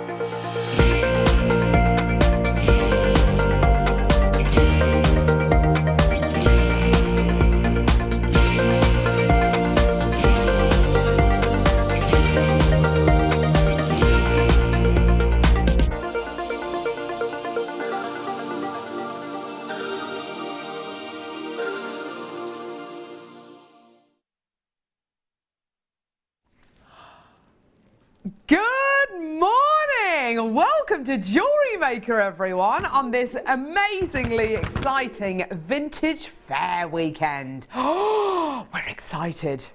Good morning! Welcome to Jewellery Maker, everyone, on this amazingly exciting vintage fair weekend. Oh, we're excited.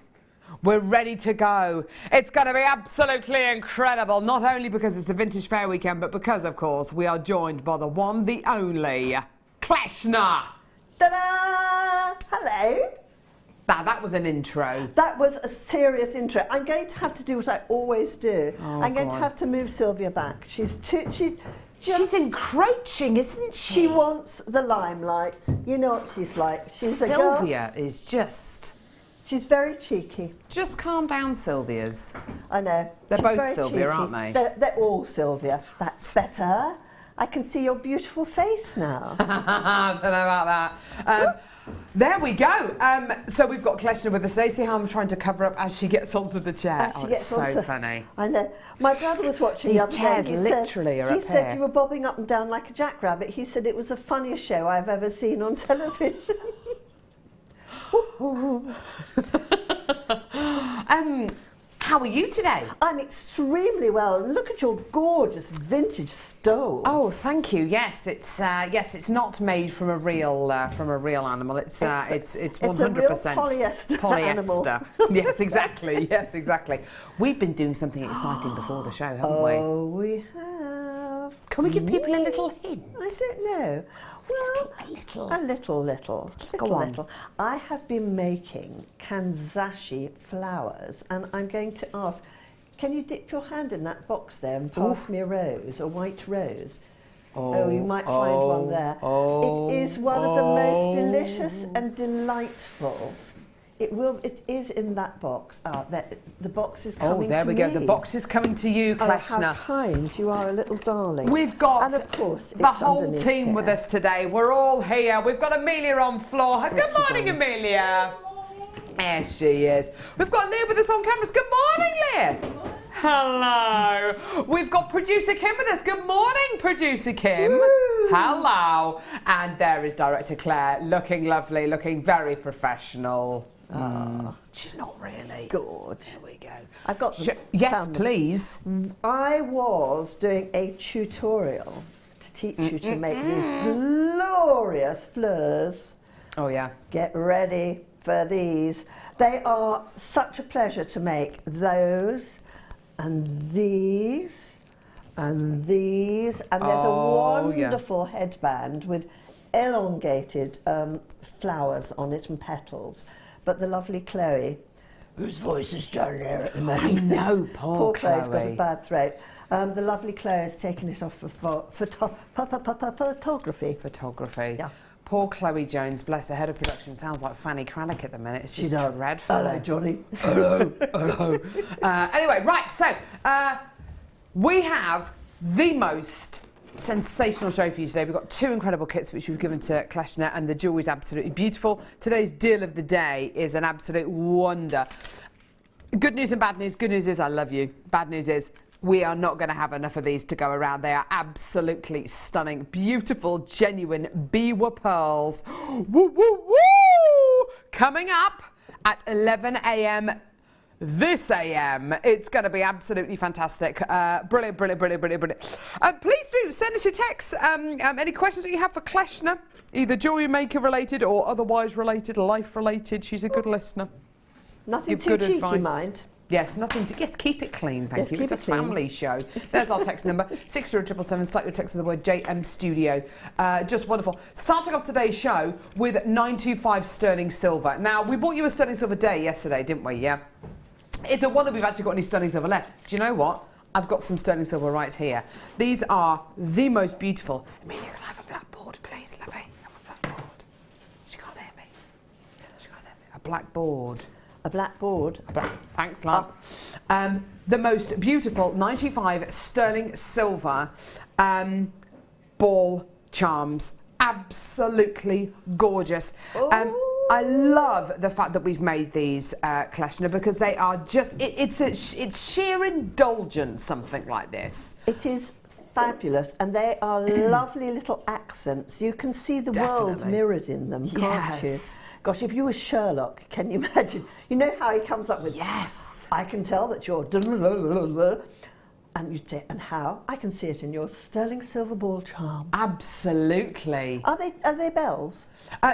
We're ready to go. It's going to be absolutely incredible, not only because it's the vintage fair weekend, but because, of course, we are joined by the one, the only, Kleshna. Ta-da! Hello. Now, that was an intro. That was a serious intro. I'm going to have to do what I always do. Oh, I'm going to have to move Sylvia back. She's encroaching, isn't she? She wants the limelight. You know what she's like. She's a girl. Sylvia is just... She's very cheeky. Just calm down, Sylvia's. I know. They're She's both very Sylvia, cheeky. aren't they? They're all Sylvia. That's better. I can see your beautiful face now. I don't know about that. There we go. So we've got Kleshna with us. See how I'm trying to cover up as she gets onto the chair. It's so funny. I know. My brother was watching the other day. These chairs literally are up here. He said you were bobbing up and down like a jackrabbit. He said it was the funniest show I've ever seen on television. How are you today? I'm extremely well. Look at your gorgeous vintage stole. Oh, thank you. Yes, it's not made from a real animal. It's 100% it's a real polyester animal. Yes, exactly. Yes, exactly. We've been doing something exciting before the show, haven't we? Oh, we have. Can we give people a little hint? I don't know. Well, a little. I have been making kanzashi flowers, and I'm going to ask, can you dip your hand in that box there and pass me a rose, a white rose? Oh, you might find one there. It is one of the most delicious and delightful. It is in that box. The box is coming to me. Oh, there we go. The box is coming to you, Kleshna. Oh, how kind. You are a little darling. We've got, and of course, the whole team here with us today. We're all here. We've got Amelia on floor. Good morning, Amelia. There she is. We've got Leah with us on cameras. Good morning, Leah. Hello. We've got producer Kim with us. Good morning, producer Kim. Woo. Hello. And there is director Claire, looking lovely, looking very professional. She's not really. Good. There we go. I've got yes, please. I was doing a tutorial to teach you to make these glorious fleurs. Oh, yeah. Get ready for these. They are such a pleasure to make. Those and these and these. And there's a wonderful headband with elongated flowers on it and petals. But the lovely Chloe, whose voice is down there at the moment. I know, poor Chloe's Chloe. got a bad throat. The lovely Chloe has taken it off for photography. Photography. Yeah. Poor Chloe Jones, bless her, head of production, sounds like Fanny Crannock at the minute. It's just dreadful. Hello, Johnny. Hello. Anyway, right, so we have the most sensational show for you today. We've got two incredible kits which we've given to Kleshna, and the jewellery is absolutely beautiful. Today's deal of the day is an absolute wonder. Good news and bad news. Good news is I love you. Bad news is we are not going to have enough of these to go around. They are absolutely stunning, beautiful, genuine Biwa pearls. Woo, woo, woo! Coming up at 11 a.m. this AM. It's going to be absolutely fantastic. Brilliant. Please do send us your texts. Any questions that you have for Kleshna, either jewellery maker related or otherwise related, life related. She's a good listener. Nothing too cheeky, advice. mind. Yes, nothing to... Yes, keep it clean, thank you. It's a family show. There's our text number, 60777. Start your text with the word JM Studio. Just wonderful. Starting off today's show with 925 sterling silver. Now, we bought you a sterling silver day yesterday, didn't we? Yeah. It's a wonder we've actually got any sterling silver left. Do you know what? I've got some sterling silver right here. These are the most beautiful... Amelia, can I have a blackboard, please, lovey? Have a blackboard. She can't hear me. A blackboard. A black board. Thanks, love. The most beautiful 95 sterling silver ball charms. Absolutely gorgeous. I love the fact that we've made these, Kleshna, because they are just, it's sheer indulgence, something like this. It is fabulous, and they are lovely little accents. You can see the world mirrored in them, can't you? Gosh, if you were Sherlock, can you imagine? You know how he comes up with, yes, I can tell that you're... And you'd say, and how? I can see it in your sterling silver ball charm. Absolutely. Are they bells?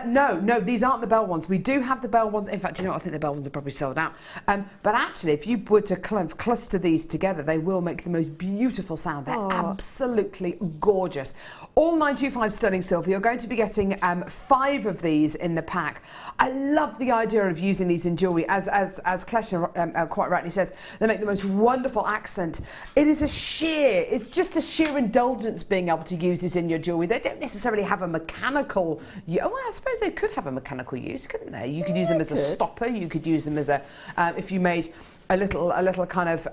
No, these aren't the bell ones. We do have the bell ones. In fact, you know what? I think the bell ones are probably sold out. But actually, if you were to cluster these together, they will make the most beautiful sound. They're absolutely gorgeous. All 925 sterling silver. You're going to be getting 5 of these in the pack. I love the idea of using these in jewellery. As Kleshna quite rightly says, they make the most wonderful accent. It's just a sheer indulgence being able to use these in your jewellery. They don't necessarily have a mechanical... Well, I suppose they could have a mechanical use, couldn't they? You could use them as a stopper. You could use them as a... if you made a little kind of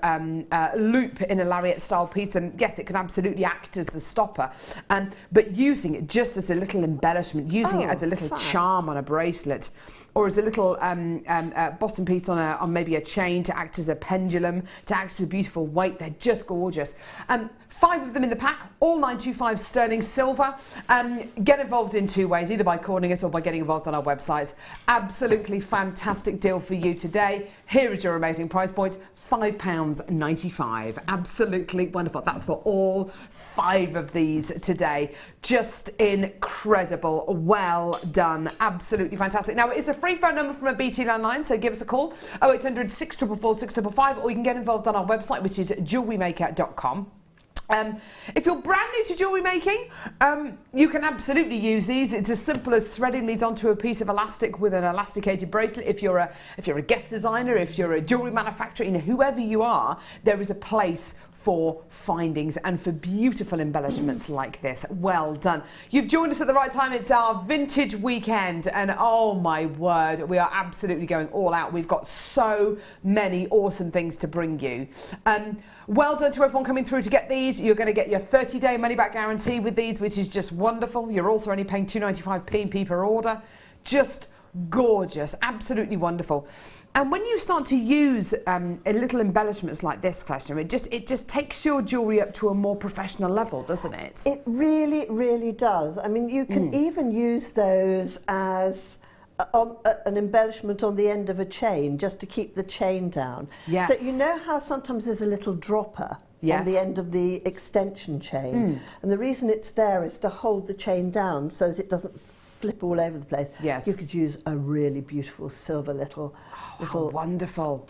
loop in a lariat style piece, and yes, it can absolutely act as the stopper. But using it just as a little embellishment, using it as a little charm on a bracelet, or as a little bottom piece on maybe a chain to act as a pendulum, to act as a beautiful weight. They're just gorgeous. 5 of them in the pack, all 925 sterling silver. Get involved in 2 ways, either by calling us or by getting involved on our website. Absolutely fantastic deal for you today. Here is your amazing price point. £5.95. Absolutely wonderful. That's for all 5 of these today. Just incredible. Well done. Absolutely fantastic. Now, it's a free phone number from a BT landline, so give us a call, 0800 644 655, or you can get involved on our website, which is jewellerymaker.com. If you're brand new to jewellery making, you can absolutely use these. It's as simple as threading these onto a piece of elastic with an elasticated bracelet. If you're a guest designer, if you're a jewellery manufacturer, whoever you are, there is a place for findings and for beautiful embellishments like this. Well done. You've joined us at the right time. It's our vintage weekend, and oh my word, we are absolutely going all out. We've got so many awesome things to bring you. Well done to everyone coming through to get these. You're going to get your 30-day money-back guarantee with these, which is just wonderful. You're also only paying £2.95 P&P per order. Just gorgeous, absolutely wonderful. And when you start to use little embellishments like this, Kleshna, it just takes your jewellery up to a more professional level, doesn't it? It really, really does. I mean, you can even use those as an embellishment on the end of a chain, just to keep the chain down. Yes. So you know how sometimes there's a little dropper on the end of the extension chain, and the reason it's there is to hold the chain down so that it doesn't flip all over the place. Yes. You could use a really beautiful silver little wonderful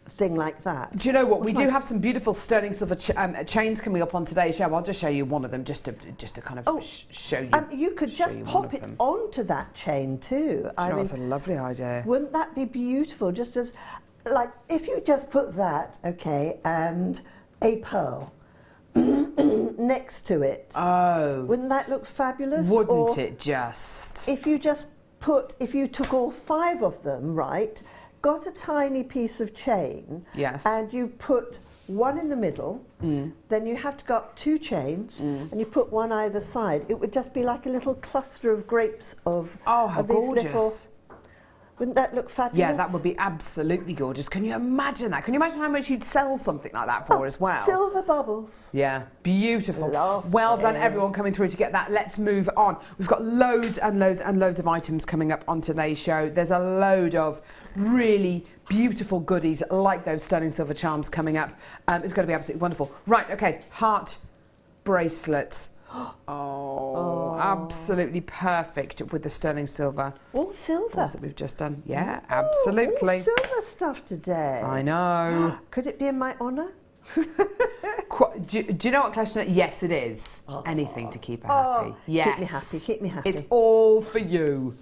thing like that. Do you know what? We do have some beautiful sterling silver chains coming up on today's show. I'll just show you one of them, just to kind of show you. You could just pop it onto that chain too. I mean, that's a lovely idea. Wouldn't that be beautiful? Just as, like, if you just put that, and a pearl next to it. Oh. Wouldn't that look fabulous? Wouldn't it just? If you took all 5 of them, right, got a tiny piece of chain, and you put one in the middle, then you have to got 2 chains, and you put one either side. It would just be like a little cluster of grapes of these gorgeous. little... Wouldn't that look fabulous? Yeah, that would be absolutely gorgeous. Can you imagine that? Can you imagine how much you'd sell something like that for as well? Silver bubbles. Yeah, beautiful. Lovely. Well done, everyone coming through to get that. Let's move on. We've got loads and loads and loads of items coming up on today's show. There's a load of really beautiful goodies like those sterling silver charms coming up. It's going to be absolutely wonderful. Right, okay, heart bracelet. Absolutely perfect with the sterling silver. All silver. That we've just done. Yeah, absolutely. All silver stuff today. I know. Could it be in my honour? Do you know what, Kleshna? Yes, it is. Anything to keep her happy. Yes. Keep me happy. Keep me happy. It's all for you.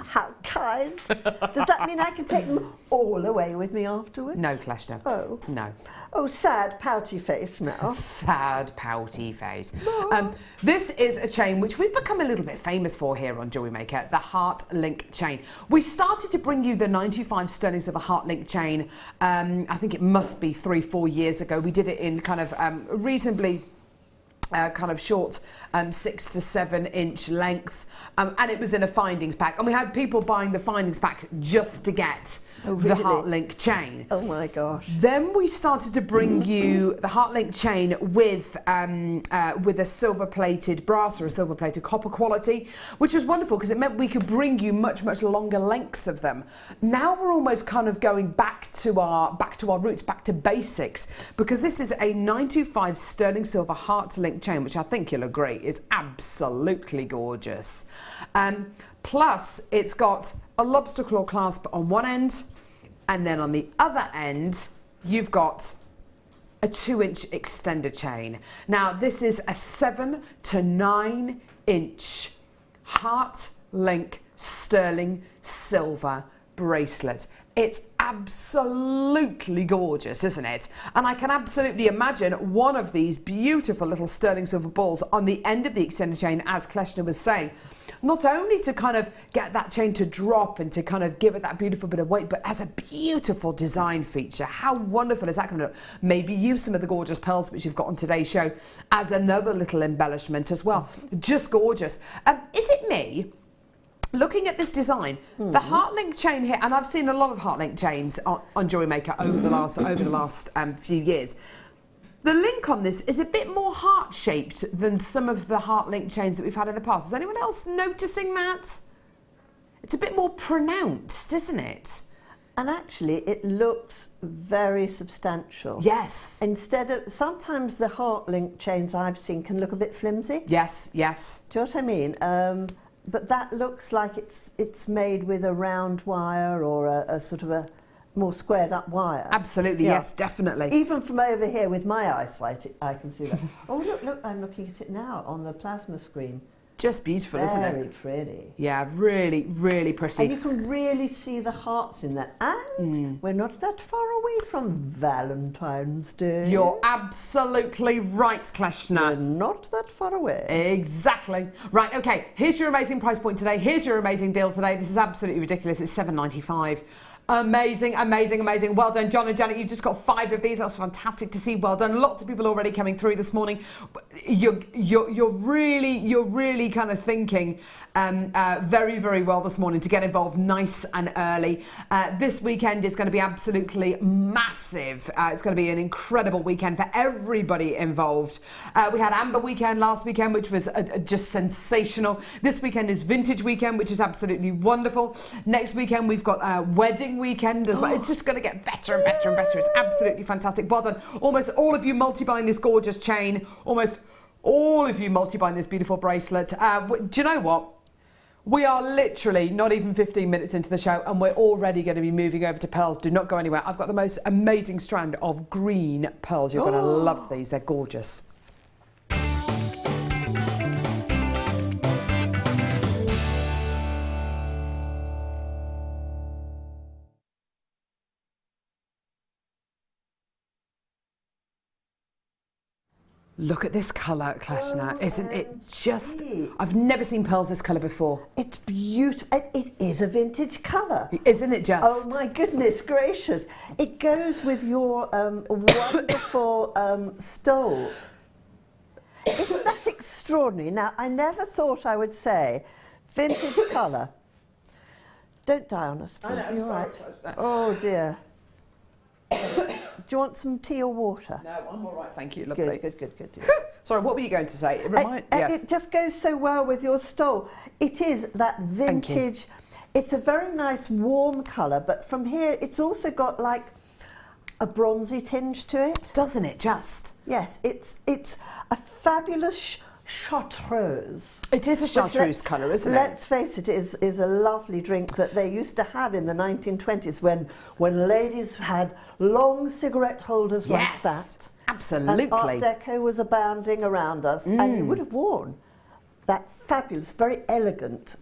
How kind. Does that mean I can take them all away with me afterwards? No, Kleshna. Oh. No. Oh, sad, pouty face now. Sad, pouty face. This is a chain which we've become a little bit famous for here on Jewellery Maker, the Heart Link chain. We started to bring you the 95 sterling silver Heart Link chain, I think it must be 3-4 years ago. We did it in kind of reasonably kind of short 6 to 7 inch lengths, and it was in a findings pack, and we had people buying the findings pack just to get the Heart Link chain. Oh my gosh. Then we started to bring you the Heart Link chain with a silver plated brass or a silver plated copper quality, which was wonderful because it meant we could bring you much longer lengths of them. Now we're almost kind of going back to our roots, back to basics, because this is a 925 sterling silver Heart Link chain, which I think you'll agree is absolutely gorgeous. Plus, it's got a lobster claw clasp on one end, and then on the other end, you've got a 2-inch extender chain. Now, this is a 7 to 9 inch Heart Link sterling silver bracelet. It's absolutely gorgeous, isn't it? And I can absolutely imagine one of these beautiful little sterling silver balls on the end of the extender chain, as Kleshna was saying, not only to kind of get that chain to drop and to kind of give it that beautiful bit of weight, but as a beautiful design feature. How wonderful is that going to look? Maybe use some of the gorgeous pearls which you've got on today's show as another little embellishment as well. Just gorgeous. Is it me? Looking at this design, the Heart Link chain here, and I've seen a lot of Heart Link chains on Jewellery Maker over the last few years. The link on this is a bit more heart-shaped than some of the Heart Link chains that we've had in the past. Is anyone else noticing that? It's a bit more pronounced, isn't it? And actually, it looks very substantial. Yes. Instead of, sometimes the Heart Link chains I've seen can look a bit flimsy. Yes, yes. Do you know what I mean? But that looks like it's made with a round wire or a sort of a more squared up wire. Absolutely, Yeah. yes, definitely. Even from over here with my eyesight, I can see that. Oh, look, I'm looking at it now on the plasma screen. Just beautiful, isn't it? Very pretty. Yeah, really, really pretty. And you can really see the hearts in there. And we're not that far away from Valentine's Day. You're absolutely right, Kleshna. We're not that far away. Exactly. Right, okay, here's your amazing price point today. Here's your amazing deal today. This is absolutely ridiculous. It's $7.95. Amazing, amazing, amazing. Well done, John and Janet. You've just got 5 of these. That was fantastic to see. Well done. Lots of people already coming through this morning. You're really kind of thinking very, very well this morning to get involved nice and early. This weekend is going to be absolutely massive. It's going to be an incredible weekend for everybody involved. We had Amber Weekend last weekend, which was just sensational. This weekend is Vintage Weekend, which is absolutely wonderful. Next weekend, we've got Wedding Weekend as well. It's just going to get better and better and better. It's absolutely fantastic. Well done. Almost all of you multi-buying this gorgeous chain. Almost all of you multi-buying this beautiful bracelet. Do you know what? We are literally not even 15 minutes into the show and we're already going to be moving over to pearls. Do not go anywhere. I've got the most amazing strand of green pearls. You're going to love these. They're gorgeous. Look at this colour, Kleshna. Isn't it just... I've never seen pearls this colour before. It's beautiful. It is a vintage colour. Isn't it just? Oh my goodness gracious. It goes with your wonderful stole. Isn't that extraordinary? Now, I never thought I would say vintage colour. Don't die on us, please. You're right. Oh dear. Do you want some tea or water? No, I'm all right, thank you. Lovely. Good. Sorry, what were you going to say? It just goes so well with your stole. It is that vintage. It's a very nice warm colour, but from here it's also got like a bronzy tinge to it. Doesn't it just? Yes, it's a fabulous chartreuse. It is a chartreuse colour, isn't it? Let's face it, is a lovely drink that they used to have in the 1920s when ladies had long cigarette holders like that. Absolutely. And Art Deco was abounding around us, and you would have worn that fabulous, very elegant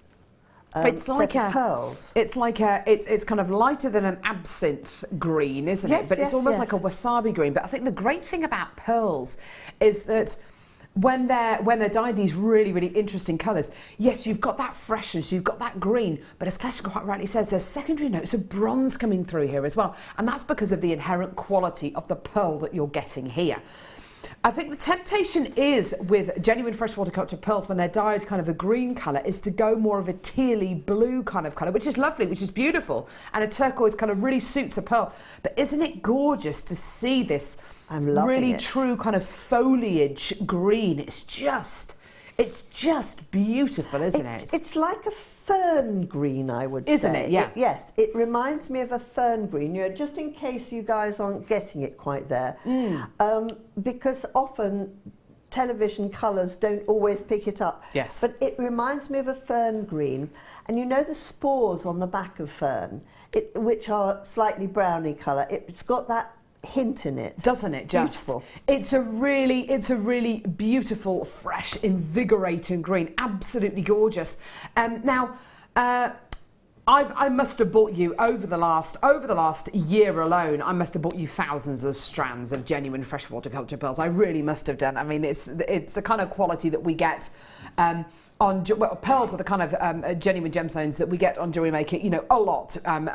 it's like set of pearls. It's like it's kind of lighter than an absinthe green, isn't it? But it's almost like a wasabi green. But I think the great thing about pearls is that when they're dyed these really, really interesting colours, yes, you've got that freshness, you've got that green, but as Kleshna quite rightly says, there's secondary notes of bronze coming through here as well. And that's because of the inherent quality of the pearl that you're getting here. I think the temptation is with genuine freshwater culture pearls when they're dyed kind of a green colour is to go more of a tealy blue kind of colour, which is lovely, which is beautiful, and a turquoise kind of really suits a pearl. But isn't it gorgeous to see this really true kind of foliage green? It's just beautiful, isn't it? It's like a fern green, I would say. Isn't it? Yeah. Yes, it reminds me of a fern green. You know, just in case you guys aren't getting it quite there, because often television colours don't always pick it up. Yes. But it reminds me of a fern green, and you know the spores on the back of fern, which are slightly browny colour. It's got that hint in it, doesn't it? Just beautiful. It's a really beautiful, fresh, invigorating green. Absolutely gorgeous. Now, I must have bought you over the last year alone. I must have bought you thousands of strands of genuine freshwater culture pearls. I really must have done. I mean, it's the kind of quality that we get. Pearls are the kind of genuine gemstones that we get on Jewellery Maker, you know, a lot, and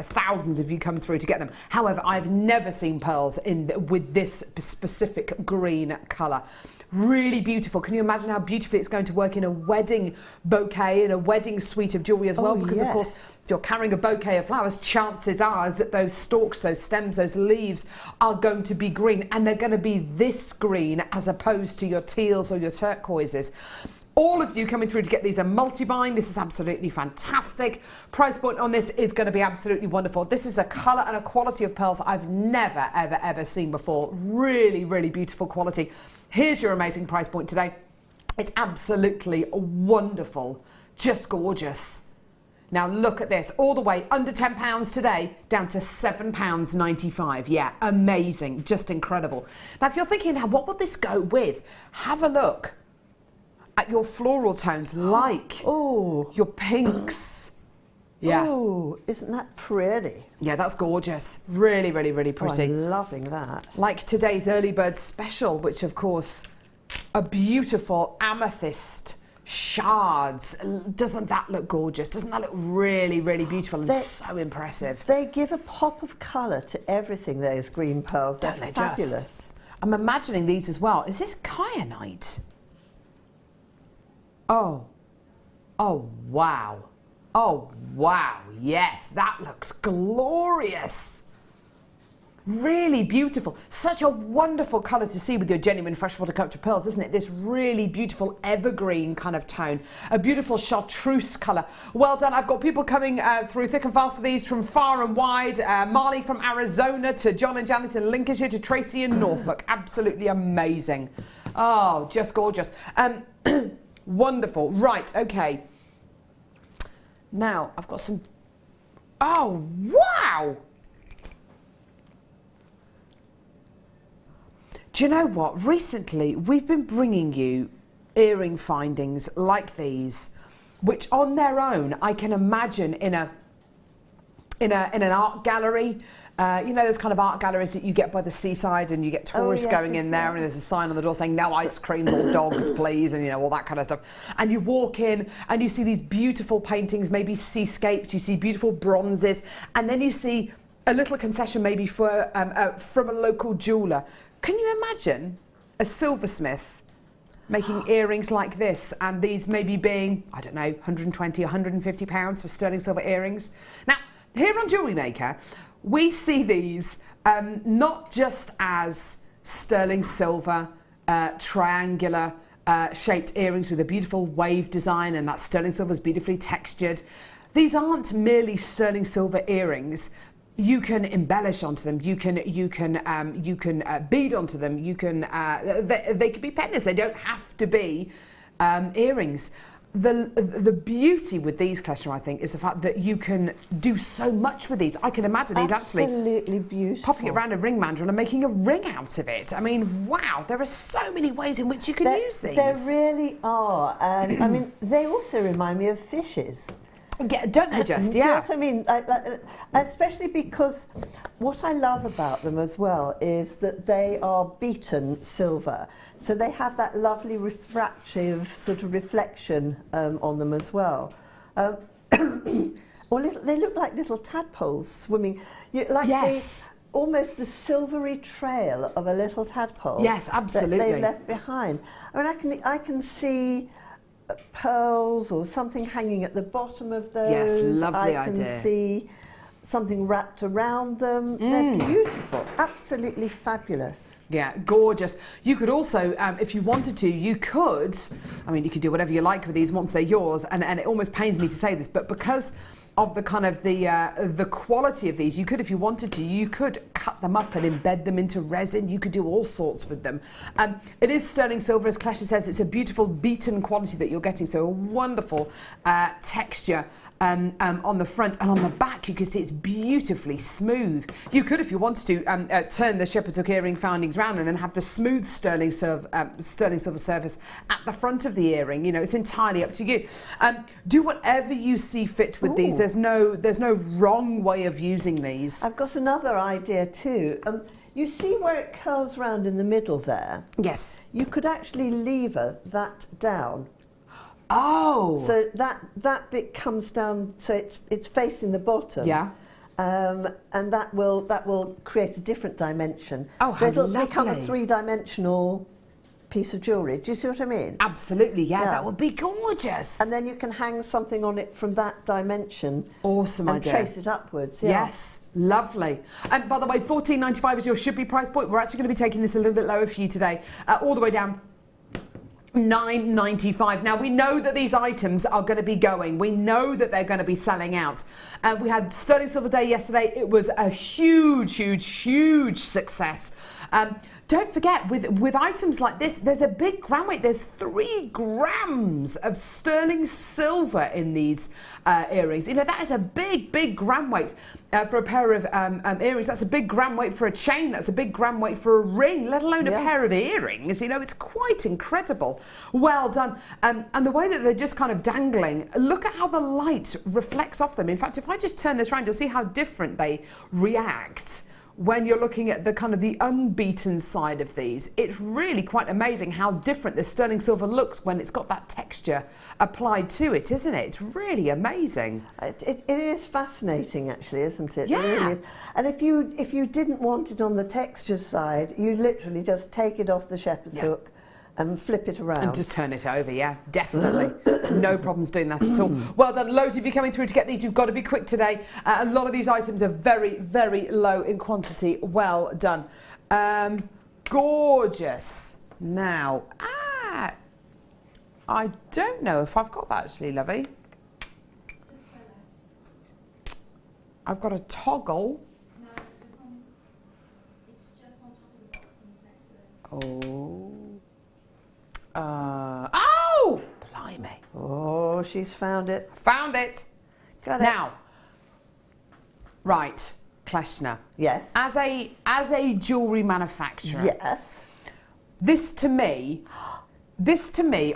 thousands of you come through to get them. However, I've never seen pearls with this specific green colour. Really beautiful. Can you imagine how beautifully it's going to work in a wedding bouquet, in a wedding suite of jewellery as well? Because, of course, if you're carrying a bouquet of flowers, chances are that those stalks, those stems, those leaves are going to be green, and they're going to be this green as opposed to your teals or your turquoises. All of you coming through to get these are multi-buying. This is absolutely fantastic. Price point on this is going to be absolutely wonderful. This is a colour and a quality of pearls I've never, ever seen before. Really, really beautiful quality. Here's your amazing price point today. It's absolutely wonderful. Just gorgeous. Now look at this, all the way under £10 today, down to £7.95. Yeah, amazing, just incredible. Now if you're thinking, now what would this go with? Have a look at your floral tones, like your pinks. Yeah. Oh, isn't that pretty? Yeah, that's gorgeous. Really, really, really pretty. I'm loving that. Like today's early bird special, which of course, a beautiful amethyst shards. Doesn't that look gorgeous? Doesn't that look really, really beautiful and so impressive? They give a pop of colour to everything, those green pearls. They're fabulous. Just? I'm imagining these as well. Is this kyanite? Oh wow. Oh wow, yes, that looks glorious. Really beautiful. Such a wonderful colour to see with your genuine freshwater culture pearls, isn't it? This really beautiful evergreen kind of tone. A beautiful chartreuse colour. Well done. I've got people coming through thick and fast with these from far and wide. Marley from Arizona to John and Janice in Lincolnshire to Tracy in Norfolk. Absolutely amazing. Oh, just gorgeous. Wonderful. Right, okay. Now, I've got some... Oh, wow! Do you know what? Recently, we've been bringing you earring findings like these, which on their own, I can imagine in an art gallery. You know those kind of art galleries that you get by the seaside and you get tourists going in there and there's a sign on the door saying no ice cream or dogs please, and you know all that kind of stuff, and you walk in and you see these beautiful paintings, maybe seascapes, you see beautiful bronzes, and then you see a little concession maybe for from a local jeweller. Can you imagine a silversmith making earrings like this, and these maybe being, I don't know, 120, 150 pounds for sterling silver earrings? Now here on Jewellery Maker, we see these not just as sterling silver, triangular shaped earrings with a beautiful wave design, and that sterling silver is beautifully textured. These aren't merely sterling silver earrings. You can embellish onto them. You can bead onto them. You can they could be pendants. They don't have to be earrings. the beauty with these, Kleshna, I think, is the fact that you can do so much with these. I can imagine these actually absolutely beautiful. Popping it around a ring mandrel and making a ring out of it. I mean, wow, there are so many ways in which you can use these. There really are. And I mean, they also remind me of fishes. Yeah, don't they just? Do you know Yeah. what I mean? Especially because what I love about them as well is that they are beaten silver. So they have that lovely refractive sort of reflection on them as well. Or they look like little tadpoles swimming. Yes. Almost the silvery trail of a little tadpole. Yes, absolutely. That they've left behind. I mean, I can see pearls or something hanging at the bottom of those. Yes, lovely I can idea. see something wrapped around them. They're beautiful, absolutely fabulous. Yeah, gorgeous. You could also, if you wanted to, you could do whatever you like with these once they're yours, and it almost pains me to say this, but because of the kind of the quality of these, you could, if you wanted to, you could cut them up and embed them into resin. You could do all sorts with them. It is sterling silver, as Kleshna says. It's a beautiful beaten quality that you're getting, so a wonderful texture on the front, and on the back you can see it's beautifully smooth. You could, if you wanted to, turn the shepherd's hook earring findings round and then have the smooth sterling silver surface at the front of the earring. You know, it's entirely up to you. Do whatever you see fit with these. There's no wrong way of using these. I've got another idea too. You see where it curls round in the middle there? Yes. You could actually lever that down. Oh. So that bit comes down, so it's facing the bottom. Yeah. And that will create a different dimension. Oh, how It'll lovely. become a three-dimensional piece of jewellery. Do you see what I mean? Absolutely, yeah, Yeah. that would be gorgeous. And then you can hang something on it from that dimension. Awesome and idea. trace it upwards. Yeah. Yes, lovely. And by the way, $14.95 is your should-be price point. We're actually going to be taking this a little bit lower for you today, all the way down. $9.95. Now, we know that these items are going to be going. We know that they're going to be selling out. We had Sterling Silver Day yesterday. It was a huge, huge, huge success. Don't forget, with items like this, there's a big gram weight. There's 3 grams of sterling silver in these earrings. You know, that is a big, big gram weight for a pair of earrings. That's a big gram weight for a chain. That's a big gram weight for a ring, let alone a pair of earrings. You know, it's quite incredible. Well done. And the way that they're just kind of dangling, look at how the light reflects off them. In fact, if I just turn this around, you'll see how different they react when you're looking at the kind of the unbeaten side of these. It's really quite amazing how different the sterling silver looks when it's got that texture applied to it, isn't it? It's really amazing. It is fascinating, actually, isn't it? Yeah. It really is. And if you didn't want it on the texture side, you literally just take it off the shepherd's hook and flip it around. And just turn it over, yeah, definitely. No problems doing that at all. Well done. Loads of you coming through to get these. You've got to be quick today. A lot of these items are very, very low in quantity. Well done. Gorgeous. Now, I don't know if I've got that actually, lovey. I've got a toggle. No, it's just on top of the box and next to it. Oh, blimey. Oh, she's found it. Found it. Got it. Now, right, Kleshna. Yes. As a jewellery manufacturer, Yes. this to me,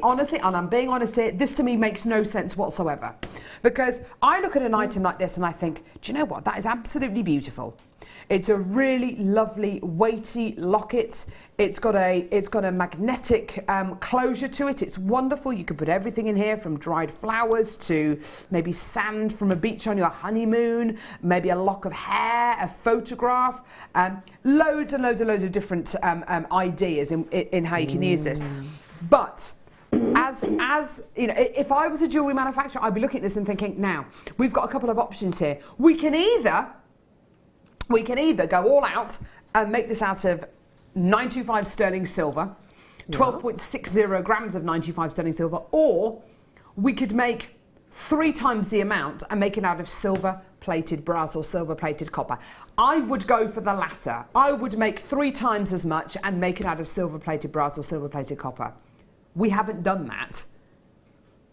honestly, and I'm being honest here, this to me makes no sense whatsoever. Because I look at an item like this and I think, do you know what? That is absolutely beautiful. It's a really lovely, weighty locket. It's got a magnetic closure to it. It's wonderful. You can put everything in here, from dried flowers to maybe sand from a beach on your honeymoon, maybe a lock of hair, a photograph, loads and loads and loads of different ideas in how you can use this. But as you know, if I was a jewellery manufacturer, I'd be looking at this and thinking, now, we've got a couple of options here. We can either go all out and make this out of 925 sterling silver, 12.60 grams of 925 sterling silver, or we could make 3 times the amount and make it out of silver-plated brass or silver-plated copper. I would go for the latter. I would make 3 times as much and make it out of silver-plated brass or silver-plated copper. We haven't done that.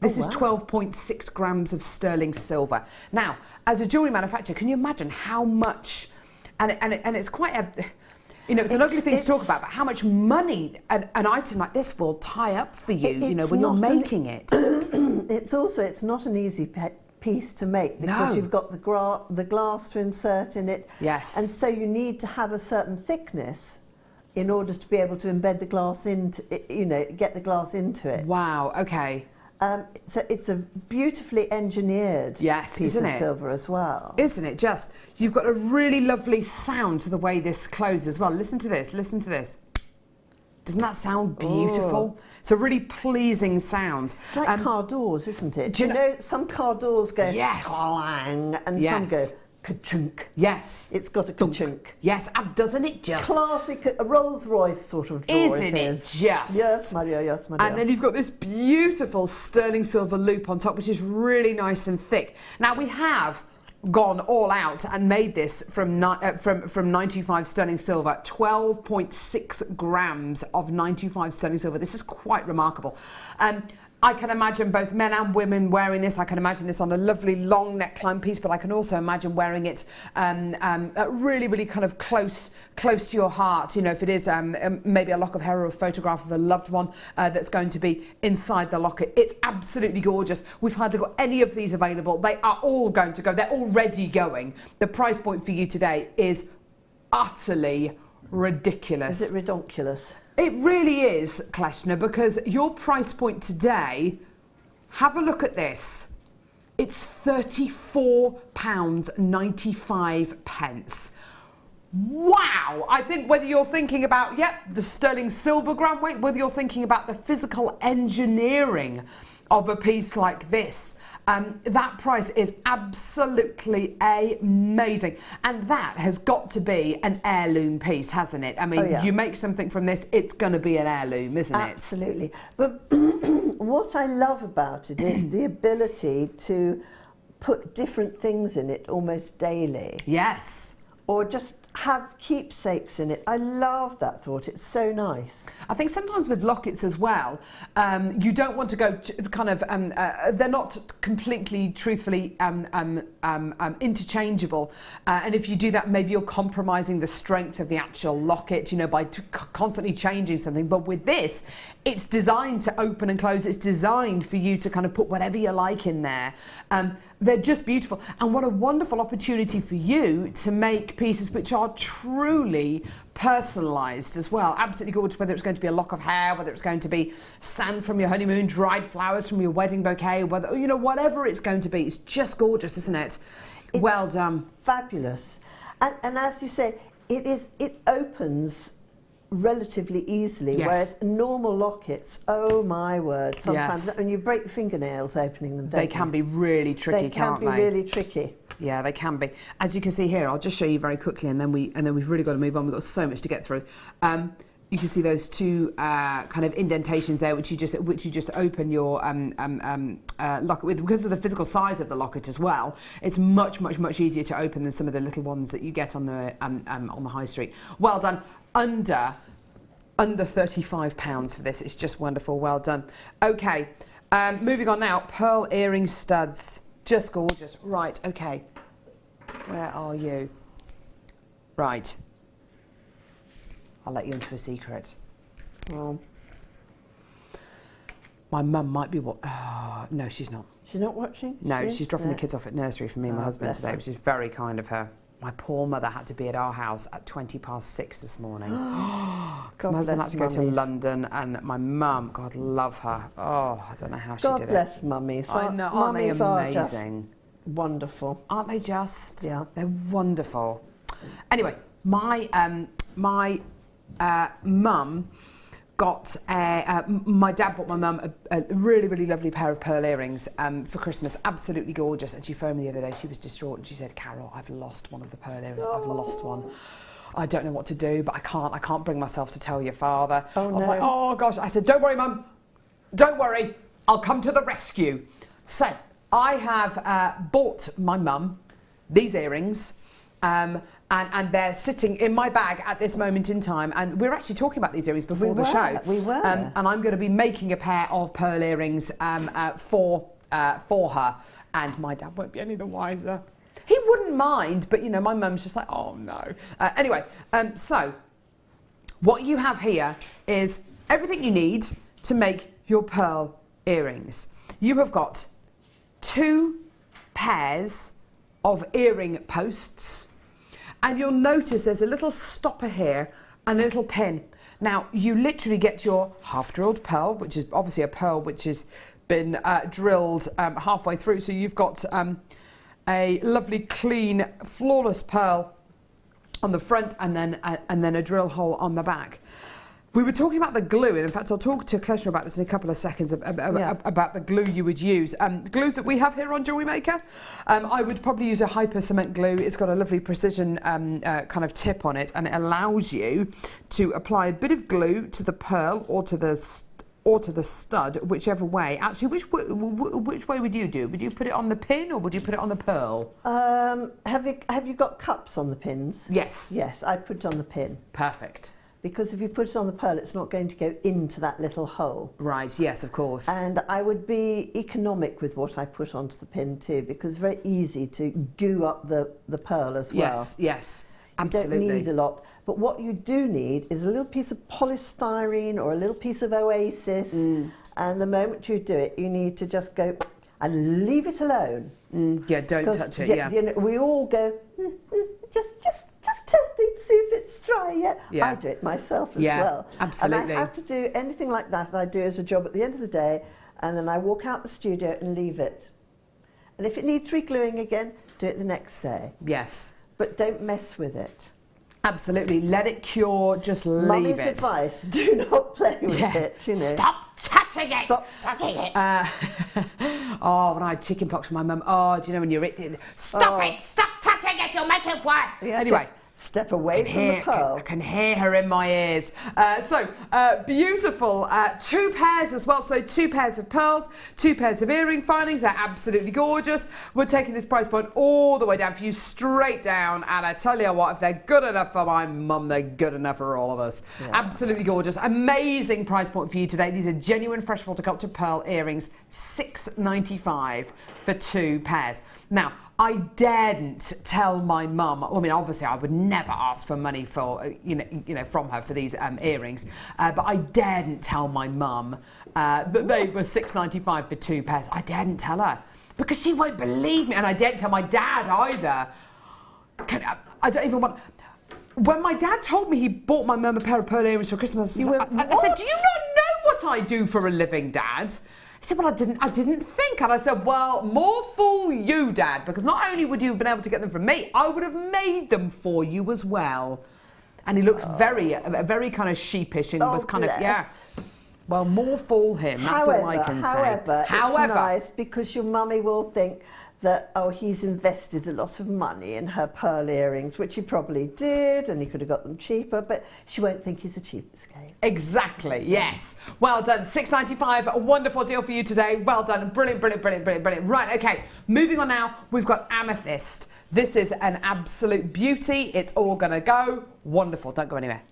This is wow. 12.6 grams of sterling silver. Now, as a jewellery manufacturer, can you imagine how much, and it's quite a, you know, it's an ugly thing to talk about, but how much money an item like this will tie up for you, you know, when you're making it. It's not an easy piece to make because you've got the glass to insert in it. Yes. And so you need to have a certain thickness in order to be able to embed the glass into, you know, get the glass into it. Wow, okay. So it's a beautifully engineered piece of silver as well. Isn't it just? You've got a really lovely sound to the way this closes as well. Listen to this, listen to this. Doesn't that sound beautiful? Oh. It's a really pleasing sound. It's like car doors, isn't it? Do you know some car doors go clang and some go ka-chunk. Yes. It's got a ka-chunk. Yes, doesn't it just? Classic, a Rolls Royce sort of door. Isn't it just? Yes, Maria, yes, Maria. And then you've got this beautiful sterling silver loop on top, which is really nice and thick. Now we have gone all out and made this from 925 sterling silver, 12.6 grams of 925 sterling silver. This is quite remarkable. I can imagine both men and women wearing this. I can imagine this on a lovely long neckline piece, but I can also imagine wearing it really, really kind of close to your heart. You know, if it is maybe a lock of hair or a photograph of a loved one that's going to be inside the locket. It's absolutely gorgeous. We've hardly got any of these available. They are all going to go. They're already going. The price point for you today is utterly ridiculous. Is it redonkulous? It really is, Kleshna, because your price point today, have a look at this. It's £34.95. Wow! I think whether you're thinking about, the sterling silver gram weight, whether you're thinking about the physical engineering of a piece like this, that price is absolutely amazing. And that has got to be an heirloom piece, hasn't it? I mean, you make something from this, it's going to be an heirloom, isn't it? Absolutely. But what I love about it is the ability to put different things in it almost daily. Yes. Or just have keepsakes in it. I love that thought. It's so nice. I think sometimes with lockets as well, you don't want to go kind of, they're not completely, truthfully, interchangeable. And if you do that, maybe you're compromising the strength of the actual locket, you know, by constantly changing something. But with this, it's designed to open and close. It's designed for you to kind of put whatever you like in there. They're just beautiful. And what a wonderful opportunity for you to make pieces which are truly personalised as well. Absolutely gorgeous, whether it's going to be a lock of hair, whether it's going to be sand from your honeymoon, dried flowers from your wedding bouquet, whether, you know, whatever it's going to be. It's just gorgeous, isn't it? It's well done. Fabulous. And as you say, it opens relatively easily, whereas normal lockets, oh my word, sometimes when you break your fingernails opening them, they can be really tricky, can't they? They can be really tricky. Yeah, they can be. As you can see here, I'll just show you very quickly, and then we've really got to move on. We've got so much to get through. You can see those two kind of indentations there, which you just open your locket with. Because of the physical size of the locket as well, it's much easier to open than some of the little ones that you get on the high street. Well done. Under £35 for this. It's just wonderful. Well done. Okay, moving on now. Pearl earring studs. Just gorgeous. Right, okay. Where are you? Right. I'll let you into a secret. My mum might be no, she's not. She's not watching? No, she's dropping the kids off at nursery for me and my husband today, which is very kind of her. My poor mother had to be at our house at 6:20 this morning. Because my husband had to go to London, and my mum, God love her. Oh, I don't know how she did it. God bless mummies. I know, aren't they amazing? Wonderful. Aren't they just? Yeah. They're wonderful. Anyway, my mum got my dad bought my mum a really lovely pair of pearl earrings for Christmas, absolutely gorgeous, and she phoned me the other day. She was distraught and she said, "Carol, I've lost one of the pearl earrings. I've lost one. I don't know what to do, but I can't bring myself to tell your father." I was like, "Oh gosh." I said, "Don't worry, Mum, don't worry, I'll come to the rescue." So I have bought my mum these earrings, and they're sitting in my bag at this moment in time. And we're actually talking about these earrings before the show. We were. And I'm going to be making a pair of pearl earrings for her. And my dad won't be any the wiser. He wouldn't mind, but you know, my mum's just like, oh no. Anyway, so what you have here is everything you need to make your pearl earrings. You have got 2 pairs of earring posts, and you'll notice there's a little stopper here and a little pin. Now, you literally get your half-drilled pearl, which is obviously a pearl which has been drilled halfway through, so you've got a lovely, clean, flawless pearl on the front and then a drill hole on the back. We were talking about the glue, and in fact I'll talk to Kleshna about this in a couple of seconds about the glue you would use. The glues that we have here on Jewellery Maker, I would probably use a hyper cement glue. It's got a lovely precision kind of tip on it, and it allows you to apply a bit of glue to the pearl or to the stud, whichever way. Actually, which way would you do? Would you put it on the pin or would you put it on the pearl? Have you got cups on the pins? Yes. Yes, I'd put it on the pin. Perfect. Because if you put it on the pearl, it's not going to go into that little hole. Right, yes, of course. And I would be economic with what I put onto the pin too, because it's very easy to goo up the pearl as well. Yes, yes, absolutely. You don't need a lot. But what you do need is a little piece of polystyrene or a little piece of Oasis. And the moment you do it, you need to just go and leave it alone. Yeah, don't touch it, yeah. You know, we all go, just test it, see if it's dry yet. Yeah. I do it myself as well. Absolutely. And I have to do anything like that I do as a job at the end of the day, and then I walk out the studio and leave it. And if it needs re-gluing again, do it the next day. Yes. But don't mess with it. Absolutely. Let it cure, just leave Mummy's it. advice, do not play with it, you know. Stop touching it! Stop touching it! Oh, when I had chicken pox from my mum, do you know when you're itching? Stop it! Stop touching it! You'll make it worse! Yes, anyway. yes. Step away from the pearl. I can hear her in my ears. Beautiful. 2 pairs as well. So 2 pairs of pearls, 2 pairs of earring findings. They're absolutely gorgeous. We're taking this price point all the way down for you, straight down. And I tell you what, if they're good enough for my mum, they're good enough for all of us. Yeah. Absolutely gorgeous. Amazing price point for you today. These are genuine freshwater sculpted pearl earrings, $6.95 for 2 pairs. Now, I daren't tell my mum. I mean, obviously, I would never ask for money for you know from her for these earrings, but I daren't tell my mum that they were $6.95 for 2 pairs. I daren't tell her because she won't believe me, and I daren't tell my dad either. I don't even want. When my dad told me he bought my mum a pair of pearl earrings for Christmas, I said, "Do you not know what I do for a living, Dad?" He said, well, I didn't think. And I said, well, more fool you, Dad, because not only would you have been able to get them from me, I would have made them for you as well. And he looks very kind of sheepish and was kind of, yeah. Well, more fool him, that's all I can say. However, it's nice because your mummy will think that, oh, he's invested a lot of money in her pearl earrings, which he probably did, and he could have got them cheaper, but she won't think he's a cheapskate. Exactly, yes. Well done. $6.95, a wonderful deal for you today. Well done. Brilliant, brilliant, brilliant, brilliant, brilliant. Right, okay, moving on now, we've got Amethyst. This is an absolute beauty. It's all going to go. Wonderful. Don't go anywhere.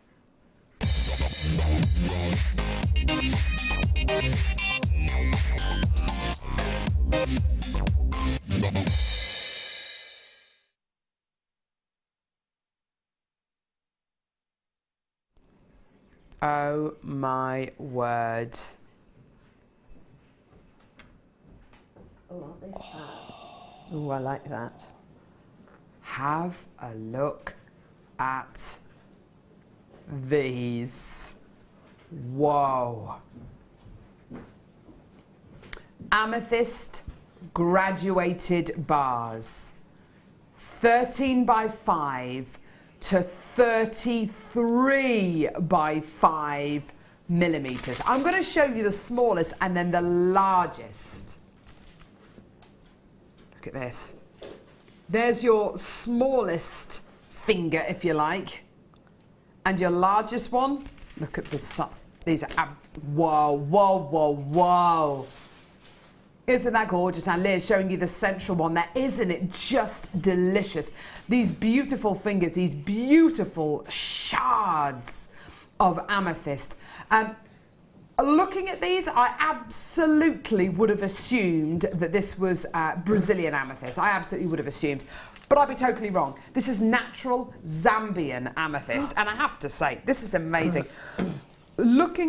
Oh my word. Oh, aren't they fab? Oh, I like that. Have a look at these. Whoa. Amethyst graduated bars. 13 by 5 to 33 by 5 millimeters. I'm going to show you the smallest and then the largest. Look at this. There's your smallest finger, if you like, and your largest one. Look at this. These are whoa, whoa, whoa, whoa. Isn't that gorgeous? Now Leah's showing you the central one there. Isn't it just delicious? These beautiful fingers, these beautiful shards of amethyst. Looking at these, I absolutely would have assumed that this was Brazilian amethyst. I absolutely would have assumed. But I'd be totally wrong. This is natural Zambian amethyst. And I have to say, this is amazing. To look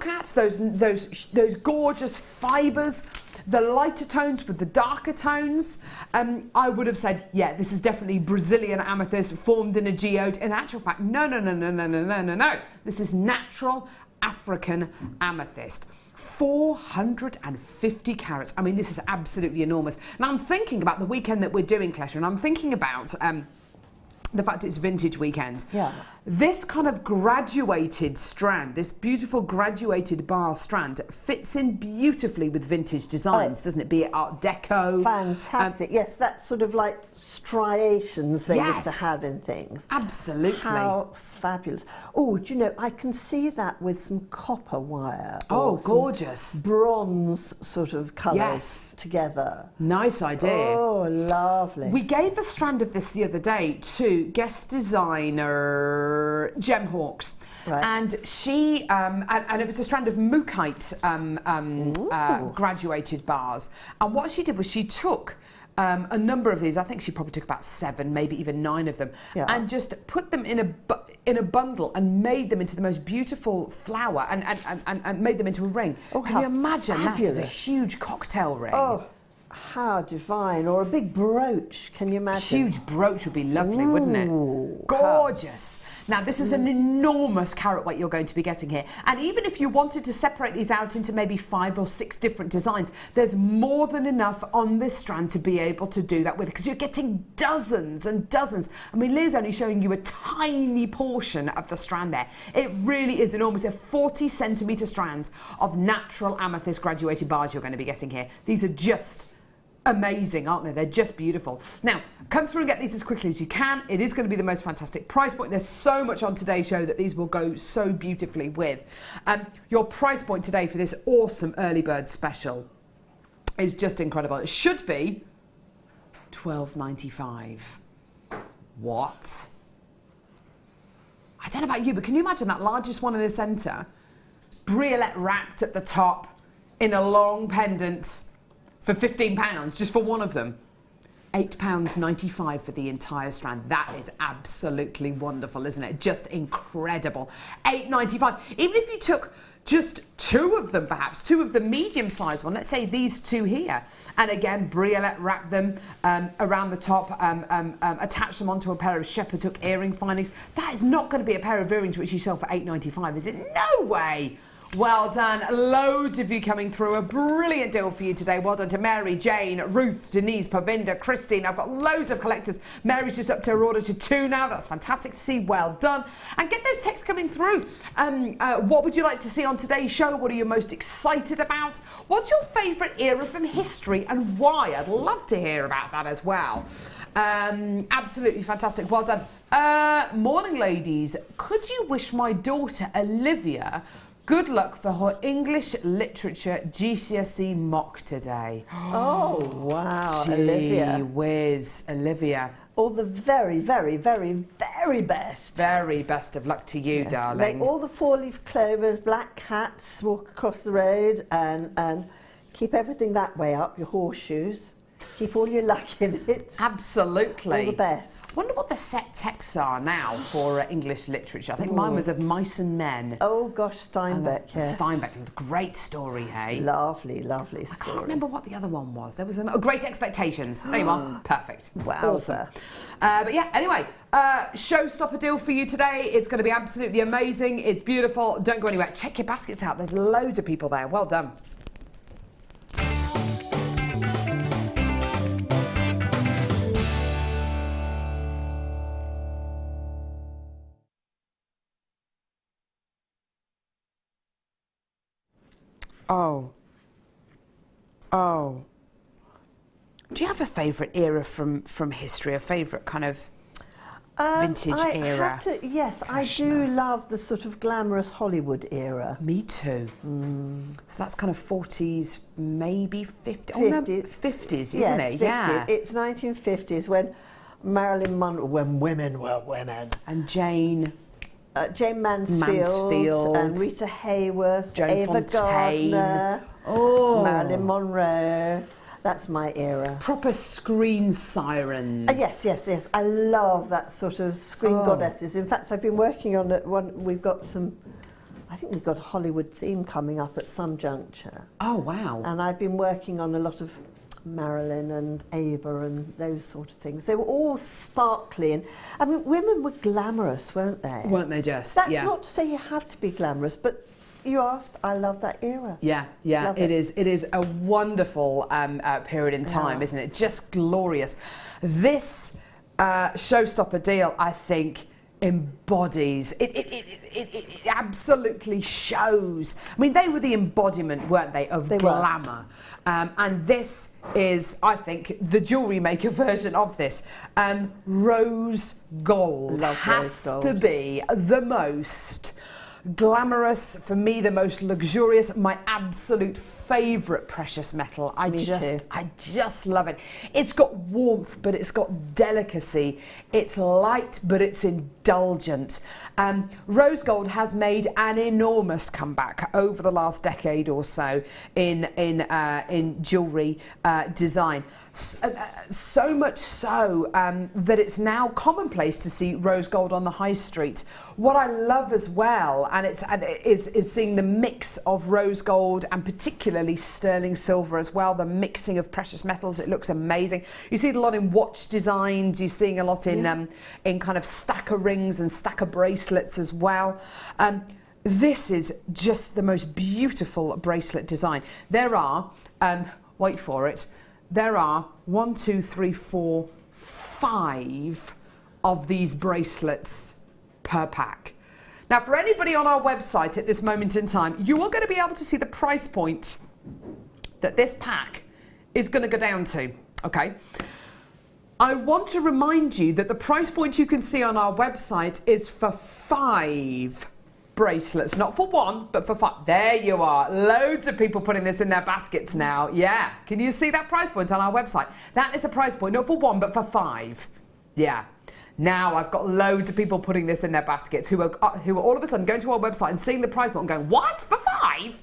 at those gorgeous fibres, the lighter tones with the darker tones, I would have said, yeah, this is definitely Brazilian amethyst formed in a geode. In actual fact, no. This is natural African amethyst. 450 carats. I mean, this is absolutely enormous. Now, I'm thinking about the weekend that we're doing, Kleshna, and I'm thinking about the fact it's vintage weekend. Yeah. This kind of graduated strand, this beautiful graduated bar strand, fits in beautifully with vintage designs, doesn't it? Be it Art Deco. Fantastic. Yes, that sort of like striations they used to have in things. Absolutely. How fabulous. Oh, do you know, I can see that with some copper wire. Oh, gorgeous. Bronze sort of colours together. Nice idea. Oh, lovely. We gave a strand of this the other day to guest designer Gem Hawks. Right. And she, and it was a strand of Mookite graduated bars. And what she did was she took a number of these, I think she probably took about 7, maybe even 9 of them, and just put them in a bundle and made them into the most beautiful flower and made them into a ring. Oh, can you imagine fabulous. that as a huge cocktail ring? Oh, how divine. Or a big brooch, can you imagine? Huge brooch would be lovely, wouldn't it? Gorgeous. Now, this is an enormous carat weight you're going to be getting here. And even if you wanted to separate these out into maybe 5 or 6 different designs, there's more than enough on this strand to be able to do that with, because you're getting dozens and dozens. I mean, Leah's only showing you a tiny portion of the strand there. It really is enormous. A 40 centimetre strand of natural amethyst graduated bars you're going to be getting here. These are just amazing, aren't they? They're just beautiful. Now, come through and get these as quickly as you can. It is going to be the most fantastic price point. There's so much on today's show that these will go so beautifully with. Your price point today for this awesome early bird special is just incredible. It should be $12.95. What? I don't know about you, but can you imagine that largest one in the centre, briolette wrapped at the top in a long pendant, for £15 just for one of them? £8.95 for the entire strand. That is absolutely wonderful, isn't it? Just incredible. £8.95. Even if you took just 2 of them, perhaps 2 of the medium-sized one, let's say these 2 here, and again briolette wrap them around the top, attach them onto a pair of shepherd's hook earring findings. That is not going to be a pair of earrings which you sell for £8.95, is it? No way. Well done. Loads of you coming through. A brilliant deal for you today. Well done to Mary, Jane, Ruth, Denise, Pavinda, Christine. I've got loads of collectors. Mary's just up to her order to 2 now. That's fantastic to see. Well done. And get those texts coming through. What would you like to see on today's show? What are you most excited about? What's your favourite era from history and why? I'd love to hear about that as well. Absolutely fantastic. Well done. Morning, ladies. Could you wish my daughter Olivia good luck for her English literature GCSE mock today? Oh, wow, Gee Olivia. whiz, Olivia. All the very, very, very, very best. Very best of luck to you, darling. Make all the 4-leaf clovers, black cats, walk across the road and keep everything that way up, your horseshoes. Keep all your luck in it. Absolutely. All the best. I wonder what the set texts are now for English literature. I think mine was of Mice and Men. Oh gosh, Steinbeck, yes. Steinbeck, great story, hey? Lovely, lovely story. I can't remember what the other one was. There was Great Expectations. There you are. Perfect. Wow. Awesome. But yeah, anyway, showstopper deal for you today. It's going to be absolutely amazing. It's beautiful. Don't go anywhere. Check your baskets out. There's loads of people there. Well done. Oh. Do you have a favourite era from history? A favourite kind of vintage era? Yes, I do love the sort of glamorous Hollywood era. Me too. So that's kind of 40s, maybe 50s. 50s. Oh, no, 50s, isn't Yes, it? 50s. Yeah. It's 1950s when Marilyn Monroe, when women were women. And Jane Mansfield and Rita Hayworth, Joan Ava Fontaine. Gardner, Marilyn Monroe. That's my era. Proper screen sirens. Yes. I love that sort of screen goddesses. In fact, I've been working on it. We've got I think we've got a Hollywood theme coming up at some juncture. Oh, wow. And I've been working on a lot of Marilyn and Ava and those sort of things. They were all sparkly. And I mean, women were glamorous, weren't they? Weren't they just? That's not to say you have to be glamorous, but you asked, I love that era. Yeah. Love It is a wonderful period in time, isn't it? Just glorious. This showstopper deal, I think, embodies it absolutely shows. I mean, they were the embodiment, weren't they, of glamour. And this is, I think, the Jewellery Maker version of this. Rose gold has to be the most glamorous, for me, the most luxurious, my absolute favourite precious metal. I just love it. It's got warmth, but it's got delicacy. It's light, but it's indulgent. Rose gold has made an enormous comeback over the last decade or so in jewellery design. So much so that it's now commonplace to see rose gold on the high street. What I love as well, is seeing the mix of rose gold and particularly sterling silver as well. The mixing of precious metals, it looks amazing. You see it a lot in watch designs. You're seeing a lot in kind of stacker rings and stacker bracelets as well. This is just the most beautiful bracelet design. There are, wait for it. There are 1, 2, 3, 4, 5 of these bracelets per pack. Now, for anybody on our website at this moment in time, you are going to be able to see the price point that this pack is going to go down to, okay? I want to remind you that the price point you can see on our website is for 5 bracelets, not for 1, but for 5. There you are. Loads of people putting this in their baskets now. Yeah. Can you see that price point on our website? That is a price point, not for 1, but for 5. Yeah. Now I've got loads of people putting this in their baskets who are all of a sudden going to our website and seeing the price point and going, what? For 5?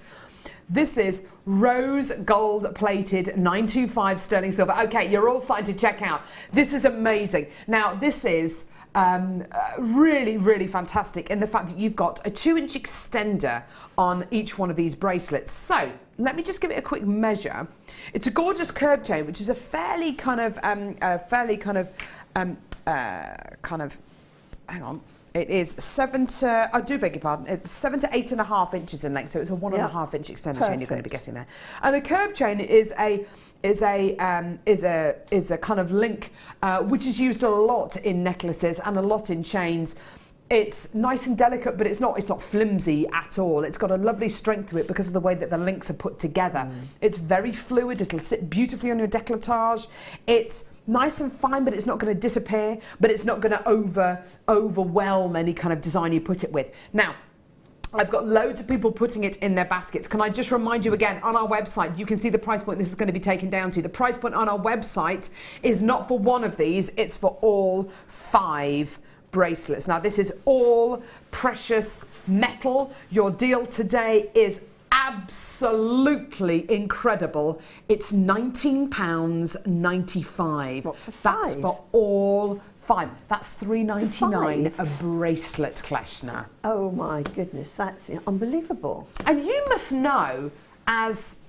This is rose gold plated 925 sterling silver. Okay, you're all starting to check out. This is amazing. Now this is really, really fantastic in the fact that you've got a 2-inch extender on each one of these bracelets. So let me just give it a quick measure. It's a gorgeous curb chain, which is a fairly kind of, hang on. It is 7 to, I do beg your pardon, it's 7 to 8.5 inches in length, so it's a 1.5 inch extender chain you're going to be getting there. And the curb chain is a kind of link which is used a lot in necklaces and a lot in chains. It's nice and delicate, but it's not flimsy at all. It's got a lovely strength to it because of the way that the links are put together. It's very fluid. It'll sit beautifully on your décolletage. It's nice and fine, but it's not going to disappear, but it's not going to overwhelm any kind of design you put it with. Now, I've got loads of people putting it in their baskets. Can I just remind you again, on our website, you can see the price point this is going to be taken down to. The price point on our website is not for 1 of these, it's for all 5 bracelets. Now, this is all precious metal. Your deal today is absolutely incredible. It's £19.95. What, for 5? That's for all 5. That's $3.99 a bracelet, Kleshna. Oh my goodness, that's unbelievable. And you must know, as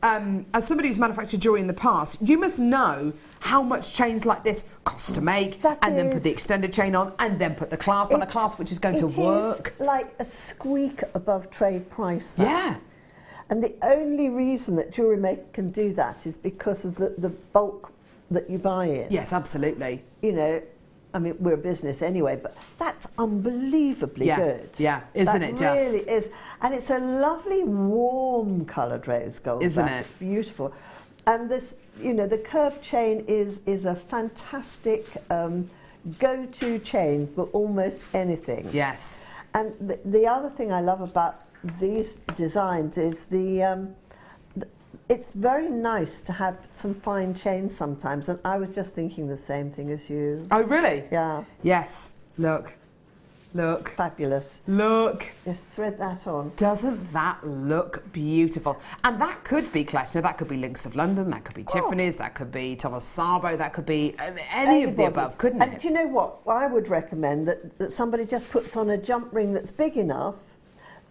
somebody who's manufactured jewellery in the past, you must know how much chains like this cost to make, and then put the extended chain on, and then put the clasp on a clasp which is going to work. It's like a squeak above trade price. Yeah. And the only reason that Jewellery Maker can do that is because of the bulk that you buy in. Yes, absolutely. You know, I mean, we're a business anyway, but that's unbelievably good. Yeah, isn't it just? It really is. And it's a lovely, warm coloured rose gold. Isn't it? It's beautiful. And this, you know, the curved chain is a fantastic, go-to chain for almost anything. Yes. And the other thing I love about these designs is it's very nice to have some fine chains sometimes, and I was just thinking the same thing as you. Oh, really? Yeah. Yes. Look. Look. Fabulous. Look. Just thread that on. Doesn't that look beautiful? And that could be Kleshna, that could be Links of London, that could be Tiffany's, that could be Thomas Sabo, that could be any of the above, couldn't it? And do you know what? I would recommend that somebody just puts on a jump ring that's big enough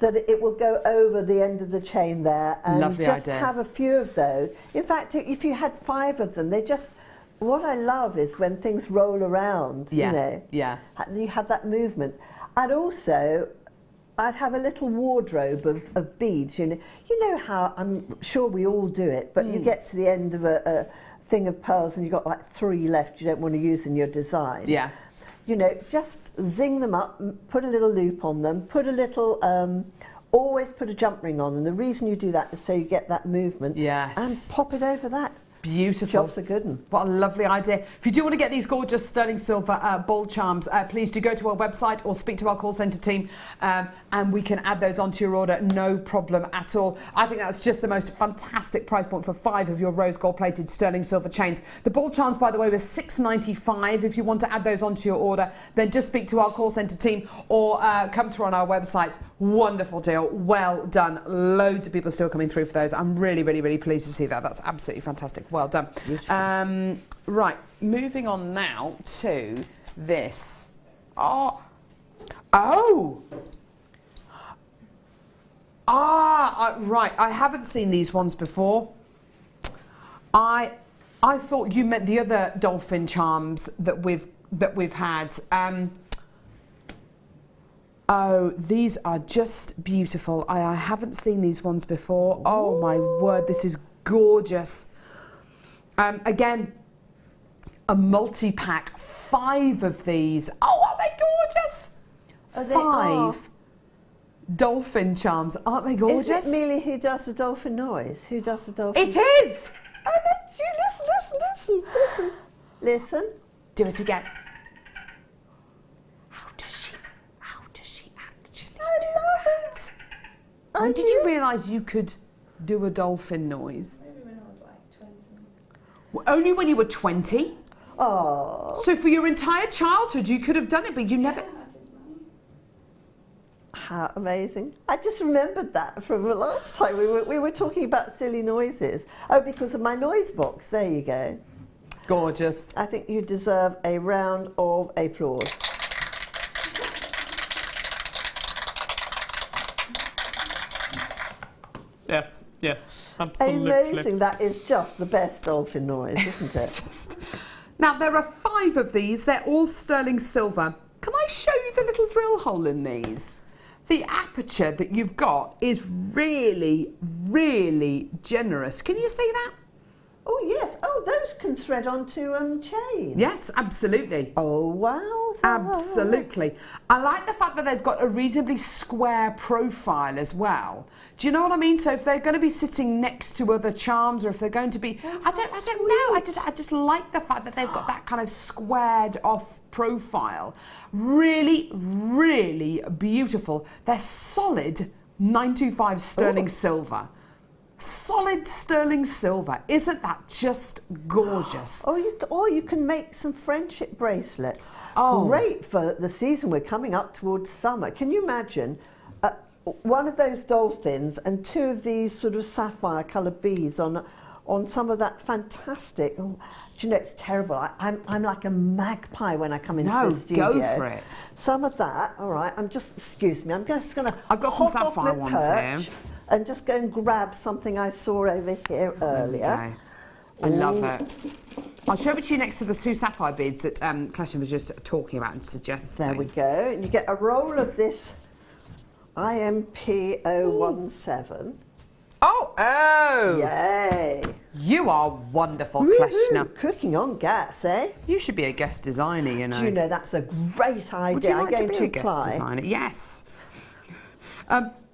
that it will go over the end of the chain there, and Lovely just idea. have a few of those. In fact, if you had 5 of them, they just... What I love is when things roll around, Yeah, you know. yeah. You have that movement. I'd have a little wardrobe of beads, you know. You know how, I'm sure we all do it, but you get to the end of a thing of pearls and you've got like 3 left you don't want to use in your design. Yeah. You know, just zing them up, put a little loop on them, put a little, always put a jump ring on them. The reason you do that is so you get that movement. Yes. And pop it over that. Beautiful. Job's a good one. What a lovely idea. If you do want to get these gorgeous sterling silver ball charms, please do go to our website or speak to our call centre team, and we can add those onto your order, no problem at all. I think that's just the most fantastic price point for 5 of your rose gold plated sterling silver chains. The ball charms, by the way, were $6.95. If you want to add those onto your order, then just speak to our call centre team or come through on our website. Wonderful deal. Well done. Loads of people still coming through for those. I'm really, really, really pleased to see that. That's absolutely fantastic. Well done. Right, moving on now to this. Right, I haven't seen these ones before. I thought you meant the other dolphin charms that we've had. Oh, these are just beautiful. I haven't seen these ones before. Oh my word, this is gorgeous. Again, a multi-pack, 5 of these. Oh, aren't they gorgeous? Oh, they 5 dolphin charms. Aren't they gorgeous? Is it Amelia who does the dolphin noise? Who does the dolphin? It is! Oh, listen. Listen. Do it again. How does she actually I love it. When did you realise you could do a dolphin noise? Maybe when I was like 20. Only when you were 20? Oh. So for your entire childhood you could have done it, but you never... I didn't know. How amazing. I just remembered that from the last time we were talking about silly noises. Oh, because of my noise box. There you go. Gorgeous. I think you deserve a round of applause. Yes, absolutely. Amazing. That is just the best dolphin noise, isn't it? Now, there are 5 of these. They're all sterling silver. Can I show you the little drill hole in these? The aperture that you've got is really, really generous. Can you see that? Oh, yes. Oh, those can thread onto chain. Yes, absolutely. Oh, wow. Absolutely. I like the fact that they've got a reasonably square profile as well. Do you know what I mean? So if they're going to be sitting next to other charms, or if they're going to be, I don't know. I just like the fact that they've got that kind of squared off profile. Really, really beautiful. They're solid 925 sterling silver. Solid sterling silver. Isn't that just gorgeous? Or you can make some friendship bracelets. Oh. Great for the season. We're coming up towards summer. Can you imagine one of those dolphins and 2 of these sort of sapphire coloured beads on some of that fantastic... Oh, do you know, it's terrible. I'm like a magpie when I come into the studio. No, go for it. Some of that. All right, excuse me, I'm just going to... I've got some sapphire ones here. And just go and grab something I saw over here earlier. I love it. I'll show it to you next to the 2 sapphire beads that Kleshna was just talking about and suggesting. There we go. And you get a roll of this IMP017. Oh! Yay! You are wonderful, Woo-hoo. Kleshna. Cooking on gas, eh? You should be a guest designer, you know. Do you know, that's a great idea. Would you like I'm going to be a guest apply. designer? Yes.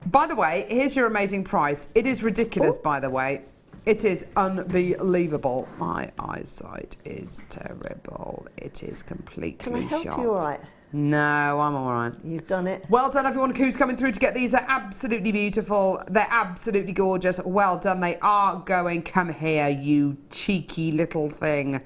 By the way, here's your amazing price. It is ridiculous, by the way. It is unbelievable. My eyesight is terrible. It is completely Can I help shot. you all right? No, I'm all right. You've done it. Well done, everyone who's coming through to get these. Are absolutely beautiful. They're absolutely gorgeous. Well done. They are going. Come here, you cheeky little thing.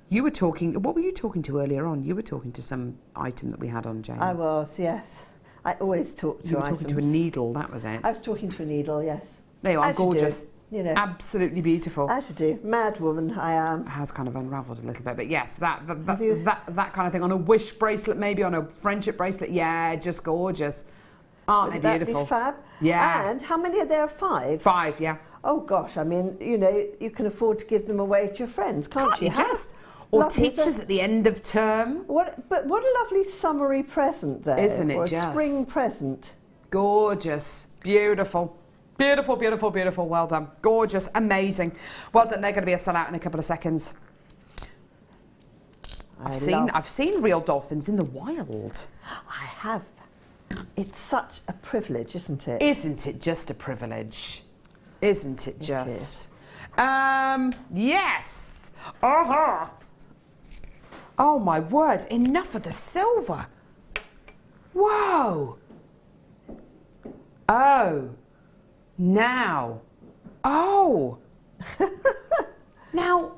You were talking. What were you talking to earlier on? You were talking to some item that we had on, Jane. I was, yes. I always talk to You were items. talking to a needle. That was it. I was talking to a needle, yes. There you are. As you do, Gorgeous. you know. Absolutely beautiful. As you do. Mad woman I am. It has kind of unravelled a little bit, but yes, that you- kind of thing on a wish bracelet, maybe on a friendship bracelet. Yeah, just gorgeous. Aren't they Wouldn't beautiful? that be fab? Yeah. And how many are there? 5? 5, yeah. Oh gosh, I mean, you know, you can afford to give them away to your friends, can't you? just? Or Lovely, teachers at the end of term. But what a lovely summery present there. Isn't it or a just? spring present. Gorgeous. Beautiful. Beautiful, beautiful, beautiful. Well done. Gorgeous. Amazing. Well done. They're going to be a sellout in a couple of seconds. I've seen real dolphins in the wild. I have. It's such a privilege, isn't it? Isn't it just a privilege? Isn't it just? Is. Yes. Uh-huh. Oh my word, enough of the silver. Whoa. Oh. Now. Oh. Now.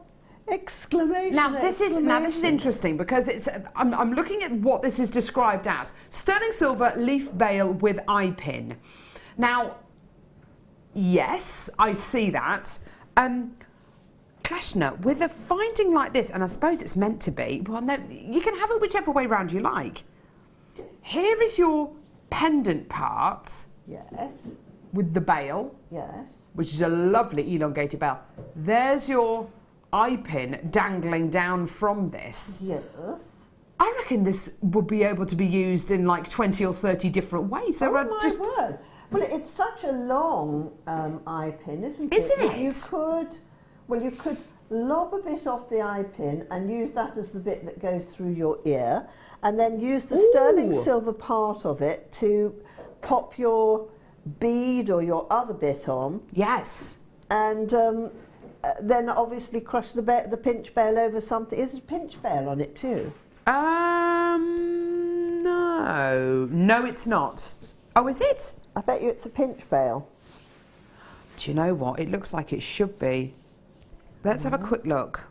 Exclamation. Now this is interesting because it's I'm looking at what this is described as. Sterling silver leaf bail with eye pin. Now, yes, I see that. Kleshna, with a finding like this, and I suppose it's meant to be, well, no, you can have it whichever way round you like. Here is your pendant part. Yes. With the bail. Yes. Which is a lovely elongated bail. There's your eye pin dangling down from this. Yes. I reckon this would be able to be used in like 20 or 30 different ways. Oh my word. Well, it's such a long eye pin, isn't it? Isn't it? You could lob a bit off the eye pin and use that as the bit that goes through your ear, and then use the sterling silver part of it to pop your bead or your other bit on. Yes. And then obviously crush the pinch bail over something. Is it a pinch bail on it too? No. No, it's not. Oh, is it? I bet you it's a pinch bail. Do you know what? It looks like it should be. Let's have a quick look.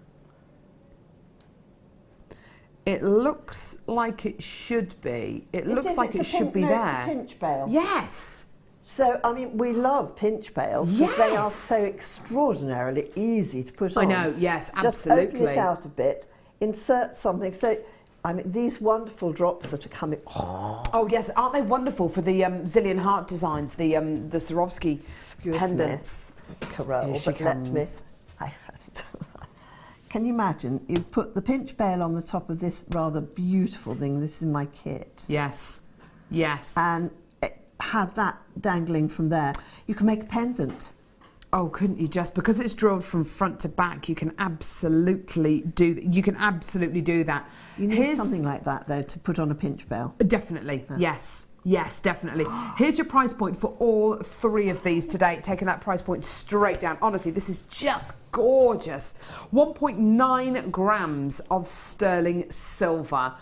It looks like it should be. It looks like it should be there. It's a pinch bail. Yes. So, I mean, we love pinch bails because they are so extraordinarily easy to put on. I know, yes, absolutely. Just open it out a bit, insert something. So, I mean, these wonderful drops that are coming. Oh, yes, aren't they wonderful for the Zillion Heart designs, the Swarovski pendants? Carol, Here she but let me. comes. Can you imagine? You put the pinch bail on the top of this rather beautiful thing. This is my kit. Yes, yes. And have that dangling from there. You can make a pendant. Oh, couldn't you just? Because it's drilled from front to back, you can absolutely do that. You need something like that, though, to put on a pinch bail. Definitely, yes. Yes, definitely. Here's your price point for all 3 of these today, taking that price point straight down. Honestly, this is just gorgeous. 1.9 grams of sterling silver.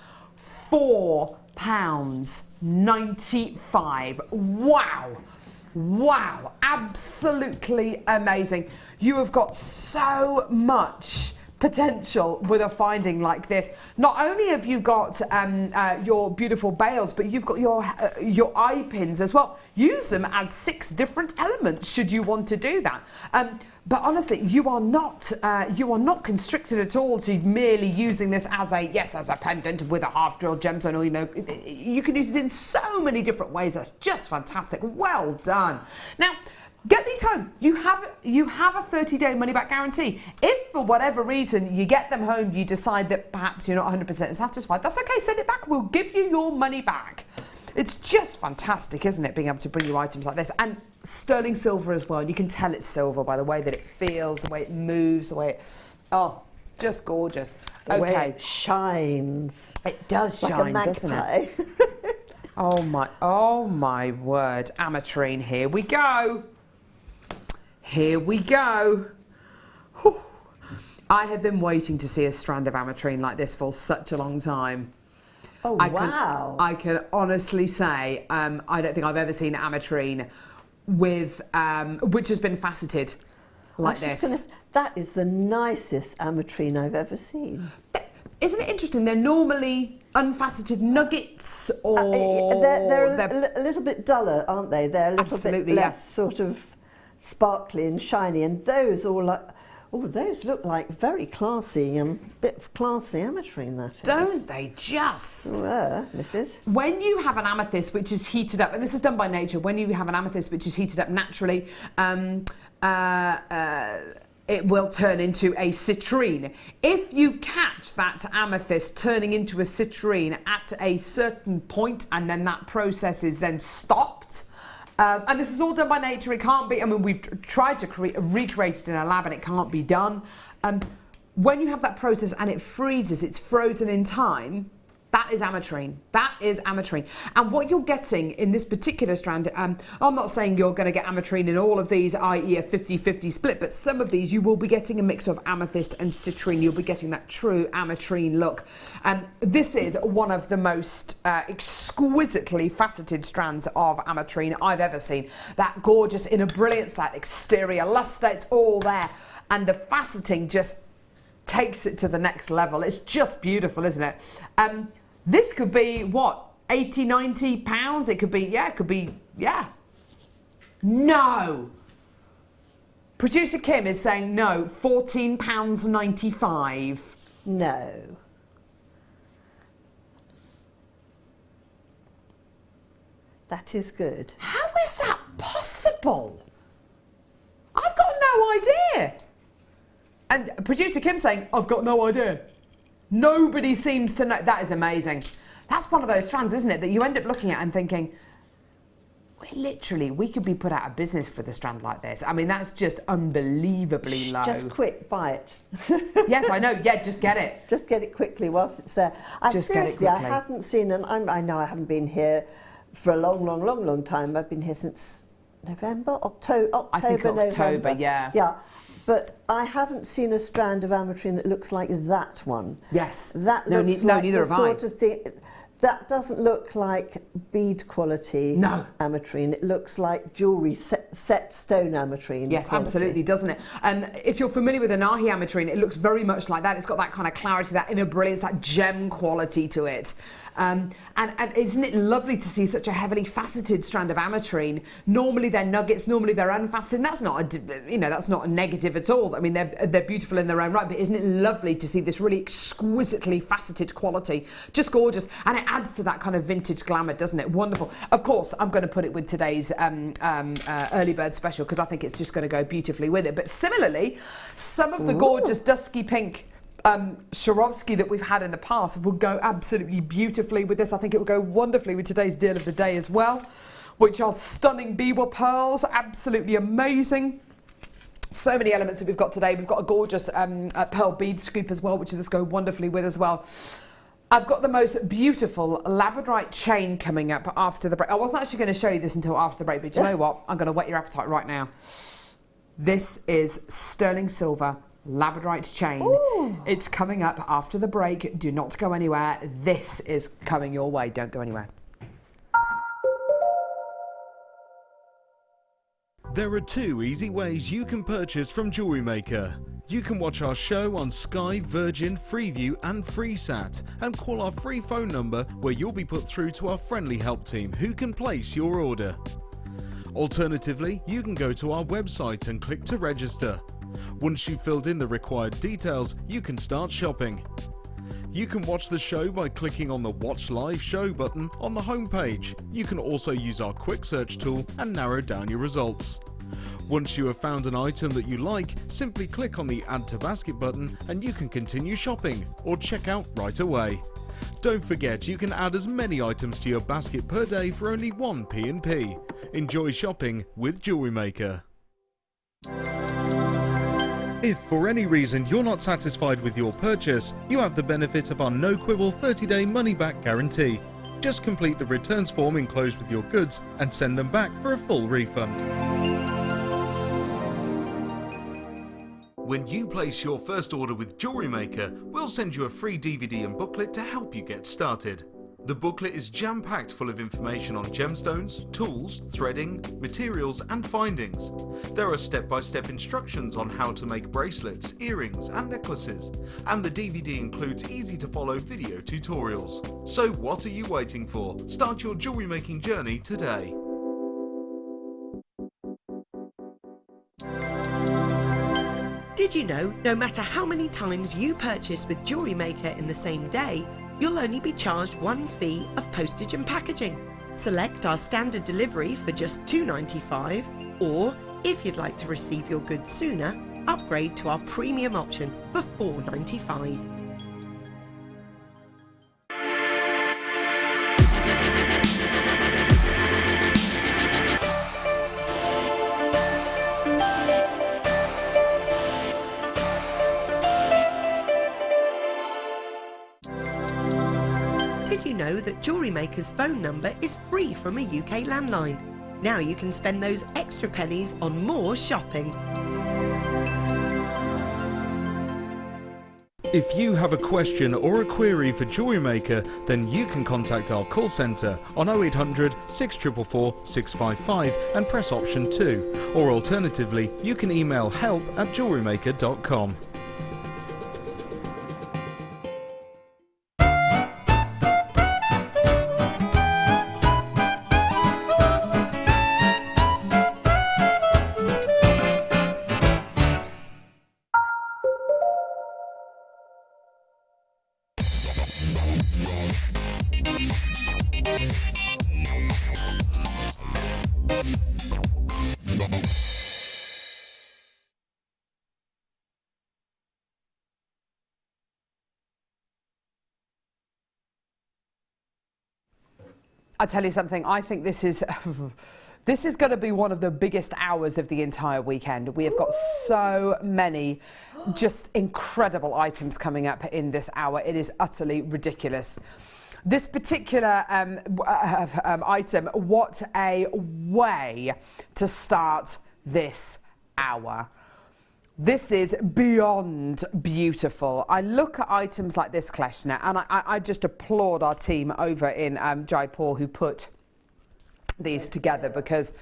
£4.95. Wow. Wow. Absolutely amazing. You have got so much potential with a finding like this. Not only have you got your beautiful bails, but you've got your eye pins as well. Use them as 6 different elements should you want to do that. But honestly, you are not constricted at all to merely using this as a pendant with a half drilled gemstone, or you can use it in so many different ways. That's just fantastic. Well done. Now, get these home. You have a 30-day money-back guarantee. If for whatever reason you get them home, you decide that perhaps you're not 100% satisfied, that's okay. Send it back. We'll give you your money back. It's just fantastic, isn't it, being able to bring you items like this? And sterling silver as well. You can tell it's silver by the way that it feels, the way it moves, the way it... Oh, just gorgeous. The way it shines. It does shine, doesn't it? Oh my word. Ametrine, here we go. Here we go. Whew. I have been waiting to see a strand of ametrine like this for such a long time. Oh, wow. I can honestly say I don't think I've ever seen ametrine with which has been faceted like this. That is the nicest ametrine I've ever seen. But isn't it interesting? They're normally unfaceted nuggets, or they're a little bit duller, aren't they? They're a little bit less sort of sparkly and shiny, and those all like, oh, those look like very classy, bit of classy ametrine, that is. Don't they just? Mrs. When you have an amethyst which is heated up, and this is done by nature, when you have an amethyst which is heated up naturally, it will turn into a citrine. If you catch that amethyst turning into a citrine at a certain point, and then that process is then stopped, and this is all done by nature, it can't be, I mean, we've tried to recreate it in a lab and it can't be done. When you have that process and it freezes, it's frozen in time, that is ametrine. That is ametrine. And what you're getting in this particular strand, I'm not saying you're going to get ametrine in all of these, i.e. a 50-50 split, but some of these you will be getting a mix of amethyst and citrine. You'll be getting that true ametrine look. This is one of the most exquisitely faceted strands of ametrine I've ever seen. That gorgeous inner brilliance, that exterior luster, it's all there. And the faceting just takes it to the next level. It's just beautiful, isn't it? This could be, what, 80, 90 pounds? It could be, yeah. No. Producer Kim is saying no, £14.95. No. That is good. How is that possible? I've got no idea. And producer Kim saying, I've got no idea. Nobody seems to know. That is amazing. That's one of those strands, isn't it, that you end up looking at and thinking, we could be put out of business for the strand like this. I mean, that's just unbelievably low. Just quick, buy it. Yes, I know. Yeah, just get it. Just get it quickly whilst it's there. Seriously, I haven't seen, and I know I haven't been here for a long time. I've been here since November, October, I think October, November. Yeah. But I haven't seen a strand of ametrine that looks like that one. Yes. That looks like the sort of thing. That doesn't look like bead quality ametrine. It looks like jewellery set stone ametrine. Yes, quality. Absolutely, doesn't it? And if you're familiar with Anahi ametrine, it looks very much like that. It's got that kind of clarity, that inner brilliance, that gem quality to it. And isn't it lovely to see such a heavily faceted strand of ametrine? Normally they're nuggets, normally they're unfaceted. And that's not that's not a negative at all. I mean, they're beautiful in their own right, but isn't it lovely to see this really exquisitely faceted quality? Just gorgeous, and it adds to that kind of vintage glamour, doesn't it? Wonderful. Of course, I'm going to put it with today's early bird special because I think it's just going to go beautifully with it. But similarly, some of the gorgeous dusky pink Swarovski that we've had in the past will go absolutely beautifully with this. I think it will go wonderfully with today's deal of the day as well, which are stunning Biwa pearls, absolutely amazing. So many elements that we've got today. We've got a gorgeous pearl bead scoop as well, which will just go wonderfully with as well. I've got the most beautiful labradorite chain coming up after the break. I wasn't actually going to show you this until after the break, but you know what? I'm going to whet your appetite right now. This is sterling silver labradorite chain. Ooh. It's coming up after the break. Do not go anywhere. This is coming your way. Don't go anywhere. There are 2 easy ways you can purchase from Jewellery Maker. You can watch our show on Sky, Virgin, Freeview and FreeSat and call our free phone number where you'll be put through to our friendly help team who can place your order. Alternatively, you can go to our website and click to register. Once you've filled in the required details, you can start shopping. You can watch the show by clicking on the Watch Live Show button on the homepage. You can also use our quick search tool and narrow down your results. Once you have found an item that you like, simply click on the Add to Basket button and you can continue shopping or check out right away. Don't forget you can add as many items to your basket per day for only 1 P&P. Enjoy shopping with Jewellery Maker. If for any reason you're not satisfied with your purchase, you have the benefit of our no-quibble 30-day money-back guarantee. Just complete the returns form enclosed with your goods and send them back for a full refund. When you place your first order with Jewellery Maker, we'll send you a free DVD and booklet to help you get started. The booklet is jam-packed full of information on gemstones, tools, threading, materials and findings. There are step-by-step instructions on how to make bracelets, earrings and necklaces, and the DVD includes easy-to-follow video tutorials. So what are you waiting for? Start your jewellery making journey today. Did you know, no matter how many times you purchase with Jewellery Maker in the same day, you'll only be charged one fee of postage and packaging. Select our standard delivery for just $2.95, or if you'd like to receive your goods sooner, upgrade to our premium option for $4.95. Did you know that Jewellery Maker's phone number is free from a UK landline? Now you can spend those extra pennies on more shopping. If you have a question or a query for Jewellery Maker, then you can contact our call centre on 0800 644 655 and press option 2, or alternatively you can email help@jewellerymaker.com. I tell you something, I think this is this is going to be one of the biggest hours of the entire weekend. We have got so many just incredible items coming up in this hour. It is utterly ridiculous. This particular item, what a way to start this hour. This is beyond beautiful. I look at items like this, Kleshna, and I just applaud our team over in Jaipur who put these together, because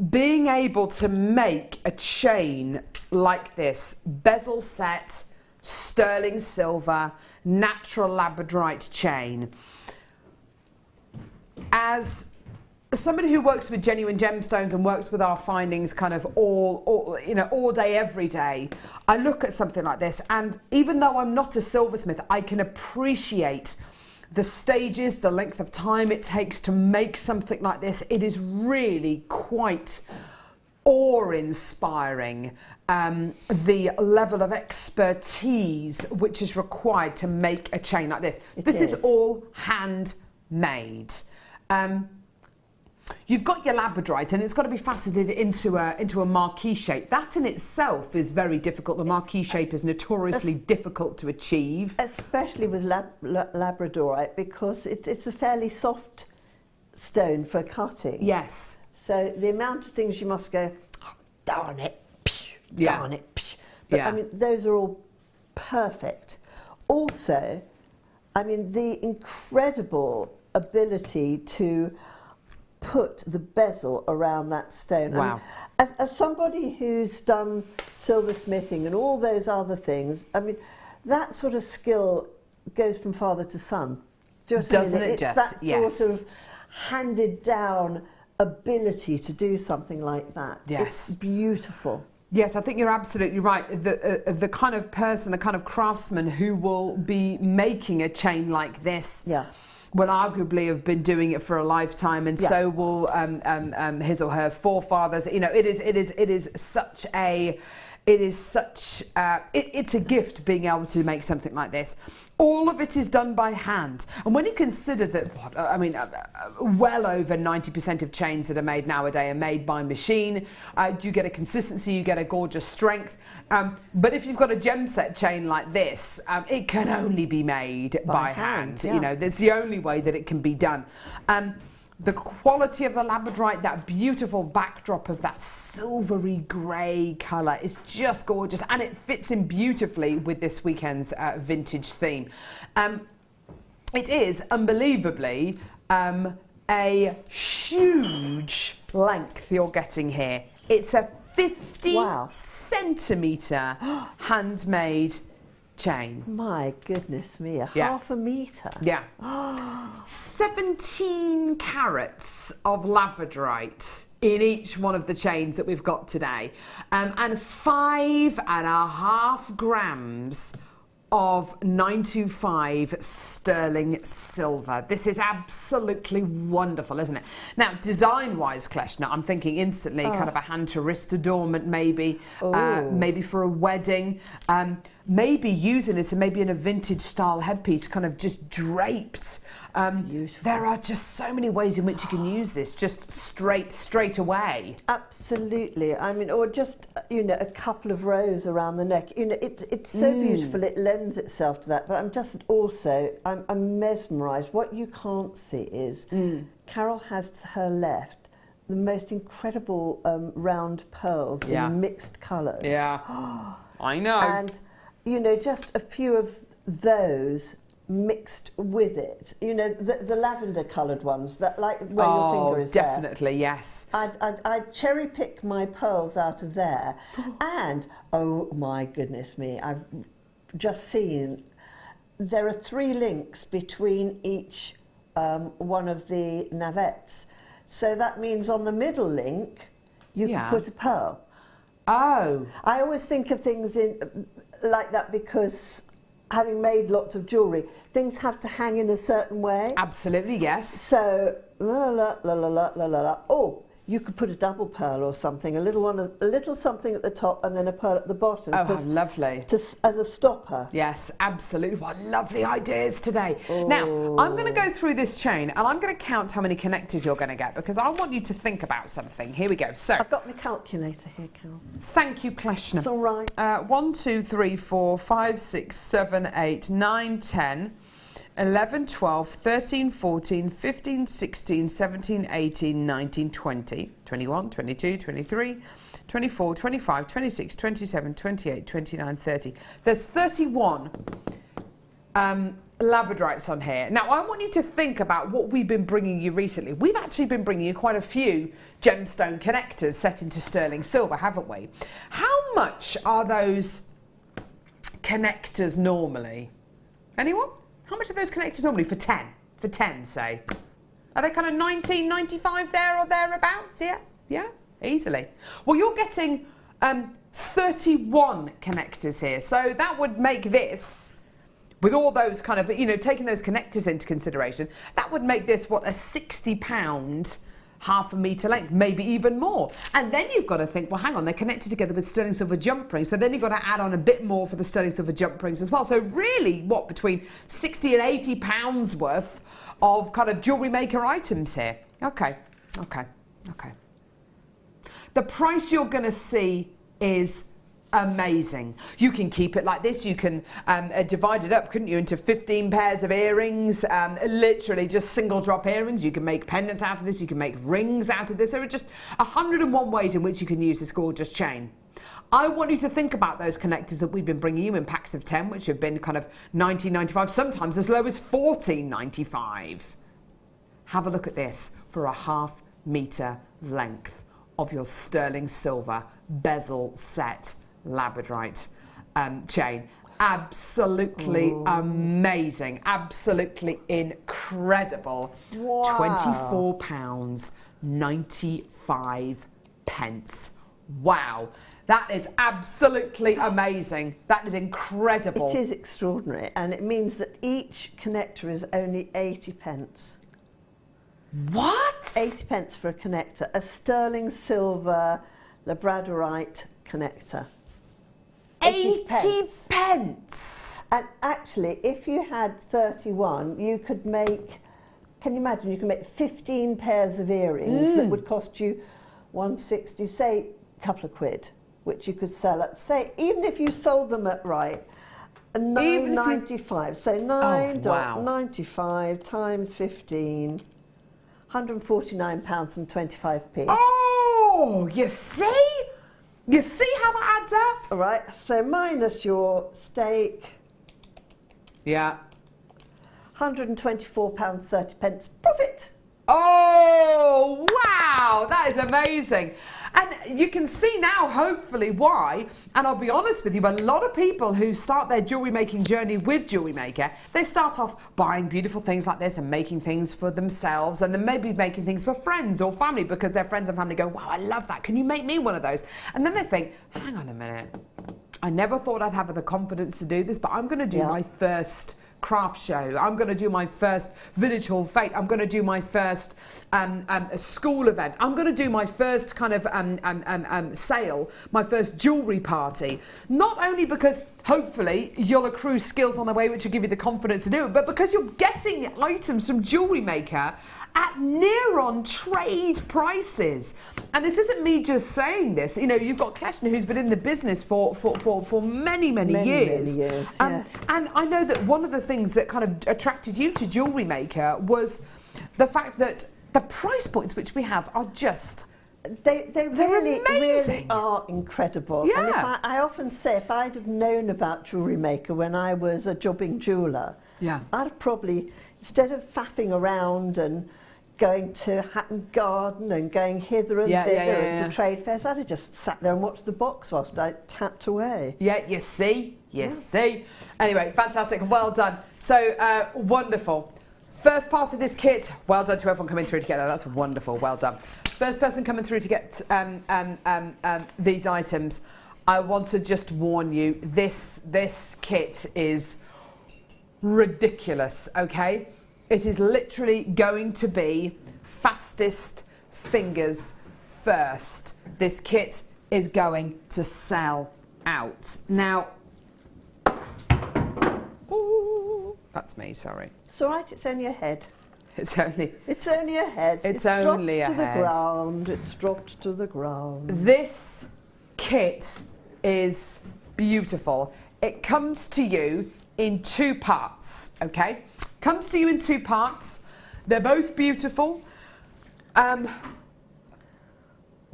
being able to make a chain like this, bezel set, sterling silver, natural labradorite chain, as somebody who works with genuine gemstones and works with our findings kind of all day, every day, I look at something like this, and even though I'm not a silversmith, I can appreciate the stages, the length of time it takes to make something like this. It is really quite awe-inspiring, the level of expertise which is required to make a chain like this. This is all handmade. You've got your labradorite, and it's got to be faceted into a marquee shape. That in itself is very difficult. The marquee shape is notoriously difficult to achieve. Especially with labradorite, because it's a fairly soft stone for cutting. Yes. So the amount of things you must go, oh, darn it, darn it. But I mean, those are all perfect. Also, I mean, the incredible ability to put the bezel around that stone. Wow. I mean, as somebody who's done silversmithing and all those other things, I mean, that sort of skill goes from father to son. Do you know what Doesn't I mean? it just? That sort of handed down ability to do something like that. Yes. It's beautiful. Yes, I think you're absolutely right. The kind of person, the kind of craftsman who will be making a chain like this will arguably have been doing it for a lifetime, and so will his or her forefathers. You know, it's a gift being able to make something like this. All of it is done by hand, and when you consider that, well over 90% of chains that are made nowadays are made by machine, you get a consistency, you get a gorgeous strength. But if you've got a gem set chain like this, it can only be made by hand. You know, that's the only way that it can be done. the quality of the labradorite, that beautiful backdrop of that silvery grey colour is just gorgeous, and it fits in beautifully with this weekend's vintage theme. It is unbelievably a huge length you're getting here. It's a 50 centimetre handmade chain. My goodness me, half a metre. Yeah. 17 carats of labradorite in each one of the chains that we've got today, and 5.5 grams of 925 sterling silver. This is absolutely wonderful, isn't it? Now, design-wise, Kleshna, I'm thinking instantly kind of a hand-to-wrist adornment, maybe, maybe for a wedding, maybe using this and maybe in a vintage-style headpiece, kind of just draped. There are just so many ways in which you can use this, just straight away. Absolutely. I mean, or just, you know, a couple of rows around the neck. You know, it's so beautiful. It lends itself to that. But I'm just also, I'm mesmerised. What you can't see is Carol has to her left the most incredible round pearls in mixed colours. Yeah, I know. And, you know, just a few of those mixed with it, you know, the lavender coloured ones that, like where your finger is definitely there. Yes. I'd cherry pick my pearls out of there, and oh my goodness me, I've just seen there are 3 links between each one of the navettes, so that means on the middle link you can put a pearl. I always think of things in like that because, having made lots of jewellery, things have to hang in a certain way. Absolutely, yes. So, la la la la la la la la. Oh, you could put a double pearl or something, a little something at the top and then a pearl at the bottom. Oh, how lovely. As a stopper. Yes, absolutely. What lovely ideas today. Now, I'm going to go through this chain and I'm going to count how many connectors you're going to get because I want you to think about something. Here we go. So, I've got my calculator here, Carol. Thank you, Kleshna. It's all right. 1, 2, 3, 4, 5, 6, 7, 8, 9, 10, 11, 12, 13, 14, 15, 16, 17, 18, 19, 20, 21, 22, 23, 24, 25, 26, 27, 28, 29, 30. There's 31 labradorites on here. Now, I want you to think about what we've been bringing you recently. We've actually been bringing you quite a few gemstone connectors set into sterling silver, haven't we? How much are those connectors normally? Anyone? How much are those connectors normally for 10? For 10, say. Are they kind of 19.95 there or thereabouts? Yeah? Yeah? Easily. Well, you're getting 31 connectors here. So that would make this, with all those kind of, you know, taking those connectors into consideration, that would make this, what, a £60 half a metre length, maybe even more. And then you've got to think, well, hang on, they're connected together with sterling silver jump rings, so then you've got to add on a bit more for the sterling silver jump rings as well. So really, what, between 60 and 80 pounds worth of kind of jewellery maker items here. Okay. The price you're going to see is amazing. You can keep it like this. You can divide it up, couldn't you, into 15 pairs of earrings, literally just single drop earrings. You can make pendants out of this. You can make rings out of this. There are just 101 ways in which you can use this gorgeous chain. I want you to think about those connectors that we've been bringing you in packs of 10, which have been kind of $19.95, sometimes as low as $14.95. Have a look at this for a half metre length of your sterling silver bezel set labradorite chain. Absolutely amazing, absolutely incredible. Wow. £24.95. Wow, that is absolutely amazing. That is incredible. It is extraordinary, and it means that each connector is only 80 pence. What? 80 pence for a connector, a sterling silver labradorite connector. 80 pence. And actually, if you had 31, you could make, can you imagine, you could make 15 pairs of earrings that would cost you 160, say a couple of quid, which you could sell at, say, even if you sold them at £9.95, so £9.95 times 15, £149.25. Oh, you see? You see how that adds up? All right, so minus your stake, Yeah. £124.30 profit. Oh, wow, that is amazing. And you can see now, hopefully, why. And I'll be honest with you, a lot of people who start their jewellery making journey with Jewellery Maker, they start off buying beautiful things like this and making things for themselves, and then maybe making things for friends or family because their friends and family go, wow, I love that. Can you make me one of those? And then they think, hang on a minute. I never thought I'd have the confidence to do this, but I'm going to do my first craft show. I'm going to do my first village hall fete. I'm going to do my first school event. I'm going to do my first kind of sale, my first jewellery party. Not only because hopefully you'll accrue skills on the way which will give you the confidence to do it, but because you're getting items from Jewellery Maker at near on trade prices. And this isn't me just saying this. You know, you've got Kleshna, who's been in the business for many years. Yes. And I know that one of the things that kind of attracted you to Jewellery Maker was the fact that the price points which we have are just... They really amazing. are incredible. Yeah. And if I often say, if I'd have known about Jewellery Maker when I was a jobbing jeweller, Yeah. I'd have probably, instead of faffing around and going to Hatton Garden and going hither and thither into trade fairs, I'd have just sat there and watched the box whilst I tapped away. Yeah, you see. Anyway, fantastic. Well done. So, wonderful. First part of this kit, well done to everyone coming through together. That's wonderful. Well done. First person coming through to get these items. I want to just warn you, this kit is ridiculous, okay? It is literally going to be fastest fingers first. This kit is going to sell out. Now, ooh, that's me, sorry. It's all right, it's only a head. It's only a head. It's only a dropped to head. the ground. It's dropped to the ground. This kit is beautiful. It comes to you in two parts, okay? Comes to you in two parts. They're both beautiful.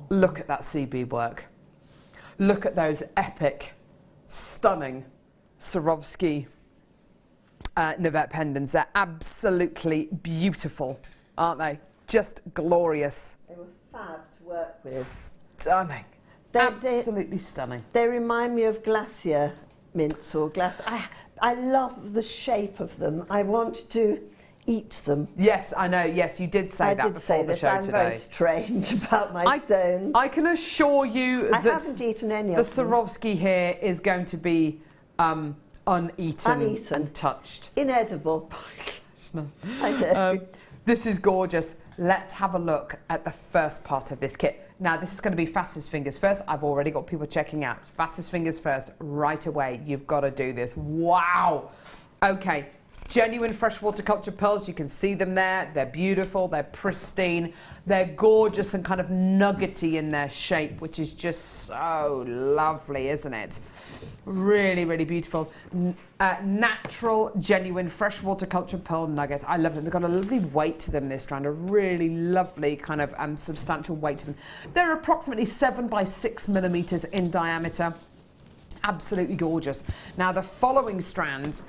Look at that sea bead work. Look at those epic, stunning Swarovski Nivette pendants. They're absolutely beautiful, aren't they? Just glorious. They were fab to work with. Stunning. Absolutely stunning. They remind me of glacier mints or glass. I love the shape of them. I want to eat them. Yes, I know. Yes, you did say that before the show I'm today. very strange about my stones. I can assure you I that haven't eaten any the of them. Swarovski here is going to be uneaten and touched. Inedible. I know. This is gorgeous. Let's have a look at the first part of this kit. Now, this is going to be fastest fingers first. I've already got people checking out. Fastest fingers first, right away. You've got to do this. Wow. Okay. Genuine freshwater culture pearls. You can see them there. They're beautiful. They're pristine. They're gorgeous and kind of nuggety in their shape, which is just so lovely, isn't it? Really, really beautiful. Natural, genuine freshwater culture pearl nuggets. I love them. They've got a lovely weight to them, this strand. A really lovely kind of substantial weight to them. They're approximately 7 by 6 millimeters in diameter. Absolutely gorgeous. Now, the following strand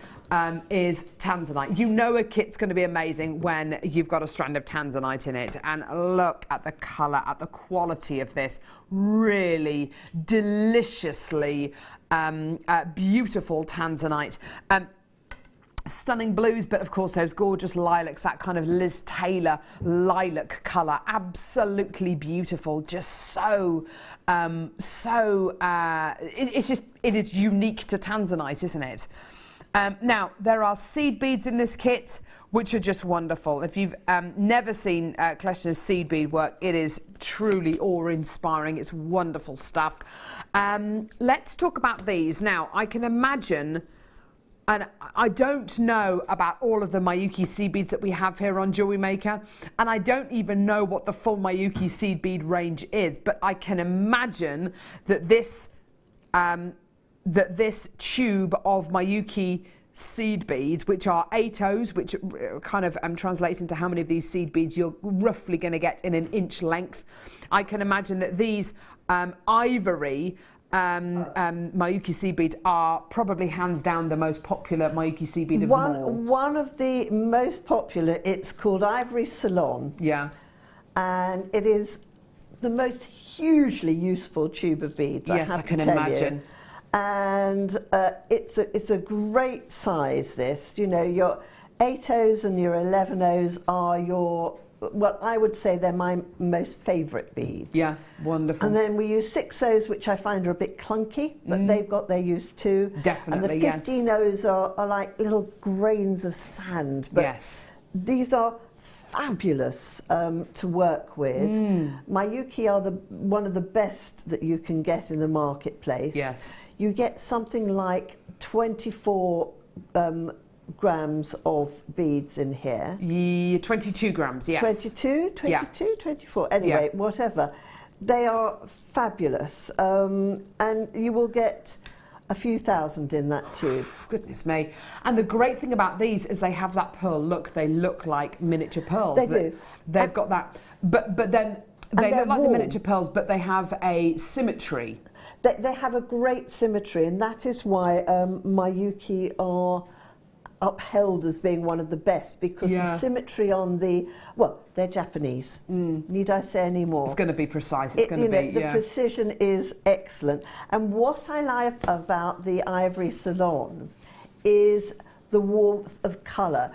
is tanzanite. You know a kit's going to be amazing when you've got a strand of tanzanite in it. And look at the colour, at the quality of this. Really deliciously beautiful tanzanite. Stunning blues, but of course those gorgeous lilacs, that kind of Liz Taylor lilac colour, absolutely beautiful. Just it is unique to tanzanite, isn't it? Now, there are seed beads in this kit, which are just wonderful. If you've never seen Kleshna's seed bead work, it is truly awe-inspiring. It's wonderful stuff. Let's talk about these. Now, I can imagine, and I don't know about all of the Miyuki seed beads that we have here on Jewellery Maker, and I don't even know what the full Miyuki seed bead range is, but I can imagine that this tube of Miyuki seed beads, which are 8 which kind of translates into how many of these seed beads you're roughly going to get in an inch length. I can imagine that these ivory Miyuki seed beads are probably hands down the most popular Miyuki seed bead of them all. One of the most popular, it's called Ivory Ceylon. Yeah. And it is the most hugely useful tube of beads, Yes, I have I can to tell imagine. you. And it's a great size, this. You know, your 8/0s and your 11/0s are your, well, I would say they're my most favourite beads. Yeah, wonderful. And then we use 6/0s, which I find are a bit clunky, but they've got their use too. Definitely, and the 15/0s are like little grains of sand. But yes. these are fabulous to work with. Miyuki are one of the best that you can get in the marketplace. Yes. You get something like 24 grams of beads in here. 22 grams, yes. 22, Yeah. 24, anyway, whatever. They are fabulous, and you will get a few thousand in that tube. Goodness me. And the great thing about these is they have that pearl look. They look like miniature pearls. They do. They've got that, but then they they're look like the warm. miniature pearls, but they have a symmetry. They have a great symmetry, and that is why Miyuki are upheld as being one of the best, because the symmetry on they're Japanese. Need I say any more? It's going to be precise. It's going to be, the precision is excellent. And what I like about the Ivory Ceylon is the warmth of colour.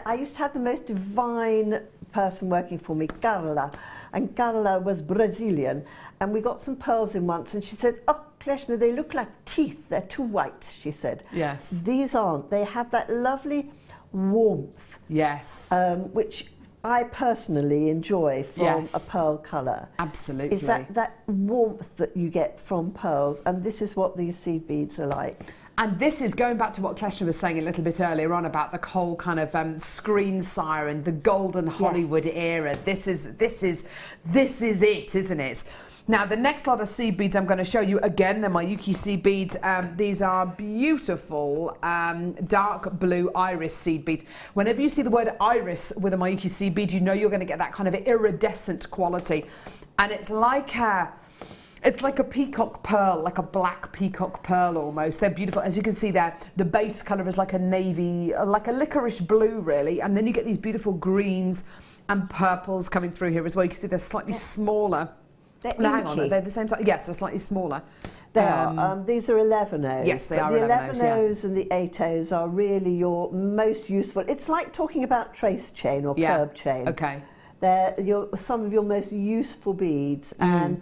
I used to have the most divine person working for me, Carla, and Carla was Brazilian, and we got some pearls in once, and she said, "Oh, Kleshna, they look like teeth. They're too white," she said. Yes. These aren't. They have that lovely warmth. Yes. Which I personally enjoy from a pearl colour. Absolutely. Is that warmth that you get from pearls, and this is what these seed beads are like. And this is going back to what Kleshna was saying a little bit earlier on about the whole kind of screen siren, the golden Hollywood era. This is it, isn't it? Now, the next lot of seed beads I'm going to show you, again, they're Miyuki seed beads. These are beautiful dark blue iris seed beads. Whenever you see the word iris with a Miyuki seed bead, you know you're going to get that kind of iridescent quality. And it's like a peacock pearl, like a black peacock pearl almost. They're beautiful. As you can see there, the base colour is like a navy, like a licorice blue, really. And then you get these beautiful greens and purples coming through here as well. You can see they're slightly smaller. They're hang on, they're the same size. Yes, they're slightly smaller. They are. These are 11/0s. Yes, they are the 11/0s, and the 8/0s are really your most useful. It's like talking about trace chain or curb chain. Okay. They're some of your most useful beads, and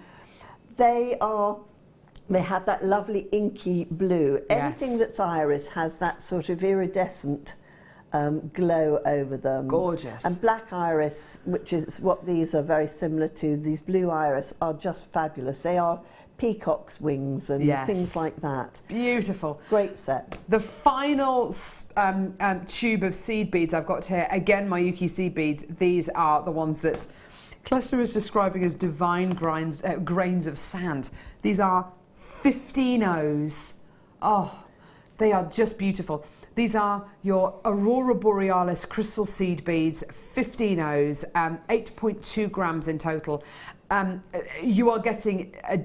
they have that lovely inky blue. Anything that's iris has that sort of iridescent glow over them. Gorgeous. And black iris, which is what these are very similar to, these blue iris are just fabulous. They are peacock's wings and things like that. Beautiful. Great set. The final tube of seed beads I've got here, again, Miyuki seed beads. These are the ones that Kleshna is describing as divine grains of sand. These are 15/0s. Oh, they are just beautiful. These are your Aurora Borealis crystal seed beads, 15/0s, 8.2 grams in total. You are getting a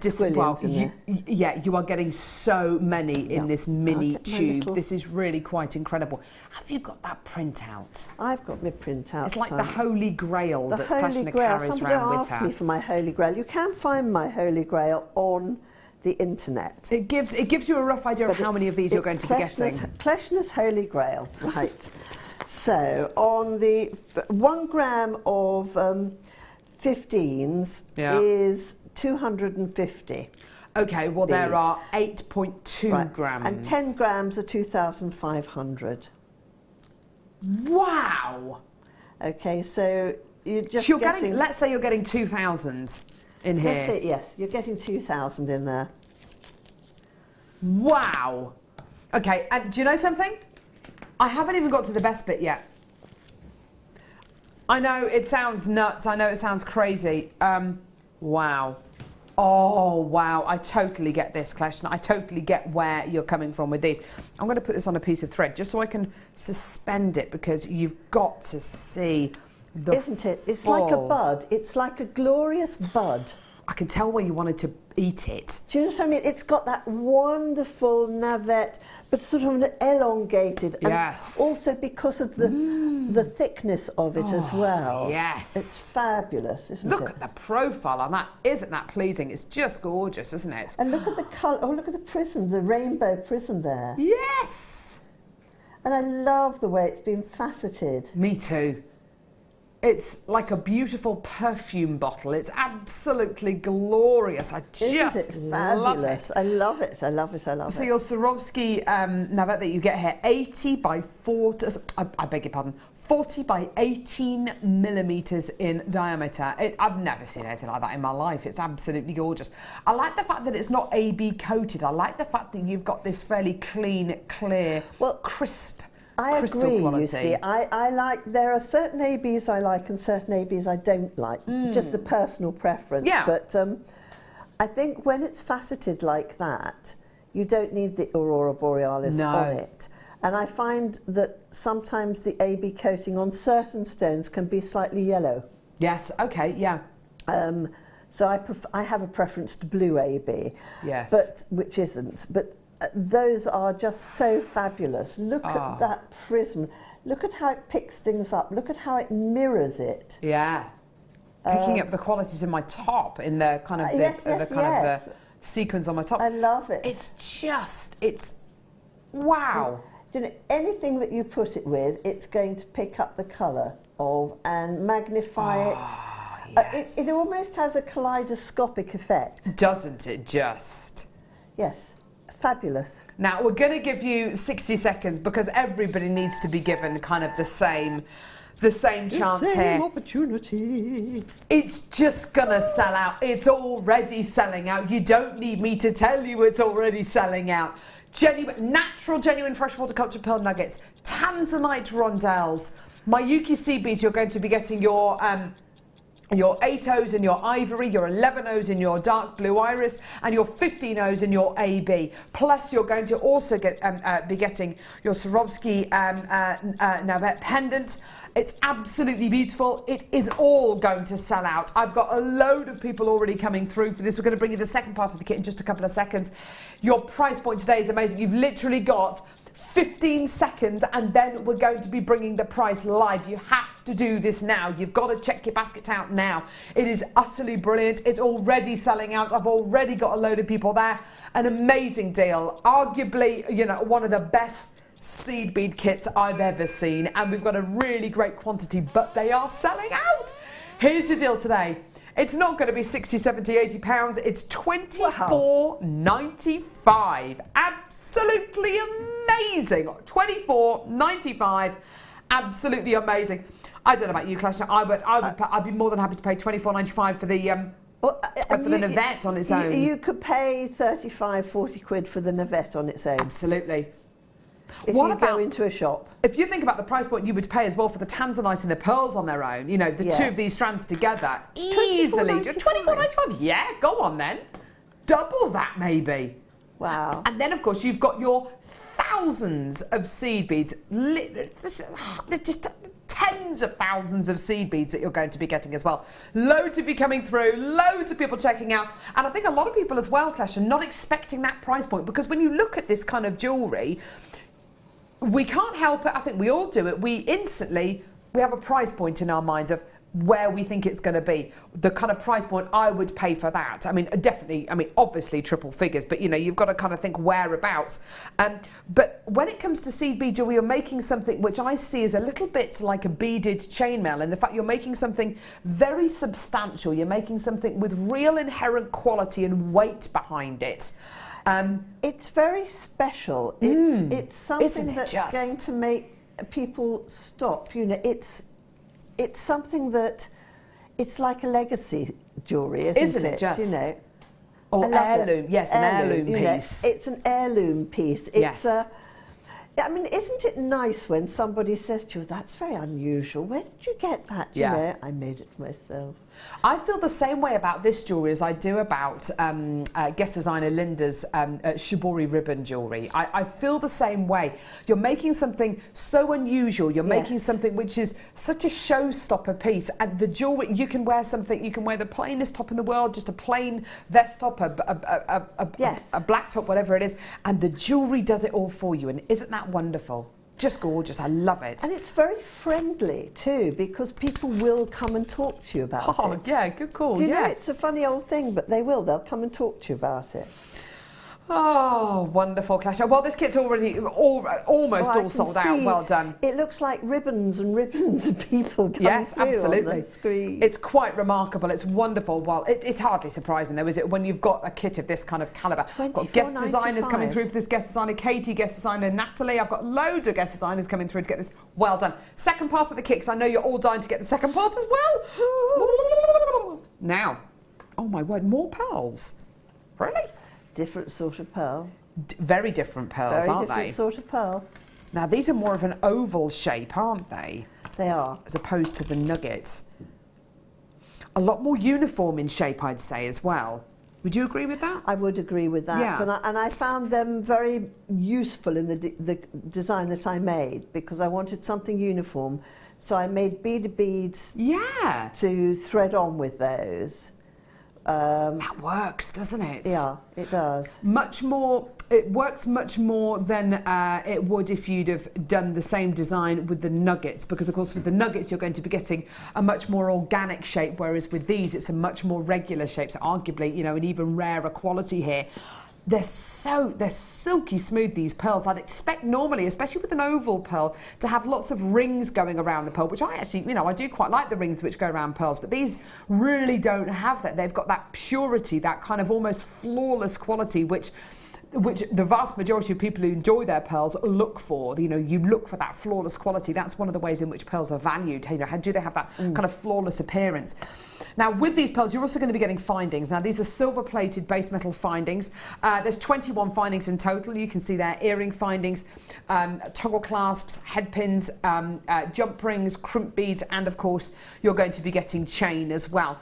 you are getting so many in this mini tube. This is really quite incredible. Have you got that printout? I've got my printout. It's like the Holy Grail that Kleshna carries around with her. Somebody asked me for my Holy Grail. You can find my Holy Grail on the internet. It gives you a rough idea of how many of these you're going to be getting. Kleshna's Holy Grail, right. So on the 1 gram of 15s is 250. Okay, well beads. There are 8.2 grams. And 10 grams are 2,500. Wow! Okay, so you're just getting, let's say you're getting 2,000 in here. That's it, yes. You're getting 2,000 in there. Wow! Okay, and do you know something? I haven't even got to the best bit yet. I know it sounds nuts. I know it sounds crazy. Wow. Oh, wow. I totally get this, Kleshna. I totally get where you're coming from with these. I'm going to put this on a piece of thread just so I can suspend it, because you've got to see the Isn't it? It's like a bud. It's like a glorious bud. I can tell where you wanted to eat it. Do you know what I mean? It's got that wonderful navette, but sort of an elongated. Yes. And also because of the thickness of it as well. Yes. It's fabulous, isn't it? Look at the profile on that. Isn't that pleasing? It's just gorgeous, isn't it? And look at the colour. Oh, look at the prism, the rainbow prism there. Yes. And I love the way it's been faceted. Me too. It's like a beautiful perfume bottle. It's absolutely glorious. I just Isn't it love fabulous? it. I love it. I love it. I love So it. your Swarovski navette that you get here, 80 by 40, I beg your pardon, 40 by 18 millimetres in diameter. I've never seen anything like that in my life. It's absolutely gorgeous. I like the fact that it's not AB coated. I like the fact that you've got this fairly clean, clear, crisp crystal agree, quality. you see. I like, there are certain ABs I like and certain ABs I don't like. Just a personal preference. Yeah. But I think when it's faceted like that, you don't need the Aurora Borealis on it. And I find that sometimes the AB coating on certain stones can be slightly yellow. Yes, okay, yeah. So I have a preference to blue AB. Yes. But which isn't. But those are just so fabulous. Look at that prism. Look at how it picks things up. Look at how it mirrors it. Yeah. Picking up the qualities in my top, in the kind of the sequins on my top. I love it. It's wow. You know, anything that you put it with, it's going to pick up the colour of and magnify it. Yes. It almost has a kaleidoscopic effect. Doesn't it just? Yes. Fabulous. Now, we're going to give you 60 seconds because everybody needs to be given kind of the same chance here. Opportunity. It's just going to sell out. It's already selling out. You don't need me to tell you it's already selling out. Natural, genuine freshwater cultured pearl nuggets, tanzanite rondelles, Mayuki sea beads. You're going to be getting your 8Os in your ivory, your 11Os in your dark blue iris, and your 15Os in your AB. Plus, you're going to also be getting your Swarovski navette pendant. It's absolutely beautiful. It is all going to sell out. I've got a load of people already coming through for this. We're going to bring you the second part of the kit in just a couple of seconds. Your price point today is amazing. You've literally got 15 seconds and then we're going to be bringing the price live. You have to do this now. You've got to check your baskets out now. It is utterly brilliant. It's already selling out. I've already got a load of people there. An amazing deal. Arguably, you know, one of the best seed bead kits I've ever seen, and we've got a really great quantity, but they are selling out. Here's your deal today. It's not going to be 60, 70, 80 pounds. It's $24.95. Absolutely amazing. $24.95. Absolutely amazing. I don't know about you, Kleshna. I'd be more than happy to pay $24.95 for the navette on its own. You could pay 35, 40 quid for the navette on its own. Absolutely. If you go into a shop. If you think about the price point you would pay as well for the tanzanite and the pearls on their own, you know, the two of these strands together, easily. $24.95. Yeah, go on then. Double that maybe. Wow. And then, of course, you've got your thousands of seed beads, just tens of thousands of seed beads that you're going to be getting as well. Loads of you coming through, loads of people checking out. And I think a lot of people as well, Kleshna, are not expecting that price point, because when you look at this kind of jewellery, we can't help it. I think we all do it. We have a price point in our minds of where we think it's going to be. The kind of price point I would pay for that. I mean, definitely, obviously triple figures, but, you know, you've got to kind of think whereabouts. But when it comes to seed bead jewelry, you're making something which I see as a little bit like a beaded chainmail, in the fact you're making something very substantial. You're making something with real inherent quality and weight behind it. It's very special. It's something that's going to make people stop. You know, it's something that it's like a legacy jewellery, isn't it? Just? You know, or heirloom? Yes, an heirloom piece. It's an heirloom piece. It's I mean, isn't it nice when somebody says to you, "That's very unusual. Where did you get that?" You know, I made it myself. I feel the same way about this jewellery as I do about guest designer Linda's shibori ribbon jewellery. I feel the same way. You're making something so unusual. You're making something which is such a showstopper piece. And the jewellery, you can wear something, you can wear the plainest top in the world, just a plain vest top, a black top, whatever it is. And the jewellery does it all for you. And isn't that wonderful? Just gorgeous. I love it. And it's very friendly too, because people will come and talk to you about it. Oh, yeah, good call. Do you know, it's a funny old thing, but they will. They'll come and talk to you about it. Oh, wonderful, Kleshna. Well, this kit's already almost all sold out. Well done. It looks like ribbons and ribbons of people coming through absolutely. on the screen. It's quite remarkable. It's wonderful. Well, it's hardly surprising, though, is it, when you've got a kit of this kind of calibre. I've got guest designers coming through for this guest designer, Katie, guest designer Natalie. I've got loads of guest designers coming through to get this. Well done. Second part of the kit, 'cause I know you're all dying to get the second part as well. Now, oh my word, more pearls. Really? Different sort of pearl. Very different pearls, aren't they? Very different sort of pearl. Now, these are more of an oval shape, aren't they? They are. As opposed to the nugget. A lot more uniform in shape, I'd say, as well. Would you agree with that? I would agree with that. Yeah. And I found them very useful in the design that I made, because I wanted something uniform. So I made beaded beads to thread on with those. That works, doesn't it? Yeah, it does. Much more. It works much more than it would if you'd have done the same design with the nuggets, because of course with the nuggets you're going to be getting a much more organic shape, whereas with these it's a much more regular shape, so arguably, you know, an even rarer quality here. They're silky smooth, these pearls. I'd expect normally, especially with an oval pearl, to have lots of rings going around the pearl, which I actually, you know, I do quite like the rings which go around pearls, but these really don't have that. They've got that purity, that kind of almost flawless quality, which the vast majority of people who enjoy their pearls look for. You know, you look for that flawless quality. That's one of the ways in which pearls are valued. You know, do they have that kind of flawless appearance? Now, with these pearls, you're also going to be getting findings. Now, these are silver-plated base metal findings. There's 21 findings in total. You can see there earring findings, toggle clasps, head pins, jump rings, crimp beads, and of course, you're going to be getting chain as well.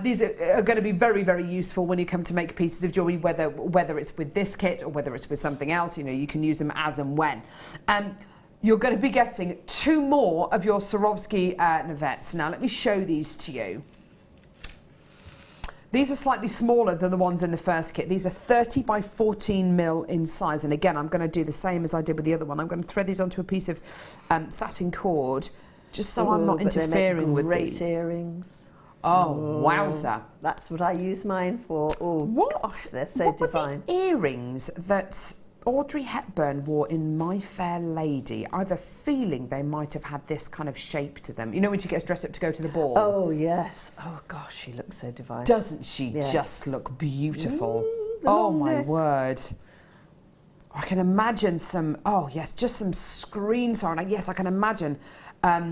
These are going to be very, very useful when you come to make pieces of jewellery, whether it's with this kit or whether it's with something else. You know, you can use them as and when. You're going to be getting 2 more of your Swarovski navettes. Now, let me show these to you. These are slightly smaller than the ones in the first kit. These are 30 by 14 mil in size. And again, I'm going to do the same as I did with the other one. I'm going to thread these onto a piece of satin cord, just so I'm not interfering with these. Great earrings. Oh, wowzer. That's what I use mine for. Oh, what? Gosh, they're so divine. What were the earrings that Audrey Hepburn wore in My Fair Lady? I have a feeling they might have had this kind of shape to them. You know when she gets dressed up to go to the ball? Oh, yes. Oh, gosh, she looks so divine. Doesn't she just look beautiful? Oh, my word. I can imagine some, oh, yes, just some screen siren. Yes, I can imagine.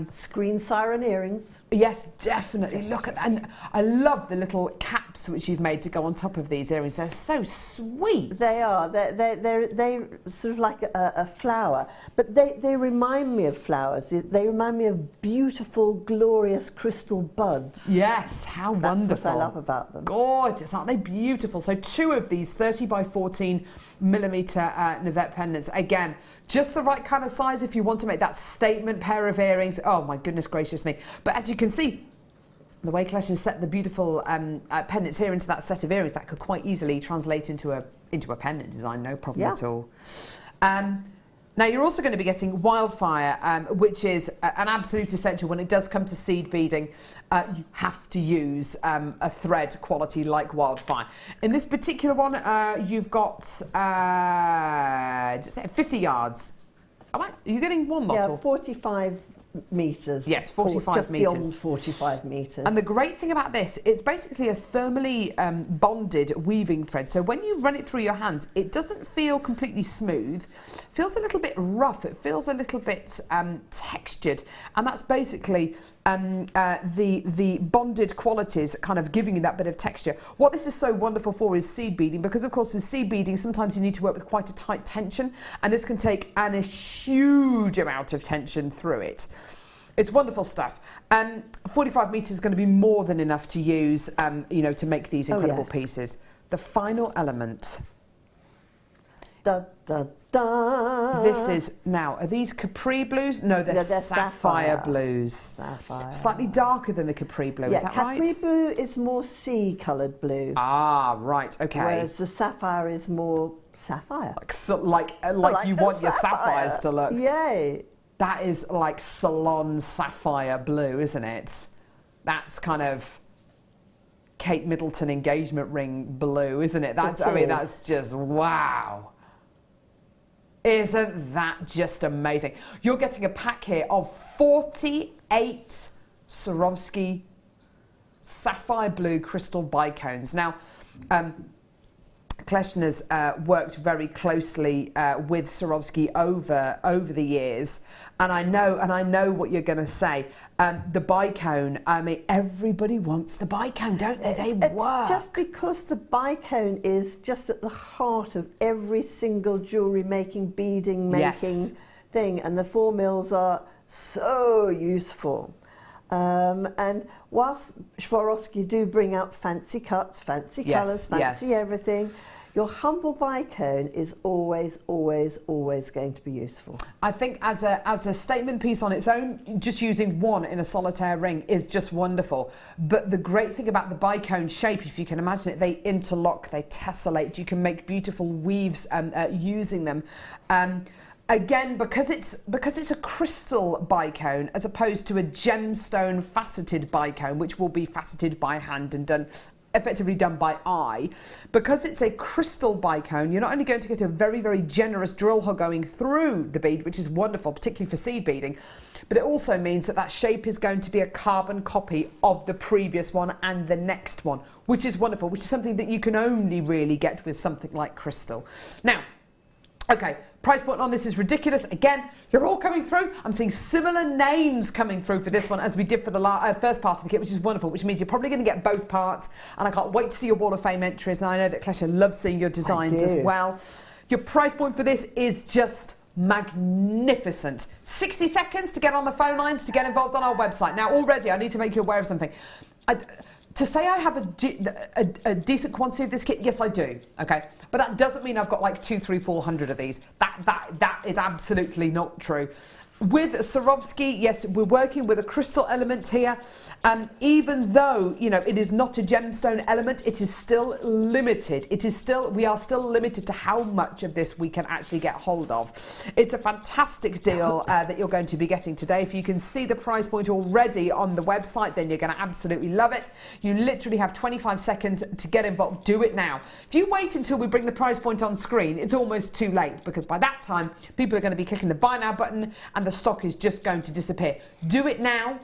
Screen siren earrings. Yes, definitely. Look at that. And I love the little caps which you've made to go on top of these earrings. They're so sweet. They are. They're sort of like a flower. But they remind me of flowers. They remind me of beautiful, glorious crystal buds. Yes, how wonderful. That's what I love about them. Gorgeous. Aren't they beautiful? So 2 of these 30 by 14 millimetre navette pendants. Again, just the right kind of size if you want to make that statement pair of earrings. Oh my goodness gracious me. But as you can see, the way Kleshna set the beautiful pendants here into that set of earrings, that could quite easily translate into a pendant design, no problem at all. Now you're also going to be getting Wildfire, which is an absolute essential when it does come to seed beading. You have to use a thread quality like Wildfire. In this particular one, you've got 50 yards. Are you getting one lot? Yeah, 45 metres. Yes, 45 just metres. Beyond 45 metres. And the great thing about this, it's basically a thermally bonded weaving thread. So when you run it through your hands, it doesn't feel completely smooth. It feels a little bit rough. It feels a little bit textured. And that's basically the bonded qualities kind of giving you that bit of texture. What this is so wonderful for is seed beading, because of course with seed beading, sometimes you need to work with quite a tight tension, and this can take a huge amount of tension through it. It's wonderful stuff. 45 metres is going to be more than enough to use, you know, to make these incredible pieces. The final element. Da, da, da. This is now, are these capri blues? No, they're sapphire blues. Sapphire. Slightly darker than the capri blue, is that right? Capri blue is more sea-coloured blue. Ah, right, okay. Whereas the sapphire is more sapphire. Like you want your sapphires to look. Yay. That is like salon sapphire blue, isn't it? That's kind of Kate Middleton engagement ring blue, isn't it? That's, I mean, that's just wow. Isn't that just amazing? You're getting a pack here of 48 Swarovski sapphire blue crystal bicones. Now, Kleshna's worked very closely with Swarovski over the years, and I know what you're going to say. The bicone. I mean, everybody wants the bicone, don't they? They work. It's just because the bicone is just at the heart of every single jewellery making, beading making thing, and the 4 mils are so useful. And whilst Swarovski do bring out fancy cuts, fancy colours, fancy everything, your humble bicone is always, always, always going to be useful. I think as a statement piece on its own, just using one in a solitaire ring is just wonderful. But the great thing about the bicone shape, if you can imagine it, they interlock, they tessellate. You can make beautiful weaves using them. Again, because it's a crystal bicone as opposed to a gemstone faceted bicone, which will be faceted by hand and effectively done by eye. Because it's a crystal bicone, you're not only going to get a very, very generous drill hole going through the bead, which is wonderful, particularly for seed beading, but it also means that that shape is going to be a carbon copy of the previous one and the next one, which is wonderful, which is something that you can only really get with something like crystal. Now, okay, price point on this is ridiculous. Again, you're all coming through. I'm seeing similar names coming through for this one as we did for the first part of the kit, which is wonderful, which means you're probably going to get both parts. And I can't wait to see your Wall of Fame entries. And I know that Kleshna loves seeing your designs as well. Your price point for this is just magnificent. 60 seconds to get on the phone lines, to get involved on our website. Now, already, I need to make you aware of something. To say I have a decent quantity of this kit, yes, I do. Okay, but that doesn't mean I've got like 200, 300, 400 of these. That is absolutely not true. With Swarovski, yes, we're working with a crystal element here. Even though, you know, it is not a gemstone element, it is still limited. We are still limited to how much of this we can actually get hold of. It's a fantastic deal that you're going to be getting today. If you can see the price point already on the website, then you're going to absolutely love it. You literally have 25 seconds to get involved. Do it now. If you wait until we bring the price point on screen, it's almost too late, because by that time, people are going to be clicking the buy now button and the stock is just going to disappear. Do it now.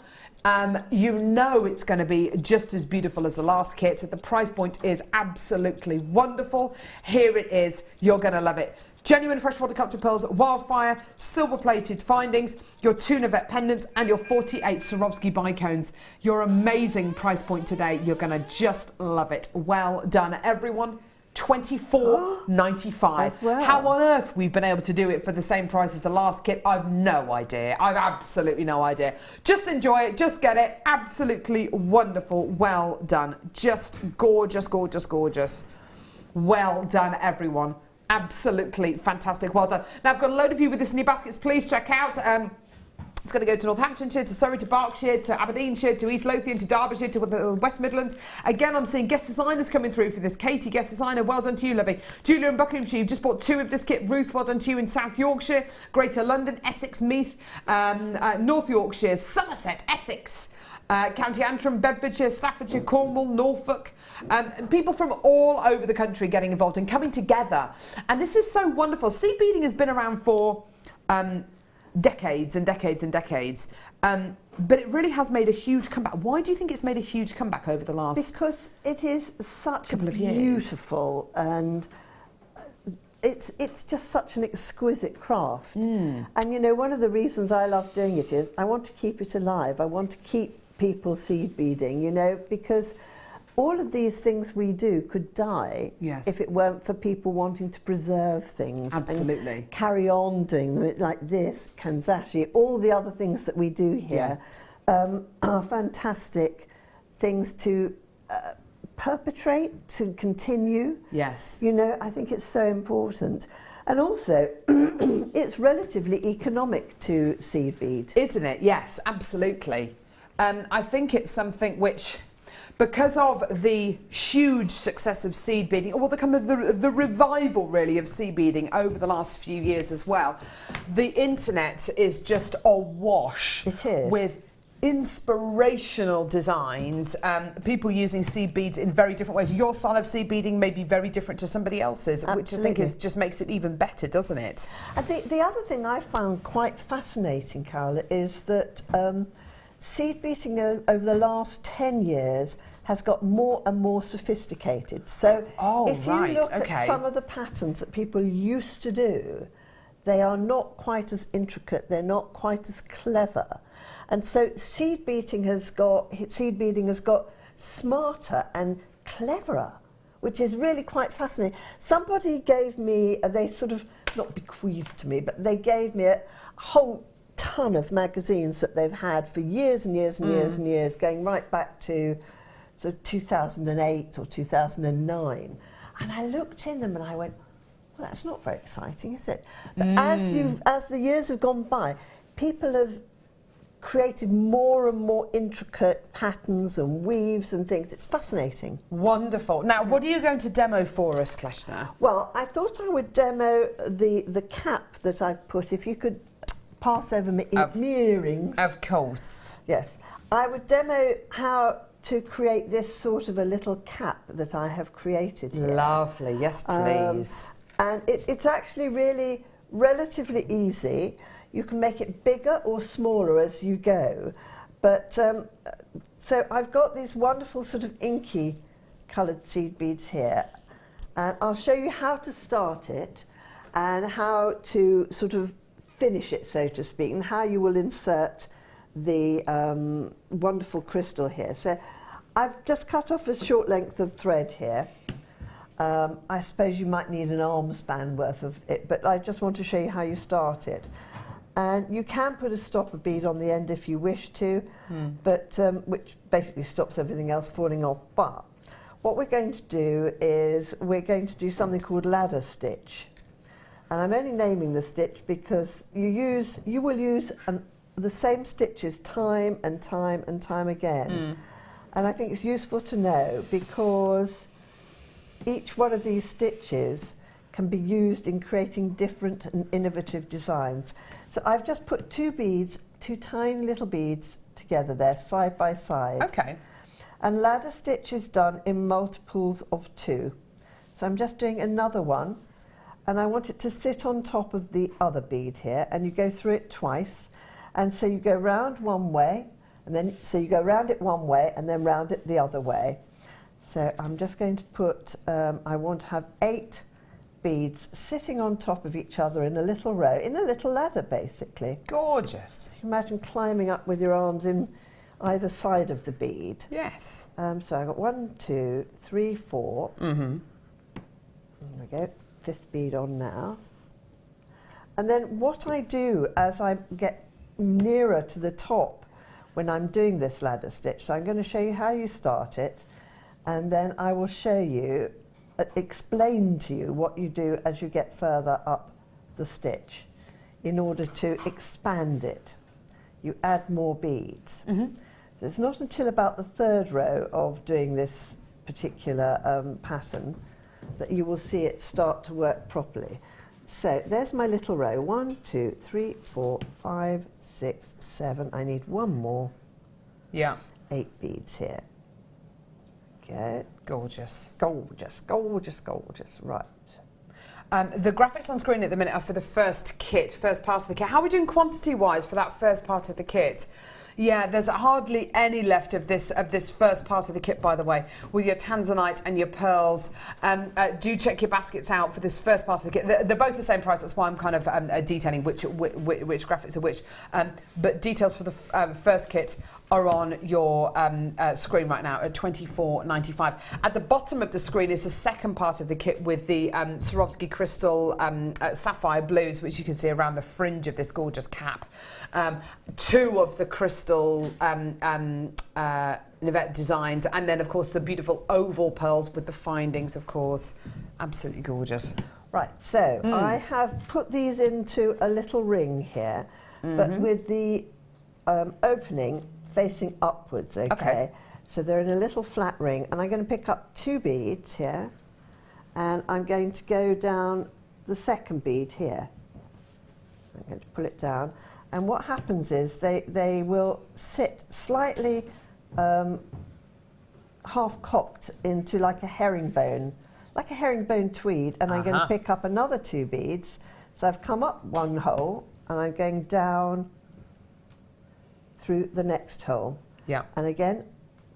You know it's going to be just as beautiful as the last kit. The price point is absolutely wonderful. Here it is. You're going to love it. Genuine freshwater culture pearls, wildfire, silver-plated findings, your 2 Navette pendants, and your 48 Swarovski bicones. Your amazing price point today. You're going to just love it. Well done, everyone. $24.95. Well. How on earth we've been able to do it for the same price as the last kit, I've no idea. I've absolutely no idea. Just enjoy it, just get it. Absolutely wonderful. Well done. Just gorgeous, gorgeous, gorgeous. Well done, everyone. Absolutely fantastic. Well done. Now, I've got a load of you with this in your baskets. Please check out. It's going to go to Northamptonshire, to Surrey, to Berkshire, to Aberdeenshire, to East Lothian, to Derbyshire, to the West Midlands. Again, I'm seeing guest designers coming through for this. Katie, guest designer, well done to you, lovely. Julia in Buckinghamshire, you've just bought 2 of this kit. Ruth, well done to you in South Yorkshire, Greater London, Essex, Meath, North Yorkshire, Somerset, Essex, County Antrim, Bedfordshire, Staffordshire, Cornwall, Norfolk. People from all over the country getting involved and coming together. And this is so wonderful. Seed beading has been around for decades and decades and decades. But it really has made a huge comeback. Why do you think it's made a huge comeback over the last Because it is such couple of years? Beautiful, and it's just such an exquisite craft. And you know, one of the reasons I love doing it is I want to keep it alive. I want to keep people seed beading, you know, because all of these things we do could die if it weren't for people wanting to preserve things. Absolutely. And carry on doing them, like this, kanzashi, all the other things that we do here are fantastic things to perpetrate, to continue. Yes. You know, I think it's so important. And also, it's relatively economic to seed bead. Isn't it? Yes, absolutely. I think it's something which, because of the huge success of seed beading, or the kind of the revival really of seed beading over the last few years as well, the internet is just awash with inspirational designs, people using seed beads in very different ways. Your style of seed beading may be very different to somebody else's, which I think just makes it even better, doesn't it? I think the other thing I found quite fascinating, Carol, is that seed beading over the last 10 years has got more and more sophisticated. So if you look at some of the patterns that people used to do, they are not quite as intricate, they're not quite as clever. And so seed beading has got smarter and cleverer, which is really quite fascinating. Somebody gave me, they sort of, not bequeathed to me, but they gave me a whole ton of magazines that they've had for years and years and years and years, going right back to sort of 2008 or 2009. And I looked in them and I went, well, that's not very exciting, is it? But as the years have gone by, people have created more and more intricate patterns and weaves and things. It's fascinating. Wonderful. Now, what are you going to demo for us, Kleshna? Well, I thought I would demo the cap that I've put. If you could pass over my earrings. Of course. Yes. I would demo how to create this sort of a little cap that I have created here. Lovely. Yes, please. And it's actually really relatively easy. You can make it bigger or smaller as you go. But so I've got these wonderful sort of inky coloured seed beads here. And I'll show you how to start it and how to sort of finish it, so to speak, and how you will insert the wonderful crystal here. So I've just cut off a short length of thread here. I suppose you might need an arm span worth of it, but I just want to show you how you start it. And you can put a stopper bead on the end if you wish to, but which basically stops everything else falling off. But what we're going to do is we're going to do something called ladder stitch. And I'm only naming the stitch because you will use the same stitches time and time and time again. And I think it's useful to know because each one of these stitches can be used in creating different and innovative designs. So I've just put two tiny little beads together there, side by side. Okay. And ladder stitch is done in multiples of 2. So I'm just doing another one, and I want it to sit on top of the other bead here, and you go through it twice. And so you go round one way, and then so you go round it one way, and then round it the other way. So I'm just going to put, I want to have 8 beads sitting on top of each other in a little row, in a little ladder basically. Gorgeous. Imagine climbing up with your arms in either side of the bead. Yes. So I've got 1, 2, 3, 4. There we go, 5th bead on now. And then what I do as I get nearer to the top when I'm doing this ladder stitch, so I'm going to show you how you start it, and then I will show you, explain to you what you do as you get further up the stitch in order to expand it. You add more beads. It's not until about the 3rd row of doing this particular pattern that you will see it start to work properly. So there's my little row. 1, 2, 3, 4, 5, 6, 7. I need one more. Yeah. 8 beads here. Okay. Gorgeous. Gorgeous, gorgeous, gorgeous. Right. The graphics on screen at the minute are for the first part of the kit. How are we doing quantity-wise for that first part of the kit? Yeah, there's hardly any left of this first part of the kit, by the way, with your tanzanite and your pearls. Do check your baskets out for this first part of the kit. They're both the same price. That's why I'm kind of detailing which graphics are which. But details for the first kit are on your screen right now at $24.95. At the bottom of the screen is the second part of the kit with the Swarovski crystal sapphire blues, which you can see around the fringe of this gorgeous cap. Two of the crystal Nivette designs, and then of course the beautiful oval pearls with the findings, of course. Absolutely gorgeous. Right, so I have put these into a little ring here, but with the opening facing upwards, okay? So they're in a little flat ring, and I'm going to pick up 2 beads here, and I'm going to go down the second bead here. I'm going to pull it down, and what happens is they will sit slightly half-cocked into like a herringbone tweed, and I'm going to pick up another 2 beads. So I've come up one hole, and I'm going down through the next hole. Yeah. And again,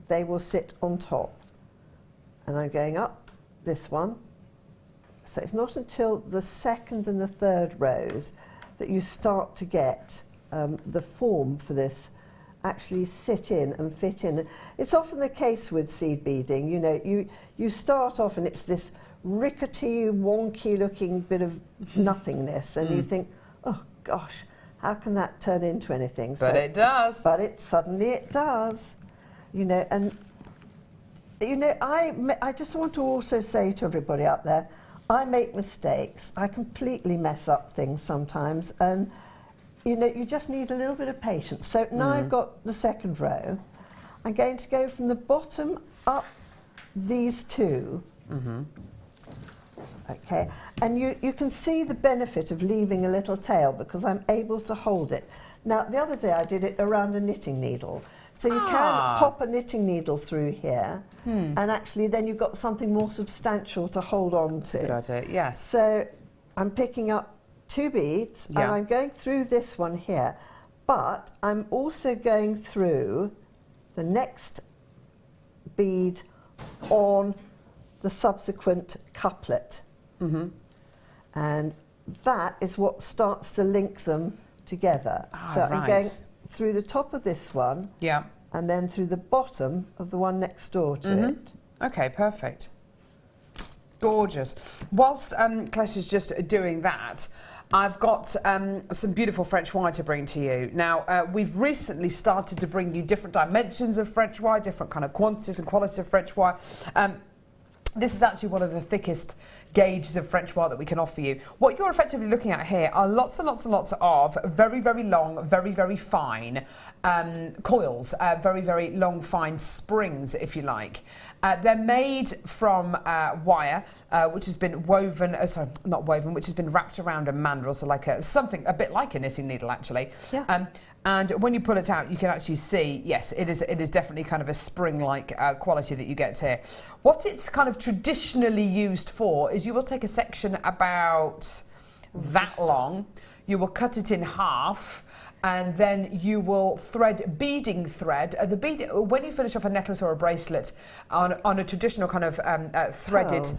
they will sit on top. And I'm going up this one. So it's not until the second and the third rows that you start to get the form for this actually sit in and fit in. It's often the case with seed beading. You know, you start off and it's this rickety, wonky looking bit of nothingness, and you think, oh gosh, how can that turn into anything? But it does. But suddenly it does. You know, and you know, I just want to also say to everybody out there, I make mistakes. I completely mess up things sometimes, and you know, you just need a little bit of patience. So now I've got the second row. I'm going to go from the bottom up these 2. Okay, and you can see the benefit of leaving a little tail because I'm able to hold it. Now, the other day I did it around a knitting needle. So you can pop a knitting needle through here, and actually then you've got something more substantial to hold on to. Good idea, yes. So I'm picking up 2 beads, and I'm going through this one here, but I'm also going through the next bead on the subsequent couplet. And that is what starts to link them together. So I'm going through the top of this one, and then through the bottom of the one next door to it. Okay, perfect. Gorgeous. Whilst Kleshna's just doing that, I've got some beautiful French wire to bring to you. Now, we've recently started to bring you different dimensions of French wire, different kind of quantities and qualities of French wire. This is actually one of the thickest gauges of French wire that we can offer you. What you're effectively looking at here are lots and lots and lots of very, very long, very, very fine coils, very, very long, fine springs, if you like. They're made from wire, which has been woven, sorry, not woven, which has been wrapped around a mandrel, so like something a bit like a knitting needle, actually. Yeah. And when you pull it out, you can actually see, yes, it is definitely kind of a spring-like quality that you get here. What it's kind of traditionally used for is you will take a section about that long, you will cut it in half, and then you will thread beading thread. The bead, when you finish off a necklace or a bracelet on a traditional kind of threaded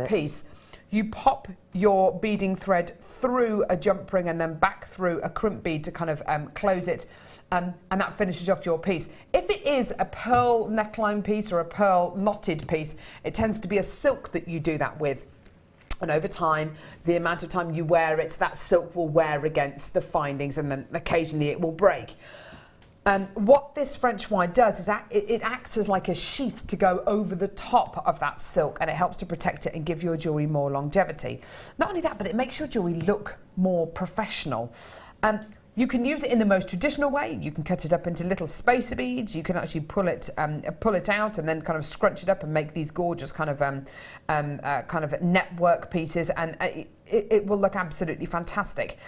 piece, you pop your beading thread through a jump ring and then back through a crimp bead to kind of close it, and that finishes off your piece. If it is a pearl neckline piece or a pearl knotted piece, it tends to be a silk that you do that with. And over time, the amount of time you wear it, that silk will wear against the findings, and then occasionally it will break. What this French wire does is that it acts as like a sheath to go over the top of that silk, and it helps to protect it and give your jewellery more longevity. Not only that, but it makes your jewellery look more professional. You can use it in the most traditional way. You can cut it up into little spacer beads. You can actually pull it out and then kind of scrunch it up and make these gorgeous kind of network pieces, and it will look absolutely fantastic.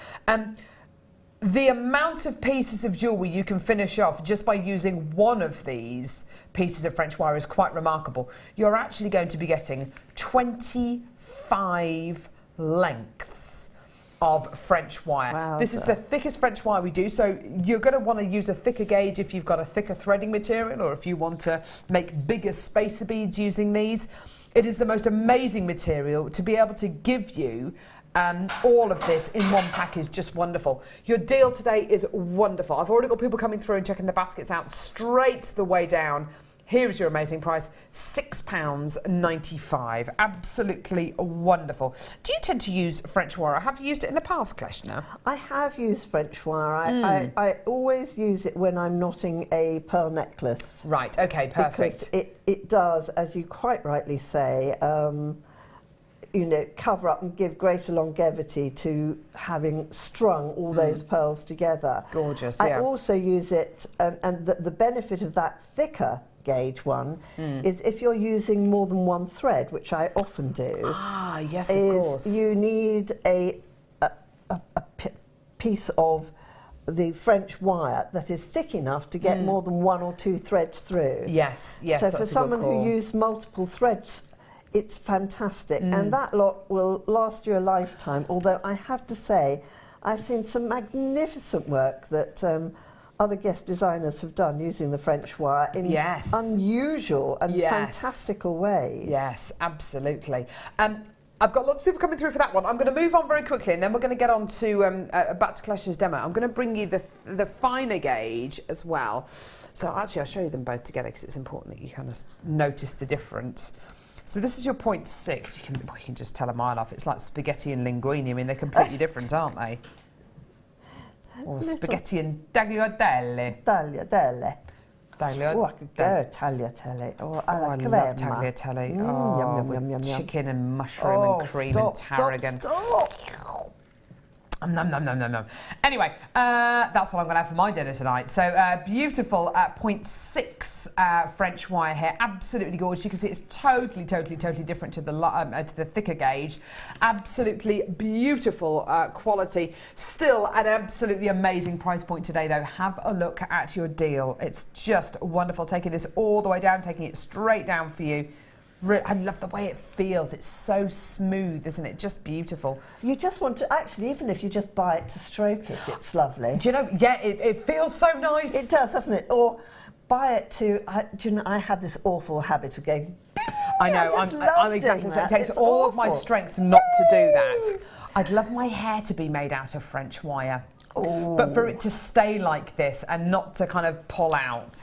The amount of pieces of jewellery you can finish off just by using one of these pieces of French wire is quite remarkable. You're actually going to be getting 25 lengths of French wire. Wow, this is the thickest French wire we do, so you're going to want to use a thicker gauge if you've got a thicker threading material, or if you want to make bigger spacer beads using these. It is the most amazing material to be able to give you All of this in one pack is just wonderful. Your deal today is wonderful. I've already got people coming through and checking the baskets out straight the way down. Here's your amazing price, £6.95. Absolutely wonderful. Do you tend to use French wire? Have you used it in the past, Kleshna? I have used French wire. I always use it when I'm knotting a pearl necklace. Right, okay, perfect. Because it does, as you quite rightly say, you know, cover up and give greater longevity to having strung all those pearls together. Gorgeous, I also use it, and the benefit of that thicker gauge one is if you're using more than one thread, which I often do. Ah, yes, of course. You need a piece of the French wire that is thick enough to get more than one or two threads through. Yes, yes. So that's for someone who uses multiple threads, it's fantastic, and that lot will last you a lifetime. Although I have to say, I've seen some magnificent work that other guest designers have done using the French wire in unusual and fantastical ways. Yes, absolutely. I've got lots of people coming through for that one. I'm going to move on very quickly, and then we're going to get on to back to Kleshna's demo. I'm going to bring you the finer gauge as well. So actually, I'll show you them both together because it's important that you kind of notice the difference. So this is your 0.6. You can just tell a mile off. It's like spaghetti and linguine. I mean, they're completely different, aren't they? Or spaghetti and tagliatelle. Tagliatelle. Oh, I could go tagliatelle. Oh, I love tagliatelle. Yum, yum, yum, chicken and mushroom and cream and tarragon. Stop. Nom, nom, nom, nom, nom. Anyway, that's what I'm going to have for my dinner tonight. So beautiful 0.6 French wire here. Absolutely gorgeous. You can see it's totally different to the thicker gauge. Absolutely beautiful quality. Still an absolutely amazing price point today, though. Have a look at your deal. It's just wonderful. Taking this all the way down, taking it straight down for you. I love the way it feels. It's so smooth, isn't it? Just beautiful. You just want to, actually, even if you just buy it to stroke it, it's lovely. Do you know, yeah, it feels so nice. It does, doesn't it? Or buy it to, do you know, I had this awful habit of going, I know, I'm exactly the same. It takes all of my strength not to do that. I'd love my hair to be made out of French wire. Oh. But for it to stay like this and not to kind of pull out.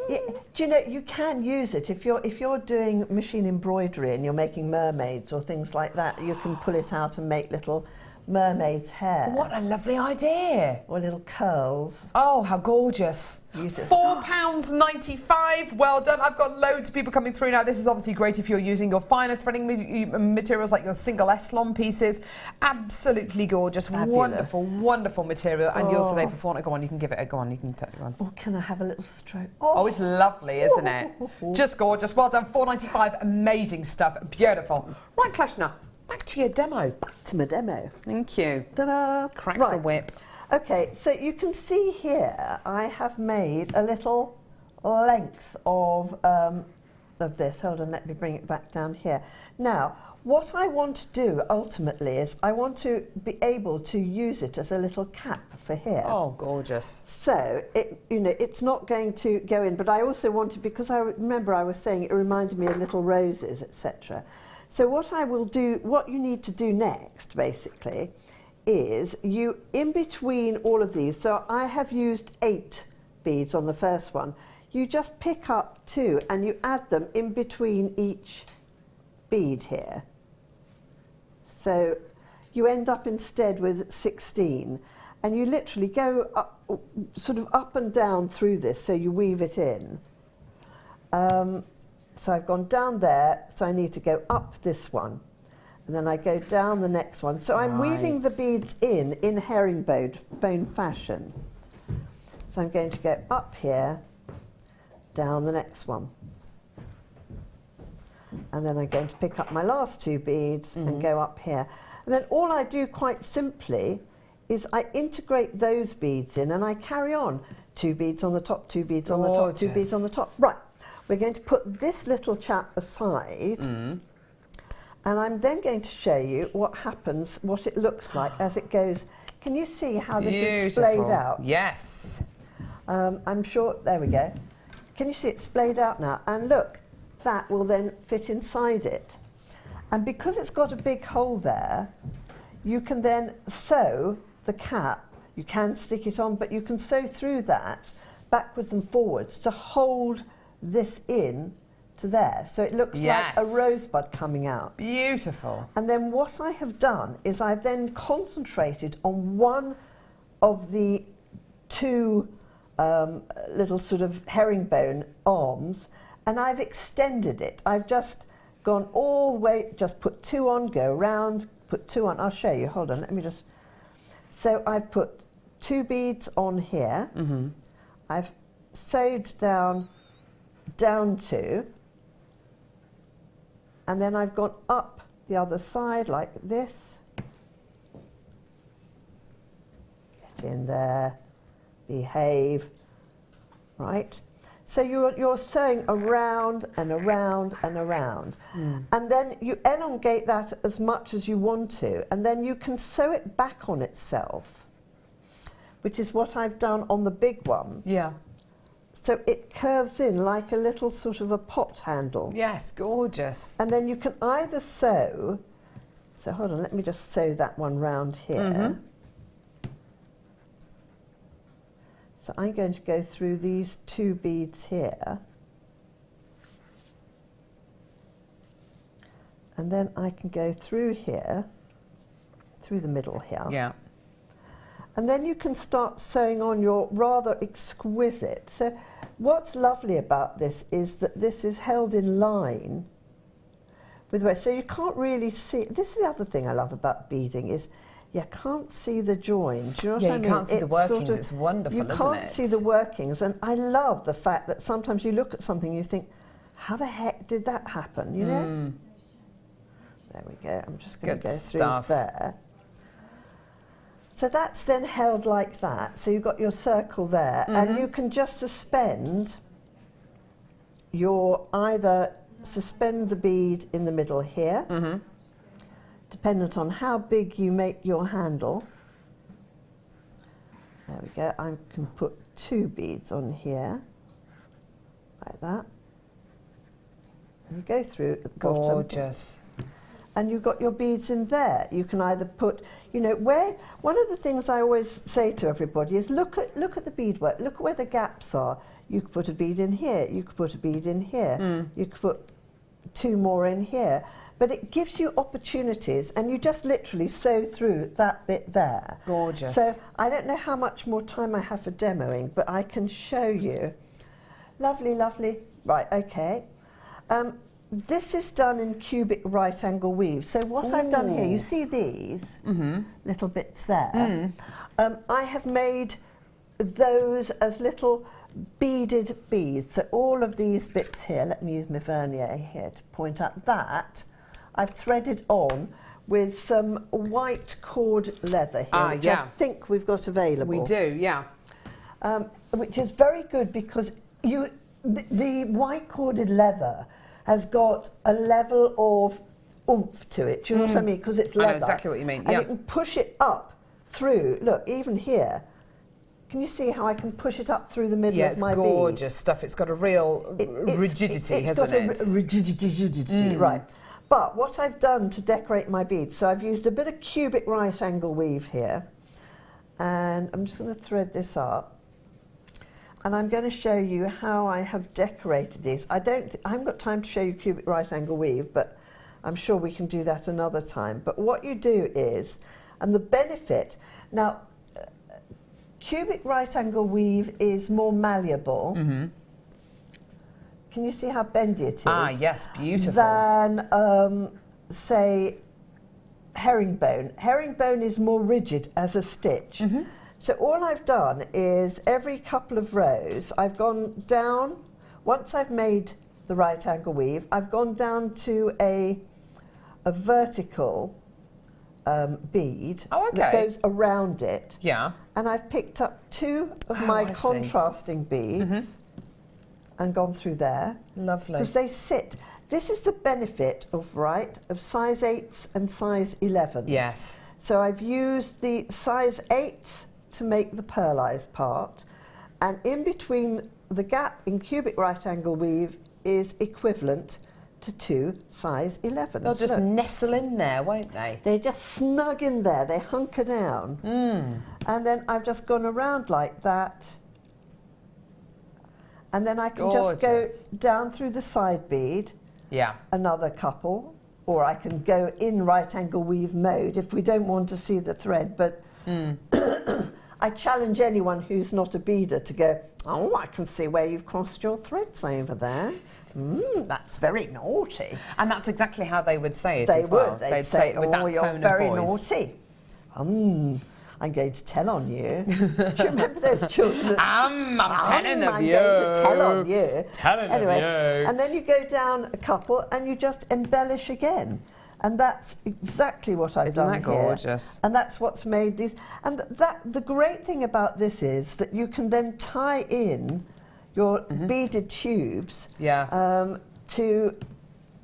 Yeah, do you know, you can use it if you're doing machine embroidery and you're making mermaids or things like that. You can pull it out and make little mermaid's hair. What a lovely idea. Or little curls. Oh, how gorgeous. £4.95. Well done. I've got loads of people coming through now. This is obviously great if you're using your finer threading materials like your single S-lon pieces. Absolutely gorgeous. Fabulous. Wonderful material. And yours today for 4. Go on, you can give it a go on. You can go on. Oh, can I have a little stroke? Oh, it's lovely, isn't it? Just gorgeous. Well done. £4.95. Amazing stuff. Beautiful. Right, Kleshna. Back to your demo. Back to my demo. Thank you. Ta-da! Crack the whip. Okay, so you can see here I have made a little length of this. Hold on, let me bring it back down here. Now, what I want to do ultimately is I want to be able to use it as a little cap for here. Oh, gorgeous. So, it's not going to go in, but I also wanted, because I remember I was saying it reminded me of little roses, etc. So what you need to do next, basically, is you, in between all of these, so I have used 8 beads on the first one, you just pick up 2 and you add them in between each bead here. So you end up instead with 16, and you literally go up, sort of up and down through this, so you weave it in. So I've gone down there, so I need to go up this one. And then I go down the next one. So I'm weaving the beads in herringbone fashion. So I'm going to go up here, down the next one. And then I'm going to pick up my last 2 beads and go up here. And then all I do quite simply is I integrate those beads in and I carry on. 2 beads on the top, 2 beads on the top, 2 beads on the top. Right. We're going to put this little chap aside, and I'm then going to show you what happens, what it looks like as it goes. Can you see how this is splayed out? Yes. I'm sure, there we go. Can you see it splayed out now? And look, that will then fit inside it. And because it's got a big hole there, you can then sew the cap. You can stick it on, but you can sew through that backwards and forwards to hold this in to there. So it looks like a rosebud coming out. Beautiful. And then what I have done is I've then concentrated on one of the two little sort of herringbone arms, and I've extended it. I've just gone all the way, just put two on, go around, put two on. I'll show you. Hold on, let me just. So I've put 2 beads on here. Mm-hmm. I've sewed down 2, and then I've gone up the other side like this. Get in there, behave, right? So you're sewing around and around and around. And then you elongate that as much as you want to, and then you can sew it back on itself, which is what I've done on the big one. Yeah. So it curves in like a little sort of a pot handle. Yes, gorgeous. And then you can either sew, so hold on, let me just sew that one round here. Mm-hmm. So I'm going to go through these 2 beads here. And then I can go through here, through the middle here. Yeah. And then you can start sewing on your rather exquisite. So what's lovely about this is that this is held in line with the rest. So you can't really see, this is the other thing I love about beading is you can't see the join. Do you know what I mean? You can't see the workings. Sort of, it's wonderful, isn't it? You can't see the workings. And I love the fact that sometimes you look at something and you think, how the heck did that happen, you know? There we go. I'm just going to go through there. So that's then held like that. So you've got your circle there. And you can just suspend either suspend the bead in the middle here, dependent on how big you make your handle. There we go. I can put 2 beads on here, like that. And you go through at the bottom. Gorgeous. And you've got your beads in there. You can either put, you know, one of the things I always say to everybody is look at the beadwork, look at where the gaps are. You could put a bead in here, you could put a bead in here, you could put 2 more in here. But it gives you opportunities, and you just literally sew through that bit there. Gorgeous. So I don't know how much more time I have for demoing, but I can show you. Lovely, lovely. Right, okay. This is done in cubic right angle weave. So what I've done here, you see these little bits there? I have made those as little beaded beads. So all of these bits here, let me use my vernier here to point out that I've threaded on with some white cord leather here, which I think we've got available. We do, yeah. Which is very good because the white corded leather has got a level of oomph to it. Do you know what I mean? Because it's leather. I know exactly what you mean, And you can push it up through, look, even here. Can you see how I can push it up through the middle of my bead? Yeah, it's gorgeous stuff. It's got a real rigidity, hasn't it? It's got a rigidity, right. But what I've done to decorate my beads, so I've used a bit of cubic right angle weave here, and I'm just going to thread this up. And I'm going to show you how I have decorated these. I haven't got time to show you cubic right angle weave, but I'm sure we can do that another time. But what you do is, and the benefit, now, cubic right angle weave is more malleable. Can you see how bendy it is? Ah, yes, beautiful. Than, say, herringbone. Herringbone is more rigid as a stitch. So all I've done is every couple of rows, I've gone down, once I've made the right angle weave, I've gone down to a vertical bead that goes around it. Yeah. And I've picked up 2 of my contrasting beads and gone through there. Lovely. Because they sit. This is the benefit of size 8s and size 11s. Yes. So I've used the size 8s to make the pearlized part, and in between the gap in cubic right angle weave is equivalent to 2 size 11s. They'll just nestle in there, won't they? They just snug in there, they hunker down. And then I've just gone around like that. And then I can just go down through the side bead, another couple, or I can go in right angle weave mode if we don't want to see the thread. But I challenge anyone who's not a beader to go, oh, I can see where you've crossed your threads over there. That's very naughty. And that's exactly how they would say it They as well. would. They'd say it with that you're tone very of voice. naughty. I'm going to tell on you. Do you remember those children? I'm telling of you. I'm going to tell on you. Telling of you. And then you go down a couple and you just embellish again. And that's exactly what I've done here. Isn't that gorgeous? And that's what's made these. And the great thing about this is that you can then tie in your beaded tubes to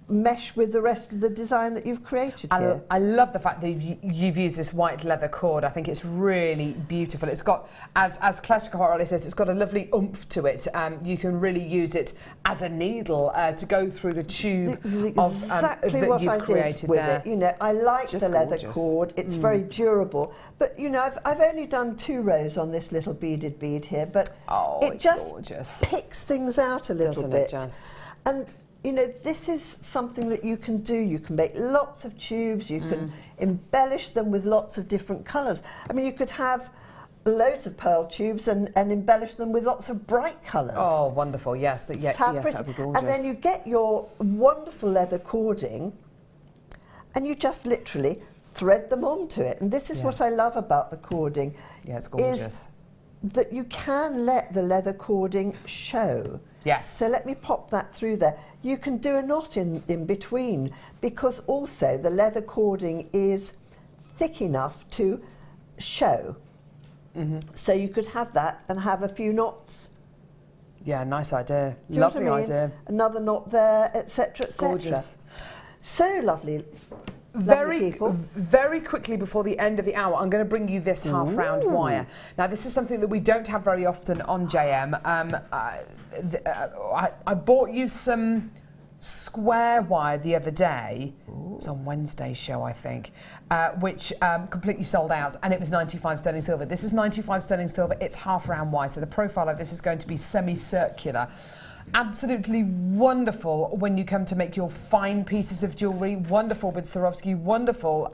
mesh with the rest of the design that you've created here. I love the fact that you've used this white leather cord. I think it's really beautiful. It's got, as Kleshna quite rightly says, it's got a lovely oomph to it. You can really use it as a needle to go through the tube exactly that what you've I created did with there. it. You know, I like Just the leather gorgeous. cord. It's very durable. But you know, I've only done 2 rows on this little beaded bead here, but it it's just gorgeous. picks things out a little Doesn't bit. it just? And you know, this is something that you can do. You can make lots of tubes. You can embellish them with lots of different colours. I mean, you could have loads of pearl tubes and embellish them with lots of bright colours. Oh, wonderful. Yes, yes, that would be gorgeous. And then you get your wonderful leather cording and you just literally thread them onto it. And this is what I love about the cording. Yeah, it's gorgeous. Is that you can let the leather cording show. Yes. So let me pop that through there. You can do a knot in between because also the leather cording is thick enough to show. So you could have that and have a few knots. Yeah, nice idea. Do you know what Lovely I mean? idea. Another knot there, etc., etc. Gorgeous. So lovely. Very quickly before the end of the hour, I'm going to bring you this half round wire. Now, this is something that we don't have very often on JM. I bought you some square wire the other day. It was on Wednesday's show, I think, which completely sold out, and it was 95 sterling silver. This is 95 sterling silver. It's half round wire, so the profile of this is going to be semicircular. Absolutely wonderful when you come to make your fine pieces of jewellery. Wonderful with Swarovski. Wonderful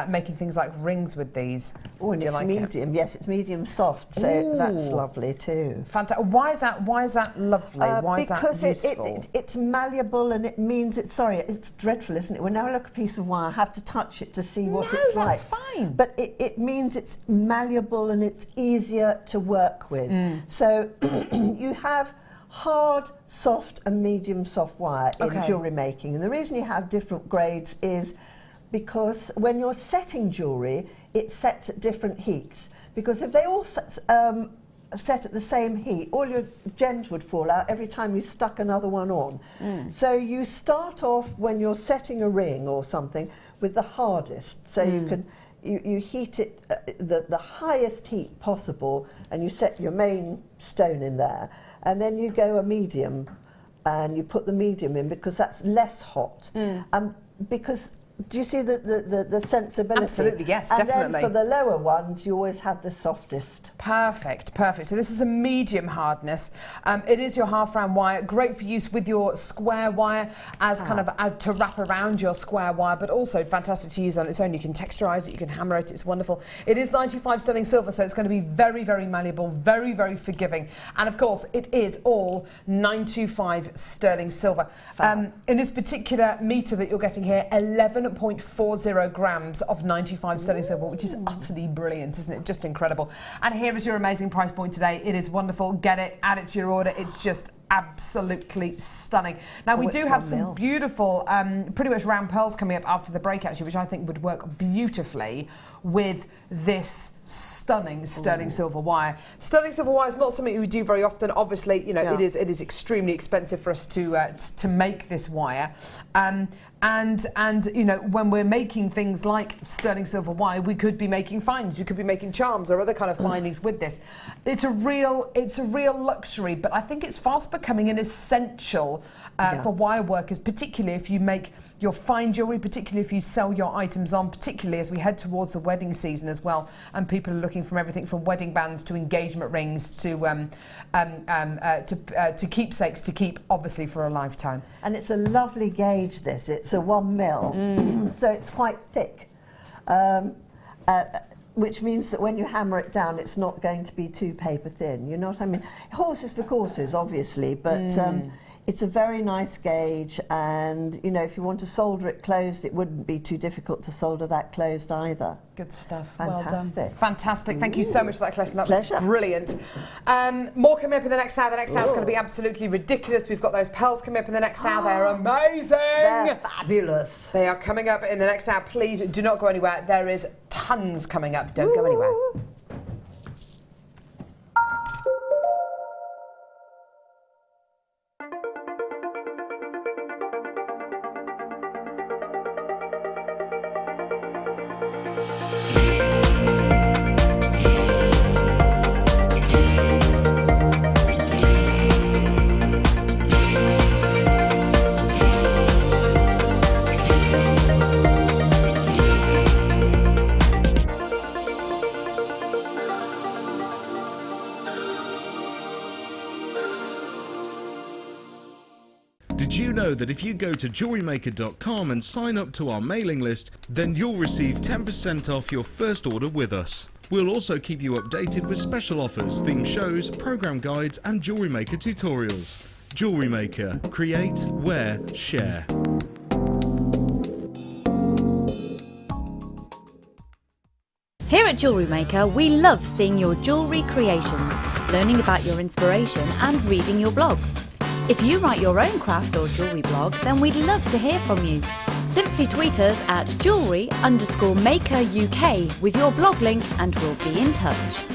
making things like rings with these. Oh, and Do you it's like medium. Yes, it's medium soft, so that's lovely too. Fantastic. Why is that lovely? Why is that useful? Because it's malleable and it means it's, sorry, it's dreadful, isn't it? Whenever I look at a piece of wire, I have to touch it to see what it's like. No, that's fine. But it means it's malleable and it's easier to work with. So you have hard, soft and medium soft wire in jewellery making. And the reason you have different grades is because when you're setting jewellery, it sets at different heats. Because if they all set at the same heat, all your gems would fall out every time you stuck another one on. So you start off when you're setting a ring or something with the hardest. So you can you heat it the highest heat possible, and you set your main stone in there, and then you go a medium, and you put the medium in because that's less hot. Because do you see the sensibility? Absolutely, yes, and definitely. Then for the lower ones, you always have the softest. Perfect, perfect. So this is a medium hardness. It is your half round wire, great for use with your square wire as kind of to wrap around your square wire, but also fantastic to use on its own. You can texturise it, you can hammer it, it's wonderful. It is 95 sterling silver, so it's going to be very, very malleable, very, very forgiving. And of course, it is all 925 sterling silver. In this particular metre that you're getting here, 11.40 grams of 95 sterling silver, which is utterly brilliant, isn't it? Just incredible. And here is your amazing price point today. It is wonderful. Get it, add it to your order. It's just absolutely stunning. Now, we do have some beautiful, pretty much round pearls coming up after the break, actually, which I think would work beautifully with this stunning sterling silver wire. Sterling silver wire is not something we do very often. Obviously, you know, it is extremely expensive for us to make this wire. And you know, when we're making things like sterling silver wire, we could be making findings, we could be making charms or other kind of findings with this. It's a real luxury, but I think it's fast becoming an essential for wire workers, particularly if you make your fine jewellery, particularly if you sell your items on, particularly as we head towards the wedding season as well, and people are looking from everything from wedding bands to engagement rings to keepsakes to keep, obviously, for a lifetime. And it's a lovely gauge, this. It's a 1 mil, so it's quite thick, which means that when you hammer it down, it's not going to be too paper thin. You know what I mean? Horses for courses, obviously, but it's a very nice gauge, and you know, if you want to solder it closed, it wouldn't be too difficult to solder that closed either. Good stuff. Fantastic. Well done. Fantastic. Thank you so much for that, Kleshna. That Pleasure. was brilliant. More coming up in the next hour. The next hour is going to be absolutely ridiculous. We've got those pearls coming up in the next hour. They're amazing. They're fabulous. They are coming up in the next hour. Please do not go anywhere. There is tons coming up. Don't go anywhere. Did you know that if you go to jewellerymaker.com and sign up to our mailing list, then you'll receive 10% off your first order with us. We'll also keep you updated with special offers, theme shows, program guides and Jewellery Maker tutorials. Jewellery Maker. Create, wear, share. Here at Jewellery Maker, we love seeing your jewellery creations, learning about your inspiration and reading your blogs. If you write your own craft or jewellery blog, then we'd love to hear from you. Simply tweet us at jewellery_maker UK with your blog link and we'll be in touch.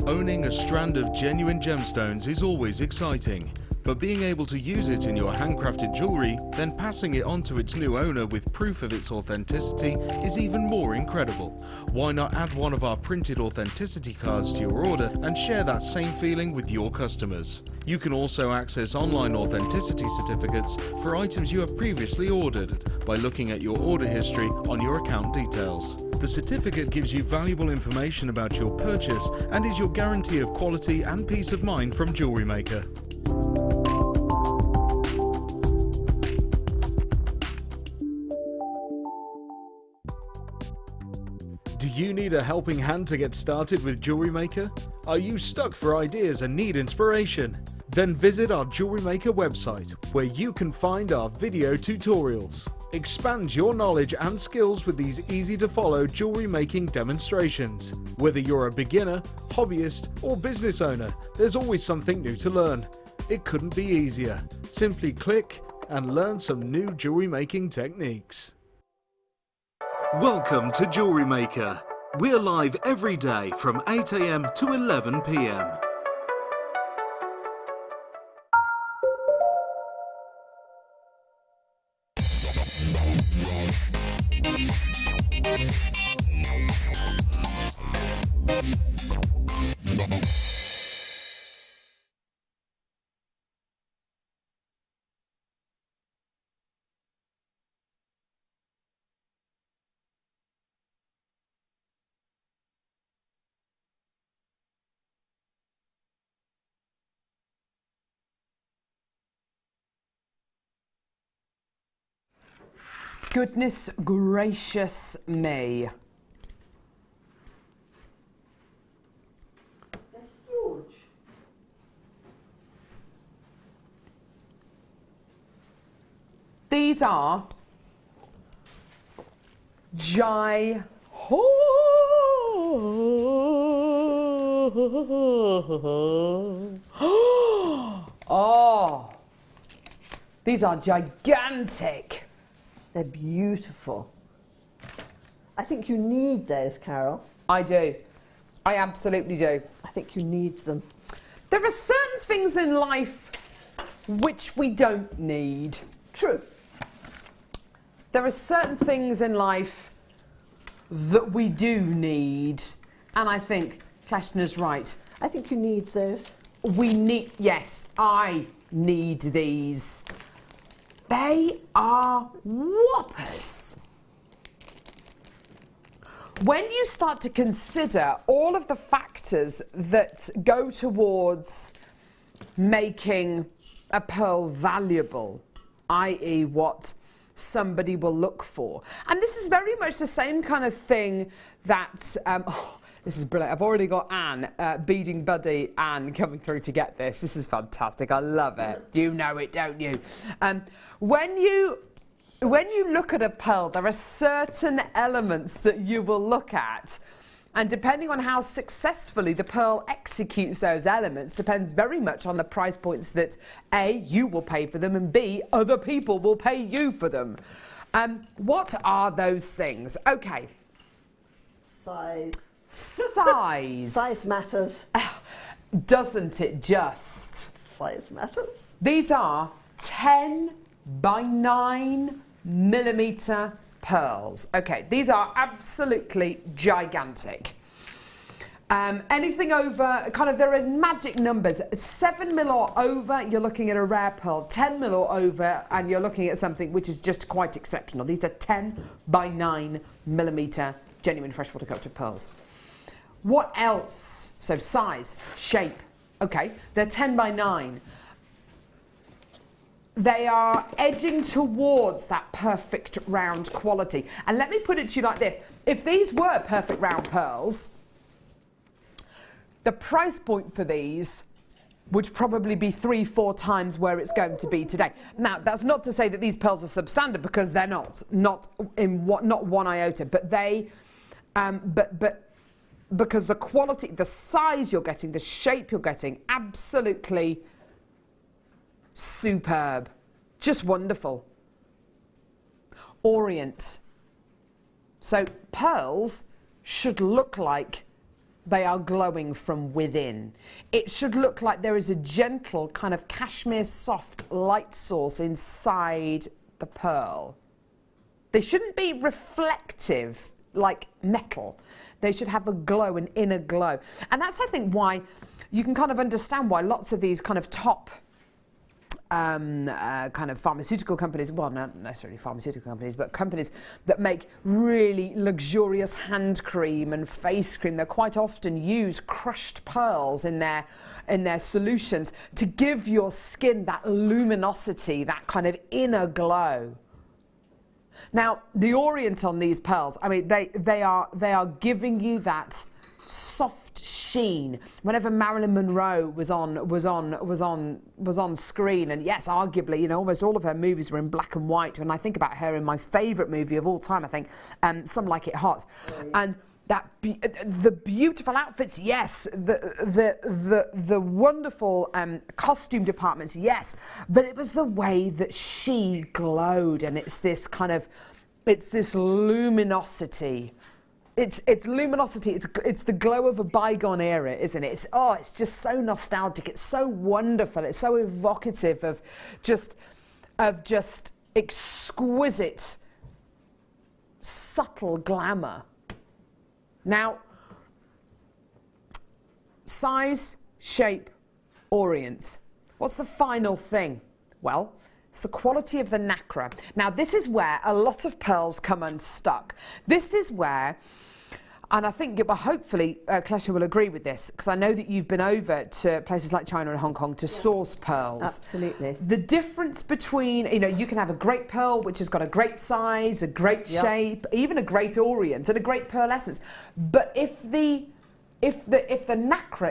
Owning a strand of genuine gemstones is always exciting, but being able to use it in your handcrafted jewellery, then passing it on to its new owner with proof of its authenticity is even more incredible. Why not add one of our printed authenticity cards to your order and share that same feeling with your customers? You can also access online authenticity certificates for items you have previously ordered by looking at your order history on your account details. The certificate gives you valuable information about your purchase and is your guarantee of quality and peace of mind from Jewellery Maker. Do you need a helping hand to get started with Jewellery Maker? Are you stuck for ideas and need inspiration? Then visit our Jewellery Maker website, where you can find our video tutorials. Expand your knowledge and skills with these easy-to-follow jewellery making demonstrations. Whether you're a beginner, hobbyist, or business owner, there's always something new to learn. It couldn't be easier. Simply click and learn some new jewellery making techniques. Welcome to Jewellery Maker. We're live every day from 8 AM to 11 PM. Goodness gracious me. They're huge. These are Oh, these are gigantic. They're beautiful. I think you need those, Carol. I do. I absolutely do. I think you need them. There are certain things in life which we don't need. True. There are certain things in life that we do need. And I think Kleshna's right. I think you need those. We need, yes, I need these. They are whoppers. When you start to consider all of the factors that go towards making a pearl valuable, i.e. what somebody will look for. And this is very much the same kind of thing that, this is brilliant. I've already got Anne, beading buddy Anne, coming through to get this. This is fantastic. I love it. You know it, don't you? When you look at a pearl, there are certain elements that you will look at. And depending on how successfully the pearl executes those elements depends very much on the price points that A, you will pay for them, and B, other people will pay you for them. What are those things? Okay. Size. Size. Size matters. Doesn't it just? Size matters. These are 10 by 9 millimetre pearls. Okay, these are absolutely gigantic. Anything over, kind of, there are magic numbers. 7 mil or over, you're looking at a rare pearl. 10 mil or over, and you're looking at something which is just quite exceptional. These are 10 by 9 millimetre genuine freshwater cultured pearls. What else? So size, shape. Okay, they're 10 by 9. They are edging towards that perfect round quality. And let me put it to you like this. If these were perfect round pearls, the price point for these would probably be 3-4 times where it's going to be today. Now, that's not to say that these pearls are substandard, because they're not one iota, but they, because the quality, the size you're getting, the shape you're getting, absolutely superb. Just wonderful. Orient. So pearls should look like they are glowing from within. It should look like there is a gentle kind of cashmere soft light source inside the pearl. They shouldn't be reflective like metal. They should have a glow, an inner glow. And that's, I think, why you can kind of understand why lots of these kind of top kind of pharmaceutical companies, well, not necessarily pharmaceutical companies, but companies that make really luxurious hand cream and face cream, they quite often use crushed pearls in their solutions to give your skin that luminosity, that kind of inner glow. Now, the orient on these pearls, I mean, they are giving you that soft sheen. Whenever Marilyn Monroe was on screen, and yes, arguably, you know, almost all of her movies were in black and white. When I think about her in my favourite movie of all time, I think Some Like It Hot, and that the beautiful outfits, yes, the wonderful costume departments, yes, but it was the way that she glowed, and it's this luminosity. It's luminosity. It's the glow of a bygone era, isn't it? It's just so nostalgic. It's so wonderful. It's so evocative of just exquisite, subtle glamour. Now, size, shape, orient. What's the final thing? Well, it's the quality of the nacre. Now, this is where a lot of pearls come unstuck. This is where, and I think, well, hopefully, Kleshna will agree with this, because I know that you've been over to places like China and Hong Kong to source pearls. Absolutely. The difference between, you know, you can have a great pearl which has got a great size, a great shape, even a great orient, and a great pearl essence. But if the nacre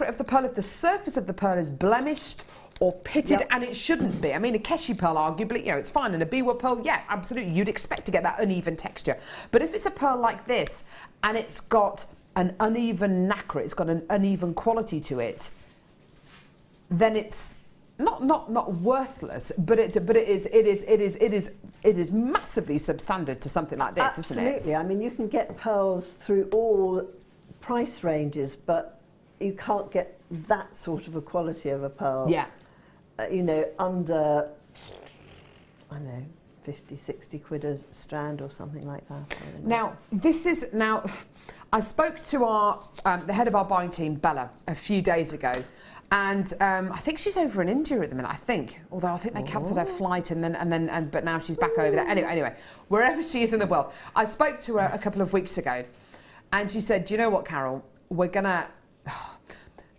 of the pearl, if the surface of the pearl is blemished or pitted, and it shouldn't be. I mean, a Keshi pearl, arguably, you know, it's fine. And a biwa pearl, yeah, absolutely. You'd expect to get that uneven texture. But if it's a pearl like this, and it's got an uneven nacre, it's got an uneven quality to it, then it's not worthless, but it is massively substandard to something like this, isn't it? Absolutely. I mean, you can get pearls through all price ranges, but you can't get that sort of a quality of a pearl. Yeah. You know, under, I don't know, 50, 60 quid a strand or something like that. I don't know. Now, I spoke to our the head of our buying team, Bella, a few days ago, and I think she's over in India at the minute. I think, although I think they cancelled her flight, but now she's back over there. Anyway, wherever she is in the world, I spoke to her a couple of weeks ago, and she said, "Do you know what, Carol?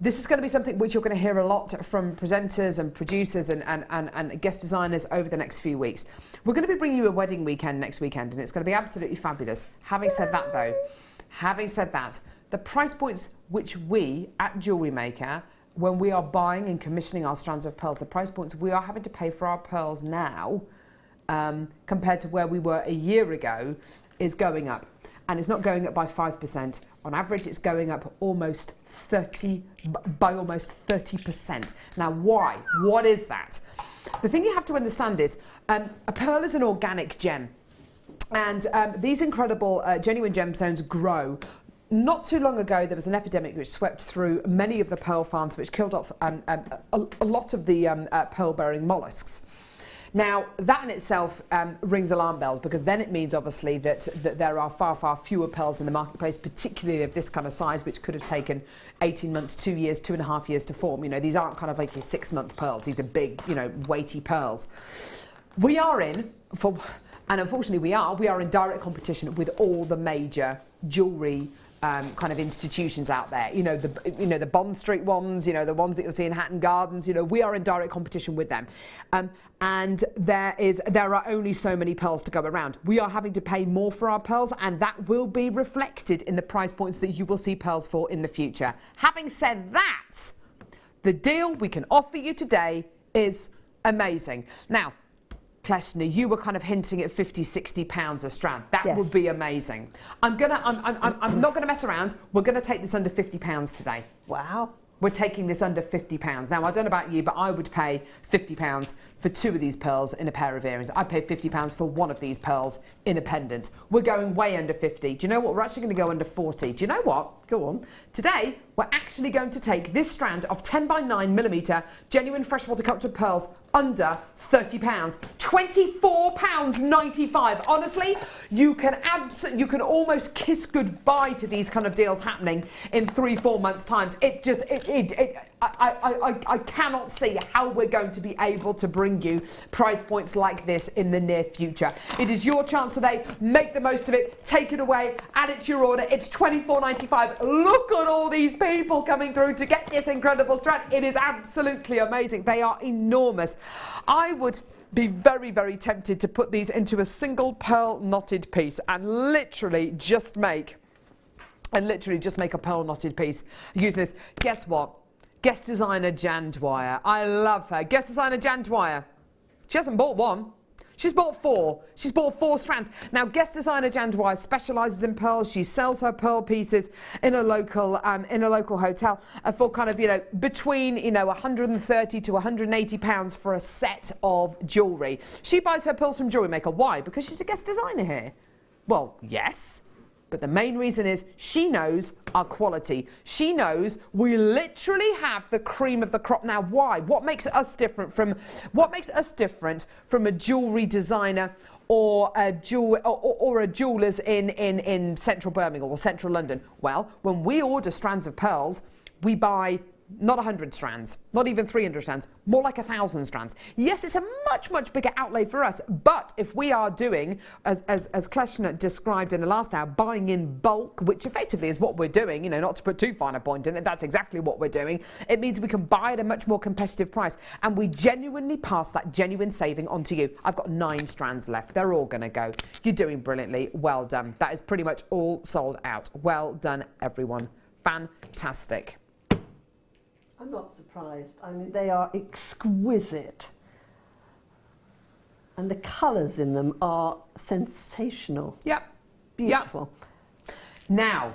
This is going to be something which you're going to hear a lot from presenters and producers and guest designers over the next few weeks. We're going to be bringing you a wedding weekend next weekend, and it's going to be absolutely fabulous." Having said that, though, the price points which we at Jewellery Maker, when we are buying and commissioning our strands of pearls, the price points we are having to pay for our pearls now, compared to where we were a year ago, is going up. And it's not going up by 5%. On average, it's going up almost 30%. Now, why? What is that? The thing you have to understand is a pearl is an organic gem. And these incredible genuine gemstones grow. Not too long ago, there was an epidemic which swept through many of the pearl farms, which killed off a lot of the pearl-bearing mollusks. Now, that in itself rings alarm bells, because then it means, obviously, that there are far, far fewer pearls in the marketplace, particularly of this kind of size, which could have taken 18 months, 2 years, 2.5 years to form. You know, these aren't kind of like 6-month pearls. These are big, you know, weighty pearls. We are in for, and unfortunately we are in direct competition with all the major jewellery kind of institutions out there, the Bond Street ones, the ones that you'll see in Hatton Gardens. We are in direct competition with them, and there are only so many pearls to go around. We are having to pay more for our pearls, and that will be reflected in the price points that you will see pearls for in the future. Having said that, the deal we can offer you today is amazing. Now, Kleshna, you were kind of hinting at 50, 60 pounds a strand. That would be amazing. I'm not gonna mess around. We're gonna take this under 50 pounds today. Wow. We're taking this under 50 pounds. Now, I don't know about you, but I would pay 50 pounds for 2 of these pearls in a pair of earrings. I'd pay 50 pounds for 1 of these pearls in a pendant. We're going way under 50. Do you know what? We're actually going to go under 40. Do you know what? Go on. Today, we're actually going to take this strand of 10 by 9 millimetre genuine freshwater cultured pearls under 30 pounds. £24.95. Honestly, you can almost kiss goodbye to these kind of deals happening in 3-4 months' time. I cannot see how we're going to be able to bring you price points like this in the near future. It is your chance today. Make the most of it. Take it away. Add it to your order. It's £24.95. Look at all these people coming through to get this incredible strand. It is absolutely amazing. They are enormous. I would be very, very tempted to put these into a single pearl knotted piece and literally just make a pearl knotted piece using this. Guess what? Guest designer Jan Dwyer. I love her. Guest designer Jan Dwyer. She hasn't bought 1. She's bought 4. She's bought 4 strands. Now, guest designer Jan Dwyer specialises in pearls. She sells her pearl pieces in a local hotel for kind of, between, 130 to 180 pounds for a set of jewellery. She buys her pearls from Jewellery Maker. Why? Because she's a guest designer here. Well, yes. But the main reason is she knows our quality. She knows we literally have the cream of the crop. Now, why? What makes us different from a jewellery designer or a jewellers in central Birmingham or central London? Well, when we order strands of pearls, we buy not 100 strands, not even 300 strands, more like 1,000 strands. Yes, it's a much, much bigger outlay for us, but if we are doing, as Kleshna described in the last hour, buying in bulk, which effectively is what we're doing, not to put too fine a point in it, that's exactly what we're doing. It means we can buy at a much more competitive price, and we genuinely pass that genuine saving on to you. I've got 9 strands left. They're all going to go. You're doing brilliantly. Well done. That is pretty much all sold out. Well done, everyone. Fantastic. I'm not surprised. I mean, they are exquisite. And the colours in them are sensational. Yep. Beautiful. Yep. Now,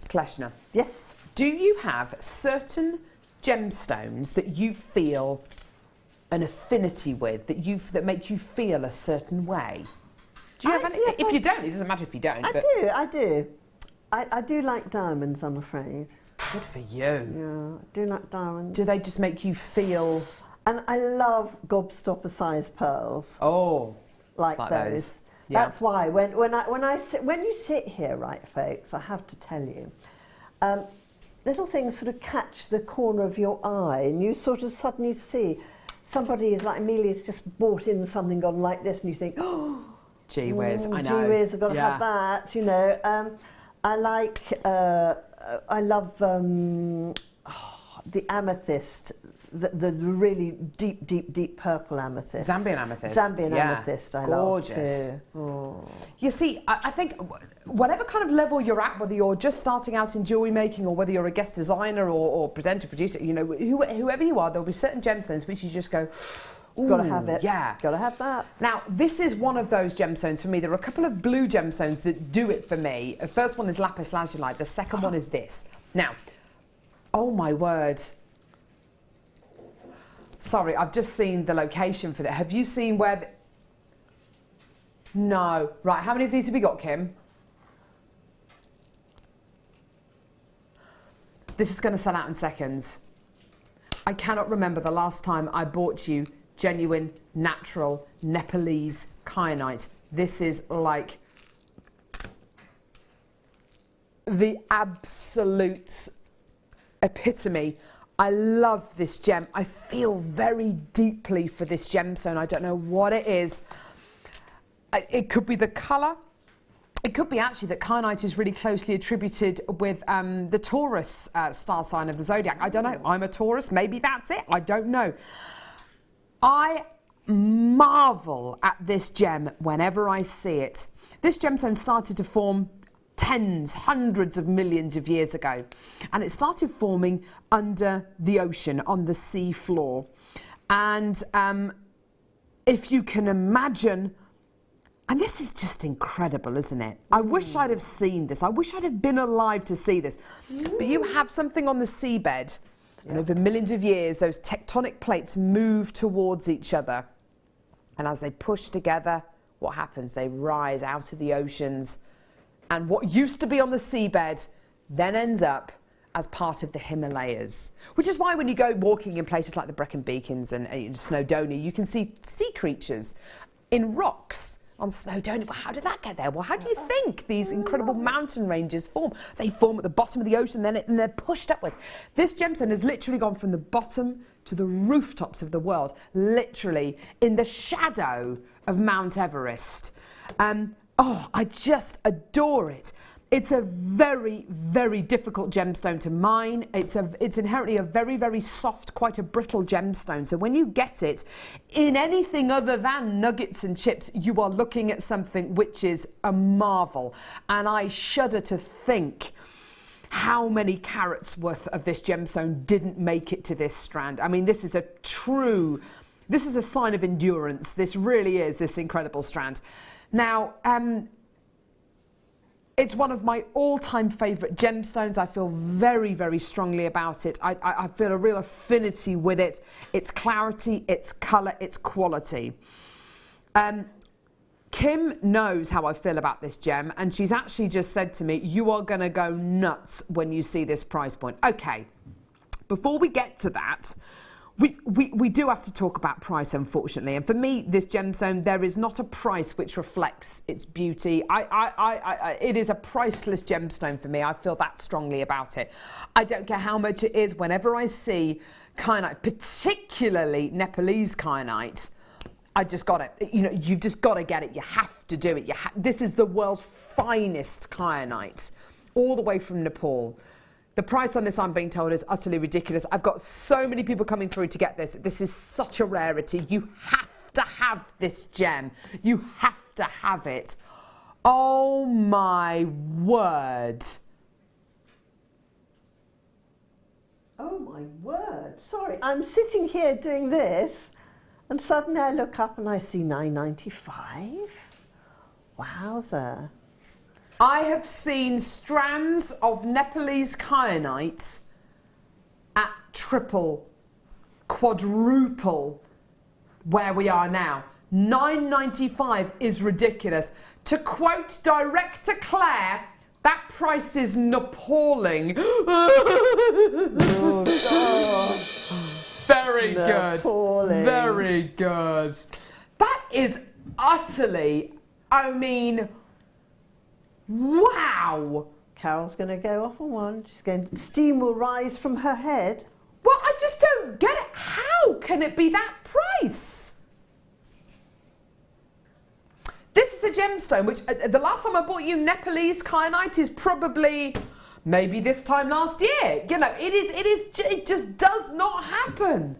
Kleshna. Yes? Do you have certain gemstones that you feel an affinity with, that make you feel a certain way? Do you have any? Yes, if you don't, it doesn't matter if you don't. I do. I do like diamonds, I'm afraid. Good for you. Yeah, I do like diamonds. Do they just make you feel... And I love gobstopper size pearls. Oh, like those. those. Yeah. That's why when you sit here, right, folks, I have to tell you, little things sort of catch the corner of your eye, and you sort of suddenly see somebody is like Amelia's just bought in something gone like this, and you think, oh, gee whiz, I know. Gee whiz, I've got to have that, you know. I love the amethyst. The really deep purple amethyst. Zambian amethyst. Zambian amethyst, I love too. Oh. You see, I think whatever kind of level you're at, whether you're just starting out in jewellery making or whether you're a guest designer or presenter, producer, you know, whoever you are, there'll be certain gemstones which you just go, ooh, got to have it. Yeah. Got to have that. Now, this is one of those gemstones for me. There are a couple of blue gemstones that do it for me. The first one is lapis lazuli. The second one is this. Now, oh my word. Sorry, I've just seen the location for that. Have you seen where... No. Right, how many of these have we got, Kim? This is going to sell out in seconds. I cannot remember the last time I bought you genuine, natural, Nepalese kyanite. This is like the absolute epitome. I love this gem. I feel very deeply for this gemstone. I don't know what it is. It could be the colour. It could be actually that kyanite is really closely attributed with the Taurus star sign of the zodiac. I don't know. I'm a Taurus. Maybe that's it. I don't know. I marvel at this gem whenever I see it. This gemstone started to form tens, hundreds of millions of years ago, and it started forming under the ocean, on the sea floor. And if you can imagine, and this is just incredible, isn't it? I wish I'd have seen this. I wish I'd have been alive to see this. But you have something on the seabed, and over millions of years, those tectonic plates move towards each other. And as they push together, what happens? They rise out of the oceans. And what used to be on the seabed then ends up as part of the Himalayas. Which is why when you go walking in places like the Brecon Beacons and Snowdonia, you can see sea creatures in rocks on Snowdonia. Well, how did that get there? Well, how do you think these incredible mountain ranges form? They form at the bottom of the ocean, and they're pushed upwards. This gemstone has literally gone from the bottom to the rooftops of the world, literally in the shadow of Mount Everest. Oh, I just adore it. It's a very, very difficult gemstone to mine. It's inherently a very, very soft, quite a brittle gemstone. So when you get it in anything other than nuggets and chips, you are looking at something which is a marvel. And I shudder to think how many carats worth of this gemstone didn't make it to this strand. I mean, this is a sign of endurance. This really is, this incredible strand. Now, it's one of my all-time favourite gemstones. I feel very, very strongly about it. I feel a real affinity with it. Its clarity, its colour, its quality. Kim knows how I feel about this gem, and she's actually just said to me, you are going to go nuts when you see this price point. Okay, before we get to that, we do have to talk about price, unfortunately. And for me, this gemstone, there is not a price which reflects its beauty. It is a priceless gemstone for me. I feel that strongly about it. I don't care how much it is. Whenever I see kyanite, particularly Nepalese kyanite, I just got it. You know, you've just got to get it. You have to do it. This is the world's finest kyanite, all the way from Nepal. The price on this, I'm being told, is utterly ridiculous. I've got so many people coming through to get this. This is such a rarity. You have to have this gem. You have to have it. Oh my word. Oh my word. Sorry, I'm sitting here doing this, and suddenly I look up and I see $9.95. Wowza. I have seen strands of Nepalese kyanite at triple, quadruple where we are now. $9.95 is ridiculous. To quote director Claire, That price is appalling. Very good. Appalling. Very good. That is utterly, I mean, wow. Carol's going to go off on one. Steam will rise from her head. Well, I just don't get it. How can it be that price? This is a gemstone, which the last time I bought you Nepalese kyanite is probably maybe this time last year. You know, it just does not happen.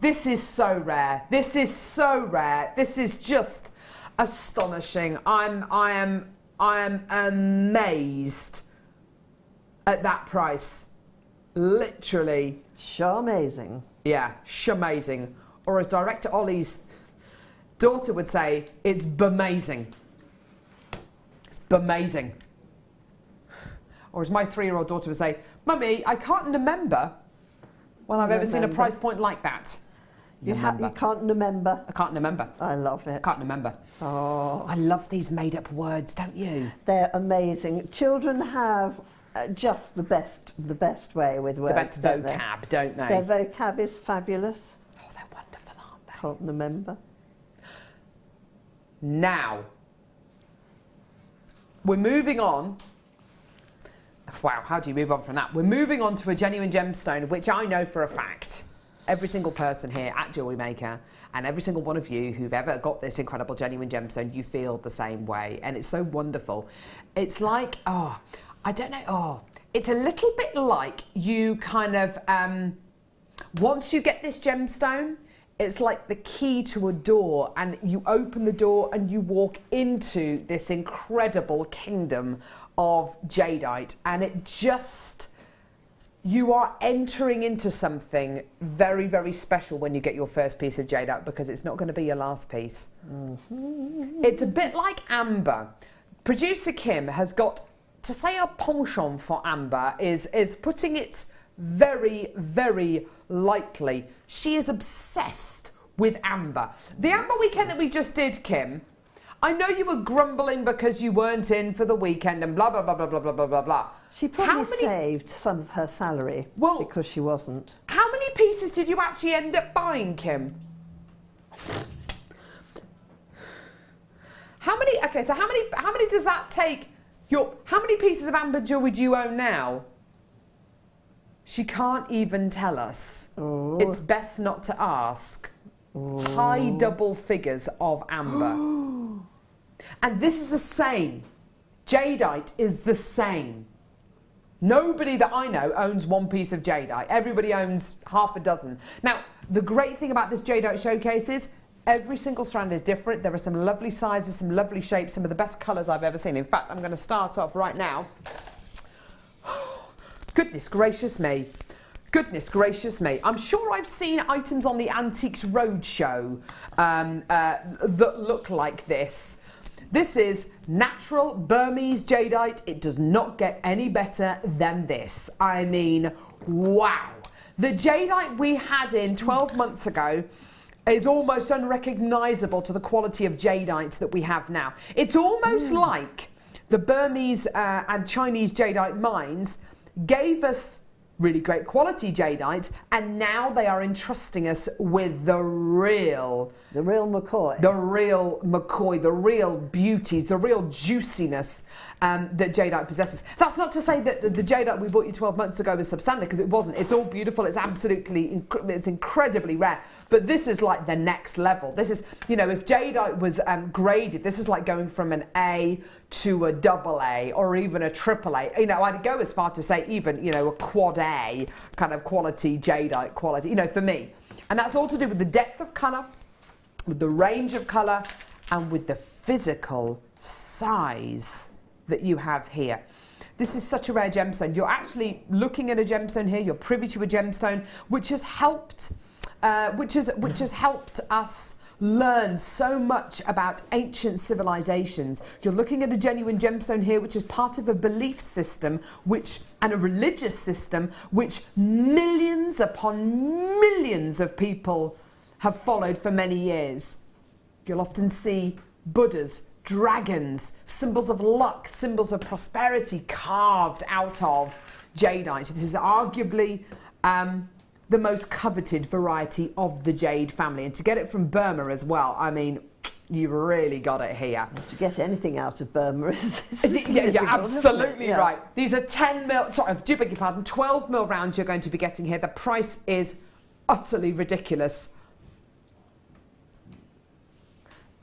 This is so rare. This is so rare. This is just astonishing. I am amazed at that price. Literally. Shamazing. Yeah, shamazing. Or as director Ollie's daughter would say, it's bamazing. It's bamazing. Or as my 3-year-old daughter would say, Mummy, I can't remember when I've ever seen a price point like that. You can't remember. I can't remember. I love it. Can't remember. Oh, I love these made-up words, don't you? they're amazing. Children have just the best way with words. The best vocab, don't they? Their vocab is fabulous. Oh, they're wonderful, aren't they? Can't remember. Now, we're moving on. Wow, how do you move on from that? We're moving on to a genuine gemstone, which I know for a fact every single person here at Jewellery Maker and every single one of you who've ever got this incredible genuine gemstone, you feel the same way. And it's so wonderful. It's like, I don't know, it's a little bit like you kind of, once you get this gemstone, it's like the key to a door, and you open the door and you walk into this incredible kingdom of jadeite, and it just, you are entering into something very, very special when you get your first piece of jadeite, because it's not going to be your last piece. Mm-hmm. It's a bit like amber. Producer Kim has got, to say a penchant for amber is putting it very, very lightly. She is obsessed with amber. The amber weekend that we just did, Kim, I know you were grumbling because you weren't in for the weekend and blah, blah, blah, blah, blah, blah, blah, blah, blah. She probably saved some of her salary because she wasn't. How many pieces did you actually end up buying, Kim? How many does that take? How many pieces of amber jewellery do you own now? She can't even tell us. Oh. It's best not to ask. Oh. High double figures of amber. And this is the same. Jadeite is the same. Nobody that I know owns one piece of jadeite. Everybody owns half a dozen. Now, the great thing about this jadeite showcase is every single strand is different. There are some lovely sizes, some lovely shapes, some of the best colours I've ever seen. In fact, I'm going to start off right now. Goodness gracious me. Goodness gracious me. I'm sure I've seen items on the Antiques Roadshow that look like this. This is natural Burmese jadeite. It does not get any better than this. I mean, wow. The jadeite we had in 12 months ago is almost unrecognisable to the quality of jadeite that we have now. It's almost like the Burmese and Chinese jadeite mines gave us really great quality jadeite, and now they are entrusting us with the real McCoy, the real beauties, the real juiciness that jadeite possesses. That's not to say that the jadeite we bought you 12 months ago is substandard, because it wasn't. It's all beautiful. It's absolutely, it's incredibly rare. But this is like the next level. This is, you know, if jadeite was graded, this is like going from an A to a double A or even a triple A. You know, I'd go as far to say even, you know, a quad A kind of quality jadeite quality, you know, for me. And that's all to do with the depth of colour, with the range of colour, and with the physical size that you have here. This is such a rare gemstone. You're actually looking at a gemstone here. You're privy to a gemstone which has helped which has helped us learn so much about ancient civilizations. You're looking at a genuine gemstone here, which is part of a belief system and a religious system which millions upon millions of people have followed for many years. You'll often see Buddhas dragons, symbols of luck, symbols of prosperity carved out of jadeite. This is arguably the most coveted variety of the jade family. And to get it from Burma as well, I mean, you've really got it here. To get anything out of Burma is yeah, absolutely right. These are 10 mil, sorry, I do beg your pardon, 12 mil rounds you're going to be getting here. The price is utterly ridiculous.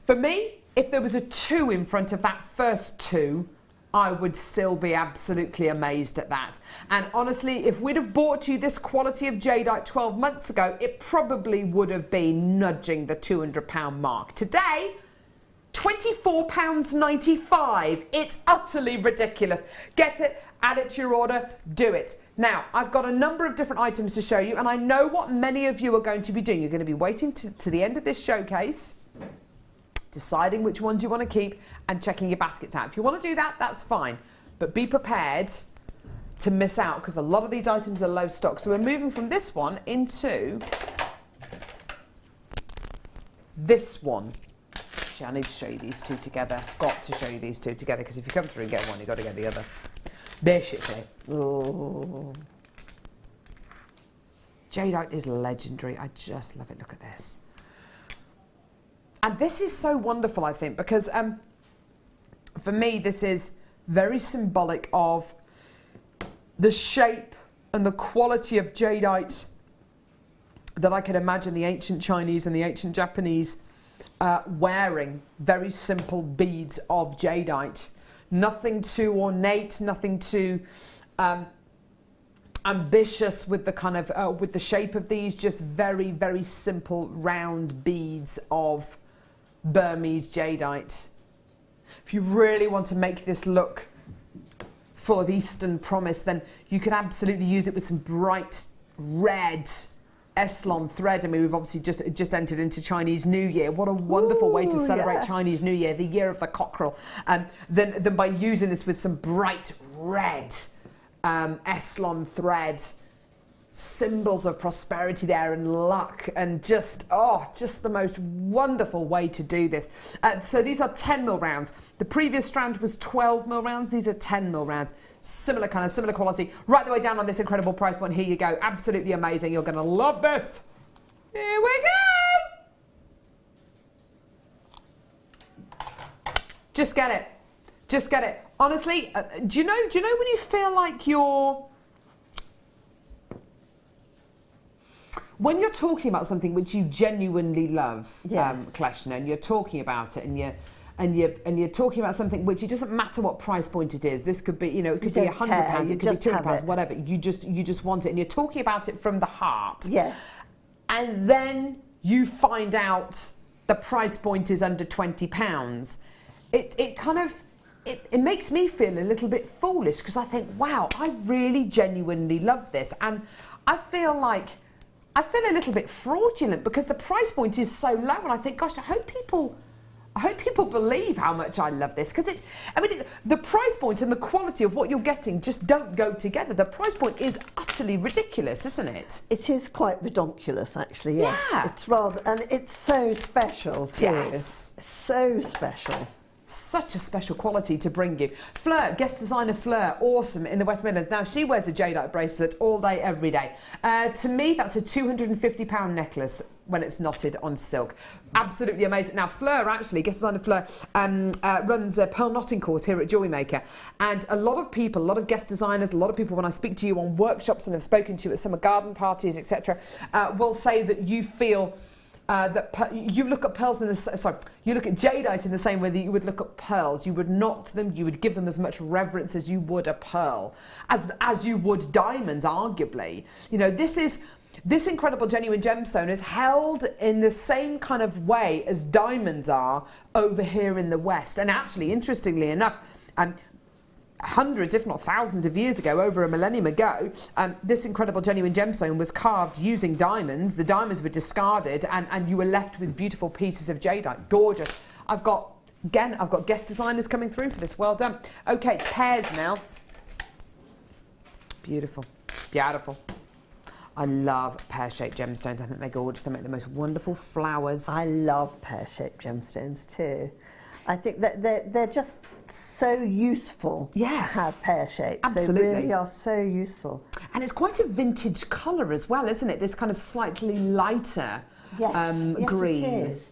For me, if there was a 2 in front of that first 2, I would still be absolutely amazed at that. And honestly, if we'd have bought you this quality of jadeite 12 months ago, it probably would have been nudging the £200 mark. Today, £24.95. It's utterly ridiculous. Get it, add it to your order, do it. Now, I've got a number of different items to show you, and I know what many of you are going to be doing. You're going to be waiting to the end of this showcase, deciding which ones you want to keep and checking your baskets out. If you want to do that, that's fine. But be prepared to miss out because a lot of these items are low stock. So we're moving from this one into this one. Actually, I need to show you these two together. Got to show you these two together because if you come through and get one, you've got to get the other. There shit's here. Oh. Jadeite is legendary. I just love it. Look at this. And this is so wonderful, I think, because for me, this is very symbolic of the shape and the quality of jadeite that I can imagine the ancient Chinese and the ancient Japanese wearing. Very simple beads of jadeite. Nothing too ornate, nothing too ambitious with the kind of with the shape of these. Just very, very simple round beads of Burmese jadeite. If you really want to make this look full of Eastern promise, then you could absolutely use it with some bright red Eslon thread. I mean, we've obviously just entered into Chinese New Year. What a wonderful way to celebrate Chinese New Year, the year of the cockerel. Then by using this with some bright red Eslon thread, symbols of prosperity there and luck, and just the most wonderful way to do this. So these are 10 mil rounds. The previous strand was 12 mil rounds. These are 10 mil rounds. Similar quality, right the way down on this incredible price point. Here you go. Absolutely amazing. You're going to love this. Here we go. Just get it. Just get it. Honestly, do you know when you feel like when you're talking about something which you genuinely love, Kleshna, and you're talking about it, and you're talking about something which it doesn't matter what price point it is. This could be, it could be £100, it could be £200, whatever. You just want it, and you're talking about it from the heart. Yes. And then you find out the price point is under £20. It kind of it makes me feel a little bit foolish because I think, wow, I really genuinely love this, and I feel a little bit fraudulent because the price point is so low, and I think, gosh, I hope people believe how much I love this, because the price point and the quality of what you're getting just don't go together. The price point is utterly ridiculous, isn't it? It is quite redonkulous, actually, yes. Yeah. It's rather, and it's so special too. Yes. So special. Such a special quality to bring you. Fleur, guest designer Fleur, awesome, in the West Midlands. Now, she wears a jadeite bracelet all day, every day. To me, that's a £250 necklace when it's knotted on silk. Absolutely amazing. Now, Fleur, actually, guest designer Fleur, runs a pearl knotting course here at Jewellery Maker. And a lot of people, a lot of guest designers, a lot of people, when I speak to you on workshops and have spoken to you at summer garden parties, etc., will say that you feel you look at pearls you look at jadeite in the same way that you would look at pearls. You would knot them, you would give them as much reverence as you would a pearl, as you would diamonds, arguably. This incredible genuine gemstone is held in the same kind of way as diamonds are over here in the West. And actually, interestingly enough, hundreds, if not thousands of years ago, over a millennium ago, this incredible genuine gemstone was carved using diamonds. The diamonds were discarded, and you were left with beautiful pieces of jadeite. Gorgeous. I've got guest designers coming through for this. Well done. Okay, pears now. Beautiful. Beautiful. I love pear-shaped gemstones. I think they're gorgeous. They make the most wonderful flowers. I love pear-shaped gemstones too. I think that they're just so useful Yes. to have pear shapes. Absolutely. They really are so useful. And it's quite a vintage colour as well, isn't it? This kind of slightly lighter Yes, green. it is.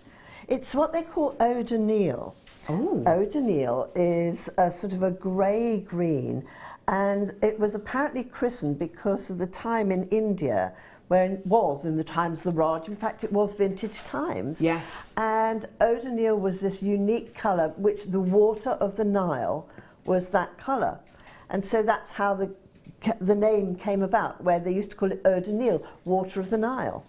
It's what they call eau de Nil. Oh. Eau de Nil is a sort of a grey green, and it was apparently christened because of the time in India when it was in the times of the Roache. In fact, it was vintage times. Yes. And eau de Nil was this unique colour, which the water of the Nile was that colour. And so that's how the name came about, where they used to call it eau de Nil, water of the Nile.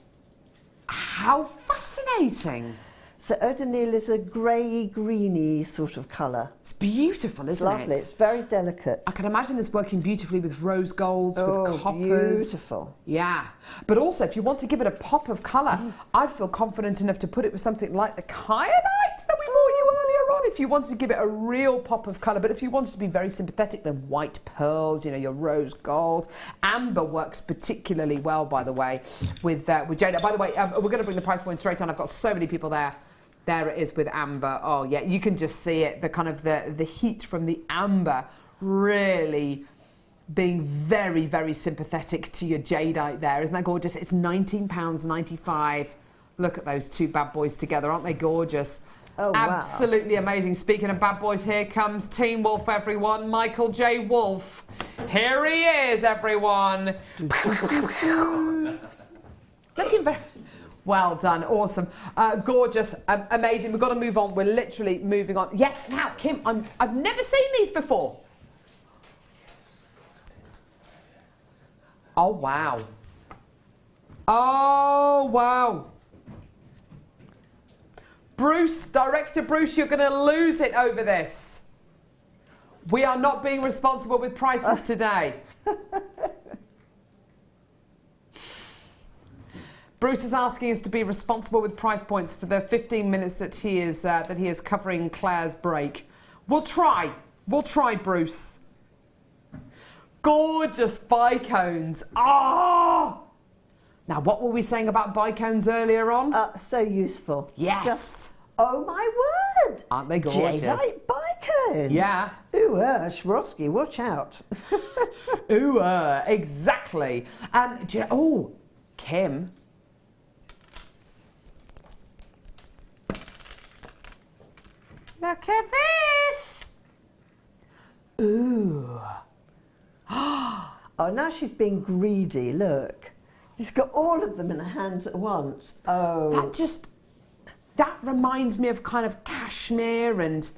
How fascinating. So eau de Nil is a grey, greeny sort of colour. It's beautiful, It's isn't lovely. it? It's very delicate. I can imagine this working beautifully with rose golds, with coppers. Beautiful. Yeah. But also, if you want to give it a pop of colour, I'd feel confident enough to put it with something like the kyanite that we bought you earlier on, if you wanted to give it a real pop of colour. But if you wanted to be very sympathetic, then white pearls, you know, your rose golds. Amber works particularly well, by the way, with Jadeite. By the way, we're going to bring the price point straight on. I've got so many people there. There it is with amber. Oh yeah, you can just see it. The kind of the heat from the amber really being very, very sympathetic to your jadeite there. Isn't that gorgeous? It's £19.95. Look at those two bad boys together. Aren't they gorgeous? Oh, wow. Absolutely amazing. Speaking of bad boys, here comes Teen Wolf, everyone. Michael J. Wolf. Here he is, everyone. Looking very... Well done, awesome, gorgeous, amazing. We've got to move on. We're literally moving on. Yes, now, Kim, I've never seen these before. Oh, wow. Oh, wow. Bruce, Director Bruce, you're going to lose it over this. We are not being responsible with prices today. Bruce is asking us to be responsible with price points for the 15 minutes that he is covering Claire's break. We'll try, Bruce. Gorgeous bicones. Ah! Now, what were we saying about bicones earlier on? So useful. Yes. Just, oh my word! Aren't they gorgeous? Jadeite bicones. Yeah. Ooh, Swarovski, watch out. Ooh, exactly. Kim. Look at this! Ooh. Oh, now she's being greedy, look. She's got all of them in her hands at once. Oh. That reminds me of kind of cashmere and...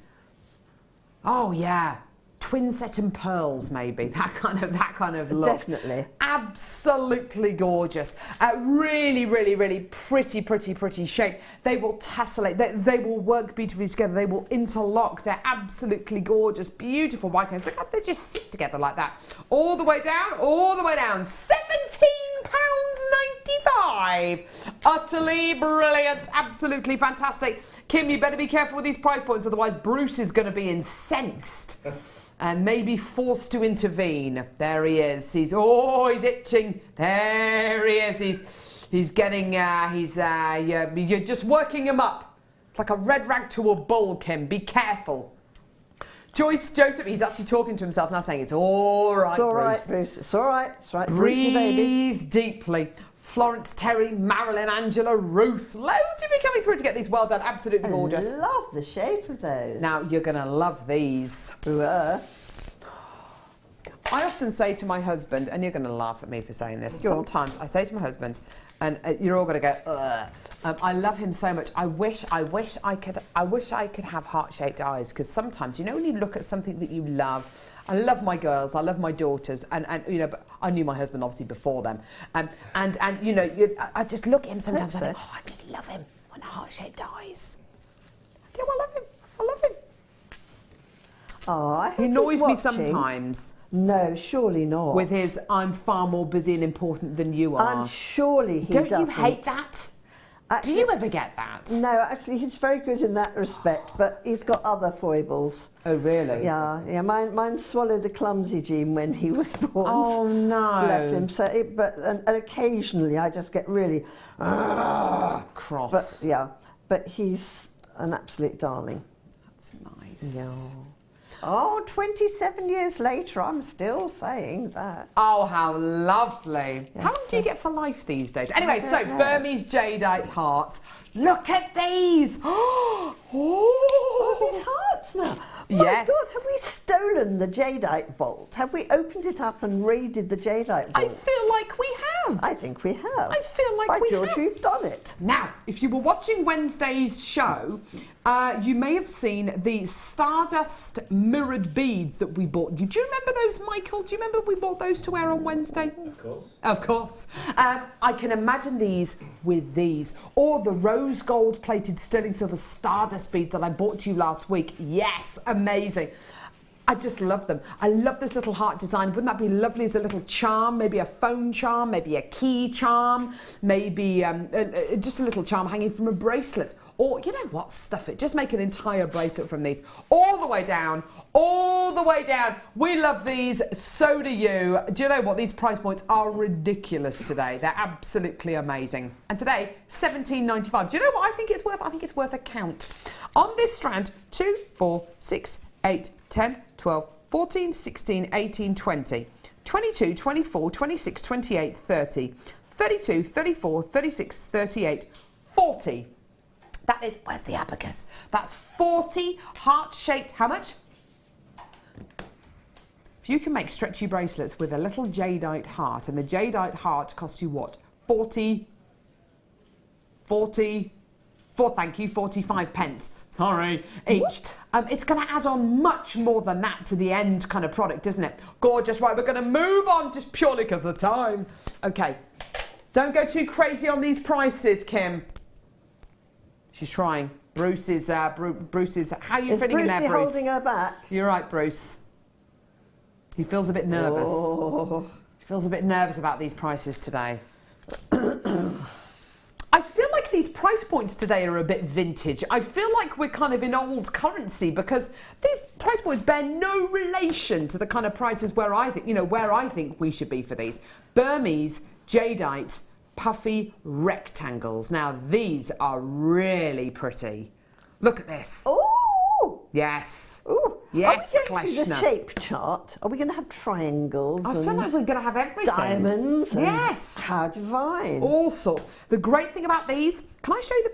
Oh, yeah. Twin set and pearls, maybe. That kind of look. Definitely. Absolutely gorgeous. Really, really, really pretty shape. They will tessellate. They will work beautifully together. They will interlock. They're absolutely gorgeous. Beautiful white cones. Look how they just sit together like that. All the way down. £17.95. Utterly brilliant. Absolutely fantastic. Kim, you better be careful with these price points, otherwise Bruce is going to be incensed. And maybe forced to intervene. There he is. He's itching. There he is. He's getting. You're just working him up. It's like a red rag to a bull, Kim. Be careful. Joseph. He's actually talking to himself now, saying it's all right. It's all right, Bruce. Bruce. It's all right. It's right. Brucey, baby. Breathe deeply. Florence, Terry, Marilyn, Angela, Ruth. Loads of you coming through to get these. Well done. Absolutely gorgeous. I love the shape of those. Now, you're going to love these. Ooh, I often say to my husband, and you're going to laugh at me for saying this, Go on. sometimes I say to my husband, and you're all going to go, ugh. I love him so much. I wish I could have heart-shaped eyes, because sometimes, you know, when you look at something that you love, I love my girls, I love my daughters, and you know, but I knew my husband obviously before them, and you know, I just look at him sometimes. I think, I just love him on heart-shaped eyes. Yeah, I love him. Oh, I hope He annoys me watching. sometimes. No, surely not. With his, I'm far more busy and important than you are. I'm surely he Don't doesn't. you hate that? Actually, Do you ever get that? No, actually, he's very good in that respect, but he's got other foibles. Oh, really? Yeah. Mine swallowed the clumsy gene when he was born. Oh, no. Bless him. So, and occasionally I just get really Cross. But he's an absolute darling. That's nice. Yeah. Oh, 27 years later, I'm still saying that. Oh, how lovely. Yes, How long do you get for life these days? Anyway, so Burmese Jadeite hearts. Look at these. Oh, these hearts now. My Yes. God, have we stolen the Jadeite vault? Have we opened it up and raided the Jadeite vault? I feel like we have. I think we have. I feel like By we George, have. we've done it. Now, if you were watching Wednesday's show, you may have seen the Stardust mirrored beads that we bought. Do you remember those, Michael? Do you remember we bought those to wear on Wednesday? Of course. Of course. I can imagine these with these. Or the rose gold plated sterling silver Stardust beads that I bought to you last week. Yes, amazing. I just love them. I love this little heart design. Wouldn't that be lovely as a little charm? Maybe a phone charm, maybe a key charm, maybe just a little charm hanging from a bracelet. Or, you know what, stuff it. Just make an entire bracelet from these. All the way down, all the way down. We love these, so do you. Do you know what? These price points are ridiculous today. They're absolutely amazing. And today, $17.95. Do you know what I think it's worth? I think it's worth a count. On this strand, 2, 4, 6, 8, 10, 12, 14, 16, 18, 20, 22, 24, 26, 28, 30, 32, 34, 36, 38, 40. That is, where's the abacus? That's 40 heart-shaped, how much? If you can make stretchy bracelets with a little jadeite heart, and the jadeite heart costs you what? 45 pence. Sorry, each. It's going to add on much more than that to the end kind of product, isn't it? Gorgeous. Right, we're going to move on just purely because of time. Okay. Don't go too crazy on these prices, Kim. She's trying. Bruce is, how are you feeling in there, Bruce? Is holding her back? You're right, Bruce. He feels a bit nervous. Oh. He feels a bit nervous about these prices today. I feel like these price points today are a bit vintage. I feel like we're kind of in old currency because these price points bear no relation to the kind of prices where I think we should be for these. Burmese Jadeite puffy rectangles. Now these are really pretty. Look at this. Oh! Yes. Ooh. Yes, Are we going through the Kleshna. shape chart? Are we going to have triangles I feel and like we're going to have everything. diamonds? And Yes. How divine. All sorts. The great thing about these, can I show you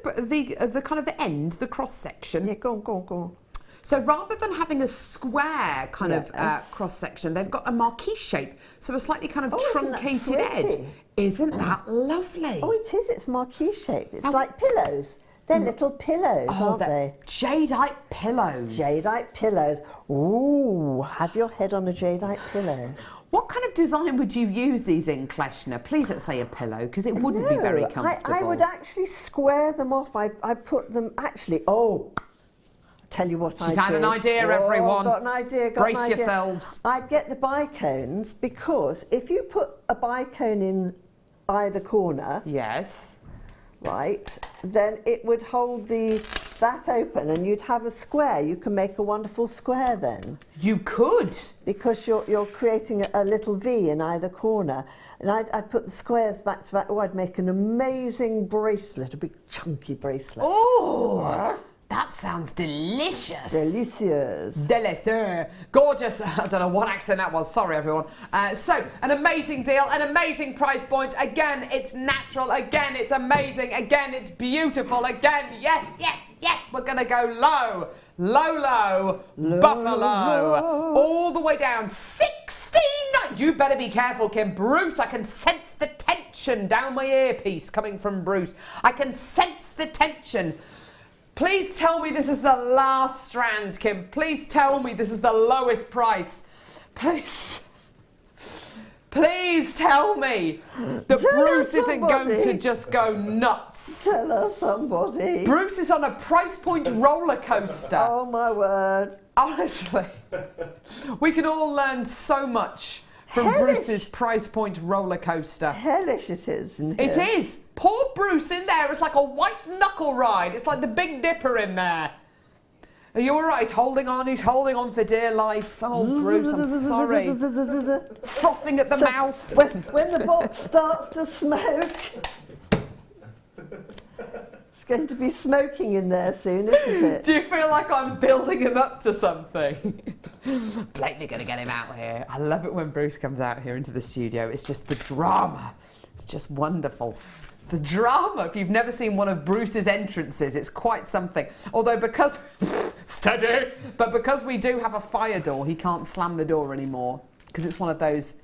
the kind of the end, the cross section? Yeah, go on. So rather than having a square kind of Yes. cross section, they've got a marquise shape, so a slightly kind of Oh, isn't that truncated edge. pretty? Isn't that lovely? Oh, it is. It's marquee shaped. It's Now- like pillows. They're little pillows, aren't they? Jadeite pillows. Jadeite pillows. Ooh, have your head on a jadeite pillow. What kind of design would you use these in, Kleshna? Please don't say a pillow, because it wouldn't be very comfortable. I would actually square them off. I put them actually. Oh, tell you what She's I had did. an idea, everyone. Got an idea. Brace yourselves. I'd get the bicones because if you put a bicone in either corner, Yes. right, then it would hold that open and you'd have a square. You can make a wonderful square then. You could. Because you're creating a little V in either corner. And I'd put the squares back to back. Oh, I'd make an amazing bracelet, a big chunky bracelet. Oh, that sounds delicious. Delicious. Delicious. Gorgeous. I don't know what accent that was. Sorry, everyone. So, an amazing deal, an amazing price point. Again, it's natural. Again, it's amazing. Again, it's beautiful. Again, yes. We're going to go low. Low. Buffalo. All the way down. 16. You better be careful, Kim. Bruce, I can sense the tension down my earpiece coming from Bruce. I can sense the tension. Please tell me this is the last strand, Kim. Please tell me this is the lowest price. Please tell me that Bruce isn't going to just go nuts. Tell us somebody. Bruce is on a price point roller coaster. Oh, my word. Honestly, we can all learn so much from Bruce's price point roller coaster. Hellish it is in here. It is. Poor Bruce in there. It's like a white knuckle ride. It's like the Big Dipper in there. Are you all right? He's holding on. He's holding on for dear life. Oh, Bruce, I'm sorry. Frothing at the mouth. When the box starts to smoke, It's going to be smoking in there soon, isn't it? Do you feel like I'm building him up to something? Blatantly going to get him out here. I love it when Bruce comes out here into the studio. It's just the drama. It's just wonderful. The drama. If you've never seen one of Bruce's entrances, it's quite something. Although because... Steady! But because we do have a fire door, he can't slam the door anymore. Because it's one of those...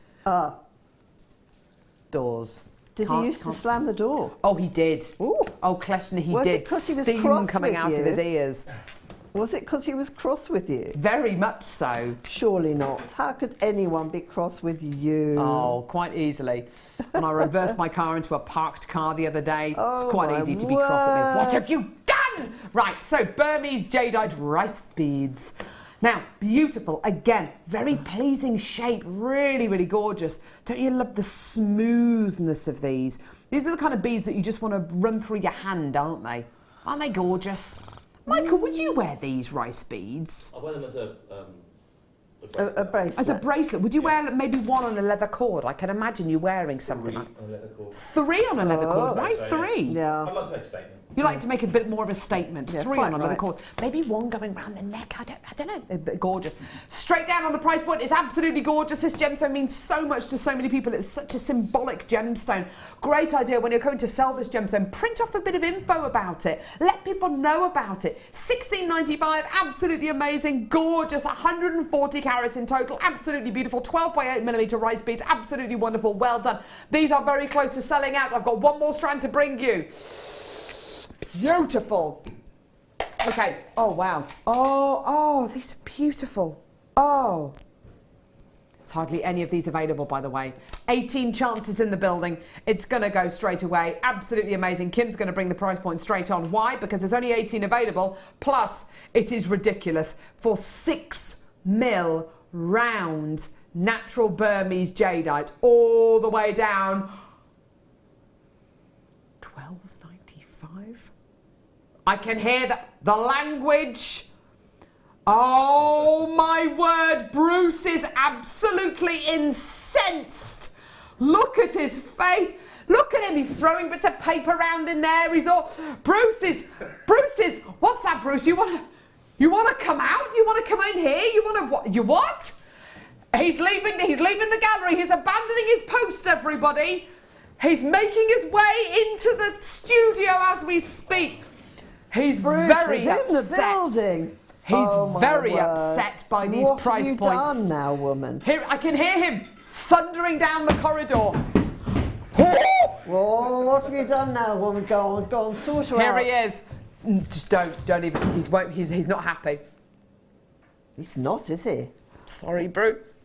doors. Did he used to slam the door? Oh, he did. Ooh. Oh, Kleshna, he Was did. it 'cause he was Steam cross coming with out of you? his ears. Was it because he was cross with you? Very much so. Surely not. How could anyone be cross with you? Oh, quite easily. When I reversed my car into a parked car the other day, it's quite easy to be cross at me. What have you done? Right, so Burmese Jadeite rice beads. Now, beautiful, again, very pleasing shape, really, really gorgeous. Don't you love the smoothness of these? These are the kind of beads that you just want to run through your hand, aren't they? Aren't they gorgeous? Michael, would you wear these rice beads? I wear them as a bracelet. As a bracelet. Would you wear maybe one on a leather cord? I can imagine you wearing something like on a leather cord. 3 on a leather cord. Why So, 3? Yeah. I'd like to make a statement. You like to make a bit more of a statement. Yeah, 3 quite on another right. cord. Maybe one going round the neck. I don't know. But gorgeous. Straight down on the price point. It's absolutely gorgeous. This gemstone means so much to so many people. It's such a symbolic gemstone. Great idea when you're going to sell this gemstone. Print off a bit of info about it. Let people know about it. $16.95. Absolutely amazing. Gorgeous. 140 carats in total. Absolutely beautiful. 12 by 8 millimeter rice beads. Absolutely wonderful. Well done. These are very close to selling out. I've got one more strand to bring you. Beautiful. Okay. Oh, wow. Oh, these are beautiful. Oh. There's hardly any of these available, by the way. 18 chances in the building. It's going to go straight away. Absolutely amazing. Kim's going to bring the price point straight on. Why? Because there's only 18 available. Plus, it is ridiculous for 6 mil round natural Burmese jadeite all the way down. $12.95. I can hear the language. Oh my word, Bruce is absolutely incensed. Look at his face. Look at him, he's throwing bits of paper around in there. He's all, Bruce is, what's that, Bruce? You want to come out? You want to come in here? You want to what? You what? He's leaving the gallery. He's abandoning his post, everybody. He's making his way into the studio as we speak. He's Bruce very is upset. in the building. He's Oh, my very word. upset by these What price have you points. done now, woman? Here, I can hear him thundering down the corridor. Oh, what have you done now, woman? Go on, sort her out. Here he is. Just don't even. He's not happy. He's not, is he? Sorry, Bruce.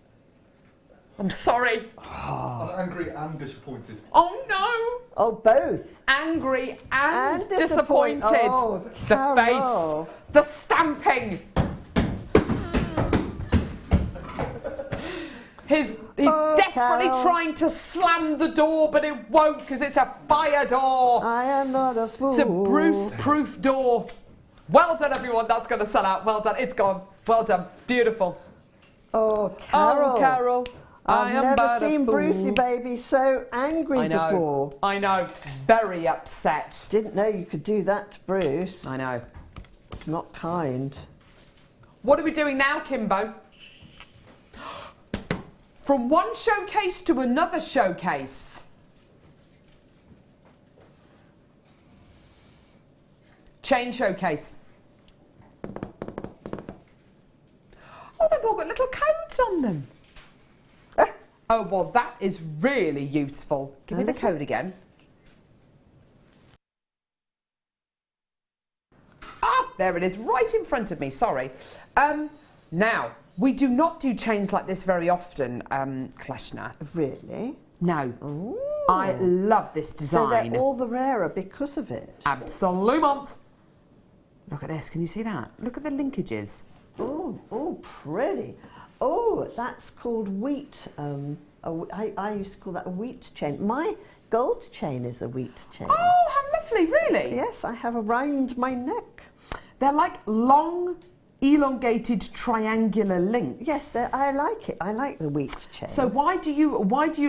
I'm sorry. I'm angry and disappointed. Oh no. Oh, both. Angry and And disappointed. Oh, the Carol. face. The stamping. He's desperately Carol. trying to slam the door, but it won't because it's a fire door. I am not a fool. It's a Bruce-proof door. Well done, everyone. That's going to sell out. Well done. It's gone. Well done. Beautiful. Oh, Carol. Oh, Carol. I am I've but never a seen fool. Brucey baby so angry I know. before. I know. Very upset. Didn't know you could do that to Bruce. I know. It's not kind. What are we doing now, Kimbo? From one showcase to another showcase. Chain showcase. Oh, they've all got little codes on them. Oh, well, that is really useful. Give me the code again. Ah, there it is, right in front of me, sorry. Now, we do not do chains like this very often, Kleshna. Really? No. Ooh. I love this So design. they're all the rarer because of it. Absolute. Look at this, can you see that? Look at the linkages. Oh, pretty. Oh, that's called wheat. I used to call that a wheat chain. My gold chain is a wheat chain. Oh, how lovely, really? Yes, I have around my neck. They're like long elongated triangular links. Yes, I like it. I like the wheat chain. So why do you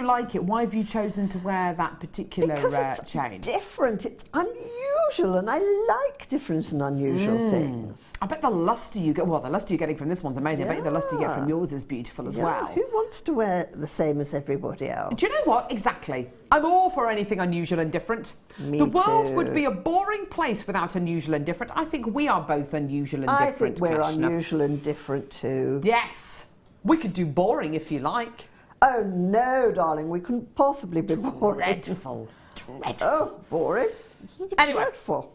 like it? Why have you chosen to wear that particular because it's chain? different. It's unusual, and I like different and unusual things. I bet the lustre you get. Well, the lustre you're getting from this one's amazing. I bet the lustre you get from yours is beautiful as well. Who wants to wear the same as everybody else? Do you know what? Exactly. I'm all for anything unusual and different. Me the world too. would be a boring place without unusual and different. I think we are both unusual and different. I think we're Kleshna. unusual and different too. Yes. We could do boring if you like. Oh no, darling, we couldn't possibly be boring. Dreadful. Dreadful. Oh, boring. Anyway. Dreadful.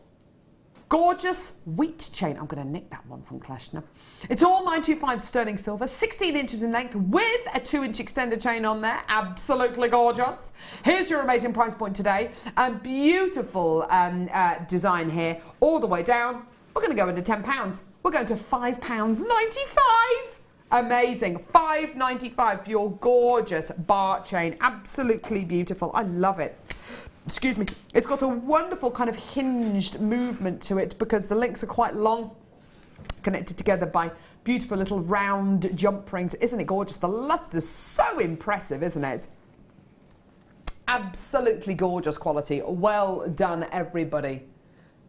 Gorgeous wheat chain. I'm going to nick that one from Kleshna. It's all 925 sterling silver, 16 inches in length with a 2-inch extender chain on there. Absolutely gorgeous. Here's your amazing price point today. And beautiful design here all the way down. We're going to go into £10. We're going to £5.95. Amazing. £5.95 for your gorgeous bar chain. Absolutely beautiful. I love it. Excuse me. It's got a wonderful kind of hinged movement to it because the links are quite long, connected together by beautiful little round jump rings. Isn't it gorgeous? The luster's so impressive, isn't it? Absolutely gorgeous quality. Well done, everybody.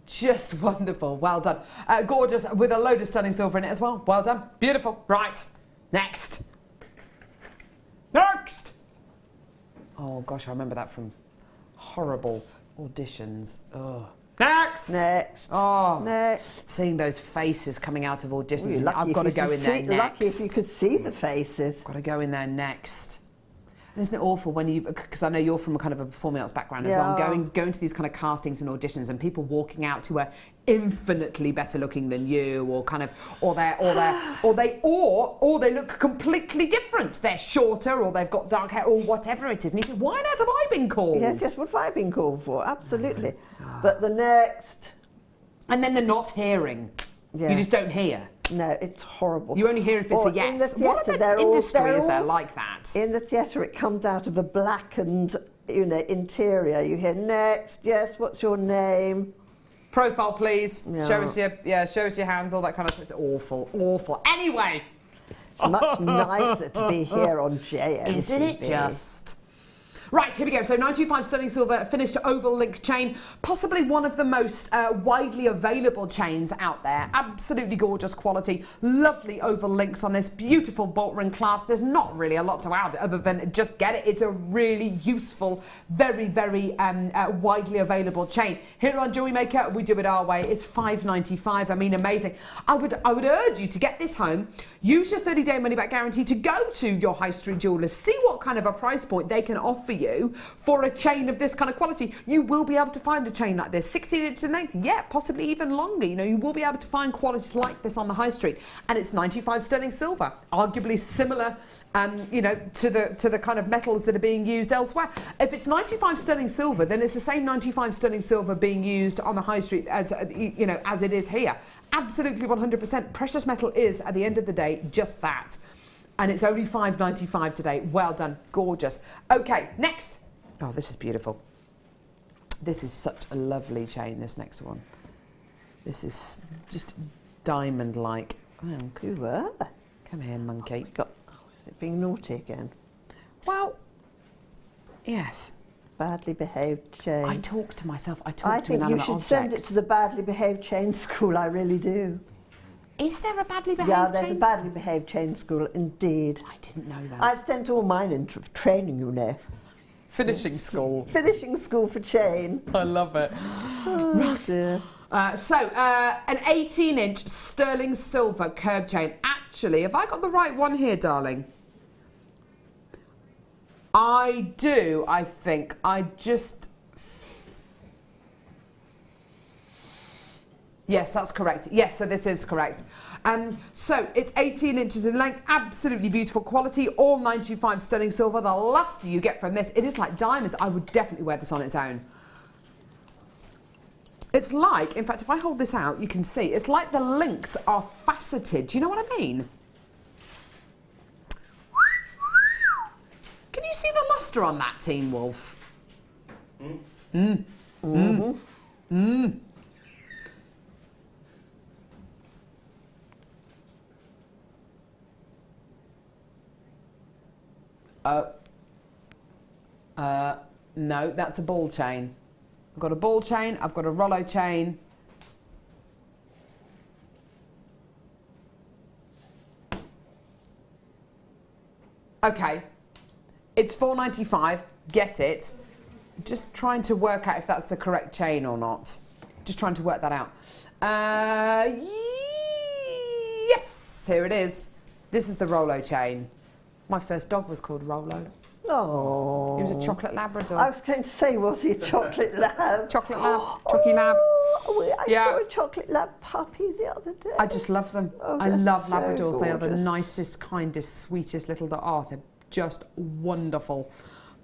Just wonderful. Well done. Gorgeous with a load of stunning silver in it as well. Well done. Beautiful. Right. Next. Next. Oh, gosh, I remember that from horrible auditions. Oh. Next. Next. Oh. Next. Seeing those faces coming out of auditions. Well, I've got to go in there next. Lucky if you could see the faces. Got to go in there next. And isn't it awful when you, because I know you're from a kind of a performing arts background as well, going to these kind of castings and auditions and people walking out who are infinitely better looking than you, or kind of, or they look completely different. They're shorter, or they've got dark hair, or whatever it is. And you think, why on earth have I been called? Yes, what have I been called for? Absolutely. But the next. And then the not hearing. Yes. You just don't hear. No, it's horrible. You only hear if it's a yes. In the theatre, what industry is there like that? In the theatre, it comes out of a blackened, interior. You hear next. Yes. What's your name? Profile, please. Yeah. Show us your hands. All that kind of stuff. It's awful, awful. Anyway, it's much nicer to be here on JM. Isn't it just? Right, here we go. So 925 sterling silver, finished oval link chain, possibly one of the most widely available chains out there. Absolutely gorgeous quality, lovely oval links on this, beautiful bolt ring clasp. There's not really a lot to add other than just get it. It's a really useful, very, very widely available chain. Here on Jewellery Maker, we do it our way. It's £5.95. I mean, amazing. I would urge you to get this home. Use your 30-day money-back guarantee to go to your high street jewellers. See what kind of a price point they can offer you for a chain of this kind of quality. You will be able to find a chain like this, 16 inches in length, yeah, possibly even longer. You will be able to find qualities like this on the high street, and it's 95 sterling silver, arguably similar, to the kind of metals that are being used elsewhere. If it's 95 sterling silver, then it's the same 95 sterling silver being used on the high street as as it is here. Absolutely 100%. Precious metal is, at the end of the day, just that. And it's only £5.95 today. Well done. Gorgeous. Okay, next. Oh, this is beautiful. This is such a lovely chain, this next one. This is just diamond-like. Come here, monkey. Is it being naughty again? Well, yes. Badly behaved chain. I talk to myself. I think to inanimate you should objects. send it to the badly behaved chain school. I really do. Is there a badly behaved chain? chain? Yeah, there's a badly behaved chain school, indeed. I didn't know that. I've sent all mine into training, Finishing school. Finishing school for chain. I love it. Oh, dear. An 18-inch sterling silver curb chain. Actually, have I got the right one here, darling? I do, I think. Yes, that's correct. Yes, so this is correct. So it's 18 inches in length, absolutely beautiful quality, all 925 sterling silver. The luster you get from this, it is like diamonds. I would definitely wear this on its own. It's like, in fact, if I hold this out, you can see, it's like the links are faceted. Do you know what I mean? Can you see the luster on that, Teen Wolf? No, that's a ball chain. I've got a ball chain, I've got a Rollo chain. Okay, it's $4.95, get it. Just trying to work out if that's the correct chain or not. Just trying to work that out. Yes, here it is. This is the Rollo chain. My first dog was called Rollo. Oh. He was a chocolate Labrador. I was going to say, was he a chocolate lab? Chocolate lab, chocolate lab. I saw a chocolate lab puppy the other day. I just love them. Oh, I love so Labradors. gorgeous. They are the nicest, kindest, sweetest little dog. Oh, they're just wonderful.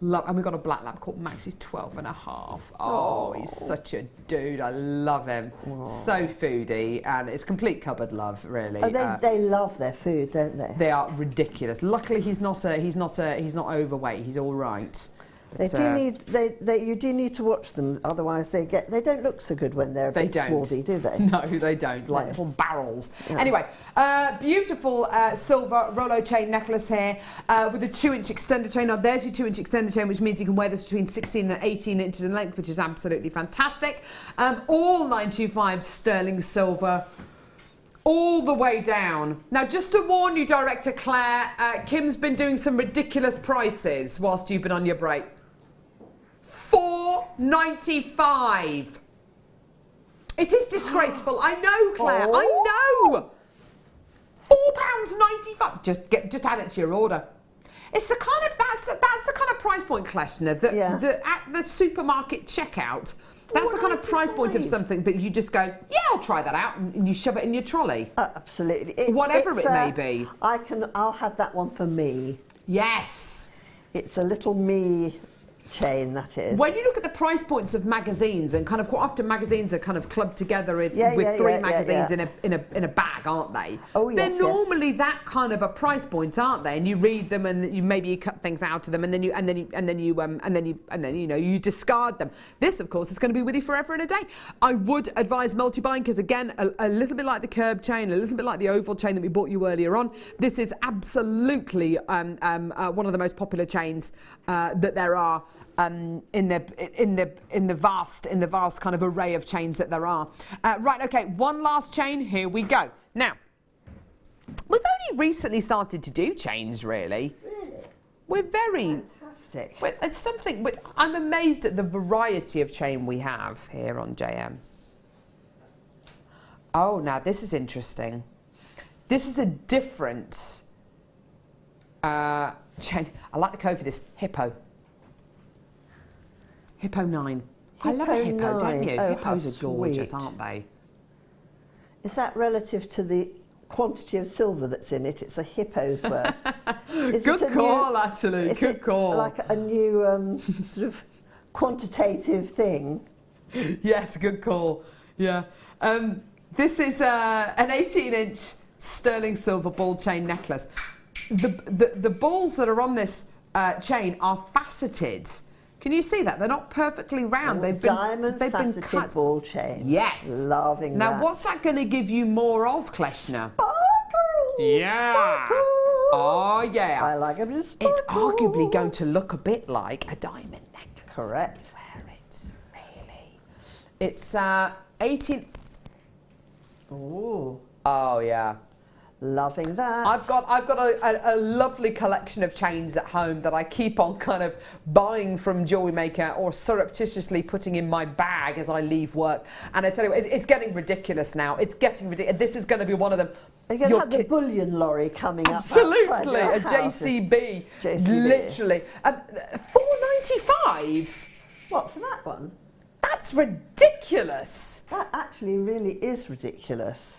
And we've got a black lab called Max. He's 12 and a half. Oh, he's such a dude. I love him. So foodie, and it's complete cupboard love, really. Oh, they love their food, don't they? They are ridiculous. Luckily, he's not overweight. He's all right. You do need to watch them, otherwise they don't look so good when they're a bit swarthy, do they? No, they don't. Like little barrels. Yeah. Anyway, beautiful silver Rollo chain necklace here with a 2-inch extender chain. Now there's your 2-inch extender chain, which means you can wear this between 16 and 18 inches in length, which is absolutely fantastic. All 925 sterling silver. All the way down. Now, just to warn you, Director Claire, Kim's been doing some ridiculous prices whilst you've been on your break. $4.95. It is disgraceful. I know, Claire. I know. £4.95. Just add it to your order. It's the kind of that's the kind of price point, Kleshna, that at the supermarket checkout. That's the kind of price point of something that you just go, yeah, I'll try that out, and you shove it in your trolley. Absolutely. Whatever it may be. I'll have that one for me. Yes. It's a little me chain, that is. When you look at the price points of magazines, and kind of quite often magazines are kind of clubbed together with three magazines in a bag, aren't they? Oh yes. They're normally that kind of a price point, aren't they? And you read them, and you cut things out of them, and then you discard them. This, of course, is going to be with you forever and a day. I would advise multi-buying because, again, a little bit like the curb chain, a little bit like the oval chain that we bought you earlier on. This is absolutely one of the most popular chains that there are. In the vast kind of array of chains that there are. Right, okay, one last chain. Here we go. Now, we've only recently started to do chains, really. Really? We're very fantastic. It's something. But I'm amazed at the variety of chain we have here on JM. Oh, now this is interesting. This is a different chain. I like the code for this. Hippo. Hippo 9. I love a hippo, don't you? Oh, Hippos are gorgeous, sweet. aren't they? Is that relative to the quantity of silver that's in it? It's a hippo's worth. Good call, actually. Good call. Like a new sort of quantitative thing. Yes, good call. Yeah. This is an 18-inch sterling silver ball chain necklace. The balls that are on this chain are faceted. Can you see that? They're not perfectly round. They've been cut. Ball chain. Yes. Loving now, that. what's that going to give you more of, Kleshna? Sparkle! Yeah. Sparkle! Oh, yeah. I like a bit of sparkle. It's arguably going to look a bit like a diamond necklace. Correct. Where it's really... It's 18... Ooh. Oh, yeah. Loving that. I've got a lovely collection of chains at home that I keep on kind of buying from Jewellery Maker or surreptitiously putting in my bag as I leave work. And I tell you what, it's getting ridiculous now. It's getting ridiculous. This is going to be one of them. You're going to have the bullion lorry coming absolutely, up. Absolutely, a JCB. Literally. $4.95. What, for that one? That's ridiculous. That actually really is ridiculous.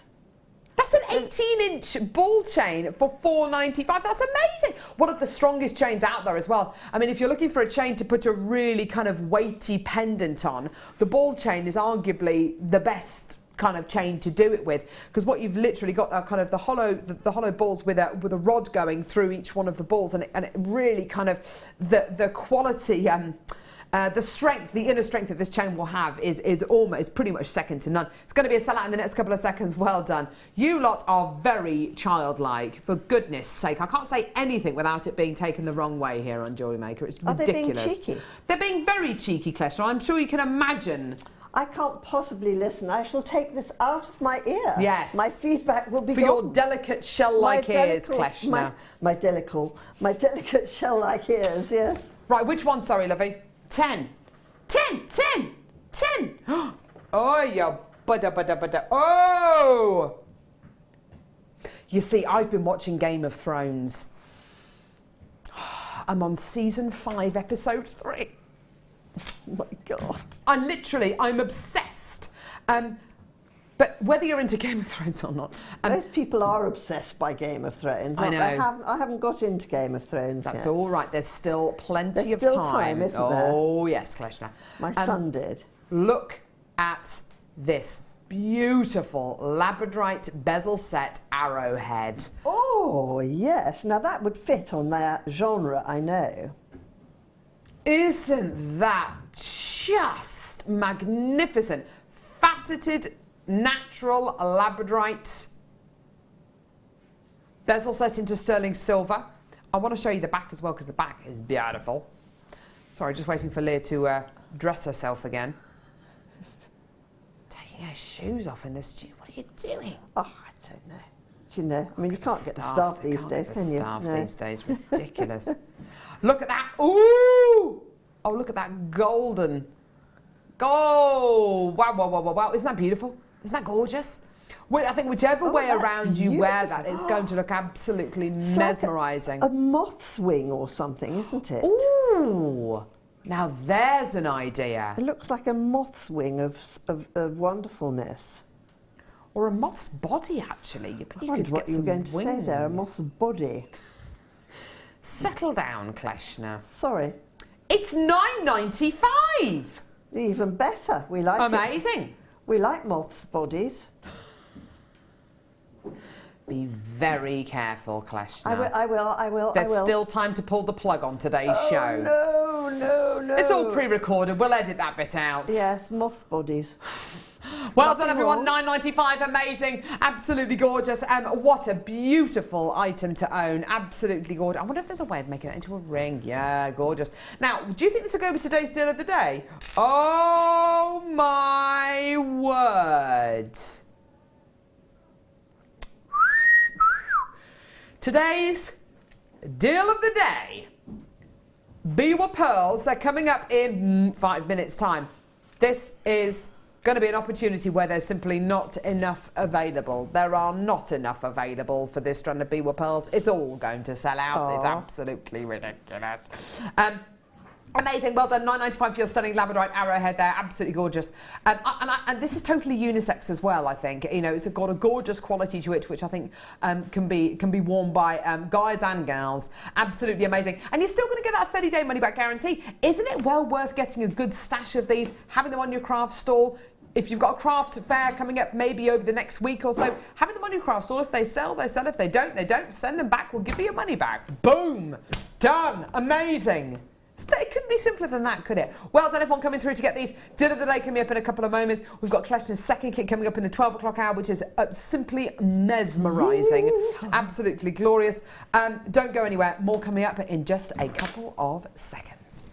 That's an 18-inch ball chain for $4.95. That's amazing. One of the strongest chains out there as well. I mean, if you're looking for a chain to put a really kind of weighty pendant on, the ball chain is arguably the best kind of chain to do it with, because what you've literally got are kind of the hollow balls with a rod going through each one of the balls, and it really kind of the quality The strength, the inner strength that this chain will have is pretty much second to none. It's going to be a sellout in the next couple of seconds. Well done. You lot are very childlike, for goodness sake. I can't say anything without it being taken the wrong way here on Jewellery Maker. It's ridiculous. Are they being cheeky? They're being very cheeky, Kleshna. I'm sure you can imagine. I can't possibly listen. I shall take this out of my ear. Yes. My feedback will be for gone. your delicate shell-like ears, Kleshna. My delicate shell-like ears, yes. Right, which one, sorry, lovey? 10. 10, 10, 10. Oh, you budda. Oh! You see, I've been watching Game of Thrones. I'm on season 5, episode 3. Oh my God. I'm obsessed. But whether you're into Game of Thrones or not... Most people are obsessed by Game of Thrones. I know. I haven't got into Game of Thrones yet. That's all right. There's still plenty of There's still time. isn't there? Oh, yes, Kleshna. My son did. Look at this beautiful labradorite bezel set arrowhead. Oh, yes. Now, that would fit on their genre, I know. Isn't that just magnificent? Faceted, natural labradorite bezel set into sterling silver. I want to show you the back as well, because the back is beautiful. Sorry, just waiting for Leah to dress herself again. Taking her shoes off in the studio. What are you doing? Oh, I don't know. Do you know? I mean, you can't get the staff these days, can you? Staff these days, ridiculous. Look at that! Ooh! Oh, look at that golden. Oh, wow. Isn't that beautiful? Isn't that gorgeous? Well, I think whichever way around you wear that, it's going to look absolutely mesmerising. Like a moth's wing or something, isn't it? Ooh! Now there's an idea. It looks like a moth's wing of wonderfulness. Or a moth's body, actually. I wondered what you were going to say there, a moth's body. Settle down, Kleshna. Sorry. It's $9.95. Even better. We like Amazing. It. We like moths' bodies. Be very careful, Kleshna. I will. There's still time to pull the plug on today's show. No. It's all pre-recorded. We'll edit that bit out. Yes, moth bodies. Well done, everyone. $9.95. Amazing. Absolutely gorgeous. What a beautiful item to own. Absolutely gorgeous. I wonder if there's a way of making it into a ring. Yeah, gorgeous. Now, do you think this will go with today's deal of the day? Oh, my word. Today's deal of the day. Biwa pearls. They're coming up in 5 minutes' time. This is going to be an opportunity where there's simply not enough available. There are not enough available for this strand of Biwa pearls. It's all going to sell out. It's absolutely ridiculous. Amazing, well done. $9.95 for your stunning labradorite arrowhead there. Absolutely gorgeous. And this is totally unisex as well, I think. You know, it's got a gorgeous quality to it, which I think can be worn by guys and girls. Absolutely amazing. And you're still going to get that 30-day money-back guarantee. Isn't it well worth getting a good stash of these, having them on your craft stall? If you've got a craft fair coming up maybe over the next week or so, having them on your craft stall. If they sell, they sell. If they don't, they don't. Send them back. We'll give you your money back. Boom. Done. Amazing. It couldn't be simpler than that, could it? Well done, everyone coming through to get these. Deal of the day coming up in a couple of moments. We've got Kleshna's second kit coming up in the 12 o'clock hour, which is simply mesmerising. Absolutely glorious. Don't go anywhere. More coming up in just a couple of seconds.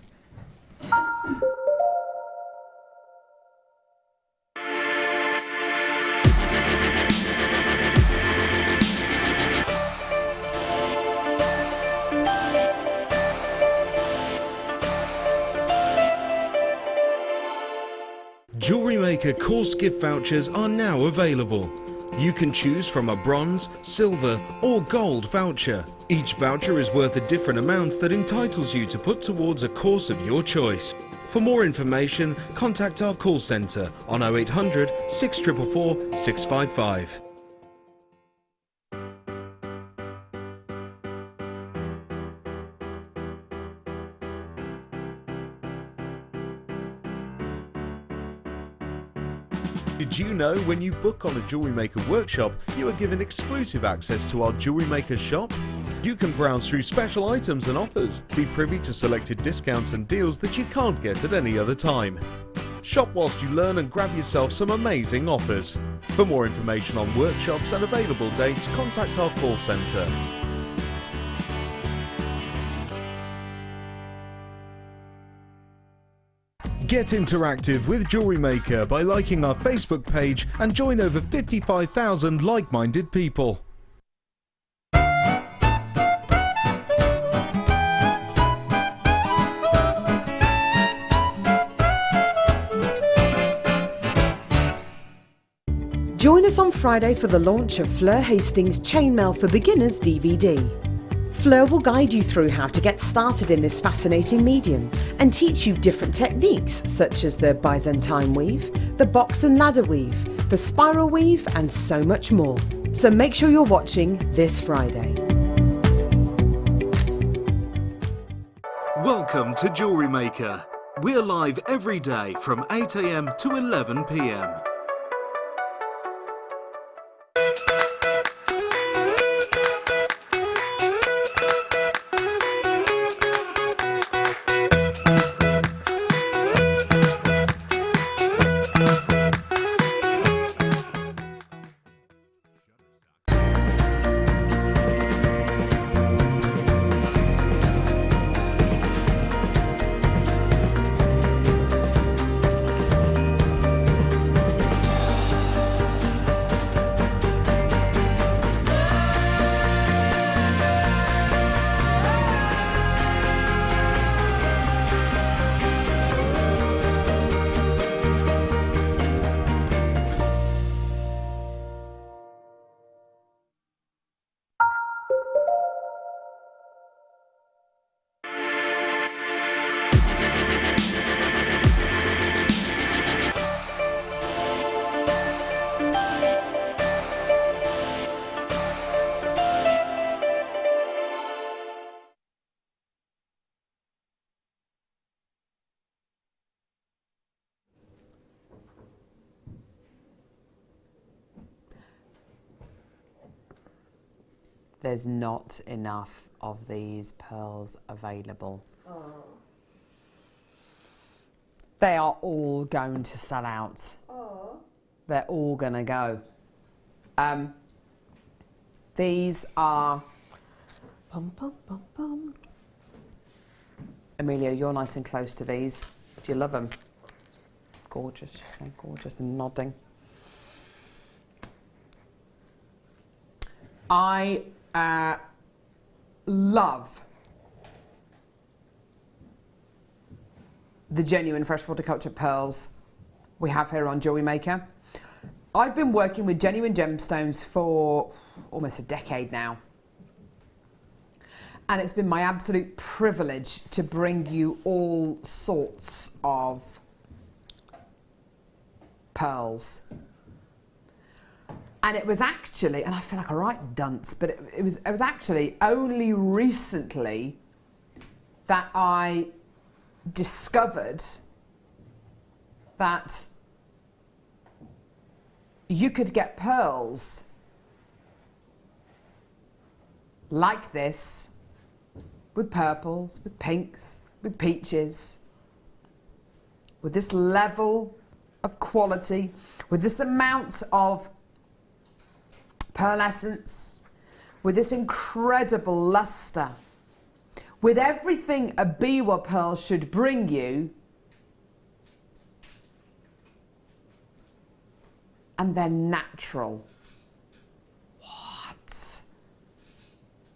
Jewellery Maker course gift vouchers are now available. You can choose from a bronze, silver or gold voucher. Each voucher is worth a different amount that entitles you to put towards a course of your choice. For more information, contact our call centre on 0800 644 655. Did you know when you book on a Jewellery Maker workshop, you are given exclusive access to our Jewellery Maker shop? You can browse through special items and offers, be privy to selected discounts and deals that you can't get at any other time. Shop whilst you learn and grab yourself some amazing offers. For more information on workshops and available dates, contact our call centre. Get interactive with Jewellery Maker by liking our Facebook page and join over 55,000 like-minded people. Join us on Friday for the launch of Fleur Hastings' Chainmail for Beginners DVD. Fleur will guide you through how to get started in this fascinating medium and teach you different techniques such as the Byzantine weave, the box and ladder weave, the spiral weave and so much more. So make sure you're watching this Friday. Welcome to Jewellery Maker. We're live every day from 8 AM to 11 PM. There's not enough of these pearls available. Oh. They are all going to sell out. Oh. They're all going to go. These are... Bum, bum, bum, bum. Amelia, you're nice and close to these. Do you love them? Gorgeous, she's saying gorgeous and nodding. I love the genuine freshwater cultured pearls we have here on Jewellery Maker. I've been working with genuine gemstones for almost a decade now. And it's been my absolute privilege to bring you all sorts of pearls. And it was actually, and I feel like a right dunce, but it was actually only recently that I discovered that you could get pearls like this with purples, with pinks, with peaches, with this level of quality, with this amount of pearlescence, with this incredible luster, with everything a biwa pearl should bring you, and they're natural. What?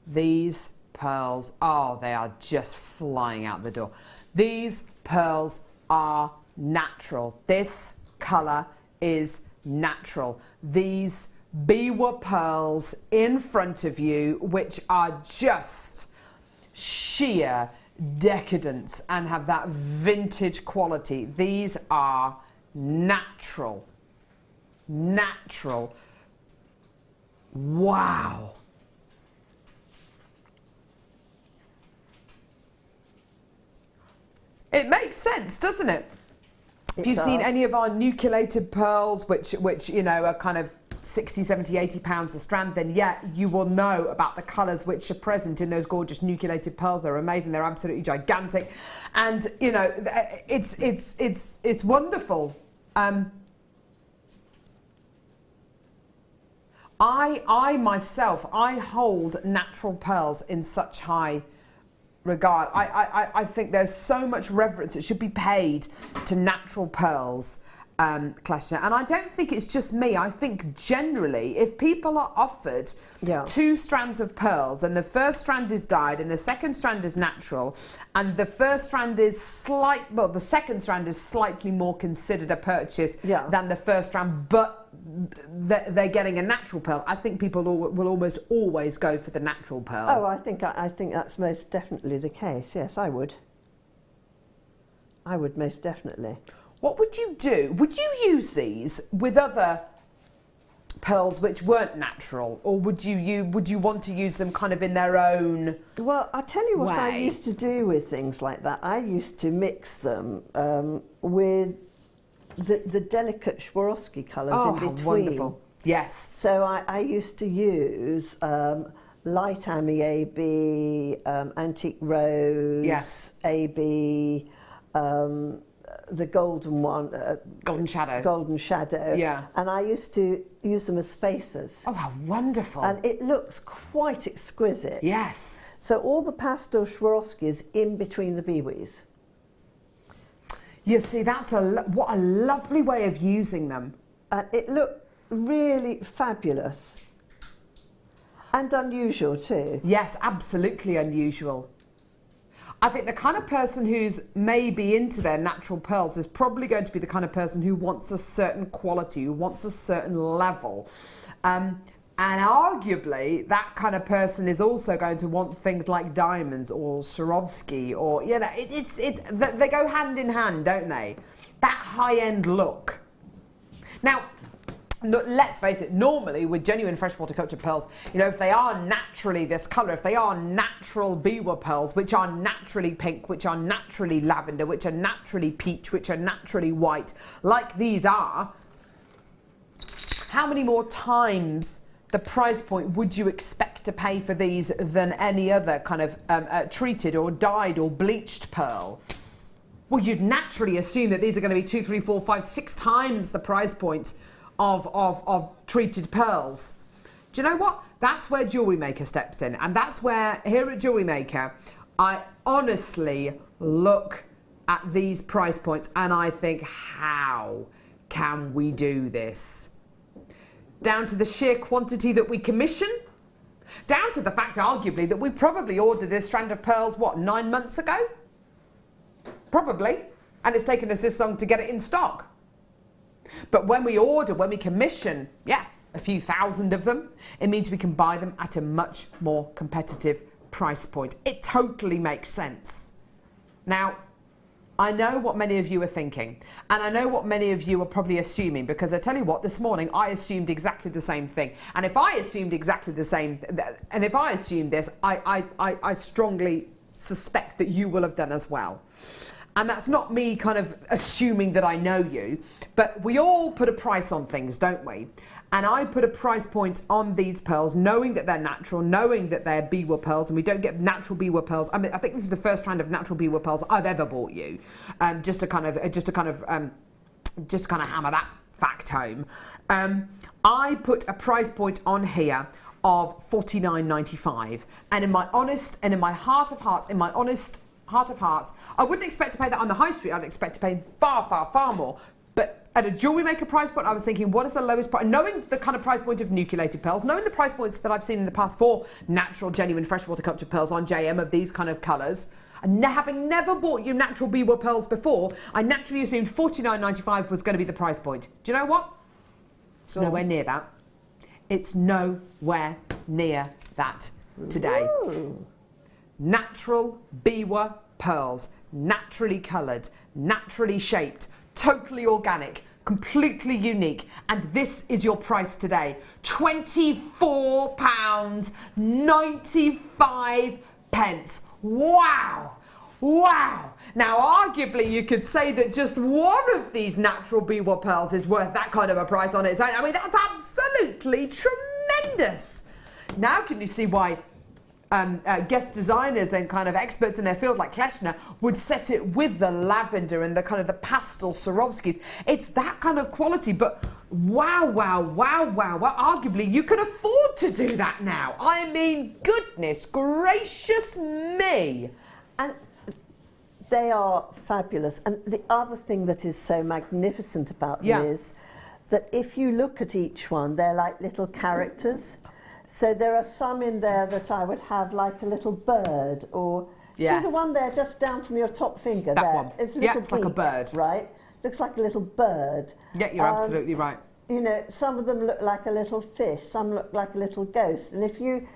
These pearls, oh, they are just flying out the door. These pearls are natural. This colour is natural. These biwa pearls in front of you, which are just sheer decadence and have that vintage quality. These are natural. Natural. Wow. It makes sense, doesn't it? If you've seen any of our nucleated pearls, which you know are kind of 60, 70, 80 pounds a strand, then yeah, you will know about the colours which are present in those gorgeous nucleated pearls. They're amazing. They're absolutely gigantic, and you know, it's wonderful. I myself, I hold natural pearls in such high regard. I think there's so much reverence that should be paid to natural pearls, Kleshna. And I don't think it's just me. I think generally, if people are offered 2 strands of pearls, and the first strand is dyed and the second strand is natural, and the first strand is the second strand is slightly more considered a purchase than the first strand, but they're getting a natural pearl, I think people will almost always go for the natural pearl. Oh, I think that's most definitely the case. Yes, I would. I would most definitely. What would you do? Would you use these with other pearls which weren't natural, or would you want to use them kind of in their own? Well, I'll tell you what way? I used to do with things like that. I used to mix them with the delicate Swarovski colours in between. Oh, wonderful. Yes. So I used to use light Ami AB, antique rose, Yes. AB, the golden one. Golden shadow. Golden shadow. Yeah. And I used to use them as spacers. Oh, how wonderful. And it looks quite exquisite. Yes. So all the pastel Swarovskis in between the biwis. You see, that's what a lovely way of using them. And it looked really fabulous. And unusual too. Yes, absolutely unusual. I think the kind of person who's maybe into their natural pearls is probably going to be the kind of person who wants a certain quality, who wants a certain level. And arguably, that kind of person is also going to want things like diamonds or Swarovski, or, you know, they go hand in hand, don't they? That high-end look. Now, let's face it, normally with genuine freshwater cultured pearls, you know, if they are naturally this colour, if they are natural biwa pearls, which are naturally pink, which are naturally lavender, which are naturally peach, which are naturally white, like these are, how many more times the price point would you expect to pay for these than any other kind of treated or dyed or bleached pearl? Well, you'd naturally assume that these are going to be 2, 3, 4, 5, 6 times the price point of treated pearls. Do you know what? That's where Jewellery Maker steps in, and that's where, here at Jewellery Maker, I honestly look at these price points and I think, how can we do this? Down to the sheer quantity that we commission, down to the fact, arguably, that we probably ordered this strand of pearls, what, 9 months ago? Probably. And it's taken us this long to get it in stock. But when we order, when we commission, a few thousand of them, it means we can buy them at a much more competitive price point. It totally makes sense. Now, I know what many of you are thinking, and I know what many of you are probably assuming, because I tell you what, this morning I assumed exactly the same thing. And if I assumed exactly the same, and if I assumed this, I strongly suspect that you will have done as well. And that's not me kind of assuming that I know you, but we all put a price on things, don't we? And I put a price point on these pearls, knowing that they're natural, knowing that they're biwa pearls, and we don't get natural biwa pearls. I mean, I think this is the first strand of natural biwa pearls I've ever bought you, just to kind of hammer that fact home. I put a price point on here of $49.95, and in my honest, and in my heart of hearts, I wouldn't expect to pay that on the high street. I'd expect to pay far, far, far more. But at a Jewellery Maker price point, I was thinking, what is the lowest price? Knowing the kind of price point of nucleated pearls, knowing the price points that I've seen in the past for natural, genuine, freshwater cultured pearls on JM of these kind of colours, and having never bought you natural biwa pearls before, I naturally assumed $49.95 was going to be the price point. Do you know what? It's nowhere near that. It's nowhere near that today. Ooh. Natural biwa pearls, naturally coloured, naturally shaped, totally organic, completely unique, and this is your price today, £24.95. Wow! Wow! Now, arguably, you could say that just one of these natural beadwork pearls is worth that kind of a price on its own. I mean, that's absolutely tremendous. Now, can you see why guest designers and kind of experts in their field like Kleshna would set it with the lavender and the kind of the pastel Swarovskis? It's that kind of quality, but wow, wow, wow, wow. Well, arguably, you can afford to do that now. I mean, goodness gracious me. And they are fabulous. And the other thing that is so magnificent about them is that if you look at each one, they're like little characters. So there are some in there that I would have like a little bird, or see the one there just down from your top finger that there? One. It's a little it's like a bird. Right? Looks like a little bird. Yeah, you're absolutely right. You know, some of them look like a little fish, some look like a little ghost. And if you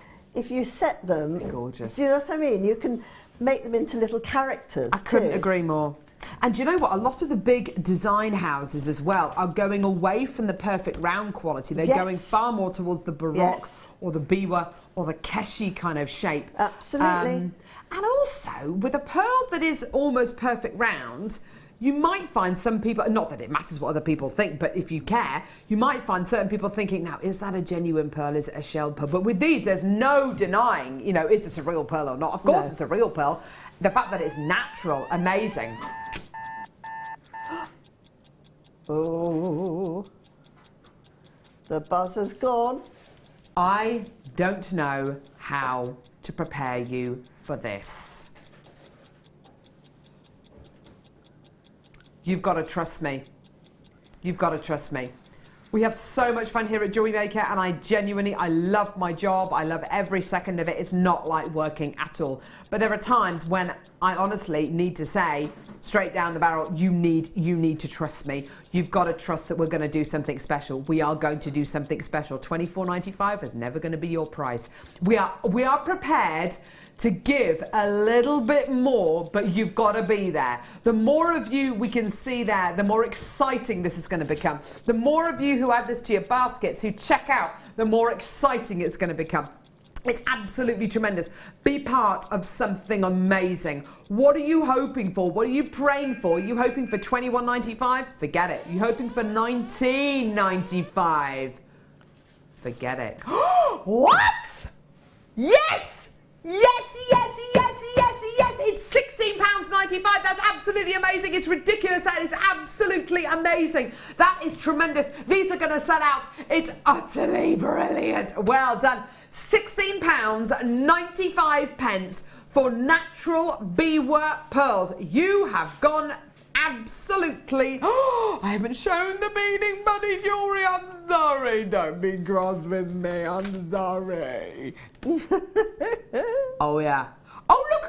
set them, gorgeous. Do you know what I mean? You can make them into little characters. I couldn't agree more. And do you know what? A lot of the big design houses as well are going away from the perfect round quality. They're going far more towards the Baroque or the Biwa or the Keshi kind of shape. Absolutely. And also, with a pearl that is almost perfect round, you might find some people, not that it matters what other people think, but if you care, you might find certain people thinking, now, is that a genuine pearl? Is it a shell pearl? But with these, there's no denying, you know, is this a real pearl or not? Of course it's a real pearl. The fact that it's natural, amazing. Oh, the buzzer's gone. I don't know how to prepare you for this. You've got to trust me. You've got to trust me. We have so much fun here at Jewellery Maker, and I love my job. I love every second of it. It's not like working at all. But there are times when I honestly need to say, straight down the barrel, you need to trust me. You've got to trust that we're going to do something special. We are going to do something special. $24.95 is never going to be your price. We are prepared to give a little bit more, but you've got to be there. The more of you we can see there, the more exciting this is going to become. The more of you who add this to your baskets, who check out, the more exciting it's going to become. It's absolutely tremendous. Be part of something amazing. What are you hoping for? What are you praying for? Are you hoping for $21.95? Forget it. You're hoping for $19.95? Forget it. What? Yes! Yes, yes, yes, yes, yes. It's £16.95. That's absolutely amazing. It's ridiculous. That is absolutely amazing. That is tremendous. These are going to sell out. It's utterly brilliant. Well done. £16.95 for natural beadwork pearls. You have gone absolutely... Oh, I haven't shown the beading buddy jewellery. I'm sorry. Don't be cross with me. I'm sorry. Oh, yeah. Oh, look.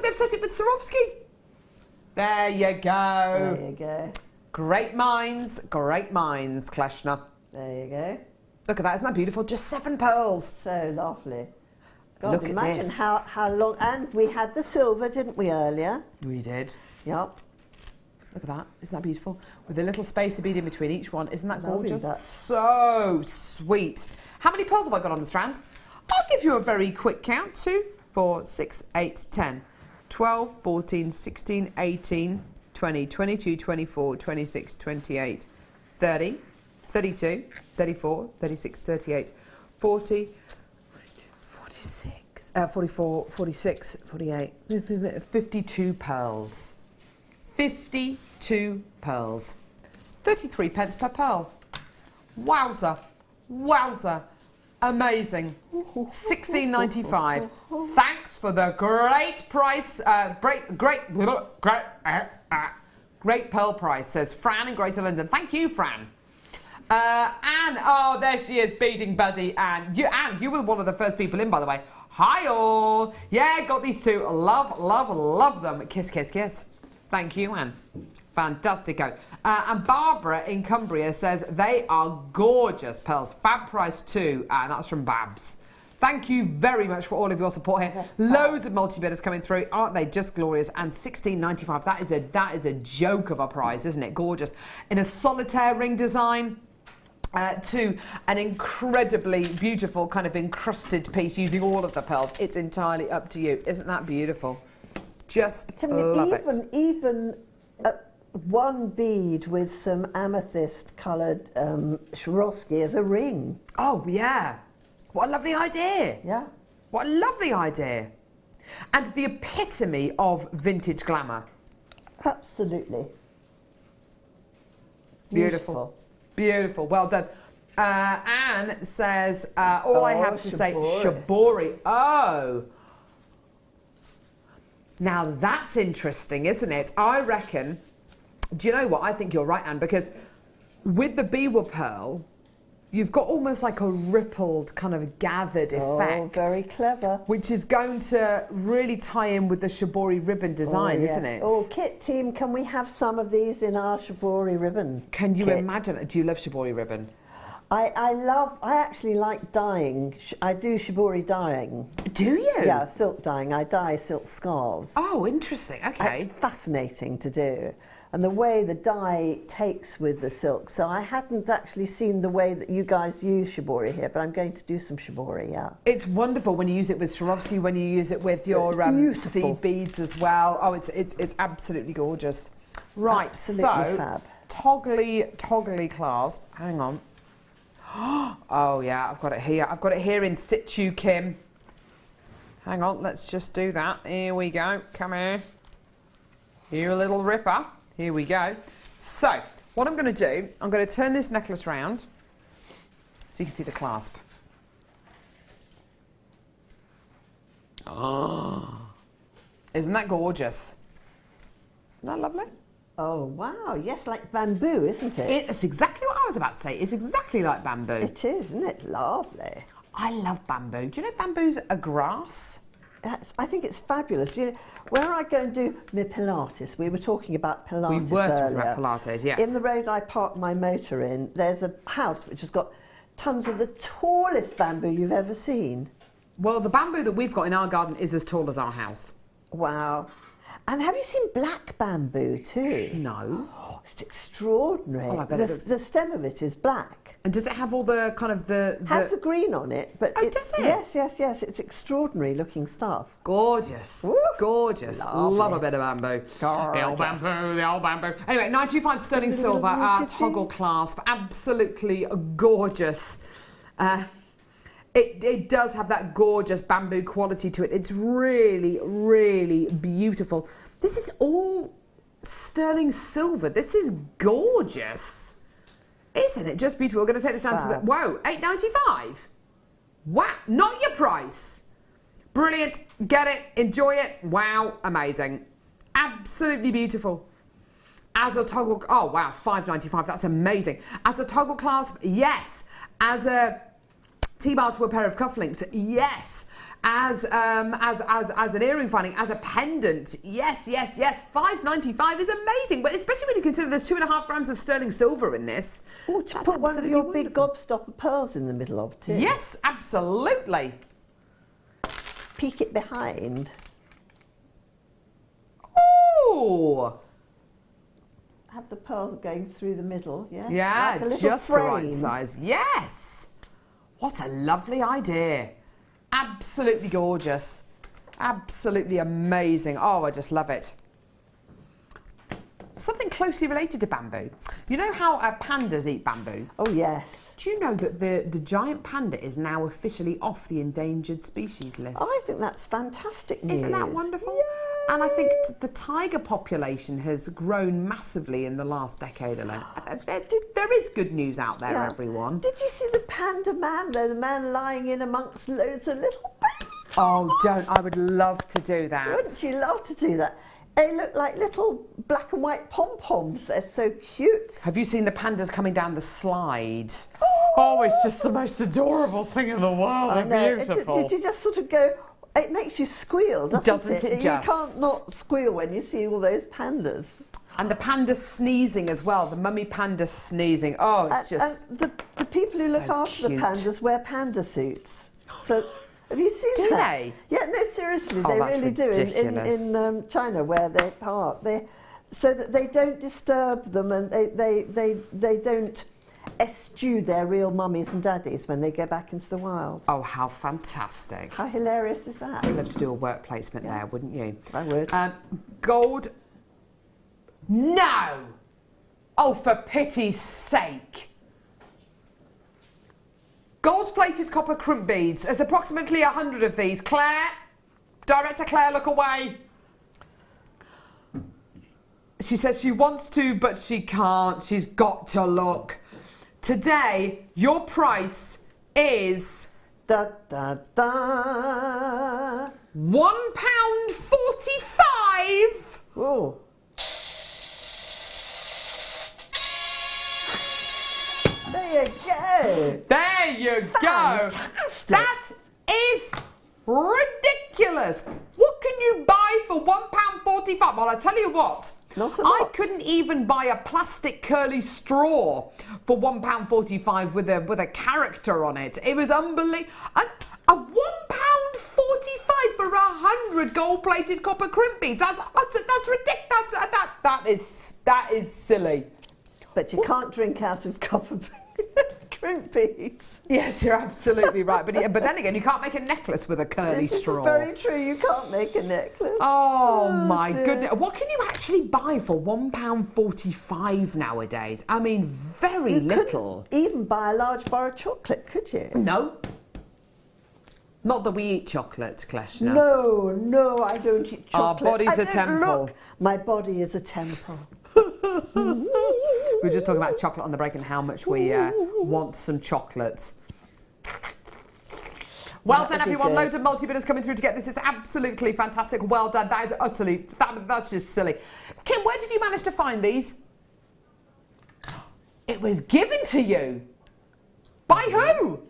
They've set it with Swarovski. There you go. There you go. Great minds, Kleshna. There you go. Look at that. Isn't that beautiful? Just 7 pearls. So lovely. God, Look at imagine this. how long. And we had the silver, didn't we, earlier? We did. Yep. Look at that. Isn't that beautiful? With a little space of bead in between each one. Isn't that Lovely, gorgeous? that. So sweet. How many pearls have I got on the strand? I'll give you a very quick count. 2, 4, 6, 8, 10, 12, 14, 16, 18, 20, 22, 24, 26, 28, 30, 32, 34, 36, 38, 40, 46, 44, 46, 48, 52 pearls. 52 pearls. 33 pence per pearl. Wowza. Wowza. Amazing. $16.95. Thanks for the great price. Great pearl price, says Fran in Greater London. Thank you, Fran. Anne, oh, there she is, beading buddy. Anne, you were one of the first people in, by the way. Hi all. Yeah, got these two. Love, love, love them. Kiss, kiss, kiss. Thank you, Anne. Fantastico. And Barbara in Cumbria says they are gorgeous pearls. Fab price too. And that's from Babs. Thank you very much for all of your support here. Loads of multi-bidders coming through. Aren't they just glorious? And $16.95. That is a joke of a price, isn't it? Gorgeous. In a solitaire ring design. To an incredibly beautiful kind of encrusted piece using all of the pearls. It's entirely up to you. Isn't that beautiful? Just I mean, love it. even one bead with some amethyst coloured Swarovski as a ring. Oh, yeah. What a lovely idea. Yeah. What a lovely idea. And the epitome of vintage glamour. Absolutely. Beautiful. Beautiful. Well done. Anne says, all I have to say, shibori. Oh. Now that's interesting, isn't it? I reckon, do you know what? I think you're right, Anne, because with the Biwa pearl, you've got almost like a rippled kind of gathered effect. Oh, very clever. Which is going to really tie in with the shibori ribbon design, isn't it? Oh, kit team, can we have some of these in our shibori ribbon? Can you kit? imagine it? Do you love shibori ribbon? I actually like dyeing. I do shibori dyeing. Do you? Yeah, silk dyeing. I dye silk scarves. Oh, interesting. Okay. It's fascinating to do. And the way the dye takes with the silk. So I hadn't actually seen the way that you guys use shibori here, but I'm going to do some shibori, yeah. It's wonderful when you use it with Swarovski, when you use it with your seed beads as well. Oh, it's absolutely gorgeous. Right, absolutely so fab. toggly clasp. Hang on. Oh yeah, I've got it here. I've got it here in situ, Kim. Hang on, let's just do that. Here we go. Come here. You little ripper. Here we go. So, what I'm going to do, I'm going to turn this necklace round so you can see the clasp. Oh, isn't that gorgeous? Isn't that lovely? Oh, wow. Yes, like bamboo, isn't it? It's exactly what I was about to say. It's exactly like bamboo. It is, isn't it? Lovely. I love bamboo. Do you know bamboo's a grass? I think it's fabulous. You know, where I go and do my Pilates, we were talking about Pilates earlier. We were talking about Pilates, yes. In the road I park my motor in, there's a house which has got tons of the tallest bamboo you've ever seen. Well, the bamboo that we've got in our garden is as tall as our house. Wow. And have you seen black bamboo too? No. Oh, it's extraordinary. Oh, I bet the stem of it is black. And does it have all the kind of the... Has the green on it, but does it? Yes. It's extraordinary looking stuff. Gorgeous. Woo. Gorgeous. Lovely. Love a bit of bamboo. The old bamboo. Anyway, 925 sterling silver, toggle clasp. Absolutely gorgeous. It does have that gorgeous bamboo quality to it. It's really, really beautiful. This is all sterling silver. This is gorgeous. Isn't it just beautiful? We're going to take this down to the... Whoa, $8.95? Wow, not your price. Brilliant. Get it. Enjoy it. Wow, amazing. Absolutely beautiful. As a toggle... Oh, wow, $5.95. That's amazing. As a toggle clasp, yes. As a... T-bar to a pair of cufflinks, yes. As an earring finding, as a pendant, yes. $5.95 is amazing, but especially when you consider there's 2.5 grams of sterling silver in this. Oh, to put one of your big gobstopper pearls in the middle of too. Yes, absolutely. Peek it behind. Oh. Have the pearl going through the middle, yes. Yeah, like a little just frame. the right size. Yes. What a lovely idea. Absolutely gorgeous. Absolutely amazing. Oh, I just love it. Something closely related to bamboo. You know how pandas eat bamboo? Oh, yes. Do you know that the giant panda is now officially off the endangered species list? I think that's fantastic news. Isn't that wonderful? Yay! And I think the tiger population has grown massively in the last decade alone. There is good news out there, everyone. Did you see the panda man, though? The man lying in amongst loads of little pandas? Oh, don't. I would love to do that. Wouldn't you love to do that? They look like little black and white pom-poms. They're so cute. Have you seen the pandas coming down the slide? Oh, it's just the most adorable thing in the world. They're beautiful. Did you just sort of go... It makes you squeal, doesn't it? You can't not squeal when you see all those pandas. And the panda sneezing as well, the mummy panda sneezing. Oh, it's just... And the people who look after the pandas wear panda suits. So, have you seen that? Do they? Yeah, no, seriously, Oh, they that's really ridiculous. do. In China, where they park, so that they don't disturb them and they don't eschew their real mummies and daddies when they go back into the wild. Oh, how fantastic. How hilarious is that? You'd love to do a work placement there, wouldn't you? I would. Gold. No! Oh, for pity's sake. Gold-plated copper crimp beads. There's approximately 100 of these. Claire, Director Claire, look away. She says she wants to, but she can't. She's got to look. Today, your price is... Da, da, da. £1.45. Oh. There you go. There you go. Fantastic. That is ridiculous. What can you buy for £1.45? Well, I tell you what. Not a I lot. couldn't even buy a plastic curly straw for £1.45 with a character on it. It was unbelievable. A £1.45 for 100 gold-plated copper crimp beads. That's ridiculous. That is silly. But you can't drink out of copper crimp beads. Yes, you're absolutely right. But then again, you can't make a necklace with a curly straw. It's very true. You can't make a necklace. Oh my dear. goodness. What can you actually buy for £1.45 nowadays? I mean, very little. Couldn't even buy a large bar of chocolate, could you? No. Not that we eat chocolate, Kleshna. No, I don't eat chocolate. Our body's I a don't temple. Look, my body is a temple. We were just talking about chocolate on the break and how much we want some chocolate. Well done, everyone. Loads of multi-bidders coming through to get this. It's absolutely fantastic. Well done. That is utterly... That's just silly. Kim, where did you manage to find these? It was given to you. By who?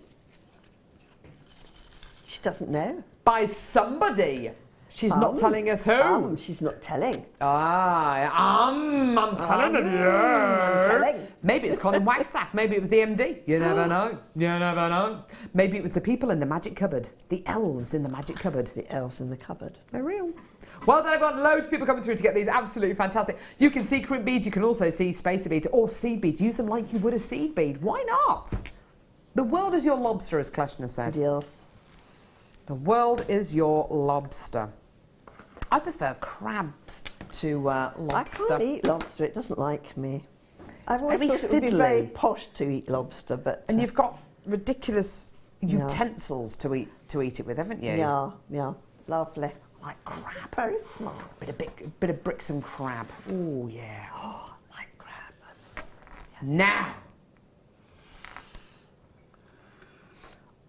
She doesn't know. By somebody. She's not telling us who. She's not telling. I'm telling you. I'm telling. Maybe it's Colin Wagstaff. Maybe it was the MD. You never know. You never know. Maybe it was the people in the magic cupboard. The elves in the magic cupboard. The elves in the cupboard. They're real. Well done, everyone. Loads of people coming through to get these. Absolutely fantastic. You can see crimp beads. You can also see spacer beads or seed beads. Use them like you would a seed bead. Why not? The world is your lobster, as Kleshna said. Yes. The world is your lobster. I prefer crabs to lobster. I can't eat lobster. It doesn't like me. I've always very thought it would be fiddly. very posh to eat lobster, but And you've got ridiculous utensils to eat it with, haven't you? yeah, lovely. Like crab. Very smart. Bit of Brixham crab. Oh yeah. Oh, like crab. Now.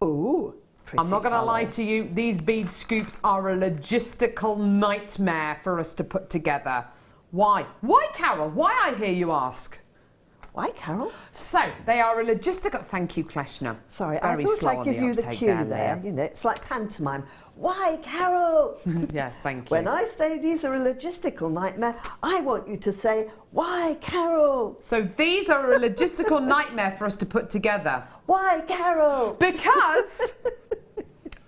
Ooh. I'm not going to lie to you, these bead scoops are a logistical nightmare for us to put together. Why? Why, Carol? Why, I hear you ask? Why, Carol? So, they are a logistical... Thank you, Kleshna. Sorry, Very I thought slow I'd on give you the uptake cue there. You know, it's like pantomime. Why, Carol? Yes, thank you. When I say these are a logistical nightmare, I want you to say, why, Carol? So, these are a logistical nightmare for us to put together. Why, Carol? Because...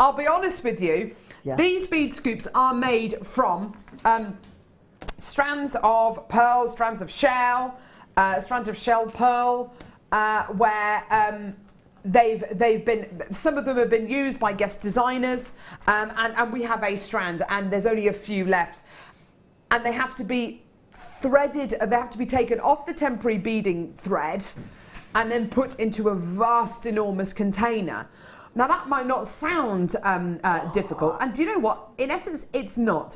I'll be honest with you, these bead scoops are made from strands of pearl, strands of shell pearl, where they've been, some of them have been used by guest designers, and we have a strand, and there's only a few left, and they have to be threaded, they have to be taken off the temporary beading thread, and then put into a vast, enormous container. Now, that might not sound difficult, and do you know what? In essence, it's not.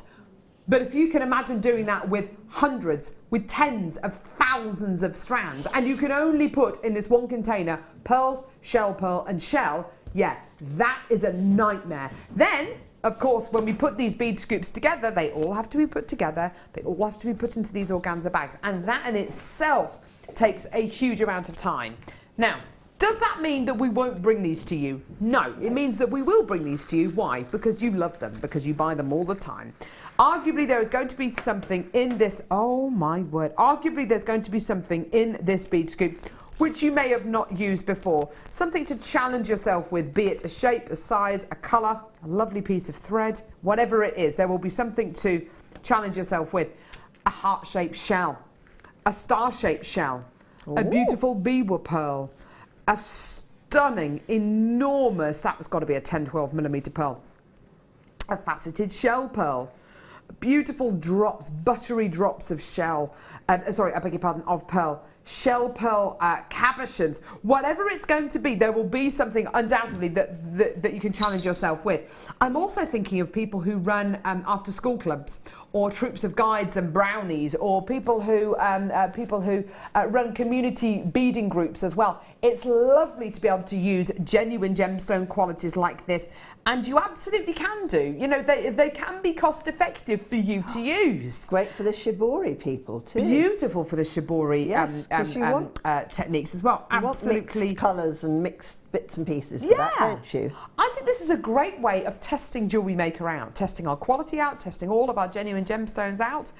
But if you can imagine doing that with hundreds, with tens of thousands of strands, and you can only put in this one container pearls, shell pearl, and shell, yeah, that is a nightmare. Then, of course, when we put these bead scoops together, they all have to be put together, they all have to be put into these organza bags, and that in itself takes a huge amount of time. Now, does that mean that we won't bring these to you? No, it means that we will bring these to you. Why? Because you love them, because you buy them all the time. Arguably, there is going to be something in this, oh my word, arguably there's going to be something in this bead scoop which you may have not used before. Something to challenge yourself with, be it a shape, a size, a colour, a lovely piece of thread, whatever it is, there will be something to challenge yourself with. A heart-shaped shell, a star-shaped shell, a beautiful beaver pearl, a stunning, enormous, that was got to be a 10-12mm pearl, a faceted shell pearl. Beautiful drops, buttery drops of shell, sorry, I beg your pardon, of pearl. Shell pearl cabochons, whatever it's going to be, there will be something undoubtedly that you can challenge yourself with. I'm also thinking of people who run after school clubs, or troops of guides and brownies, or people who run community beading groups as well. It's lovely to be able to use genuine gemstone qualities like this, and you absolutely can do. You know, they can be cost effective for you to use. Great for the shibori people too. Beautiful for the shibori techniques as well. You Absolutely. want mixed colours and mixed bits and pieces for that, don't you? I think this is a great way of testing Jewellery Maker out, testing our quality out, testing all of our genuine gemstones out.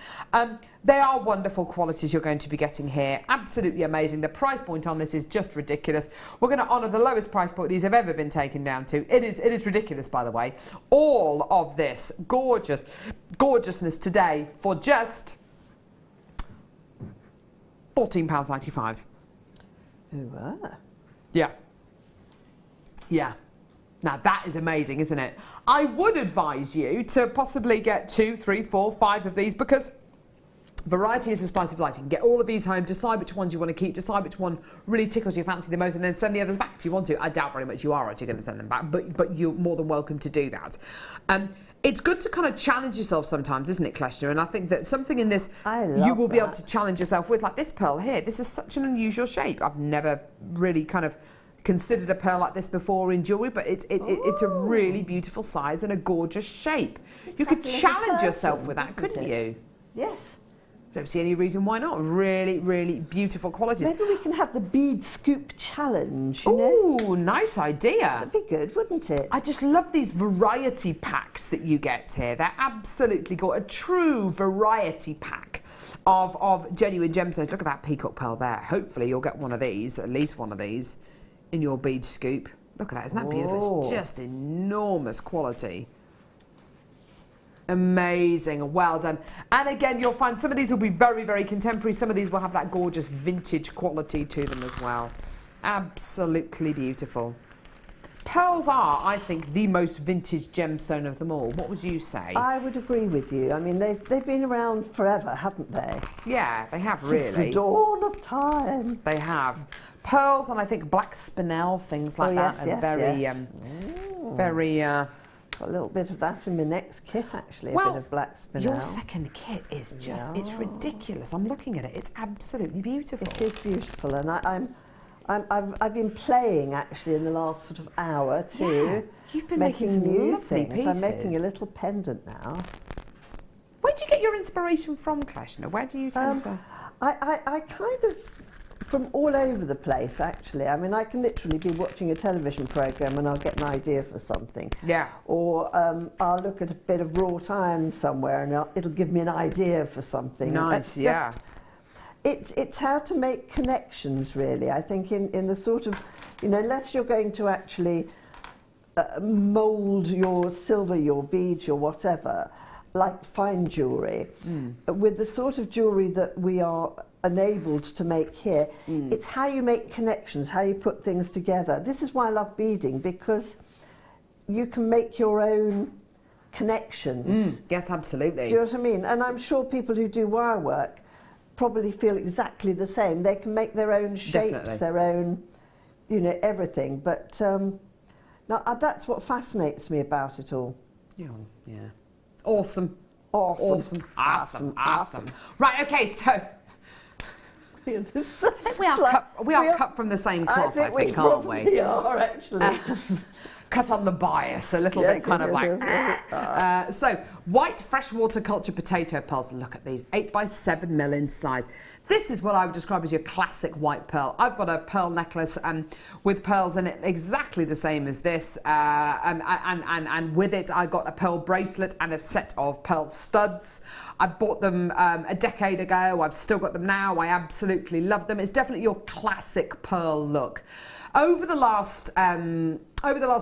They are wonderful qualities you're going to be getting here. Absolutely amazing. The price point on this is just ridiculous. We're going to honour the lowest price point these have ever been taken down to. It is ridiculous, by the way. All of this gorgeousness today for just £14.95. Yeah. Yeah. Now that is amazing, isn't it? I would advise you to possibly get 2, 3, 4, 5 of these, because variety is the spice of life. You can get all of these home, decide which ones you want to keep, decide which one really tickles your fancy the most, and then send the others back if you want to. I doubt very much you are actually going to send them back, but you're more than welcome to do that. It's good to kind of challenge yourself sometimes, isn't it, Kleshna? And I think that something in this you will be able to challenge yourself with, like this pearl here. This is such an unusual shape. I've never really kind of considered a pearl like this before in jewellery, but it's a really beautiful size and a gorgeous shape. You could challenge yourself with that, couldn't you? Yes. Don't see any reason why not. Really, really beautiful qualities. Maybe we can have the bead scoop challenge, you know? Ooh, nice idea. That'd be good, wouldn't it? I just love these variety packs that you get here. They're absolutely got a true variety pack of genuine gemstones. Look at that peacock pearl there. Hopefully you'll get one of these, at least one of these, in your bead scoop. Look at that, isn't that beautiful? It's just enormous quality. Amazing, well done. And again, you'll find some of these will be very, very contemporary. Some of these will have that gorgeous vintage quality to them as well. Absolutely beautiful. Pearls are, I think, the most vintage gemstone of them all. What would you say? I would agree with you. I mean, they've been around forever, haven't they? Yeah, they have really. Since the dawn of time. They have. Pearls and I think black spinel, things like that, are very. Got a little bit of that in my next kit, actually. Well, a bit of black spinel. Your second kit is just—it's ridiculous. I'm looking at it; it's absolutely beautiful. It is beautiful, and I've been playing actually in the last sort of hour too. Yeah, you've been making some new lovely things. pieces. I'm making a little pendant now. Where do you get your inspiration from, Kleshna? Where do you tend to? I kind of from all over the place, actually. I mean, I can literally be watching a television programme and I'll get an idea for something. Yeah. Or I'll look at a bit of wrought iron somewhere and it'll give me an idea for something. Nice, yeah. It's how to make connections, really. I think in the sort of, you know, unless you're going to actually mould your silver, your beads, your whatever, like fine jewellery, with the sort of jewellery that we are enabled to make here, it's how you make connections, how you put things together. This is why I love beading, because you can make your own connections. Yes, absolutely. Do you know what I mean? And I'm sure people who do wire work probably feel exactly the same. They can make their own shapes, Definitely. their own, you know, everything. But now that's what fascinates me about it all. Yeah. Awesome. Awesome. Right, okay, so we are cut from the same cloth, I think, aren't we? We are, actually. Cut on the bias a little bit, kind of like. So, white freshwater culture potato pearls. Look at these, 8x7mm in size. This is what I would describe as your classic white pearl. I've got a pearl necklace with pearls in it exactly the same as this, and with it I got a pearl bracelet and a set of pearl studs. I bought them a decade ago. I've still got them now. I absolutely love them. It's definitely your classic pearl look. Over the last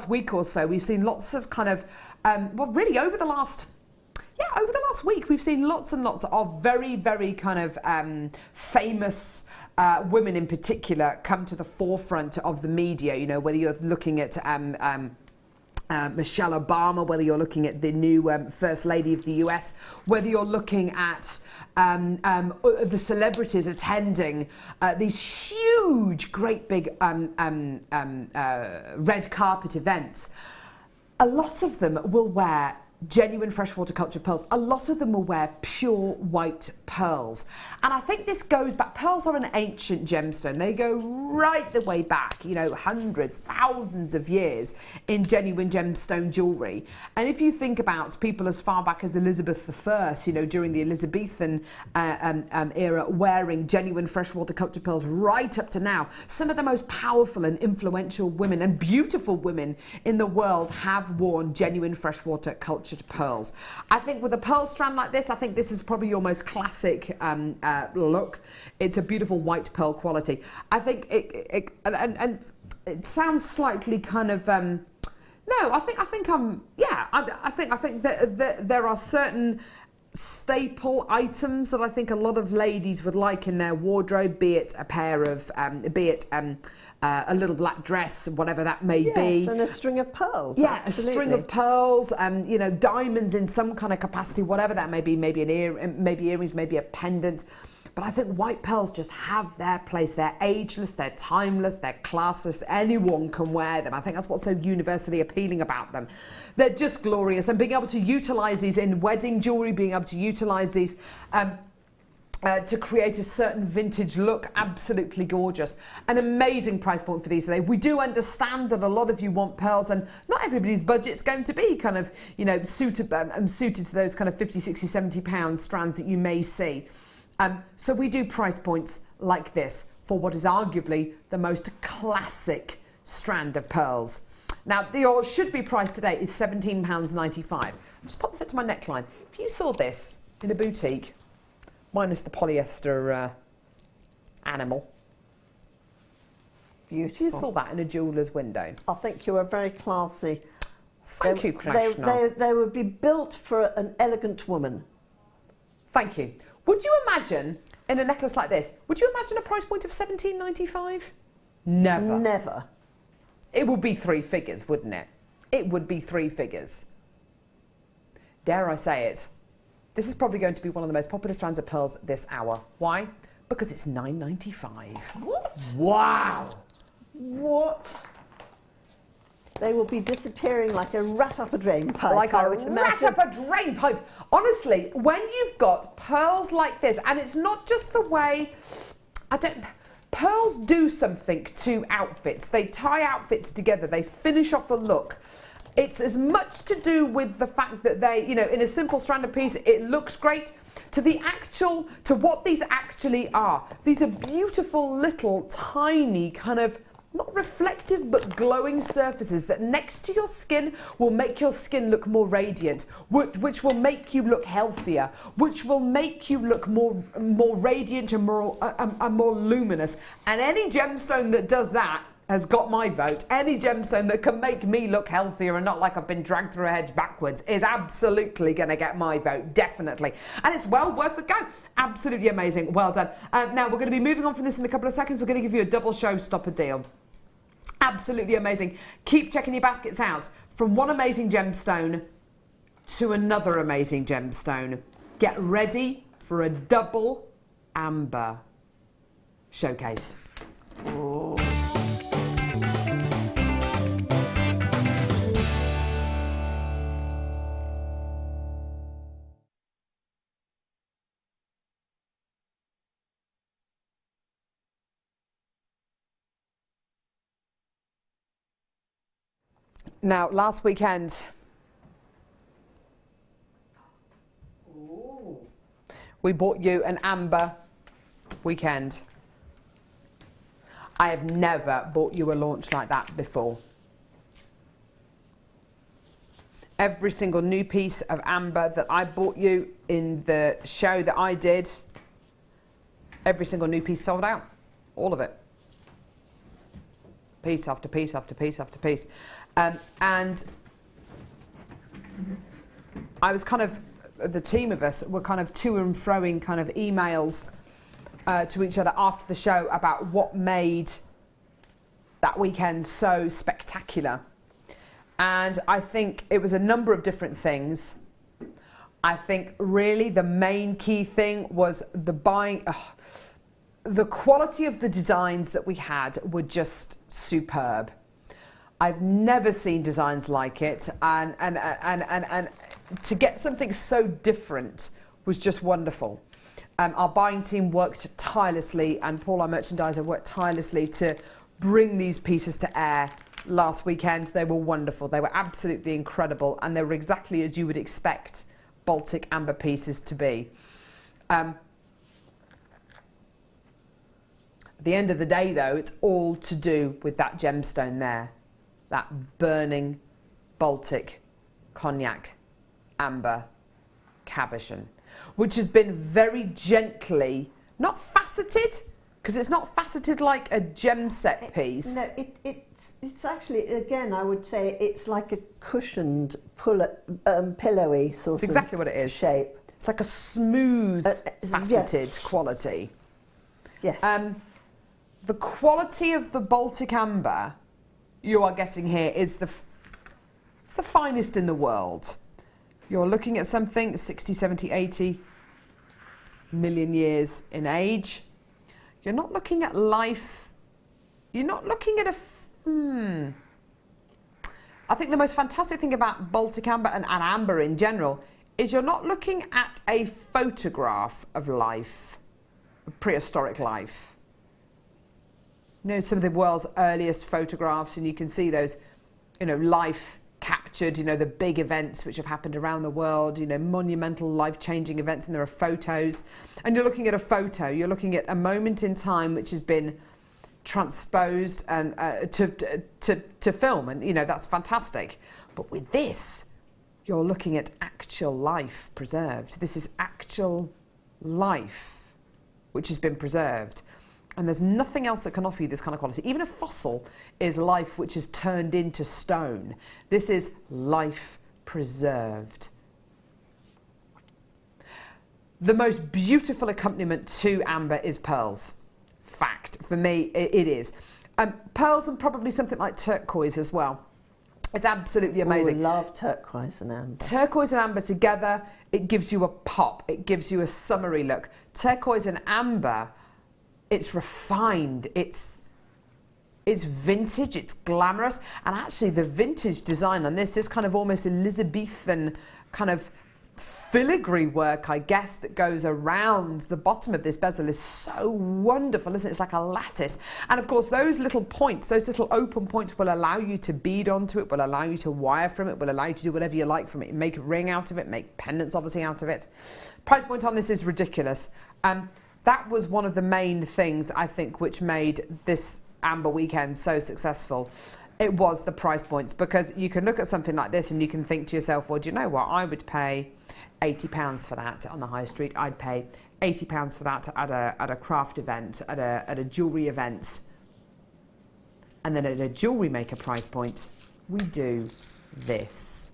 week or so, we've seen lots of kind of over the last week, we've seen lots and lots of very, very kind of famous women in particular come to the forefront of the media. You know, whether you're looking at Michelle Obama, whether you're looking at the new First Lady of the US, whether you're looking at the celebrities attending these huge, great big red carpet events, a lot of them will wear genuine freshwater cultured pearls. A lot of them will wear pure white pearls. And I think this goes back, pearls are an ancient gemstone. They go right the way back, you know, hundreds, thousands of years in genuine gemstone jewellery. And if you think about people as far back as Elizabeth I, you know, during the Elizabethan era, wearing genuine freshwater cultured pearls right up to now, some of the most powerful and influential women and beautiful women in the world have worn genuine freshwater cultured pearls. I think with a pearl strand like this, I think this is probably your most classic look. It's a beautiful white pearl quality. I think it sounds slightly kind of no. I think that there are certain staple items that I think a lot of ladies would like in their wardrobe, be it a pair of, a little black dress, whatever that may be. Yes, and a string of pearls. Yeah, absolutely. a string of pearls, you know, diamonds in some kind of capacity, whatever that may be, maybe maybe earrings, maybe a pendant. But I think white pearls just have their place. They're ageless, they're timeless, they're classless. Anyone can wear them. I think that's what's so universally appealing about them. They're just glorious. And being able to utilise these in wedding jewellery, being able to utilise these to create a certain vintage look, absolutely gorgeous. An amazing price point for these today. We do understand that a lot of you want pearls, and not everybody's budget's going to be kind of, you know, suited to those kind of 50, 60, 70 pound strands that you may see. So we do price points like this for what is arguably the most classic strand of pearls. Now, your should be price today is £17.95. Just pop this up to my neckline. If you saw this in a boutique, minus the polyester animal, beautiful. If you saw that in a jeweller's window, I think you are very classy. Thank you, Kleshna. They would be built for an elegant woman. Thank you. Would you imagine, in a necklace like this, would you imagine a price point of £17.95? Never. Never. It would be three figures, wouldn't it? It would be three figures. Dare I say it? This is probably going to be one of the most popular strands of pearls this hour. Why? Because it's £9.95. What? Wow. What? They will be disappearing like a rat up a drain pipe. Like a rat up a drain pipe. Honestly, when you've got pearls like this, and it's not just the way, pearls do something to outfits. They tie outfits together. They finish off a look. It's as much to do with the fact that they, you know, in a simple stranded piece, it looks great, to what these actually are. These are beautiful little tiny kind of, not reflective, but glowing surfaces that next to your skin will make your skin look more radiant, which will make you look healthier, which will make you look more radiant and more luminous. And any gemstone that does that has got my vote. Any gemstone that can make me look healthier and not like I've been dragged through a hedge backwards is absolutely going to get my vote, definitely. And it's well worth a go. Absolutely amazing. Well done. Now, we're going to be moving on from this in a couple of seconds. We're going to give you a double showstopper deal. Absolutely amazing. Keep checking your baskets out. From one amazing gemstone to another amazing gemstone. Get ready for a double amber showcase. Oh. Now, last weekend, we bought you an amber weekend. I have never bought you a launch like that before. Every single new piece of amber that I bought you in the show that I did, every single new piece sold out. All of it. Piece after piece after piece after piece. And I was kind of, the team of us were kind of to and froing kind of emails to each other after the show about what made that weekend so spectacular. And I think it was a number of different things. I think really the main key thing was the buying. The quality of the designs that we had were just superb. I've never seen designs like it, and to get something so different was just wonderful. Our buying team worked tirelessly, and Paul, our merchandiser, worked tirelessly to bring these pieces to air last weekend. They were wonderful. They were absolutely incredible, and they were exactly as you would expect Baltic amber pieces to be. At the end of the day, though, it's all to do with that gemstone there, that burning Baltic cognac amber cabochon, which has been very gently, not faceted, because it's not faceted like a gem set piece. No, it's actually, again, I would say it's like a cushioned, pillowy sort of exactly what it is. Shape. It's like a smooth, faceted quality. Yes. The quality of the Baltic amber you are getting here is it's the finest in the world. You're looking at something 60, 70, 80 million years in age. You're not looking at life. You're not looking at I think the most fantastic thing about Baltic amber and amber in general is you're not looking at a photograph of life, prehistoric life. You know, some of the world's earliest photographs, and you can see those, you know, life captured, you know, the big events which have happened around the world, you know, monumental life-changing events, and there are photos. And you're looking at a photo, you're looking at a moment in time which has been transposed and to film, and, you know, that's fantastic. But with this, you're looking at actual life preserved. This is actual life which has been preserved. And there's nothing else that can offer you this kind of quality. Even a fossil is life which is turned into stone. This is life preserved. The most beautiful accompaniment to amber is pearls. Fact. For me, it is. Pearls and probably something like turquoise as well. It's absolutely amazing. I love turquoise and amber. Turquoise and amber together, it gives you a pop. It gives you a summery look. Turquoise and amber, it's refined, it's vintage, it's glamorous, and actually the vintage design on this is kind of almost Elizabethan kind of filigree work, I guess, that goes around the bottom of this bezel is so wonderful, isn't it? It's like a lattice. And of course, those little points, those little open points will allow you to bead onto it, will allow you to wire from it, will allow you to do whatever you like from it, make a ring out of it, make pendants obviously out of it. Price point on this is ridiculous. That was one of the main things, I think, which made this amber weekend so successful. It was the price points, because you can look at something like this and you can think to yourself, well, do you know what? I would pay £80 for that on the high street. I'd pay £80 for that at a craft event, at a jewellery event. And then at a Jewellery Maker price point, we do this.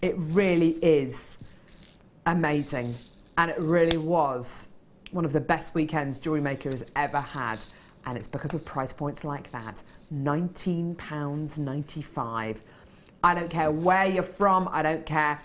It really is amazing. And it really was one of the best weekends Jewellery Maker has ever had, and it's because of price points like that. £19.95. I don't care where you're from, I don't care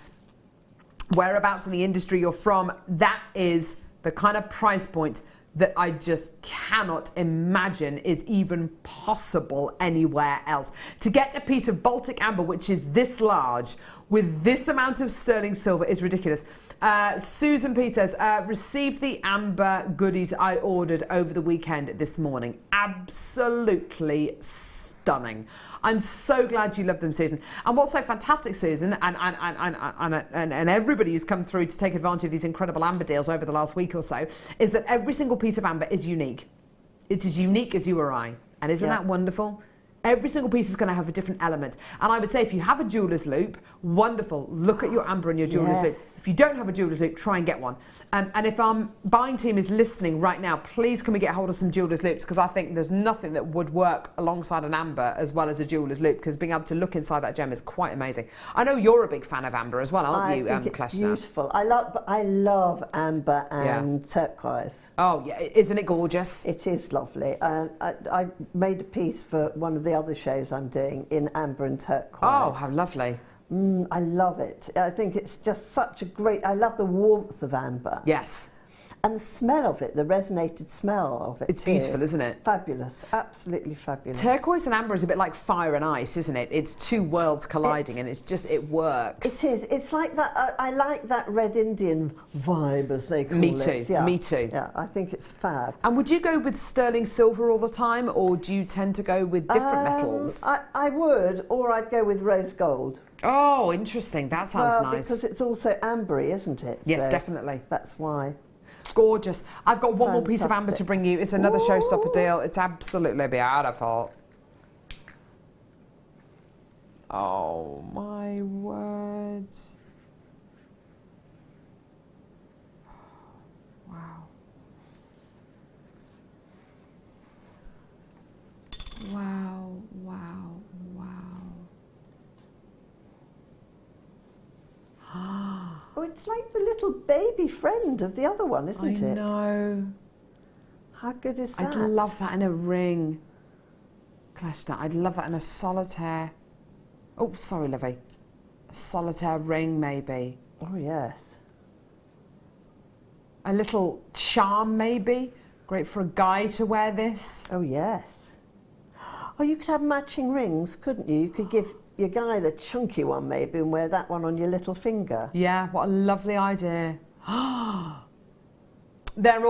whereabouts in the industry you're from, that is the kind of price point that I just cannot imagine is even possible anywhere else. To get a piece of Baltic amber which is this large with this amount of sterling silver is ridiculous. Susan P says, received the amber goodies I ordered over the weekend this morning. Absolutely stunning. I'm so glad you love them, Susan. And what's so fantastic, Susan, and everybody who's come through to take advantage of these incredible amber deals over the last week or so, is that every single piece of amber is unique. It's as unique as you or I. And isn't that wonderful? Every single piece is going to have a different element. And I would say if you have a jeweller's loop, wonderful. Look at your amber and your jeweller's loop. If you don't have a jeweller's loop, try and get one. And if our buying team is listening right now, please can we get hold of some jeweller's loops, because I think there's nothing that would work alongside an amber as well as a jeweller's loop, because being able to look inside that gem is quite amazing. I know you're a big fan of amber as well, aren't you, I think it's Kleshna? beautiful. I love amber and turquoise. Oh, yeah. Isn't it gorgeous? It is lovely. And I made a piece for one of the other shows I'm doing in amber and turquoise. Oh, how lovely. I love it. I think it's just such a great... I love the warmth of amber. Yes. And the smell of it, the resonated smell of it. It's beautiful, isn't it? Fabulous. Absolutely fabulous. Turquoise and amber is a bit like fire and ice, isn't it? It's two worlds colliding, and it works. It is. It's like that. I like that Red Indian vibe, as they call it. Me too. Yeah. Me too. Yeah, I think it's fab. And would you go with sterling silver all the time, or do you tend to go with different metals? I would, or I'd go with rose gold. Oh, interesting. That sounds nice. Because it's also ambery, isn't it? Yes, So definitely. That's why. Gorgeous. I've got one more piece of amber Fantastic. to bring you. It's another showstopper deal. It's absolutely beautiful. Oh, my words. Wow. Wow, wow, wow. Oh, it's like the little baby friend of the other one, isn't it? I know. How good is that? I'd love that in a ring. Kleshna, I'd love that in a solitaire. Oh, sorry, Livy. A solitaire ring, maybe. Oh, yes. A little charm, maybe. Great for a guy to wear this. Oh, yes. Oh, you could have matching rings, couldn't you? You could give your guy the chunky one, maybe, and wear that one on your little finger. Yeah, what a lovely idea. They're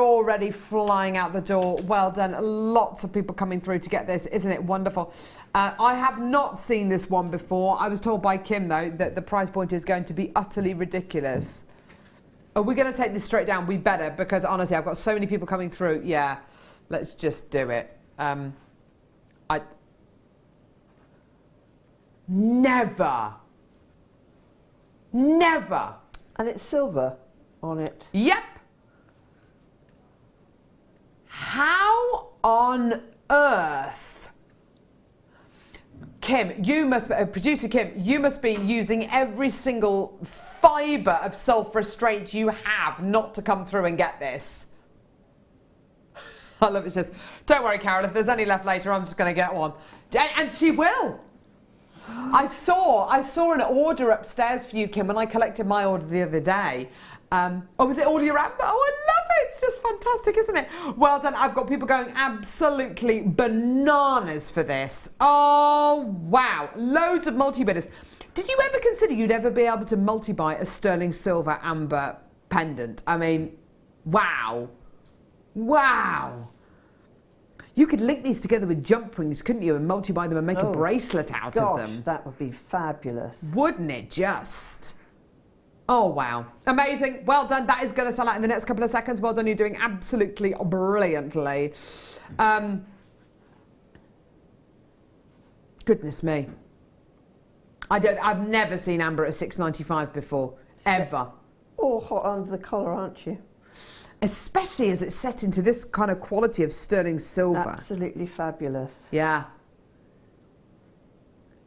already flying out the door. Well done. Lots of people coming through to get this. Isn't it wonderful? I have not seen this one before. I was told by Kim, though, that the price point is going to be utterly ridiculous. Are we going to take this straight down? We better, because honestly, I've got so many people coming through. Yeah, let's just do it. Never. And it's silver on it. Yep. How on earth? Kim, you must, producer Kim, you must be using every single fibre of self-restraint you have not to come through and get this. I love it. It says, don't worry, Carol, if there's any left later, I'm just going to get one. And she will. I saw an order upstairs for you, Kim, when I collected my order the other day. Oh, was it all your amber? Oh, I love it. It's just fantastic, isn't it? Well done. I've got people going absolutely bananas for this. Oh, wow. Loads of multi-bidders. Did you ever consider you'd ever be able to multi-buy a sterling silver amber pendant? I mean, wow. Wow. You could link these together with jump rings, couldn't you, and multi-buy them and make a bracelet out of them. That would be fabulous. Wouldn't it just? Oh, wow. Amazing. Well done. That is going to sell out in the next couple of seconds. Well done. You're doing absolutely brilliantly. Goodness me. I've never seen amber at $6.95 before. Ever. Oh, hot under the collar, aren't you? Especially as it's set into this kind of quality of sterling silver. Absolutely fabulous. Yeah.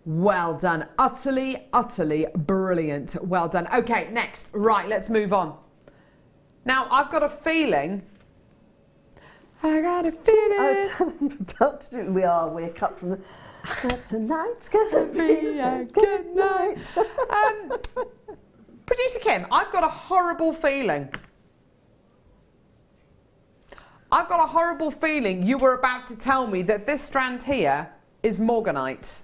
Well done. Utterly, utterly brilliant. Well done. Okay, next. Right, let's move on. Now, I've got a feeling... I got a feeling... We're cut from the... Tonight's gonna be a good night. Producer Kim, I've got a horrible feeling. I've got a horrible feeling you were about to tell me that this strand here is morganite.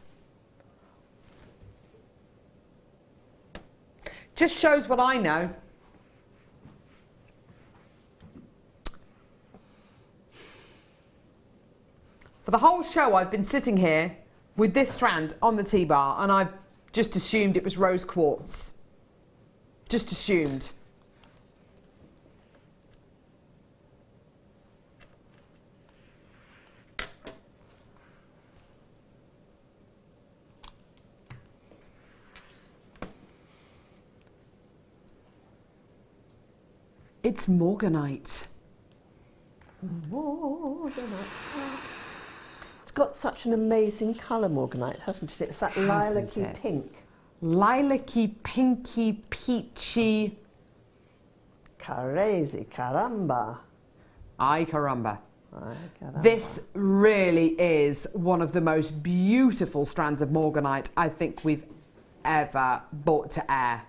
Just shows what I know. For the whole show, I've been sitting here with this strand on the T-bar, and I've just assumed it was rose quartz. Just assumed. It's morganite. Morganite. It's got such an amazing colour, morganite, hasn't it? It's that Hasn't lilac-y it? pink. Lilac-y, pinky, peachy. Crazy, caramba. Ay caramba. Ay, caramba. This really is one of the most beautiful strands of morganite I think we've ever brought to air.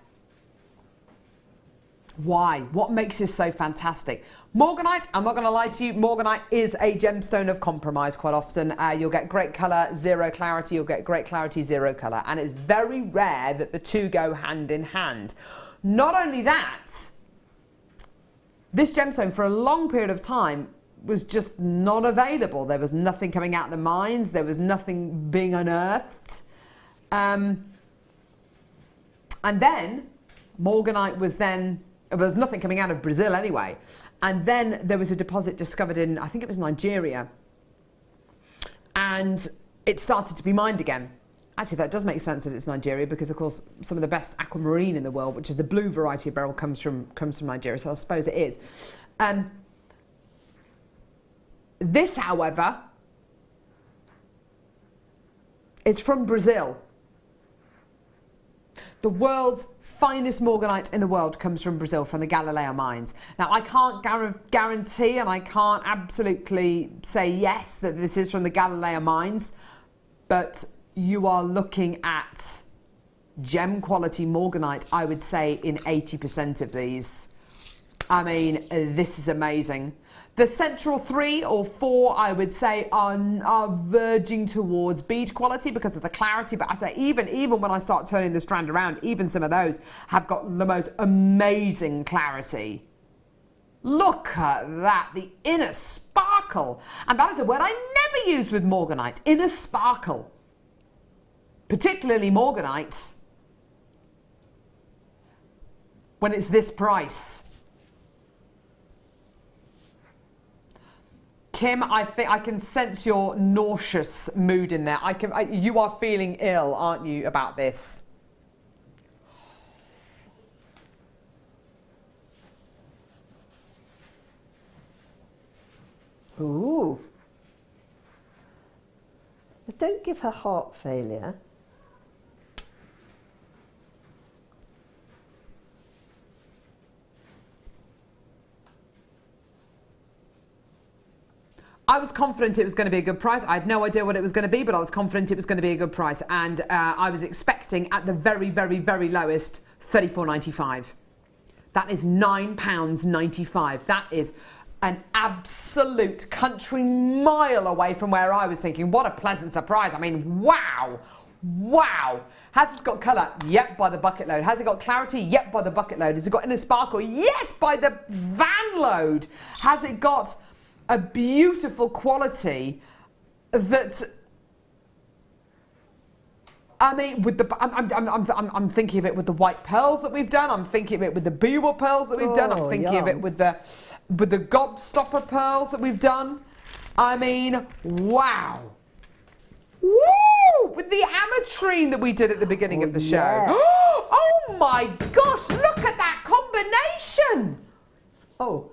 Why? What makes this so fantastic? Morganite, I'm not going to lie to you, morganite is a gemstone of compromise quite often. You'll get great colour, zero clarity, you'll get great clarity, zero colour. And it's very rare that the two go hand in hand. Not only that, this gemstone for a long period of time was just not available. There was nothing coming out of the mines, there was nothing being unearthed. And then morganite was then, there was nothing coming out of Brazil anyway. And then there was a deposit discovered in, I think it was Nigeria. And it started to be mined again. Actually, that does make sense that it's Nigeria because, of course, some of the best aquamarine in the world, which is the blue variety of beryl, comes from Nigeria. So I suppose it is. This, however, is from Brazil. The world's finest morganite in the world comes from Brazil, from the Galileo mines. Now, I can't guarantee and I can't absolutely say yes that this is from the Galileo mines, but you are looking at gem quality morganite, I would say, in 80% of these. I mean, this is amazing. The central 3 or 4, I would say, are verging towards bead quality because of the clarity. But I say even when I start turning the strand around, even some of those have got the most amazing clarity. Look at that, the inner sparkle. And that is a word I never use with morganite, inner sparkle. Particularly morganite when it's this price. Kim, I think I can sense your nauseous mood in there. You are feeling ill, aren't you, about this? Ooh. But don't give her heart failure. I was confident it was going to be a good price. I had no idea what it was going to be, but I was confident it was going to be a good price. And I was expecting at the very, very, very lowest, £34.95. That is £9.95. That is an absolute country mile away from where I was thinking. What a pleasant surprise. I mean, wow. Wow. Has it got colour? Yep, by the bucket load. Has it got clarity? Yep, by the bucket load. Has it got inner sparkle? Yes, by the van load. Has it got a beautiful quality that, I mean, with the I'm thinking of it with the white pearls that we've done. I'm thinking of it with the Biwa pearls that we've done. I'm thinking of it with the gobstopper pearls that we've done. I mean, wow. Woo! With the ametrine that we did at the beginning of the show. Yeah. Oh my gosh, look at that combination. Oh,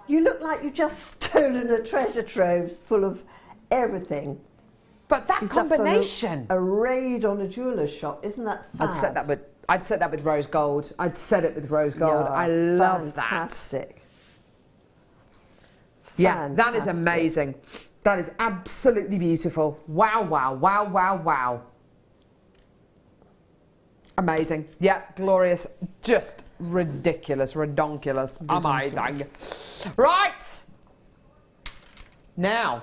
you look like you've just stolen a treasure trove full of everything. But that You've just done combination. A raid on a jeweller's shop, isn't that fab? I'd set that with rose gold. I'd set it with rose gold. Yeah, I love fantastic. Yeah, that is Fantastic. amazing. That is absolutely beautiful. Wow, wow, wow, wow, wow. Amazing. Yeah, glorious. Just ridiculous, redonkulous. Amazing. Right. Now.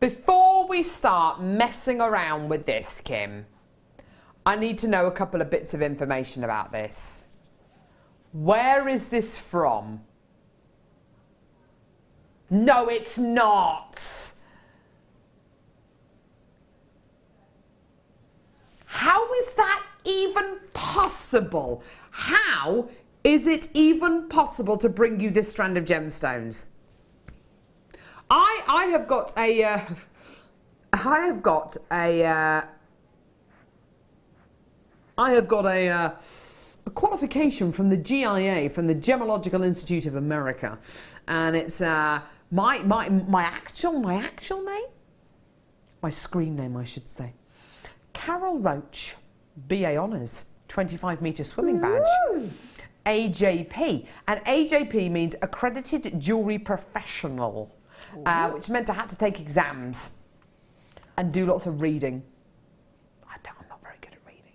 Before we start messing around with this, Kim, I need to know a couple of bits of information about this. Where is this from? No, it's not. How is that even possible? How is it even possible to bring you this strand of gemstones? I have got a I have got a qualification from the GIA, from the Gemological Institute of America, and it's my actual name, my screen name, I should say. Carol Roache, BA Honours, 25-metre swimming badge. AJP, and AJP means Accredited Jewellery Professional, which meant I had to take exams and do lots of reading. I'm not very good at reading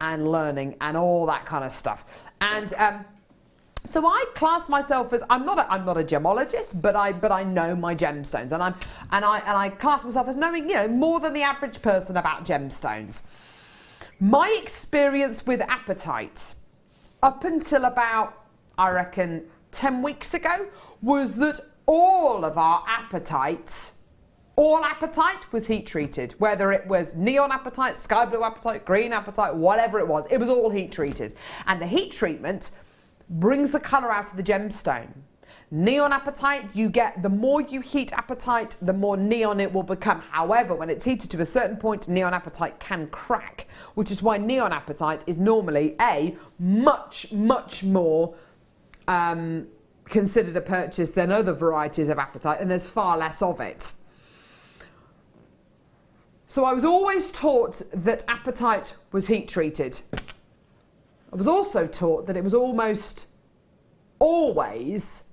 and learning and all that kind of stuff. And so I class myself as I'm not a gemologist, but I know my gemstones, and I class myself as knowing more than the average person about gemstones. My experience with apatite up until about, I reckon, 10 weeks ago, was that all of our apatite, all apatite was heat treated. Whether it was neon apatite, sky blue apatite, green apatite, whatever it was all heat treated. And the heat treatment brings the colour out of the gemstone. Neon apatite, you get, the more you heat apatite, the more neon it will become. However, when it's heated to a certain point, neon apatite can crack, which is why neon apatite is normally much more considered a purchase than other varieties of apatite, and there's far less of it. So I was always taught that apatite was heat treated. I was also taught that it was almost always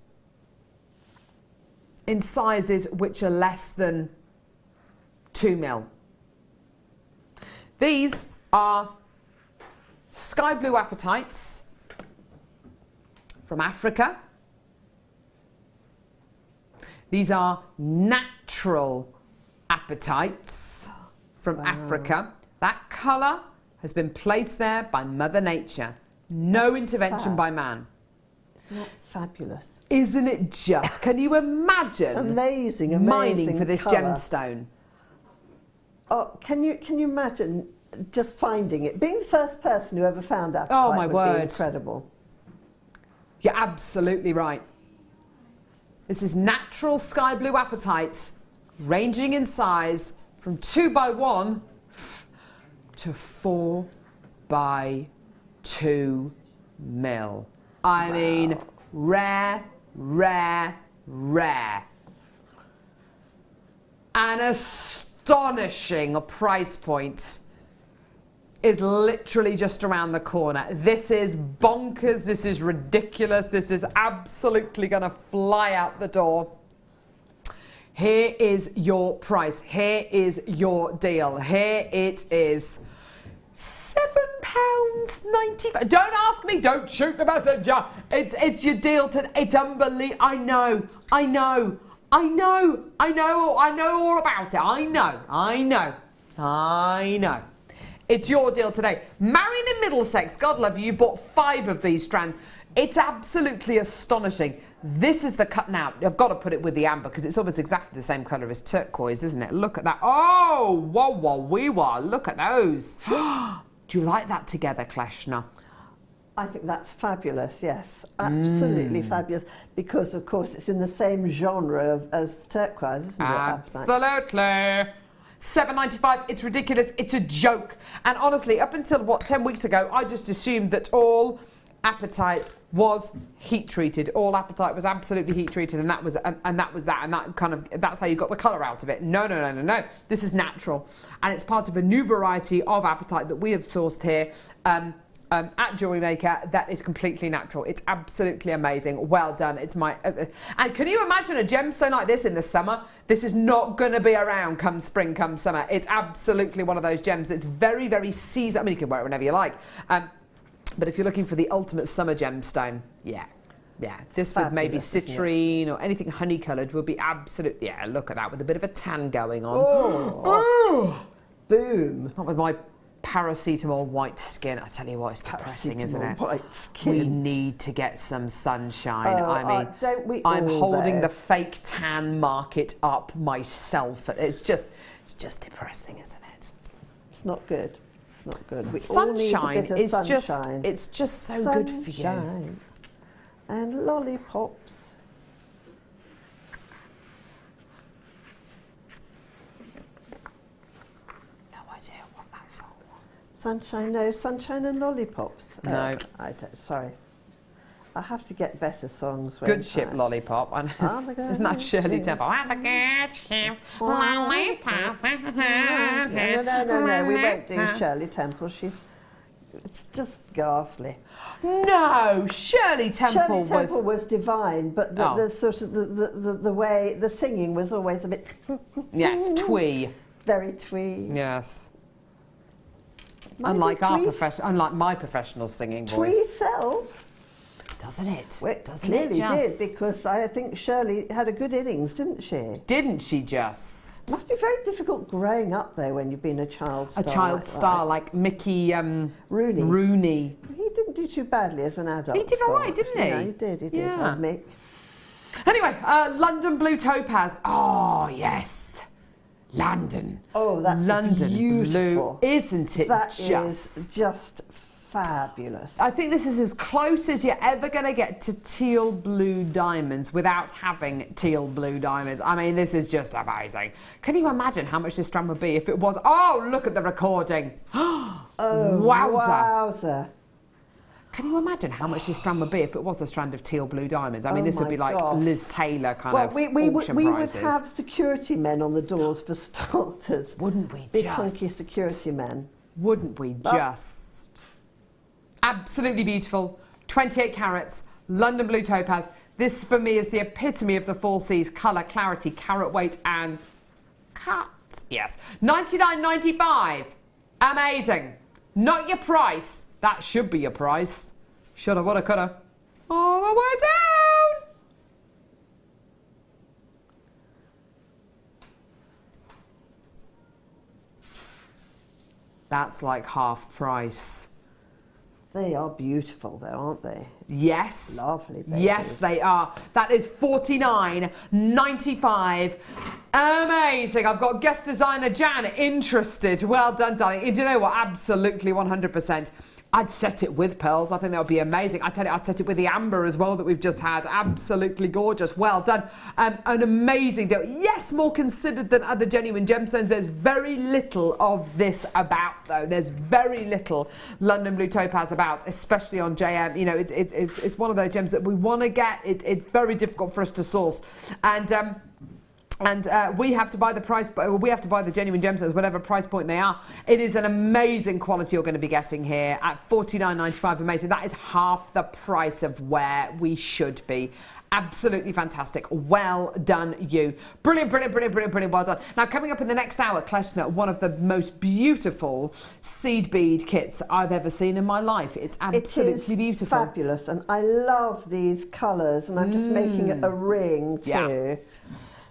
in sizes which are less than 2 mil. These are sky blue apatites from Africa. These are natural apatites from Africa. That colour has been placed there by Mother Nature. No intervention by man. Isn't that fabulous? Isn't it just? Can you imagine? Amazing mining for this colour. gemstone. Oh, can you imagine just finding it? Being the first person who ever found apatite Oh, my would word. be incredible. You're absolutely right. This is natural sky blue apatite, ranging in size from 2x1 to 4x2 mil. I mean, rare. An astonishing price point is literally just around the corner. This is bonkers, this is ridiculous, this is absolutely gonna fly out the door. Here is your price, here is your deal, here it is. £7.95. Don't ask me, don't shoot the messenger. It's your deal today. It's unbelievable. I know all about it. I know. It's your deal today. Married in Middlesex, God love you, you bought 5 of these strands. It's absolutely astonishing. This is the cut now. I've got to put it with the amber because it's almost exactly the same colour as turquoise, isn't it? Look at that. Oh, wah. Look at those. Do you like that together, Kleshna? I think that's fabulous, yes. Absolutely fabulous. Because, of course, it's in the same genre as turquoise, isn't it? Absolutely. £7.95, it's ridiculous, it's a joke. And honestly, up until, 10 weeks ago, I just assumed that all apatite was heat treated. All apatite was absolutely heat treated, and that was that, and that kind of, that's how you got the colour out of it. No. This is natural, and it's part of a new variety of apatite that we have sourced here at Jewellery Maker that is completely natural. It's absolutely amazing. Well done. It's my and can you imagine a gemstone like this in the summer? This is not going to be around come spring, come summer. It's absolutely one of those gems. It's very, very seasonal. I mean, you can wear it whenever you like. But if you're looking for the ultimate summer gemstone, yeah, this with maybe citrine or anything honey coloured would be absolute. Yeah, look at that with a bit of a tan going on. Oh, boom! Not with my paracetamol white skin. I tell you what, it's depressing, isn't it? White skin. We need to get some sunshine. I mean, don't we I'm all holding there? the fake tan market up myself. It's just depressing, isn't it? It's not good. It's not good. We Sunshine all need a bit of is sunshine. it's just so good for you. Sunshine. And lollipops. Sunshine, no. Sunshine and Lollipops. No. I don't, sorry. I have to get better songs. Good Ship Lollipop. Isn't that Shirley Temple? Have a good ship lollipop. No. We won't do Shirley Temple. It's just ghastly. No, Shirley Temple was divine, but the sort of the way the singing was always a bit. Yes, twee. Very twee. Yes. Unlike my professional singing voice. Twee sells. Doesn't it? Well, clearly did, because I think Shirley had a good innings, didn't she? Didn't she just? Must be very difficult growing up though when you've been a child star. A child star like Mickey Rooney. He didn't do too badly as an adult. He did all right, didn't he? Yeah, he did. Yeah. Mick. Anyway, London Blue Topaz. Oh yes, London. Oh, that's London beautiful. Blue, isn't it? That is just fabulous. I think this is as close as you're ever going to get to teal blue diamonds without having teal blue diamonds. I mean, this is just amazing. Can you imagine how much this strand would be if it was... Oh, look at the recording. Oh, wowza. Can you imagine how much this strand would be if it was a strand of teal blue diamonds? I mean, this would be like Liz Taylor kind of auction we prizes. would have security men on the doors for starters. Wouldn't we Big just? hunky security men. Wouldn't we just? Absolutely beautiful, 28 carats, London Blue Topaz. This for me is the epitome of the 4 C's: colour, clarity, carat weight and cut. Yes, $99.95. Amazing. Not your price. That should be your price. Shoulda, woulda, coulda. All the way down. That's like half price. They are beautiful though, aren't they? Yes. Lovely babies. Yes, they are. That is $49.95. Amazing. I've got guest designer Jan interested. Well done, darling. Do you know what? Absolutely 100%. I'd set it with pearls. I think that would be amazing. I tell you, I'd set it with the amber as well that we've just had. Absolutely gorgeous. Well done. An amazing deal. Yes, more considered than other genuine gemstones. There's very little of this about, though. There's very little London Blue Topaz about, especially on JM. You know, it's one of those gems that we want to get. It's very difficult for us to source. And we have to buy the price. We have to buy the genuine gemstones, whatever price point they are. It is an amazing quality you're going to be getting here at $49.95. Amazing. That is half the price of where we should be. Absolutely fantastic. Well done, you. Brilliant, brilliant, brilliant, brilliant, brilliant. Well done. Now, coming up in the next hour, Kleshna, one of the most beautiful seed bead kits I've ever seen in my life. It's absolutely beautiful. Fabulous, and I love these colours. And I'm just making it a ring too. Yeah.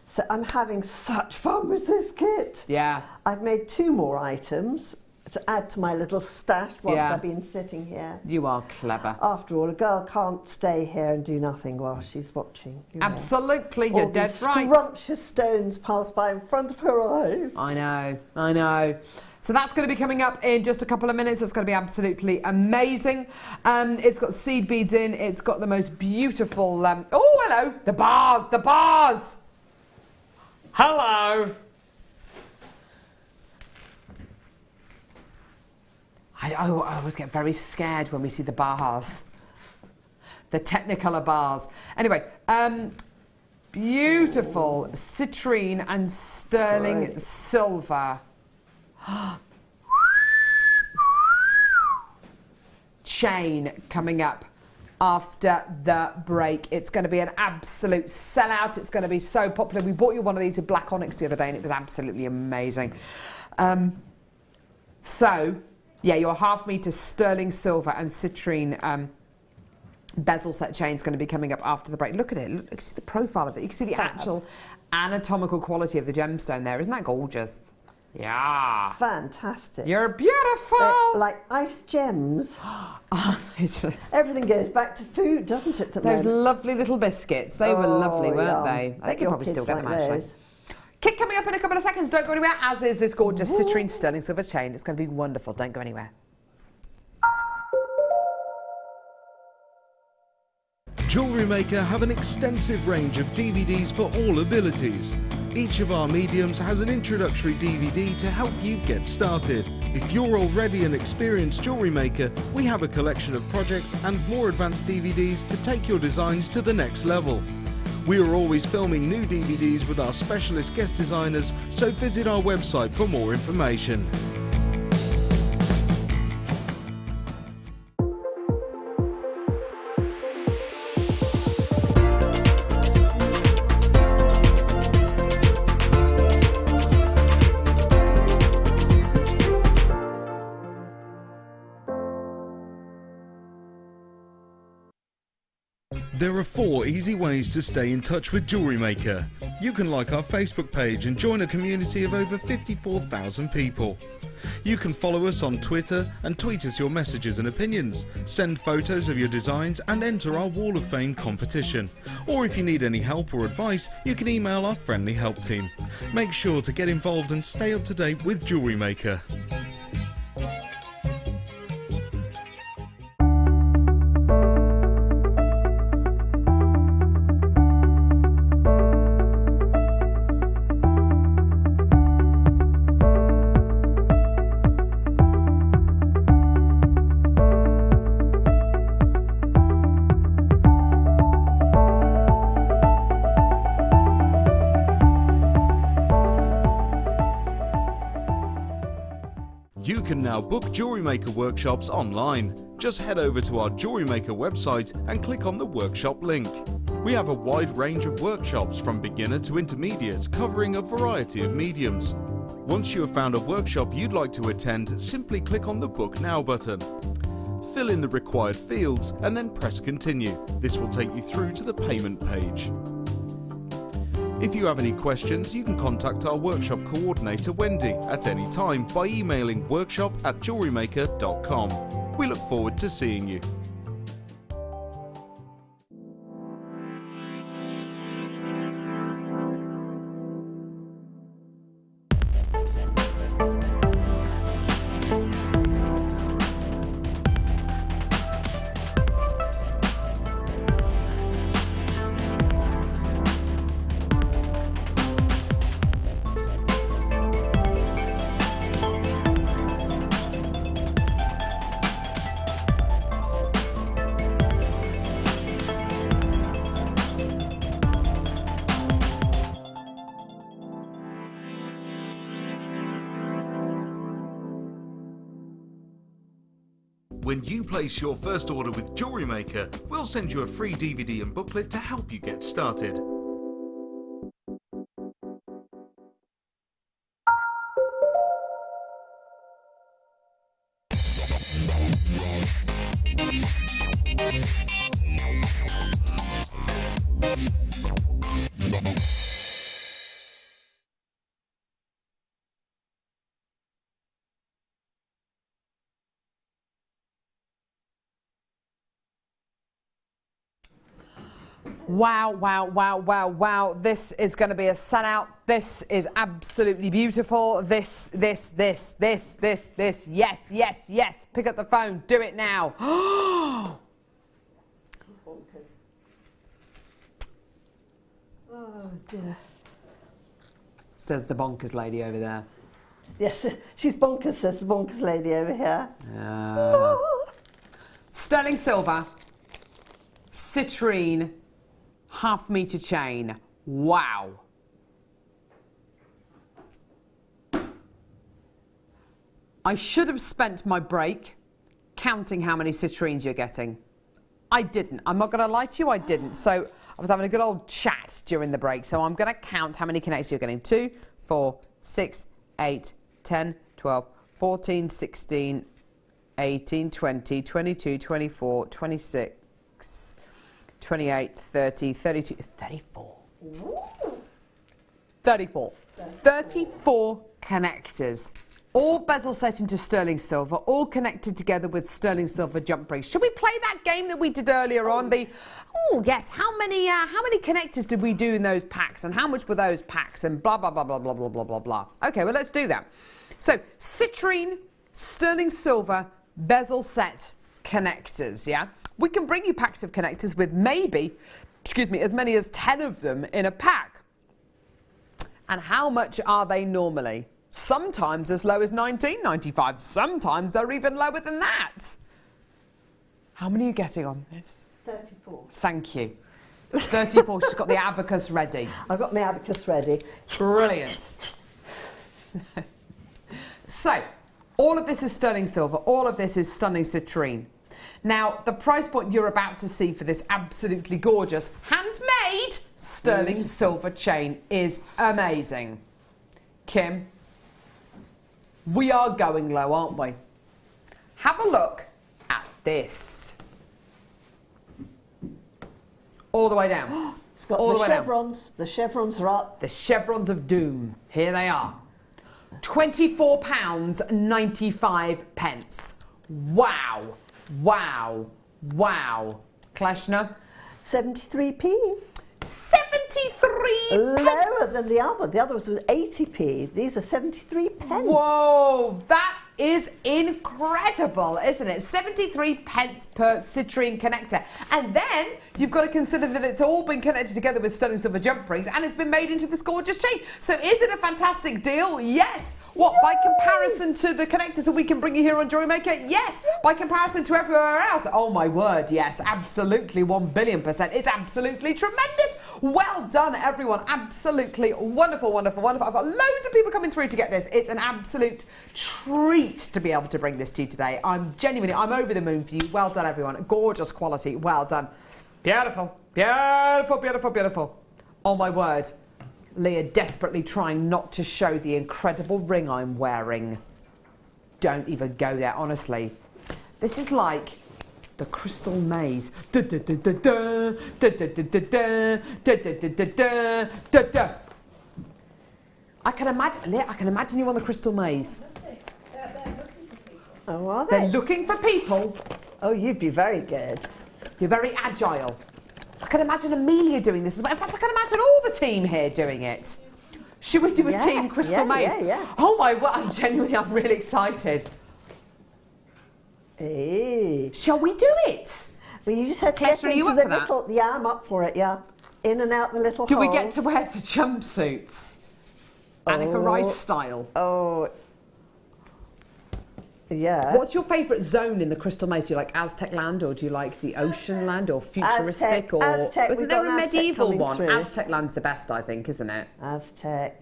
So I'm having such fun with this kit. Yeah. I've made 2 more items to add to my little stash whilst I've been sitting here. You are clever. After all, a girl can't stay here and do nothing while she's watching. Absolutely, you're dead right. Scrumptious stones pass by in front of her eyes. I know. So that's going to be coming up in just a couple of minutes. It's going to be absolutely amazing. It's got seed beads in. It's got the most beautiful... oh, hello. The bars. Hello. I always get very scared when we see the bars. The Technicolor bars. Anyway, beautiful citrine and sterling silver. Chain coming up after the break. It's going to be an absolute sellout. It's going to be so popular. We bought you one of these with black onyx the other day and it was absolutely amazing. So, yeah, your half metre sterling silver and citrine bezel set chain is going to be coming up after the break. Look at it. Look, you can see the profile of it. You can see the actual anatomical quality of the gemstone there. Isn't that gorgeous? Yeah. Fantastic. You're beautiful. They're like ice gems. Everything goes back to food, doesn't it? Those lovely little biscuits. They were lovely, weren't they? I think you probably still get them actually. Kit coming up in a couple of seconds. Don't go anywhere, as is this gorgeous citrine sterling silver chain. It's going to be wonderful. Don't go anywhere. Jewellery Maker have an extensive range of DVDs for all abilities. Each of our mediums has an introductory DVD to help you get started. If you're already an experienced jewellery maker, we have a collection of projects and more advanced DVDs to take your designs to the next level. We are always filming new DVDs with our specialist guest designers, so visit our website for more information. There are 4 easy ways to stay in touch with Jewellery Maker. You can like our Facebook page and join a community of over 54,000 people. You can follow us on Twitter and tweet us your messages and opinions, send photos of your designs and enter our Wall of Fame competition. Or if you need any help or advice, you can email our friendly help team. Make sure to get involved and stay up to date with Jewellery Maker. You can now book Jewellery Maker workshops online. Just head over to our Jewellery Maker website and click on the workshop link. We have a wide range of workshops from beginner to intermediate, covering a variety of mediums. Once you have found a workshop you'd like to attend, simply click on the Book Now button. Fill in the required fields and then press Continue. This will take you through to the payment page. If you have any questions, you can contact our workshop coordinator Wendy at any time by emailing workshop@jewellerymaker.com. We look forward to seeing you. When you place your first order with Jewellery Maker, we'll send you a free DVD and booklet to help you get started. Wow, wow, wow, wow, wow. This is going to be a sellout. This is absolutely beautiful. This. Yes, yes, yes. Pick up the phone. Do it now. Bonkers. Oh, dear. Says the bonkers lady over there. Yes, she's bonkers, says the bonkers lady over here. Sterling silver, citrine, half-metre chain. Wow. I should have spent my break counting how many citrines you're getting. I didn't. I'm not going to lie to you, I didn't. So I was having a good old chat during the break. So I'm going to count how many connectors you're getting. 2, 4, 6, 8, 10, 12, 14, 16, 18, 20, 22, 24, 26, 28, 30, 32, 34. Ooh. 34. 34 connectors. All bezel set into sterling silver, all connected together with sterling silver jump rings. Should we play that game that we did earlier on? Oh yes, how many connectors did we do in those packs, and how much were those packs, and blah blah blah blah blah blah blah blah blah. Okay, well let's do that. So citrine, sterling silver, bezel set connectors. Yeah, we can bring you packs of connectors with maybe, as many as 10 of them in a pack. And how much are they normally? Sometimes as low as $19.95. Sometimes they're even lower than that. How many are you getting on this? 34. Thank you. 34. She's got the abacus ready. I've got my abacus ready. Brilliant. So, all of this is sterling silver. All of this is stunning citrine. Now, the price point you're about to see for this absolutely gorgeous, handmade sterling silver chain is amazing. Kim, we are going low, aren't we? Have a look at this. All the way down. It's got all the way chevrons. The chevrons are up. The chevrons of doom. Here they are. £24.95. Wow. Wow. Wow. Kleshna? 73p. 73 Lower than the other. The other was 80p. These are 73 pence. Whoa, that is incredible, isn't it? 73 pence per citrine connector. And then you've got to consider that it's all been connected together with sterling silver jump rings and it's been made into this gorgeous chain. So is it a fantastic deal? Yes. What, by comparison to the connectors that we can bring you here on Jewellery Maker? Yes. By comparison to everywhere else? Oh my word, yes. Absolutely, 1,000,000,000%. It's absolutely tremendous. Well done, everyone. Absolutely wonderful, wonderful, wonderful. I've got loads of people coming through to get this. It's an absolute treat to be able to bring this to you today. I'm over the moon for you. Well done, everyone. Gorgeous quality. Well done. Beautiful, beautiful, beautiful, beautiful. Oh my word. Leah desperately trying not to show the incredible ring I'm wearing. Don't even go there, honestly. This is like the crystal maze. Da, da, da, da, da, da, da, da, da, da, da, da, da, da, da, da. I can imagine you on the crystal maze. Oh, are they? They're looking for people. Oh, you'd be very good. You're very agile. I can imagine Amelia doing this as well. In fact, I can imagine all the team here doing it. Should we do a team crystal maze? Yeah. Oh my word, I'm really excited. Hey. Shall we do it? Well, you just had to Kleshna, get are you into up the for that? little... Yeah, I'm up for it, yeah. In and out the little Do we holes. get to wear the jumpsuits? Annika Rice style. Oh, yeah. What's your favourite zone in the Crystal Maze? Do you like Aztec land or do you like the ocean land or futuristic? Aztec. Isn't there a medieval one? Through. Aztec land's the best, I think, isn't it? Aztec.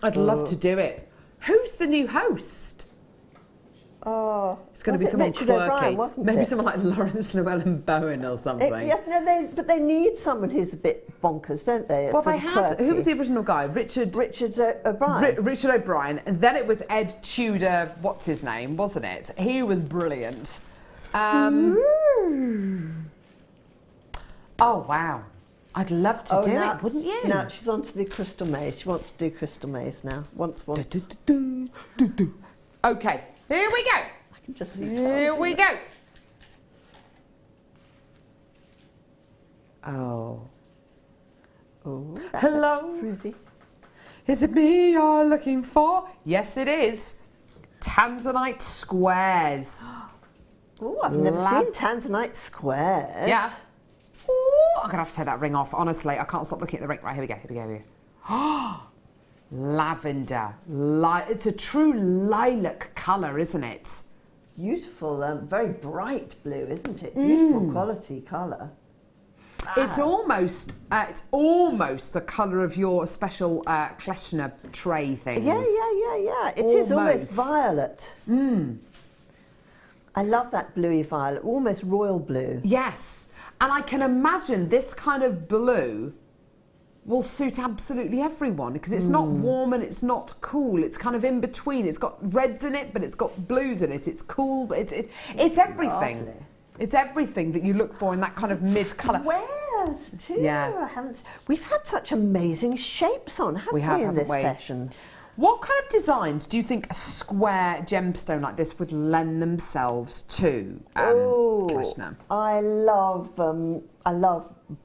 I'd love to do it. Who's the new host? Oh, It's going to be someone Richard quirky. O'Brien, wasn't Maybe it? someone like Lawrence Llewellyn Bowen or something. Yes, no, but they need someone who's a bit bonkers, don't they? Well, they had. Who was the original guy? Richard O'Brien. Richard O'Brien, and then it was Ed Tudor. What's his name? Wasn't it? He was brilliant. Oh wow, I'd love to do it, wouldn't you? Now she's on to the Crystal Maze. She wants to do Crystal Maze now. Once. Okay, here we go. Here we go. Oh. Hello. Pretty. Is it me you're looking for? Yes, it is. Tanzanite squares. Oh, I've never seen Tanzanite squares. Yeah. Oh, I'm going to have to take that ring off. Honestly, I can't stop looking at the ring. Right, here we go. Oh, lavender. It's a true lilac colour, isn't it? Beautiful, very bright blue, isn't it? Beautiful quality colour. It's almost the colour of your special Kleshna tray things. Yeah. It is almost violet. I love that bluey violet, almost royal blue. Yes, and I can imagine this kind of blue will suit absolutely everyone because it's not warm and it's not cool. It's kind of in between. It's got reds in it, but it's got blues in it. It's cool, but it's everything. Lovely. It's everything that you look for in that kind of mid colour. Squares too. Yeah. We've had such amazing shapes on, haven't we, in this session? What kind of designs do you think a square gemstone like this would lend themselves to, Kleshna? I love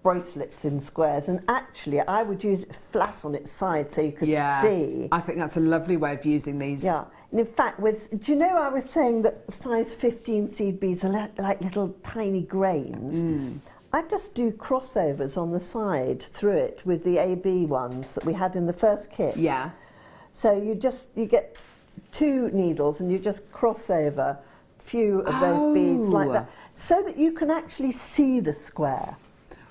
bracelets in squares, and actually I would use it flat on its side so you could see. I think that's a lovely way of using these. Yeah, and in fact, do you know I was saying that size 15 seed beads are like little tiny grains? I just do crossovers on the side through it with the AB ones that we had in the first kit. Yeah. So you get 2 needles and you just cross over a few of those beads like that, so that you can actually see the square.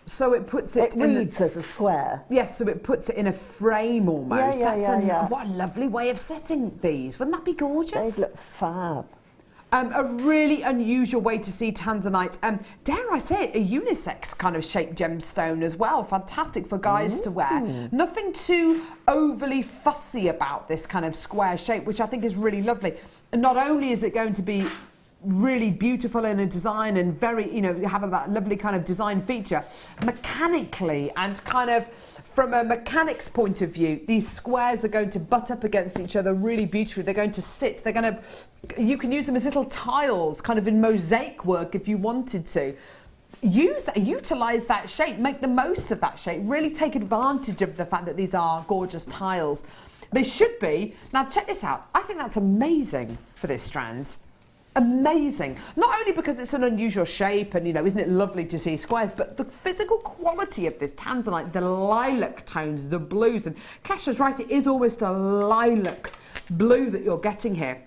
So it puts it. It reads as a square. Yes, so it puts it in a frame almost. Yeah. What a lovely way of setting these. Wouldn't that be gorgeous? They look fab. A really unusual way to see tanzanite. Dare I say it, a unisex kind of shaped gemstone as well. Fantastic for guys to wear. Nothing too overly fussy about this kind of square shape, which I think is really lovely. And not only is it going to be really beautiful in a design and very, have that lovely kind of design feature, mechanically and kind of from a mechanics point of view, these squares are going to butt up against each other really beautifully. They're going to sit, you can use them as little tiles, kind of in mosaic work if you wanted to. Utilise that shape, make the most of that shape, really take advantage of the fact that these are gorgeous tiles. They should be. Now check this out, I think that's amazing for this strands. Amazing. Not only because it's an unusual shape and, isn't it lovely to see squares, but the physical quality of this tanzanite, the lilac tones, the blues, and Kleshna's right, it is almost a lilac blue that you're getting here.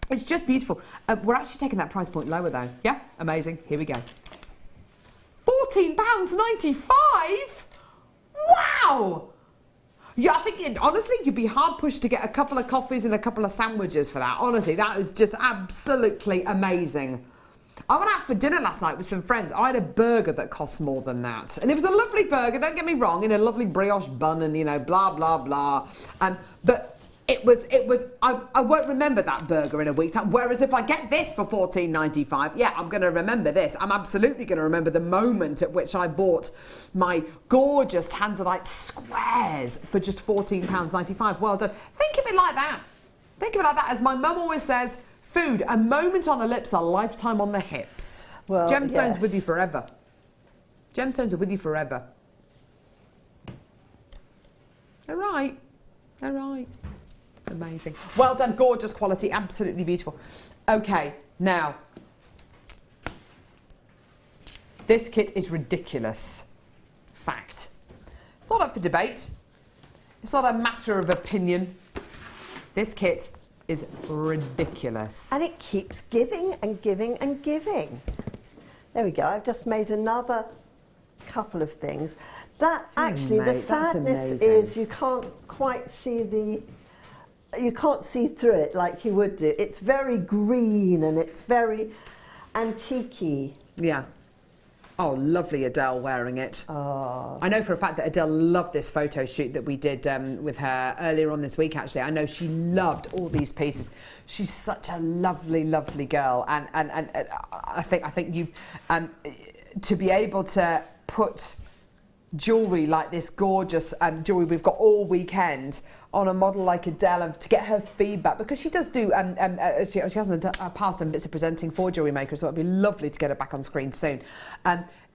It's just beautiful. We're actually taking that price point lower though. Yeah, amazing. Here we go. £14.95? Wow! Yeah, I think, honestly, you'd be hard-pushed to get a couple of coffees and a couple of sandwiches for that. Honestly, that was just absolutely amazing. I went out for dinner last night with some friends. I had a burger that cost more than that. And it was a lovely burger, don't get me wrong, in a lovely brioche bun and, blah, blah, blah. But it was. I won't remember that burger in a week's time. Whereas if I get this for £14.95, yeah, I'm going to remember this. I'm absolutely going to remember the moment at which I bought my gorgeous tanzanite squares for just £14.95. Well done. Think of it like that. Think of it like that. As my mum always says, food, a moment on the lips, a lifetime on the hips. Well, Gemstones yes. with you forever. Gemstones are with you forever. All right. All right. Amazing. Well done, gorgeous quality, absolutely beautiful. Okay, now, this kit is ridiculous. Fact. It's not up for debate. It's not a matter of opinion. This kit is ridiculous. And it keeps giving and giving and giving. There we go, I've just made another couple of things. That actually, the sadness is you can't quite see you can't see through it like you would do. It's very green and it's very antique-y. Yeah. Oh, lovely Adele wearing it. Oh. I know for a fact that Adele loved this photo shoot that we did with her earlier on this week, actually. I know she loved all these pieces. She's such a lovely, lovely girl. And I think you, to be able to put jewellery like this gorgeous jewellery we've got all weekend on a model like Adele, and to get her feedback, because she does do, she has in the past done bits of presenting for Jewellery Maker, so it'd be lovely to get her back on screen soon.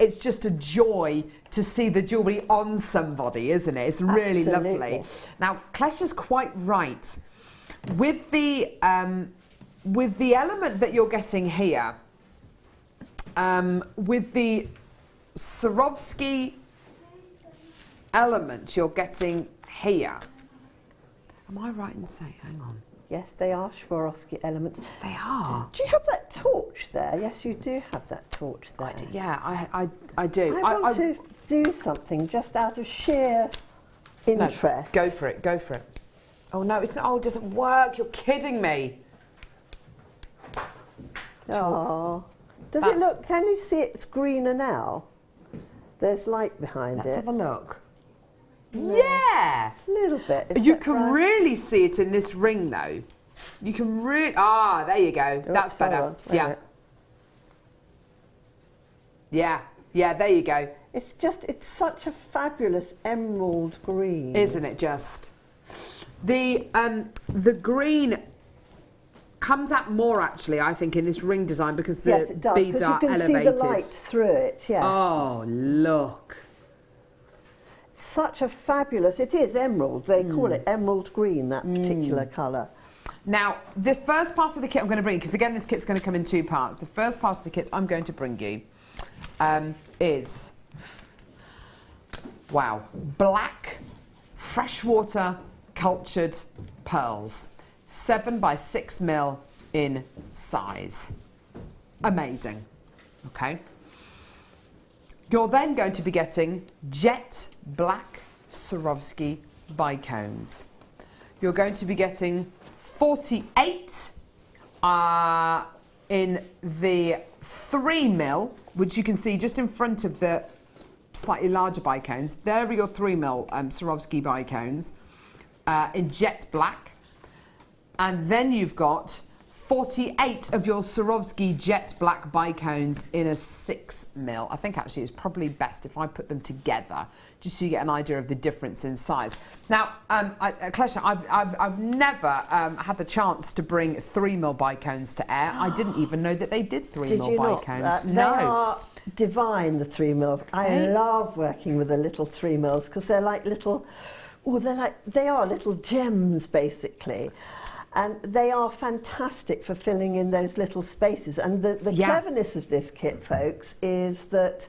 It's just a joy to see the jewellery on somebody, isn't it? It's really lovely. Now, Kleshna's quite right. With the element that you're getting here, with the Swarovski element you're getting here, am I right in saying, hang on. Yes, they are Swarovski elements. They are. Do you have that torch there? Yes, you do have that torch there. I do. I want to do something just out of sheer interest. No, go for it, go for it. Oh no, it's not, oh, it doesn't work, you're kidding me. Oh, does it look, can you see it's greener now? There's light behind it. Let's have a look. Yeah! A little bit. You can really see it in this ring though. You can really, there you go. That's better. Yeah. Yeah, there you go. It's such a fabulous emerald green. Isn't it just? The green comes out more actually, I think, in this ring design because the yes, it does, beads are you can elevated. See the light through it, yes. Oh, look. Such a fabulous, it is emerald, they call it emerald green, that particular colour. Now, the first part of the kit I'm going to bring, because again this kit's going to come in two parts, the first part of the kit I'm going to bring you is Wow. Black freshwater cultured pearls. 7 by 6 mil in size. Amazing. Okay. You're then going to be getting jet black Swarovski bicones. You're going to be getting 48 in the 3 mil, which you can see just in front of the slightly larger bicones. There are your 3 mil Swarovski bicones in jet black. And then you've got 48 of your Swarovski jet black bicones in a 6 mil. I think actually it's probably best if I put them together, just so you get an idea of the difference in size. Now, Kleshna, I've never had the chance to bring 3 mil bicones to air. I didn't even know that they did 3 mil bicones. They are divine, the 3 mils. I love working with the little 3 mils because they're like little, they are little gems basically. And they are fantastic for filling in those little spaces. And the cleverness of this kit, folks, is that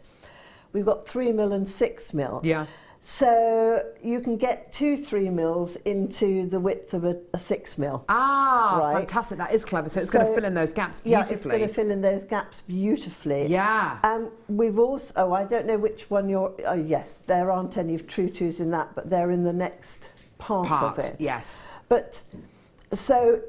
we've got 3 mil and 6 mil. Yeah. So you can get 2 3 mils into the width of a 6 mil. Ah, right? Fantastic. That is clever. So it's going to fill in those gaps beautifully. Yeah, it's going to fill in those gaps beautifully. Yeah. We've also, I don't know which one you're, yes, there aren't any true twos in that, but they're in the next part of it. Yes. But, so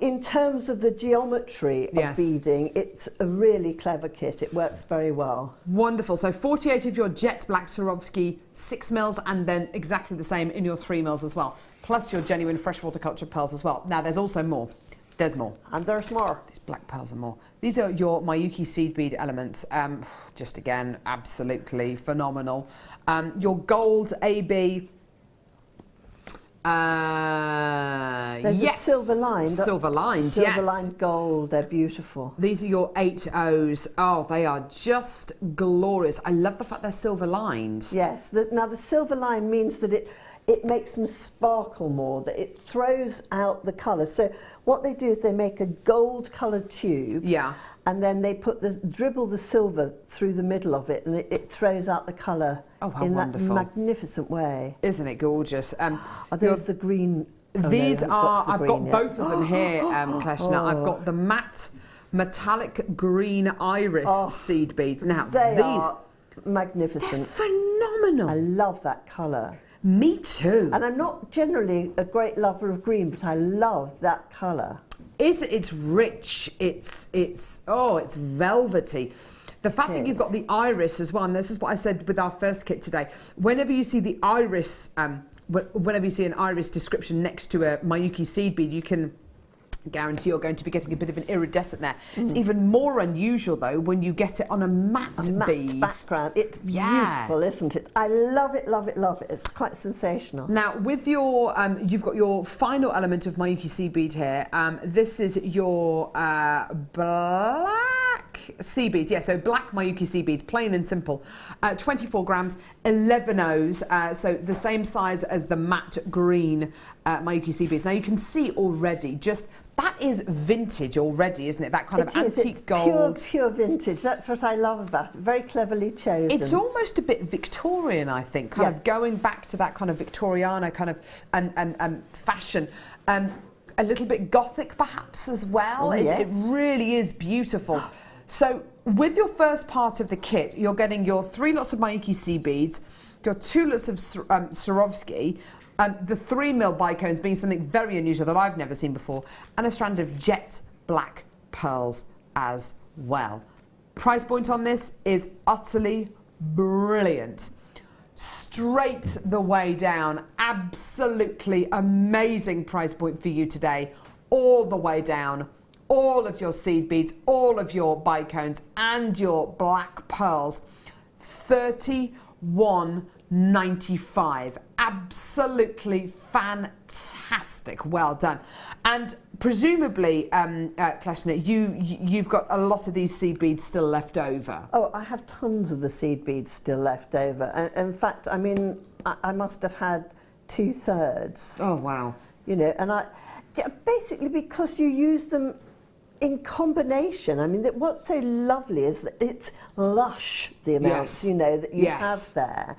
in terms of the geometry of beading, it's a really clever kit. It works very well. Wonderful. So 48 of your jet black Swarovski 6 mils, and then exactly the same in your 3 mils as well, plus your genuine freshwater cultured pearls as well. Now there's also more. There's more. And there's more. These black pearls are more. These are your Miyuki seed bead elements. Just again, absolutely phenomenal. Your gold AB. There's a silver line. Silver lined, yes. Silver lined gold, they're beautiful. These are your 8Os. Oh, they are just glorious. I love the fact they're silver lined. Yes, now the silver line means that it makes them sparkle more, that it throws out the colour. So what they do is they make a gold coloured tube. Yeah. And then they dribble the silver through the middle of it, and it throws out the colour in wonderful. that magnificent way. Isn't it gorgeous? There's the green. These I've got both of them here, Kleshna. I've got the matte metallic green iris seed beads. Now these are magnificent. They're phenomenal. I love that colour. Me too. And I'm not generally a great lover of green, but I love that colour. It's rich, it's velvety. The fact that you've got the iris as well, and this is what I said with our first kit today, whenever you see the iris, whenever you see an iris description next to a Miyuki seed bead, you can guarantee you're going to be getting a bit of an iridescent there. It's even more unusual though when you get it on a matte bead background. It's beautiful, isn't it? I love it, love it, love it. It's quite sensational. Now with your you've got your final element of Miyuki seed bead here. This is your black sea beads. Yeah, so black Miyuki sea beads, plain and simple. 24 grams, 11 O's, so the same size as the matte green Miyuki sea beads. Now you can see already just that is vintage already, isn't it? That kind of antique gold. Pure vintage. That's what I love about it. Very cleverly chosen. It's almost a bit Victorian, I think, kind of going back to that kind of Victoriana kind of and fashion. A little bit Gothic perhaps as well. It really is beautiful. So with your first part of the kit, you're getting your 3 lots of Miyuki sea beads, your 2 lots of Swarovski, the 3 mil bicones being something very unusual that I've never seen before, and a strand of jet black pearls as well. Price point on this is utterly brilliant. Straight the way down, absolutely amazing price point for you today, all the way down. All of your seed beads, all of your bicones and your black pearls, $31.95. Absolutely fantastic. Well done. And presumably, Kleshna, you've got a lot of these seed beads still left over. Oh, I have tons of the seed beads still left over. In fact, I mean, I must have had 2/3. Oh, wow. You know, and basically because you use them in combination, I mean, what's so lovely is that it's lush, the amounts, you know, that you have there.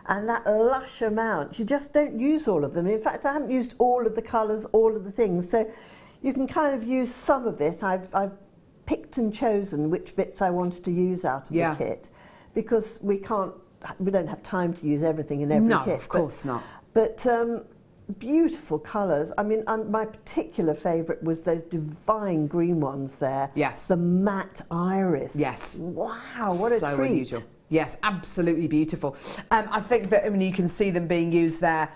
And that lush amount, you just don't use all of them. In fact, I haven't used all of the colours, all of the things. So you can kind of use some of it. I've picked and chosen which bits I wanted to use out of the kit, because we don't have time to use everything in every kit. No, of course not. But beautiful colours. I mean, my particular favourite was those divine green ones there. Yes. The matte iris. Yes. Wow, what a so treat. Unusual. Yes, absolutely beautiful. I think that, I mean, you can see them being used there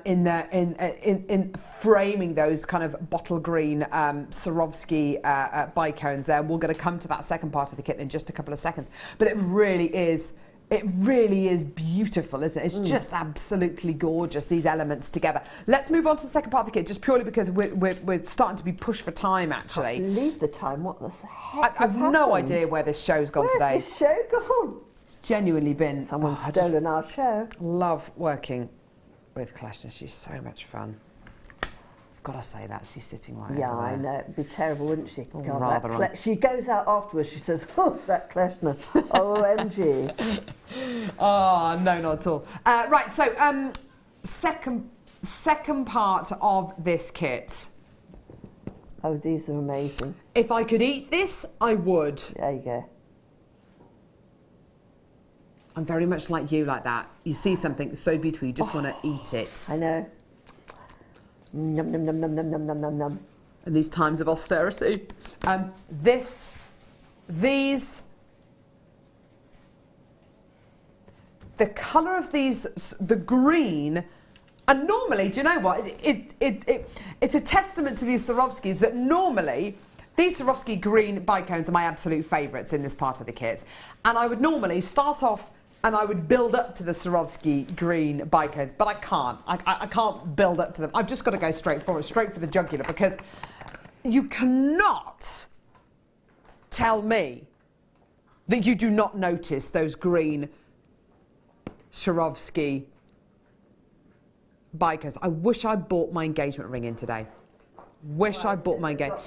in framing those kind of bottle green Swarovski bicones there. We're going to come to that second part of the kit in just a couple of seconds. But it really is beautiful, isn't it? It's just absolutely gorgeous, these elements together. Let's move on to the second part of the kit, just purely because we're starting to be pushed for time, actually. I can't believe the time. What the heck I've no idea where this show's gone today. Where's this show gone? It's genuinely been... Someone's stolen our show. Love working with Kleshna. She's so much fun. Gotta say that, she's sitting right over there. I know, it'd be terrible, wouldn't she? God, Rather she goes out afterwards, she says, oh, that Kleshna, OMG. Oh, no, not at all. Right, so second part of this kit. Oh, these are amazing. If I could eat this, I would. There you go. I'm very much like you like that. You see something so beautiful, you just want to eat it. I know. Num, num, num, num, num, num, num, num, num. In these times of austerity. The colour of these, the green, and normally, do you know what? It's a testament to these Swarovskis that normally, these Swarovski green bicones are my absolute favourites in this part of the kit. And I would normally start off and I would build up to the Swarovski green bicones, but I can't. I can't build up to them. I've just got to go straight forward, straight for the jugular, because you cannot tell me that you do not notice those green Swarovski bicones. I wish I bought my engagement ring in today. Wish I bought my engagement.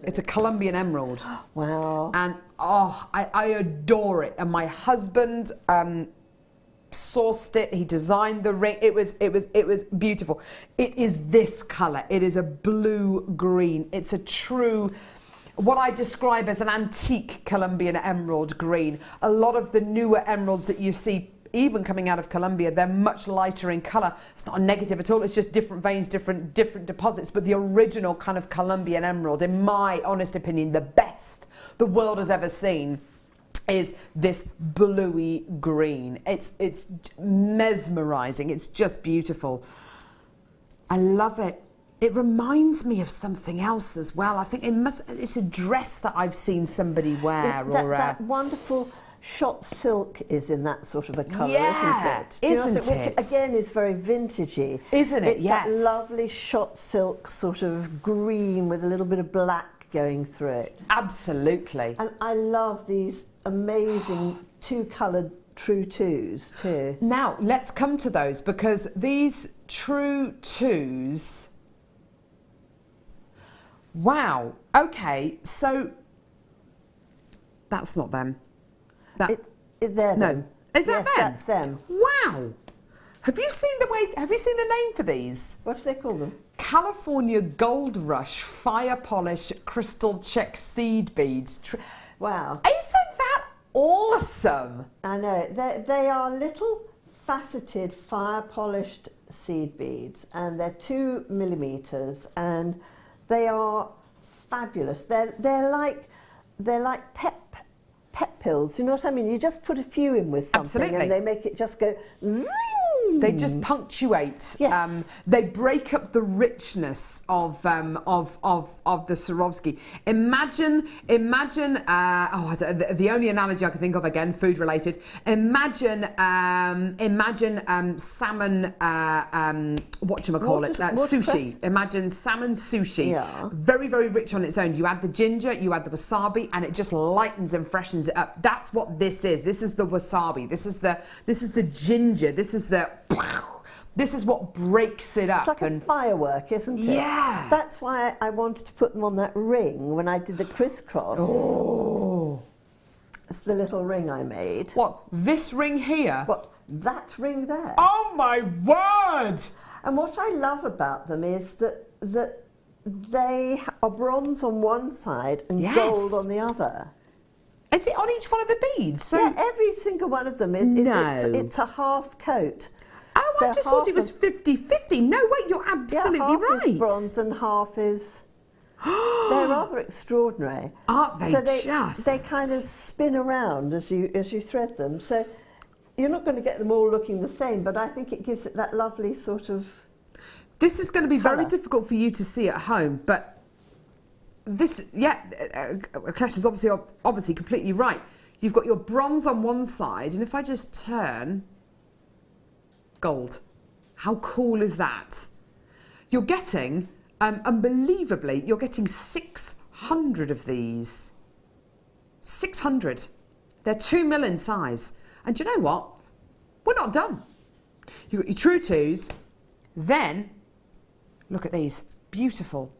It's a Colombian emerald. Wow. And I adore it. And my husband sourced it. He designed the ring. It was beautiful. It is this colour. It is a blue green. It's a true, what I describe as an antique Colombian emerald green. A lot of the newer emeralds that you see, even coming out of Colombia, they're much lighter in colour. It's not a negative at all, it's just different veins, different deposits. But the original kind of Colombian emerald, in my honest opinion, the best the world has ever seen, is this bluey green. It's mesmerising, it's just beautiful. I love it. It reminds me of something else as well. I think it's a dress that I've seen somebody wear. That wonderful shot silk is in that sort of a colour, yeah, isn't it? Isn't it? Which again is very vintagey. Isn't it? It's yes. that lovely shot silk sort of green with a little bit of black going through it. Absolutely. And I love these amazing two-coloured true twos too. Now, let's come to those, because these true twos... Wow. Okay, so... That's not them. They're them. Is that them? That's them. Wow. Have you seen the name for these? What do they call them? California Gold Rush Fire Polish Crystal Check Seed Beads. Wow. Isn't that awesome? I know. They are little faceted fire polished seed beads, and they're 2 millimeters, and they are fabulous. They're like pep pills, you know what I mean? You just put a few in with something. Absolutely. And they make it just go zing. They just punctuate. Yes. They break up the richness of the Swarovski. Imagine. The only analogy I can think of, again, food related. Imagine salmon. Sushi. Imagine salmon sushi. Yeah. Very, very rich on its own. You add the ginger, you add the wasabi, and it just lightens and freshens it up. That's what this is. This is the wasabi. This is the ginger. This is the This is what breaks it up. It's like a firework, isn't it? Yeah. That's why I wanted to put them on that ring when I did the crisscross. Oh. It's the little ring I made. What, this ring here? What, that ring there? Oh my word! And what I love about them is that they are bronze on one side and Yes. gold on the other. Is it on each one of the beads? So Yeah, every single one of them is it's a half coat. Oh, So I just thought half it was of- 50-50. No, wait, you're absolutely half right. is bronze and half is... They're rather extraordinary. Aren't they so just? They kind of spin around as you thread them. So you're not going to get them all looking the same, but I think it gives it that lovely sort of... This is going to be very colour. difficult for you to see at home, but this, Kleshna's obviously completely right. You've got your bronze on one side, and if I just turn, gold. How cool is that? You're getting, unbelievably, you're getting 600 of these. 600. They're 2 mil in size. And do you know what? We're not done. You've got your true twos, then, look at these. Beautiful.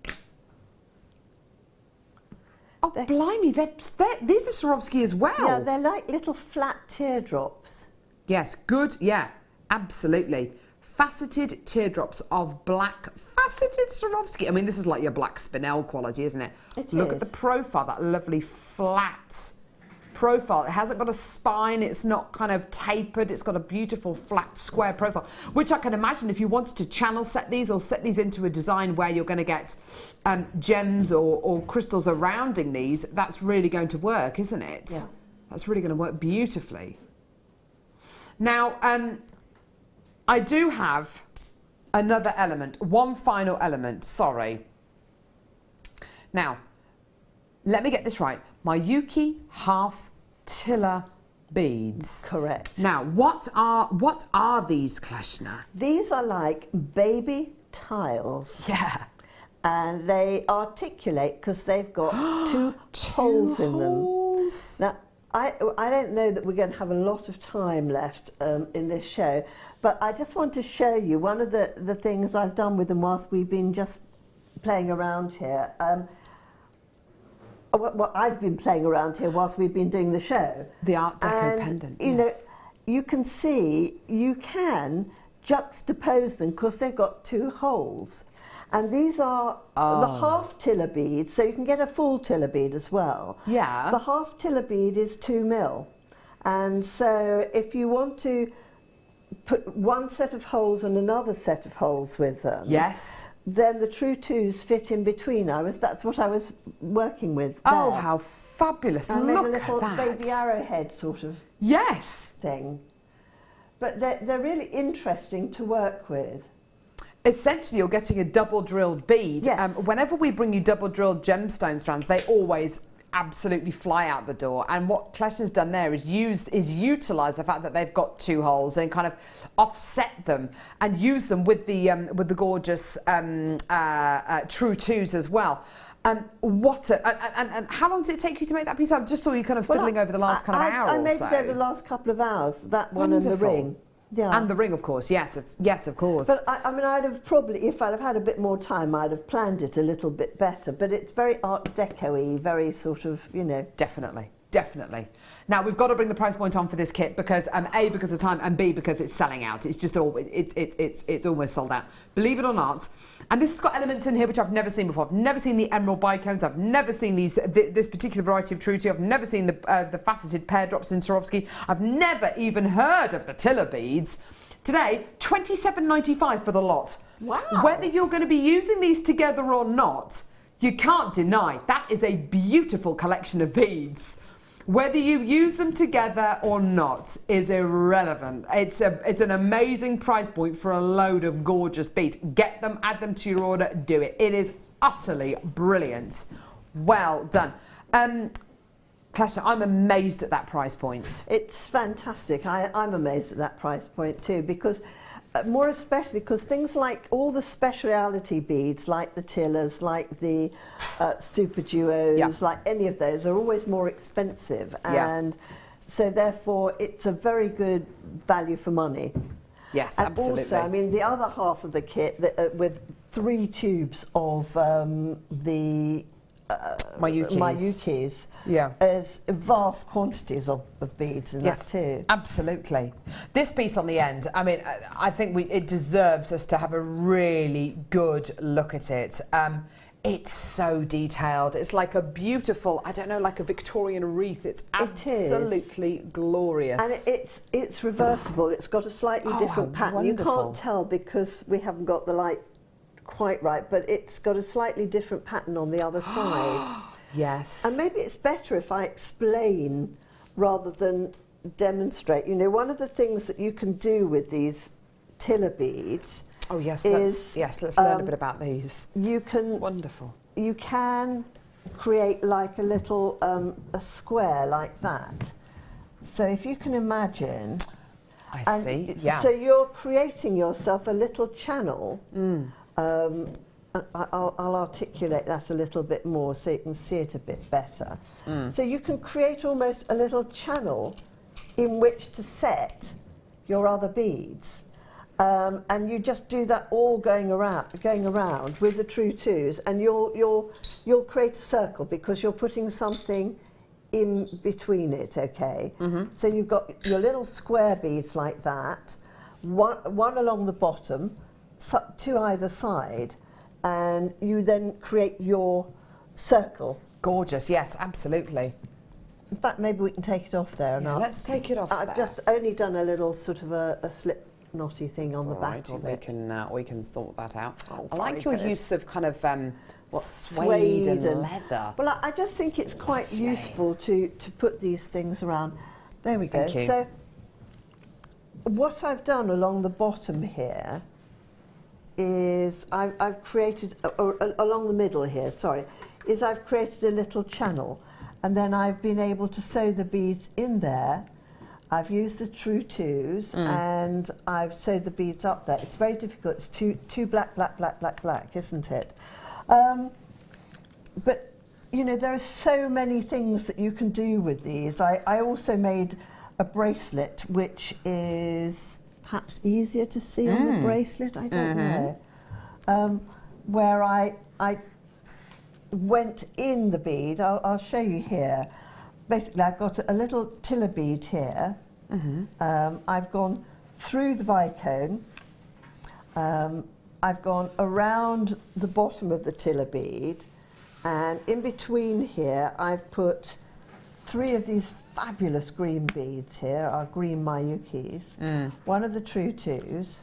Oh, blimey, these are Swarovski as well. Yeah, they're like little flat teardrops. Yes, good, yeah, absolutely. Faceted teardrops of black faceted Swarovski. I mean, this is like your black spinel quality, isn't it? Look at the profile, that lovely flat profile. It hasn't got a spine, it's not kind of tapered, it's got a beautiful flat square profile, which I can imagine if you wanted to channel set these or set these into a design where you're going to get gems or crystals surrounding these, that's really going to work, isn't it? Yeah. That's really going to work beautifully. Now, I do have another element, one final element, sorry. Now, let me get this right. My Yuki half tiller beads. Correct. Now, what are these, Kleshna? These are like baby tiles. Yeah. And they articulate because they've got two holes in them. Now, I don't know that we're going to have a lot of time left in this show, but I just want to show you one of the things I've done with them whilst we've been just playing around here. Well, I've been playing around here whilst we've been doing the show. The Art Deco and, pendant, you yes. know, you can see, you can juxtapose them because they've got two holes. And these are the half tiller beads, so you can get a full tiller bead as well. Yeah. The half tiller bead is 2 mil. And so if you want to put one set of holes and another set of holes with them, Yes. then the true twos fit in between. That's what I was working with there. Oh, how fabulous. I made Look a little at that. baby arrowhead sort of Yes. thing. But they're really interesting to work with. Essentially, you're getting a double drilled bead. Yes. Whenever we bring you double drilled gemstone strands, they always absolutely fly out the door. And what Kleshna's done there is utilise the fact that they've got two holes and kind of offset them and use them with the gorgeous true twos as well. And how long did it take you to make that piece? I just saw you kind of fiddling over the last kind of hour I or made so. it over the last couple of hours, that one and the Wonderful. ring. Yeah. And the ring, of course, yes, of course. But I mean, I'd have probably, if I'd have had a bit more time, I'd have planned it a little bit better. But it's very Art Deco-y, very sort of, you know. Definitely. Now we've got to bring the price point on for this kit because A, because of time, and B, because it's selling out. It's just it's almost sold out. Believe it or not. And this has got elements in here which I've never seen before. I've never seen the emerald bicones. I've never seen this particular variety of true two. I've never seen the faceted pear drops in Swarovski. I've never even heard of the tiller beads. Today, $27.95 for the lot. Wow. Whether you're going to be using these together or not, you can't deny that is a beautiful collection of beads. Whether you use them together or not is irrelevant. It's an amazing price point for a load of gorgeous beads. Get them, add them to your order, do it. It is utterly brilliant. Well done. Kleshna, I'm amazed at that price point. It's fantastic. I'm amazed at that price point too, because more especially because things like all the speciality beads, like the tillers, like the super duos, like any of those, are always more expensive. And so therefore it's a very good value for money. Yes, and absolutely. also, I mean, the other half of the kit with 3 tubes of the Mayukis, yeah, is vast quantities of beads in that too. Absolutely. This piece on the end, I mean, I think it deserves us to have a really good look at it. It's so detailed. It's like a beautiful, I don't know, like a Victorian wreath. It's absolutely glorious. And it's reversible. It's got a slightly different pattern. Wonderful. You can't tell because we haven't got the light quite right, but it's got a slightly different pattern on the other side. Yes. And maybe it's better if I explain rather than demonstrate. You know, one of the things that you can do with these tiller beads. Oh yes, let's learn a bit about these. You can You can create like a little a square like that. So if you can imagine. I see. Yeah. So you're creating yourself a little channel. I'll articulate that a little bit more so you can see it a bit better. So you can create almost a little channel in which to set your other beads. And you just do that all going around with the true twos, and you'll create a circle because you're putting something in between it, okay? So you've got your little square beads like that, one along the bottom, 2 either side, and you then create your circle. Gorgeous, yes, absolutely. In fact, maybe we can take it off there. Yeah, let's take it off I've there. just only done a little sort of a slip knotty thing on the back of it. We can sort that out. Oh, I like your use of kind of suede and leather. Well, I just think it's quite useful to put these things around. There we go. Thank you. So what I've done along the bottom here is I've created, or along the middle here, sorry, is I've created a little channel, and then I've been able to sew the beads in there. I've used the true twos and I've sewed the beads up there. It's very difficult. It's too black, isn't it? But, you know, there are so many things that you can do with these. I also made a bracelet, which is perhaps easier to see on the bracelet, I don't know, where I went in the bead. I'll show you here. Basically, I've got a little tiller bead here. I've gone through the bicone. I've gone around the bottom of the tiller bead, and in between here I've put 3 of these fabulous green beads here, our green Mayukis, 1 of the true twos,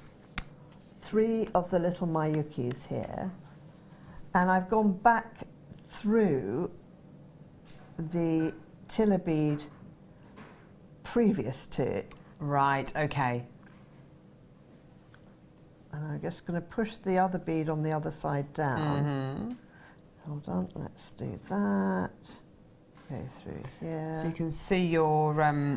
3 of the little Mayukis here, and I've gone back through the tiller bead previous to it. Right, okay. And I'm just going to push the other bead on the other side down. Hold on, let's do that. Go through here. So you can see your...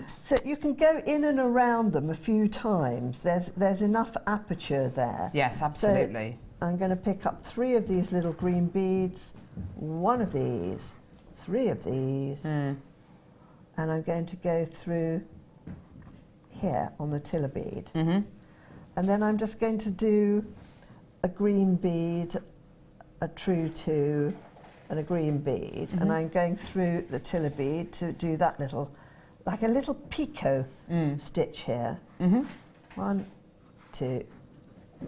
So you can go in and around them a few times. There's enough aperture there. Yes, absolutely. So I'm going to pick up 3 of these little green beads, 1 of these, 3 of these, and I'm going to go through here on the tiller bead. And then I'm just going to do a green bead, a true two, and a green bead, and I'm going through the tiller bead to do that little, like a little picot stitch here. 1, 2,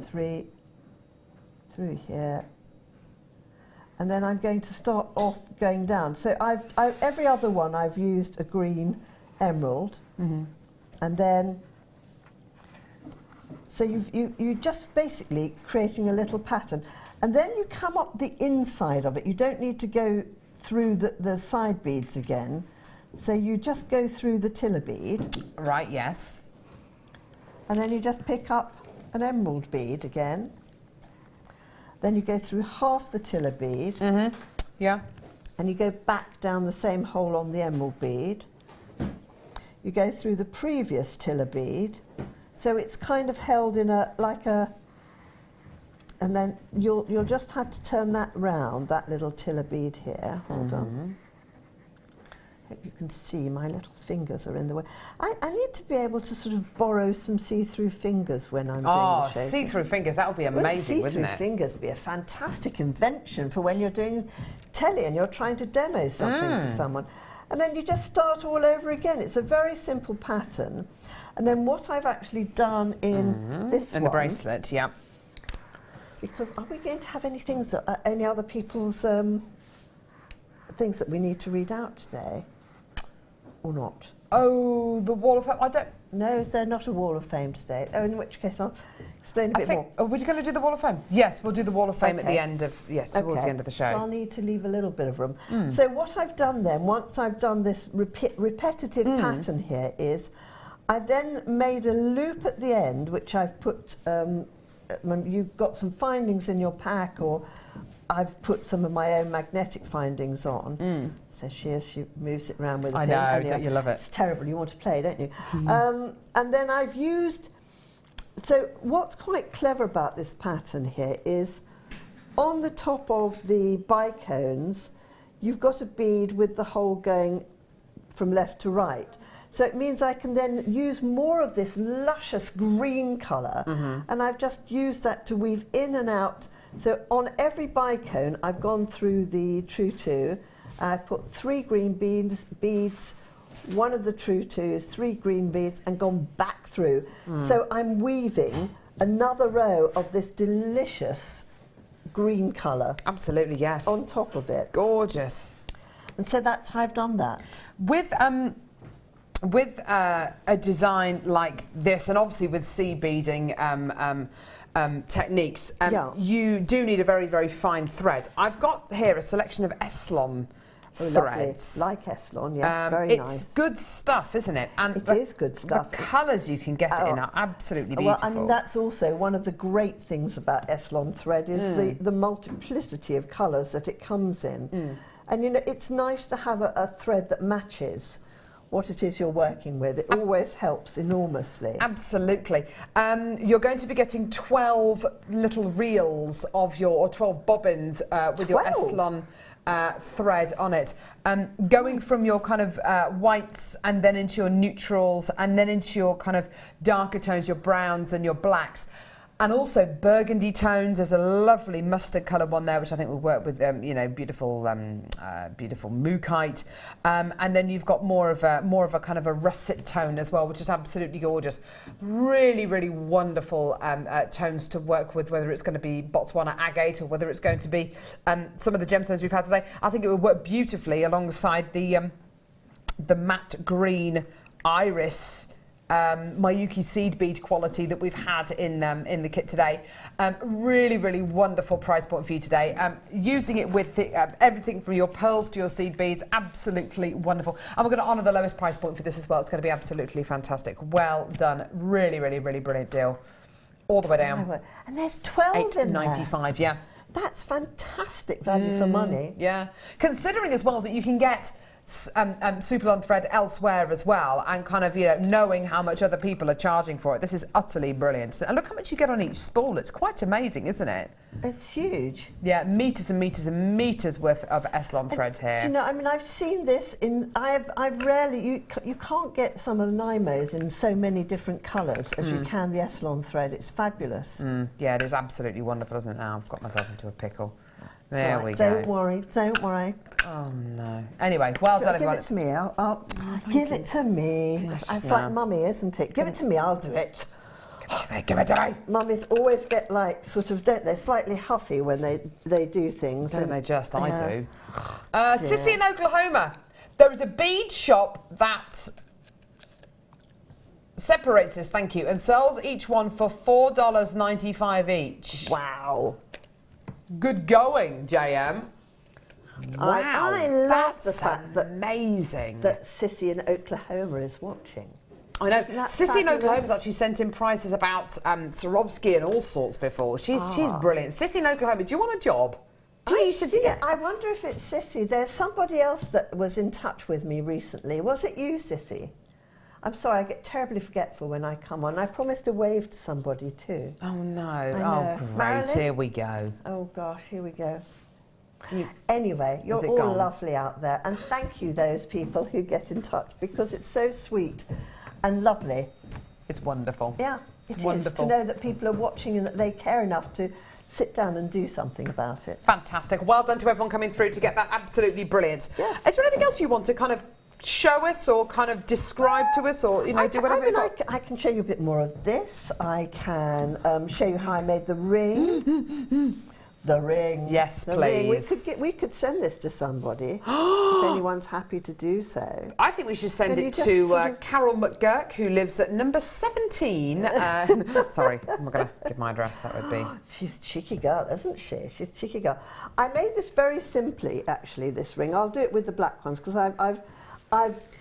3, through here, and then I'm going to start off going down. So every other one I've used a green emerald, and then so you just basically creating a little pattern. And then you come up the inside of it. You don't need to go through the side beads again. So you just go through the tiller bead. Right, yes. And then you just pick up an emerald bead again. Then you go through half the tiller bead. Yeah. And you go back down the same hole on the emerald bead. You go through the previous tiller bead. So it's kind of held in and then you'll just have to turn that round, that little tiller bead here. Hold on. hope you can see my little fingers are in the way. I need to be able to sort of borrow some see-through fingers when I'm doing the shaping. See-through fingers, that would be amazing, wouldn't it? See-through fingers would be a fantastic invention for when you're doing telly and you're trying to demo something to someone. And then you just start all over again. It's a very simple pattern. And then what I've actually done in this one... In the bracelet, yeah. Because are we going to have any other people's things that we need to read out today? Or not? Oh, the Wall of Fame. I don't... No, they're not a Wall of Fame today. Oh, in which case I'll explain a bit more. Are we going to do the Wall of Fame? Yes, we'll do the Wall of Fame at the end of... Yes, towards the end of the show. So I'll need to leave a little bit of room. So what I've done then, once I've done this repetitive pattern here, is I then made a loop at the end, which I've put... you've got some findings in your pack, or I've put some of my own magnetic findings on. So she moves it around with a pin. I know, don't you love it? It's terrible, you want to play, don't you? And then I've used... So what's quite clever about this pattern here is on the top of the bicones, you've got a bead with the hole going from left to right. So it means I can then use more of this luscious green colour, and I've just used that to weave in and out. So on every bicone, I've gone through the True 2. I've put 3 green beads, one of the True 2s, 3 green beads, and gone back through. So I'm weaving another row of this delicious green colour. Absolutely, yes. On top of it. Gorgeous. And so that's how I've done that. With a design like this, and obviously with seed beading techniques, you do need a very, very fine thread. I've got here a selection of Eslon threads. Lovely. Like Eslon, yes, very nice. It's good stuff, isn't it? And it is good stuff. The colours you can get it in are absolutely beautiful. Well, I mean, that's also one of the great things about Eslon thread is the multiplicity of colours that it comes in. And, you know, it's nice to have a thread that matches what it is you're working with. It always helps enormously. Absolutely. You're going to be getting 12 little reels of or 12 bobbins with 12? Your Eslon thread on it. Going from your kind of whites and then into your neutrals and then into your kind of darker tones, your browns and your blacks. And also burgundy tones. There's a lovely mustard colour one there, which I think will work with, you know, beautiful mookaite. And then you've got more of a kind of a russet tone as well, which is absolutely gorgeous. Really, really wonderful tones to work with, whether it's going to be Botswana agate or whether it's going to be some of the gemstones we've had today. I think it would work beautifully alongside the matte green iris Mayuki seed bead quality that we've had in the kit today. Really, really wonderful price point for you today. Using it with everything from your pearls to your seed beads, absolutely wonderful. And we're going to honour the lowest price point for this as well. It's going to be absolutely fantastic. Well done. Really, really, really brilliant deal. All the way down. And there's 12 in there. $8.95, yeah. That's fantastic value for money. Yeah. Considering as well that you can get Superlon thread elsewhere as well, and kind of, you know, knowing how much other people are charging for it. This is utterly brilliant. And look how much you get on each spool. It's quite amazing, isn't it? It's huge. Yeah, metres and metres and metres worth of Eslon thread here. Do you know, I mean, I've seen this in, I've rarely, you can't get some of the Nymos in so many different colours as you can the Eslon thread. It's fabulous. Yeah, it is absolutely wonderful, isn't it? Now I've got myself into a pickle. There we go. Don't worry. Oh no. Anyway, well done, everyone. Give it to me. I'll give it to me. It's like Mummy, isn't it? Give it to me. I'll do it. Give it to me. Mummies always get like sort of, don't they? Slightly huffy when they do things. Don't they just? I do. Sissy in Oklahoma. There is a bead shop that separates this. Thank you, and sells each one for $4.95 each. Wow. Good going, JM. Wow, I love the fact amazing that Sissy in Oklahoma is watching. I know. Sissy in Oklahoma has actually sent in prices about Swarovski and all sorts before. She's brilliant. Sissy in Oklahoma, do you want a job? I wonder if it's Sissy. There's somebody else that was in touch with me recently. Was it you, Sissy? I'm sorry, I get terribly forgetful when I come on. I promised to wave to somebody too. Oh no. Oh great, Marilyn? Here we go. Oh gosh, here we go. Anyway, you're it all gone? lovely out there, and thank you those people who get in touch, because it's so sweet and lovely. It's wonderful. Yeah, it's wonderful to know that people are watching and that they care enough to sit down and do something about it. Fantastic. Well done to everyone coming through to get that. Absolutely brilliant. Yes. Is there anything else you want to kind of show us or kind of describe to us, or do whatever you've got? I can show you a bit more of this. I can show you how I made the ring. The ring. Yes, the please. Ring. We could send this to somebody if anyone's happy to do so. I think we should send Can you it just to sort of- Carol McGurk, who lives at number 17. Sorry, I'm not going to give my address. That would be. She's a cheeky girl, isn't she? She's a cheeky girl. I made this very simply, actually, this ring. I'll do it with the black ones, because I've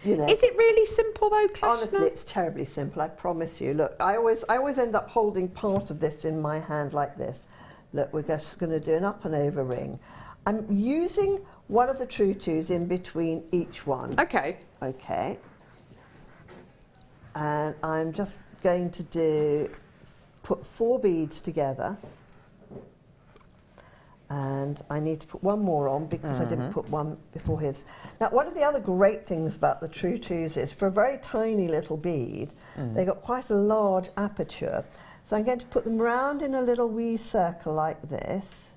you know. Is it really simple though, Kleshna? Honestly, it's terribly simple, I promise you. Look, I always end up holding part of this in my hand like this. Look, we're just going to do an up and over ring. I'm using one of the true twos in between each one. Okay. Okay. And I'm just going to put 4 beads together. And I need to put one more on because I didn't put one before his. Now, one of the other great things about the true twos is, for a very tiny little bead, they've got quite a large aperture. So I'm going to put them round in a little wee circle like this.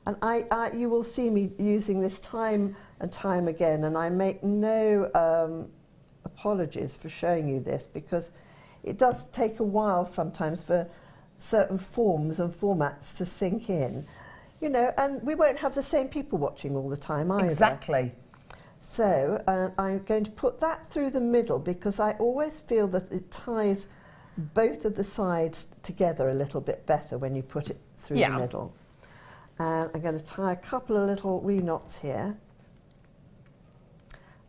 And you will see me using this time and time again, and I make no apologies for showing you this, because it does take a while sometimes for certain forms and formats to sink in, you know, and we won't have the same people watching all the time either. Exactly. So I'm going to put that through the middle, because I always feel that it ties both of the sides together a little bit better when you put it through the middle. And I'm going to tie a couple of little wee knots here.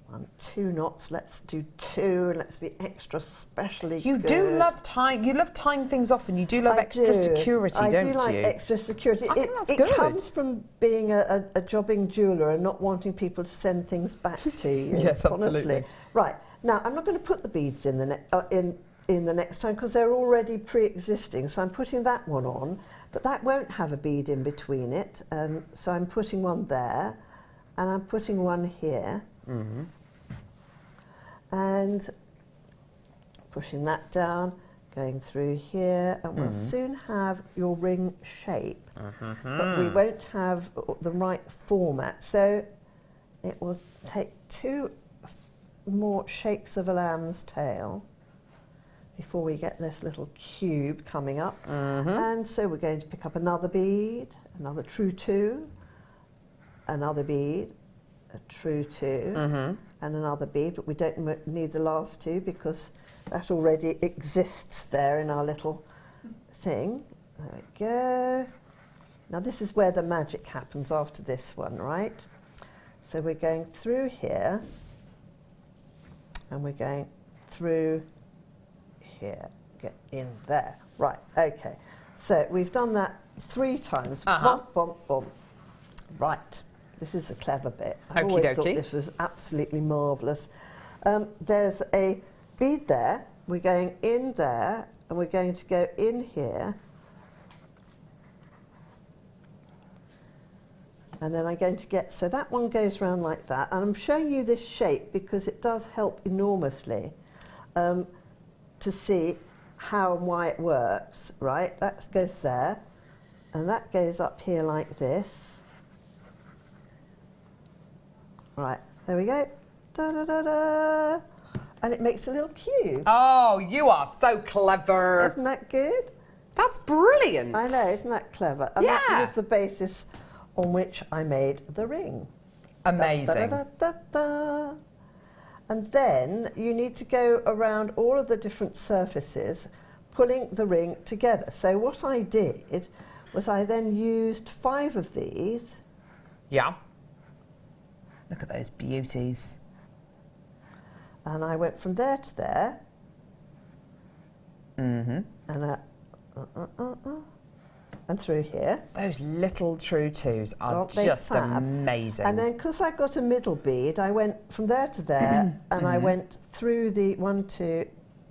1, 2 knots. Let's do 2, and let's be extra specially You good. do love tying. You love tying things off, and you do love extra security, don't you? I do like extra security. I think that's it good. comes from being a jobbing jeweller and not wanting people to send things back to you. Yes, honestly. absolutely. Right, now I'm not going to put the beads in the next time, because they're already pre-existing. So I'm putting that one on, but that won't have a bead in between it. So I'm putting one there, and I'm putting one here. And pushing that down, going through here, and we'll soon have your ring shape. But we won't have the right format. So it will take 2 more shakes of a lamb's tail before we get this little cube coming up. And so we're going to pick up another bead, another true 2, another bead, a true 2, and another bead, but we don't need the last 2 because that already exists there in our little thing. There we go. Now this is where the magic happens after this one, right? So we're going through here, and we're going through here, get in there. Right, okay. So we've done that 3 times. Bump, bump, bump. Right. This is a clever bit. I always thought this was absolutely marvellous. There's a bead there. We're going in there, and we're going to go in here. And then I'm going to get, so that one goes round like that. And I'm showing you this shape because it does help enormously to see how and why it works, right? That goes there, and that goes up here like this. Right, there we go. Da, da, da, da. And it makes a little cube. Oh, you are so clever. Isn't that good? That's brilliant. I know, isn't that clever? And that was the basis on which I made the ring. Amazing. Da, da, da, da, da. And then you need to go around all of the different surfaces, pulling the ring together. So what I did was I then used 5 of these. Yeah. Look at those beauties. And I went from there to there. And and through here. Those little true twos are Aren't they just fab? amazing. And then, because I got a middle bead, I went from there to there, and I went through the 1, 2,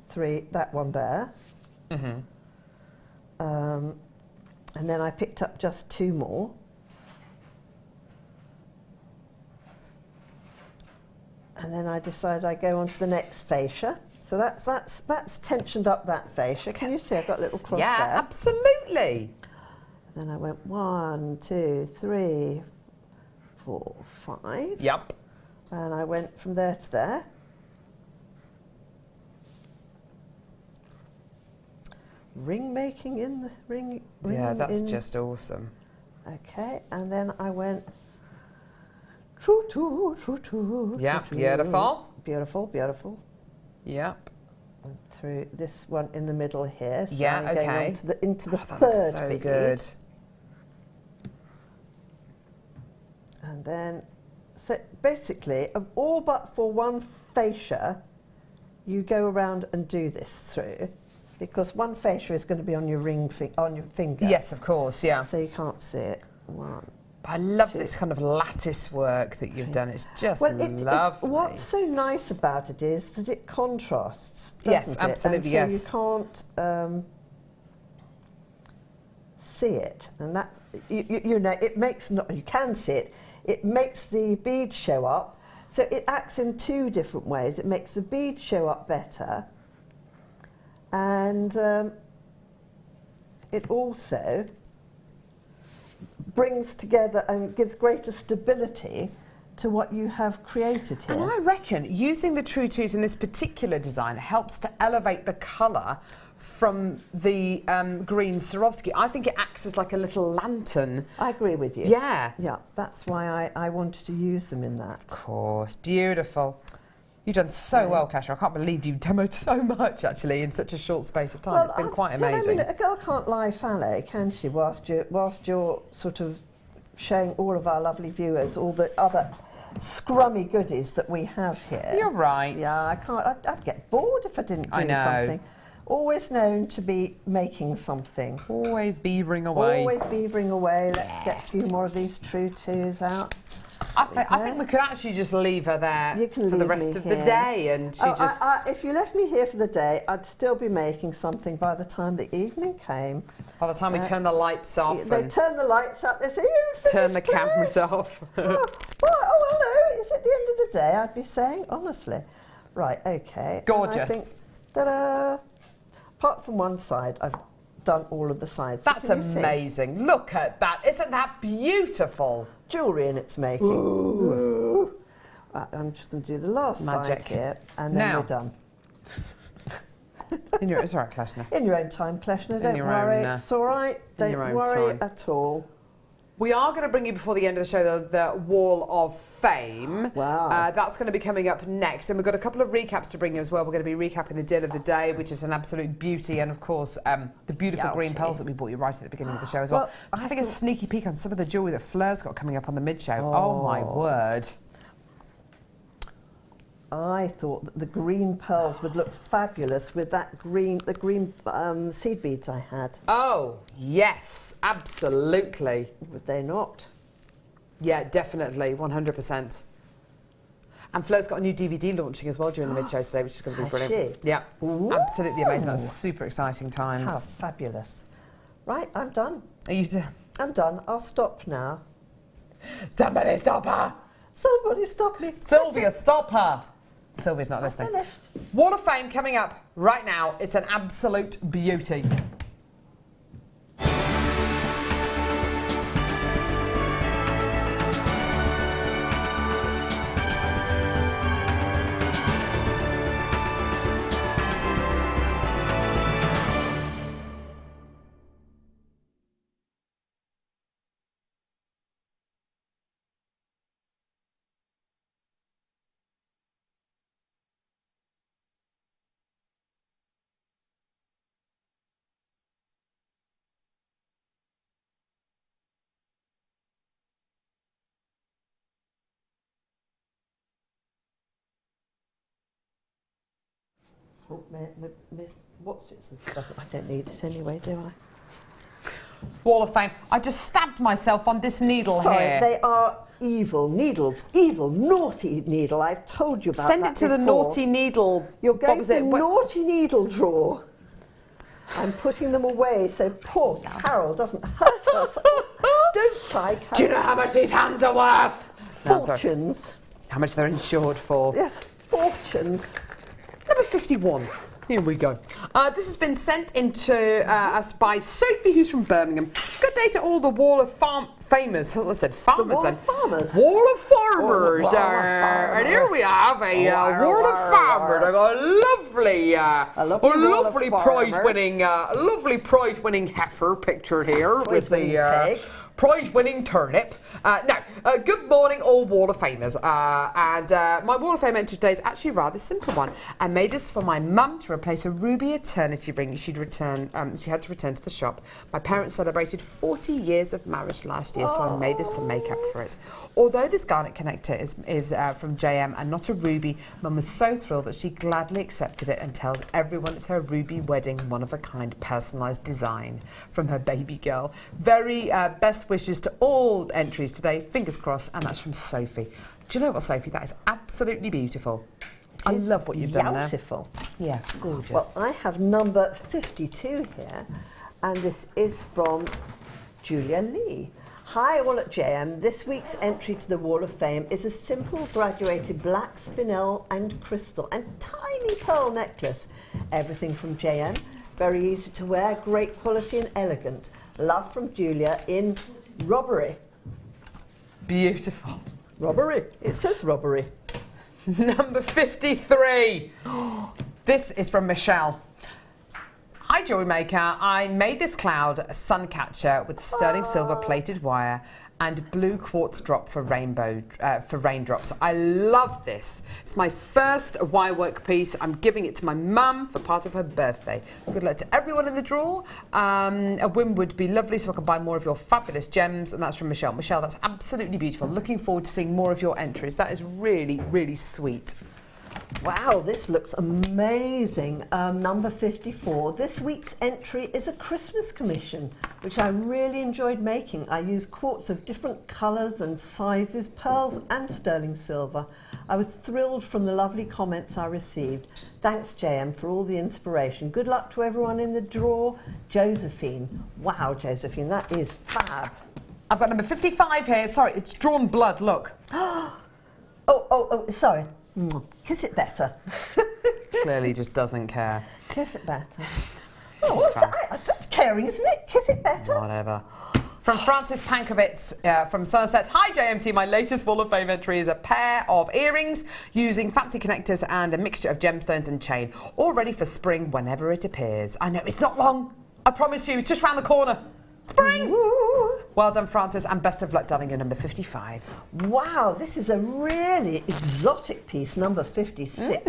3, that one there. And then I picked up just 2 more. And then I decided I'd go on to the next fascia. So that's tensioned up that fascia. Can you see I've got a little cross there? Yeah, absolutely. And then I went 1, 2, 3, 4, 5. Yep. And I went from there to there. Ring making in the ring. Yeah, that's just awesome. Okay, and then I went true. Yeah, beautiful. Beautiful, beautiful. Yep. And through this one in the middle here. So Yeah, I'm going okay. on to into the That third looks so bead. good. And then, so basically, all but for one fascia, you go around and do this through, because one fascia is going to be on your on your finger. Yes, of course, yeah. So you can't see it. 1. I love 2. this kind of lattice work that you've done. It's just lovely. What's so nice about it is that it contrasts, doesn't Yes, it? absolutely, and so yes. you can't see it, and that you know it makes you can see it. It makes the bead show up, so it acts in 2 different ways. It makes the bead show up better, and it also brings together and gives greater stability to what you have created here. And I reckon using the True Twos in this particular design helps to elevate the colour from the green Swarovski. I think it acts as like a little lantern. I agree with you. Yeah. Yeah, that's why I wanted to use them in that. Of course, beautiful. You've done so well, Kleshna. I can't believe you've demoed so much, actually, in such a short space of time. It's been quite amazing. I mean, a girl can't lie fallow, can she, whilst you're sort of showing all of our lovely viewers all the other scrummy goodies that we have here. You're right. Yeah, I can't. I'd get bored if I didn't do I know. something. Always known to be making something. Always beavering away. Always beavering away. Let's get a few more of these True Twos out. I think we could actually just leave her there You can for the leave rest me of the here. day, and she just. If you left me here for the day, I'd still be making something by the time the evening came. By the time we turn the lights off They and turn the lights up, they say, "You turn the finished today?" cameras off. Oh, hello, it's at the end of the day, I'd be saying, honestly. Right, okay. And Gorgeous. I think, ta-da! Apart from one side, I've done all of the sides. That's Can you see? amazing. Look at that. Isn't that beautiful? Jewellery in its making. Ooh. Right, I'm just going to do the last It's magic. side here, and then Now. we're done. It's all right, Kleshna. In your own time, Kleshna, don't your worry. own, It's all right. in your Don't own worry time. at all. We are going to bring you before the end of the show the Wall of Fame. Wow. That's going to be coming up next. And we've got a couple of recaps to bring you as well. We're going to be recapping the deal of the day, which is an absolute beauty. And of course, the beautiful green pearls that we bought you right at the beginning of the show as well. Well, I'm having a sneaky peek on some of the jewellery that Fleur's got coming up on the mid-show. Oh my word. I thought that the green pearls would look fabulous with the green seed beads I had. Oh, yes, absolutely. Would they not? Yeah, definitely, 100%. And Fleur's got a new DVD launching as well during the mid-show today, which is going to be Has brilliant. she? Yeah, Ooh. absolutely amazing. That's super exciting times. How fabulous. Right, I'm done. Are you I'm done. I'll stop now. Somebody stop her! Somebody stop me. Sylvia, stop her! Sylvia's not listening. finished. Wall of Fame coming up right now. It's an absolute beauty. Oh, what's it? I don't need it anyway, do I? Wall of Fame. I just stabbed myself on this needle Sorry, here. they are evil needles. Evil, naughty needle. I've told you about Send that it to the before. naughty needle. You're What going was to it? the naughty needle drawer. I'm putting them away so poor Carol doesn't hurt us. Don't try, Carol. Do you know how much these hands are worth? No, I'm sorry. Fortunes. How much they're insured for? Yes, fortunes. Number 51. Here we go. This has been sent into us by Sophie, who's from Birmingham. Good day to all the Wall of Famers. I said farmers Wall then. of Farmers. Wall of Farmers. Wall of Farmers. And here we have a Wall of Farmers. I got a lovely prize-winning heifer pictured here with the prize-winning turnip. Good morning, all Wall of Famers. My Wall of Fame entry today is actually a rather simple one. I made this for my mum to replace a ruby eternity ring she had to return to the shop. My parents celebrated 40 years of marriage last year, so I made this to make up for it. Although this garnet connector is from JM and not a ruby, Mum was so thrilled that she gladly accepted it and tells everyone it's her ruby wedding one-of-a-kind personalised design from her baby girl. Very best wishes to all entries today. Fingers crossed, and that's from Sophie. Do you know what, Sophie? That is absolutely beautiful. I love what you've done there. Beautiful. Yeah, gorgeous. Well, I have number 52 here, and this is from Julia Lee. Hi all at JM. This week's entry to the Wall of Fame is a simple graduated black spinel and crystal and tiny pearl necklace. Everything from JM. Very easy to wear, great quality and elegant. Love from Julia in Robbery. Beautiful. Robbery. It says Robbery. Number 53. This is from Michelle. Hi, Jewellery Maker. I made this cloud sun catcher with sterling silver plated wire and blue quartz drop for raindrops. I love this. It's my first wire work piece. I'm giving it to my mum for part of her birthday. Good luck to everyone in the draw. A win would be lovely so I can buy more of your fabulous gems, and that's from Michelle. Michelle, that's absolutely beautiful. Looking forward to seeing more of your entries. That is really, really sweet. Wow, this looks amazing. Number 54. This week's entry is a Christmas commission, which I really enjoyed making. I used quartz of different colours and sizes, pearls and sterling silver. I was thrilled from the lovely comments I received. Thanks, JM, for all the inspiration. Good luck to everyone in the draw. Josephine. Wow, Josephine, that is fab. I've got number 55 here. Sorry, it's drawn blood, look. Sorry. Kiss it better. Clearly just doesn't care. Kiss it better. Oh, what's that? That's caring, isn't it? Kiss it better. Whatever. From Francis Pankovitz from Somerset. Hi JMT, my latest Wall of Fame entry is a pair of earrings using fancy connectors and a mixture of gemstones and chain, all ready for spring whenever it appears. I know, it's not long. I promise you, it's just round the corner. Spring! Woo. Well done, Francis, and best of luck, darling, you're number 55. Wow, this is a really exotic piece, number 56,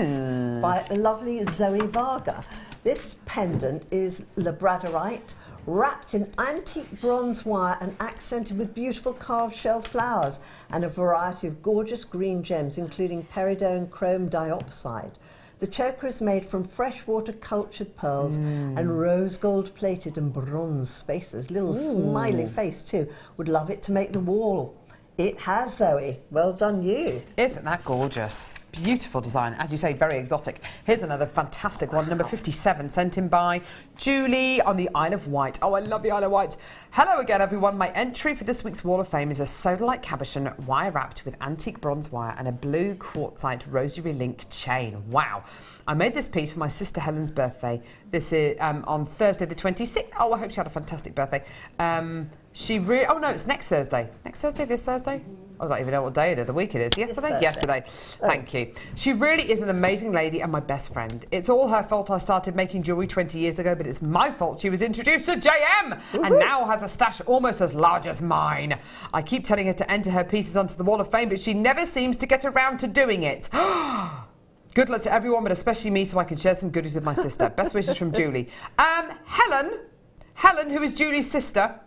by the lovely Zoe Varga. This pendant is labradorite, wrapped in antique bronze wire and accented with beautiful carved shell flowers and a variety of gorgeous green gems, including peridot chrome diopside. The choker is made from freshwater cultured pearls and rose gold plated and bronze spaces. Little smiley face too. Would love it to make the wall. It has, Zoe. Well done you. Isn't that gorgeous? Beautiful design. As you say, very exotic. Here's another fantastic one, number 57, sent in by Julie on the Isle of Wight. Oh, I love the Isle of Wight. Hello again, everyone. My entry for this week's Wall of Fame is a soda-like cabochon wire wrapped with antique bronze wire and a blue quartzite rosary link chain. Wow. I made this piece for my sister Helen's birthday. This is on Thursday the 26th. Oh, I hope she had a fantastic birthday. Oh no, it's next Thursday. Next Thursday, this Thursday? I don't even know what day of the week it is. Yesterday? Yesterday. Thank you. She really is an amazing lady and my best friend. It's all her fault I started making jewellery 20 years ago, but it's my fault she was introduced to JM and now has a stash almost as large as mine. I keep telling her to enter her pieces onto the Wall of Fame, but she never seems to get around to doing it. Good luck to everyone, but especially me, so I can share some goodies with my sister. Best wishes from Julie. Helen, who is Julie's sister,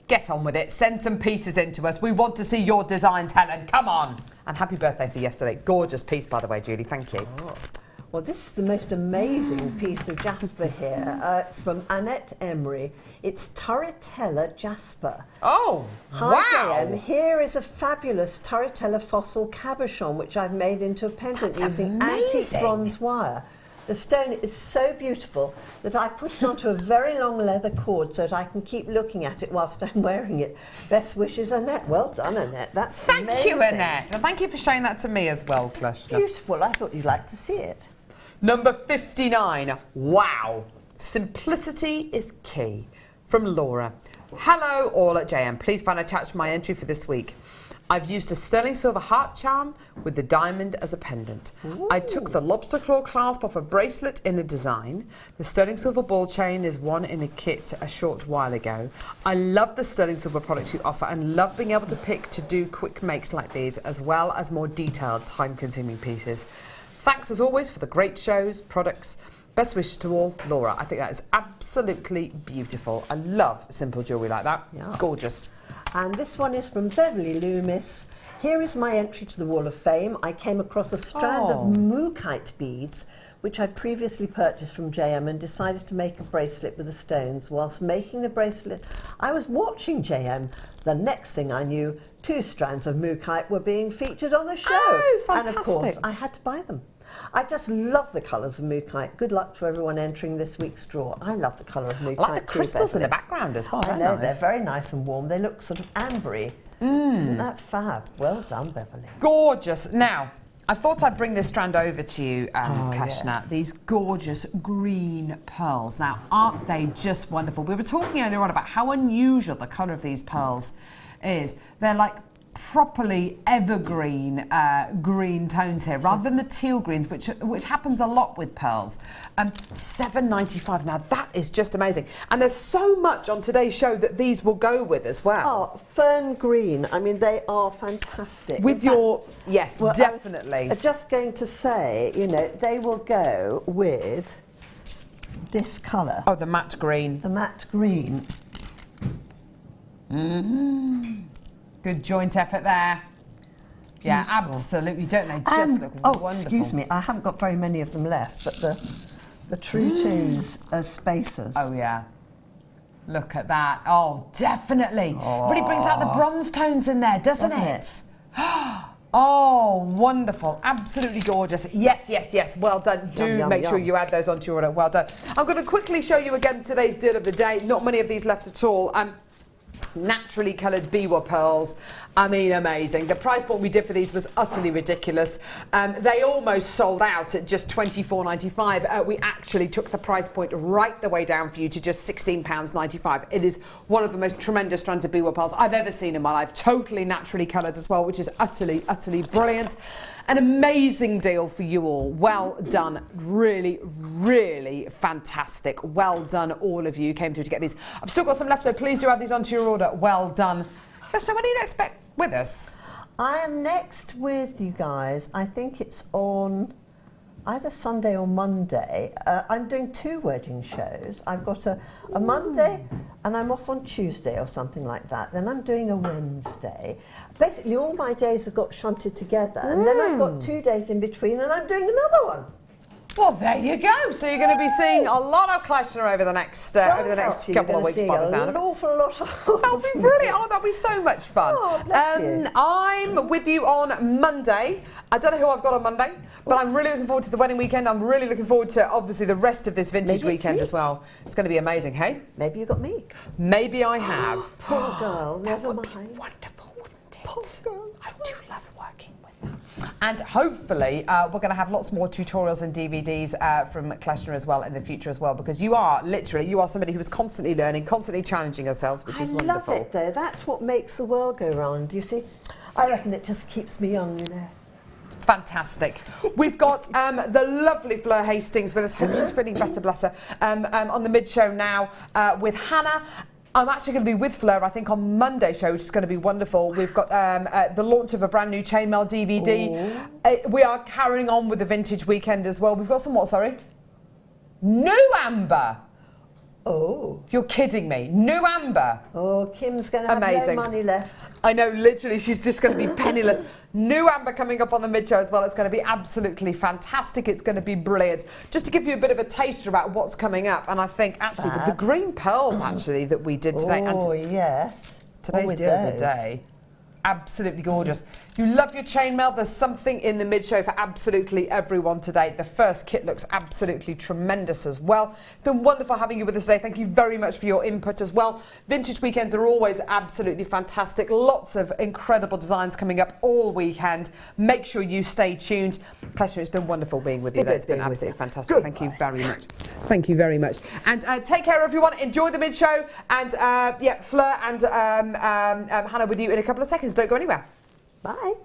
get on with it. Send some pieces in to us. We want to see your designs, Helen. Come on. And happy birthday for yesterday. Gorgeous piece, by the way, Julie. Thank you. Oh. Well, this is the most amazing piece of jasper here. It's from Annette Emery. It's Turritella Jasper. Oh, Hi, wow. JM. Here is a fabulous Turritella fossil cabochon, which I've made into a pendant using antique bronze wire. The stone is so beautiful that I put it onto a very long leather cord so that I can keep looking at it whilst I'm wearing it. Best wishes, Annette. Well done, Annette. That's Thank amazing. you, Annette. And thank you for showing that to me as well, Kleshna. Beautiful. I thought you'd like to see it. Number 59. Wow. Simplicity is key. From Laura. Hello, all at JM. Please find attached my entry for this week. I've used a sterling silver heart charm with the diamond as a pendant. Ooh. I took the lobster claw clasp off a bracelet in a design. The sterling silver ball chain is one in a kit a short while ago. I love the sterling silver products you offer and love being able to pick to do quick makes like these, as well as more detailed, time-consuming pieces. Thanks as always for the great shows, products. Best wishes to all, Laura. I think that is absolutely beautiful. I love simple jewellery like that. Yeah. Gorgeous. And this one is from Beverly Loomis. Here is my entry to the Wall of Fame. I came across a strand of mookaite beads, which I'd previously purchased from JM, and decided to make a bracelet with the stones. Whilst making the bracelet, I was watching JM. The next thing I knew, 2 strands of mookaite were being featured on the show. Oh, fantastic. And of course, I had to buy them. I just love the colours of mookaite. Good luck to everyone entering this week's draw. I love the colour of mookaite. I like the too, crystals in Beverly. the background as well. I Very know, nice. they're very nice and warm. They look sort of ambery. Isn't that fab? Well done, Beverly. Gorgeous. Now, I thought I'd bring this strand over to you, Kleshna. yes. These gorgeous green pearls. Now, aren't they just wonderful? We were talking earlier on about how unusual the colour of these pearls is. They're like properly evergreen green tones here, rather than the teal greens, which happens a lot with pearls. $7.95. Now that is just amazing, and there's so much on today's show that these will go with as well. Oh, fern green. I mean, they are fantastic. With your yes, well, definitely. I was just going to say, you know, they will go with this colour. Oh, the matte green. The matte green. Good joint effort there. Yeah, Beautiful. absolutely. Don't they just look wonderful? Excuse me, I haven't got very many of them left, but the True Twos as spacers. Oh yeah. Look at that. Oh, definitely. Really brings out the bronze tones in there, doesn't it? Oh, wonderful. Absolutely gorgeous. Yes, yes, yes. Well done. Do yum, make sure yum. you add those onto your order. Well done. I'm going to quickly show you again today's deal of the day. Not many of these left at all. Naturally coloured biwa pearls. I mean, amazing. The price point we did for these was utterly ridiculous. They almost sold out at just $24.95. We actually took the price point right the way down for you to just £16.95. It is one of the most tremendous strands of biwa pearls I've ever seen in my life. Totally naturally coloured as well, which is utterly, utterly brilliant. An amazing deal for you all. Well done. Really, really fantastic. Well done, all of you came through to get these. I've still got some left, so please do add these onto your order. Well done. So when do you expect with us? I am next with you guys. I think it's on either Sunday or Monday. I'm doing 2 wedding shows. I've got a Monday and I'm off on Tuesday or something like that. Then I'm doing a Wednesday. Basically, all my days have got shunted together, and then I've got 2 days in between, and I'm doing another one. Well, there you go. So you're going to be seeing a lot of Kleshna over the next couple of weeks by the sound of it. An awful lot of That'll be brilliant. Oh, that'll be so much fun. Oh, bless you. I'm with you on Monday. I don't know who I've got on Monday, but I'm really looking forward to the wedding weekend. I'm really looking forward to, obviously, the rest of this vintage Maybe it's weekend me. as well. It's going to be amazing, hey? Maybe you got me. Maybe I have. Poor girl, never Would be mind. wonderful, wouldn't it? Poor girl. I do love working with them. And hopefully we're going to have lots more tutorials and DVDs from Kleshna as well in the future as well, because you are somebody who is constantly learning, constantly challenging yourselves, which is wonderful. I love it though. That's what makes the world go round. You see, I reckon it just keeps me young, you know. Fantastic. We've got the lovely Fleur Hastings with us. Hope she's feeling better, bless her. On the mid-show now with Hannah. I'm actually going to be with Fleur, I think, on Monday's show, which is going to be wonderful. We've got the launch of a brand new chainmail DVD. We are carrying on with the vintage weekend as well. We've got some what, sorry? New amber. Oh. You're kidding me. New amber. Oh, Kim's going to have Amazing. no money left. I know, literally, she's just going to be penniless. New amber coming up on the mid-show as well. It's going to be absolutely fantastic. It's going to be brilliant. Just to give you a bit of a taster about what's coming up, and I think, actually, with the green pearls, actually, that we did today. Oh, and yes. today's with deal of the those. day. Absolutely gorgeous. You love your chainmail. There's something in the mid-show for absolutely everyone today. The first kit looks absolutely tremendous as well. It's been wonderful having you with us today. Thank you very much for your input as well. Vintage weekends are always absolutely fantastic. Lots of incredible designs coming up all weekend. Make sure you stay tuned. Kleshna, it's been wonderful being with you. It's been absolutely fantastic. Goodbye. Thank you very much. Thank you very much. And take care, everyone. Enjoy the mid-show. And yeah, Fleur and Hannah with you in a couple of seconds. Don't go anywhere. Bye.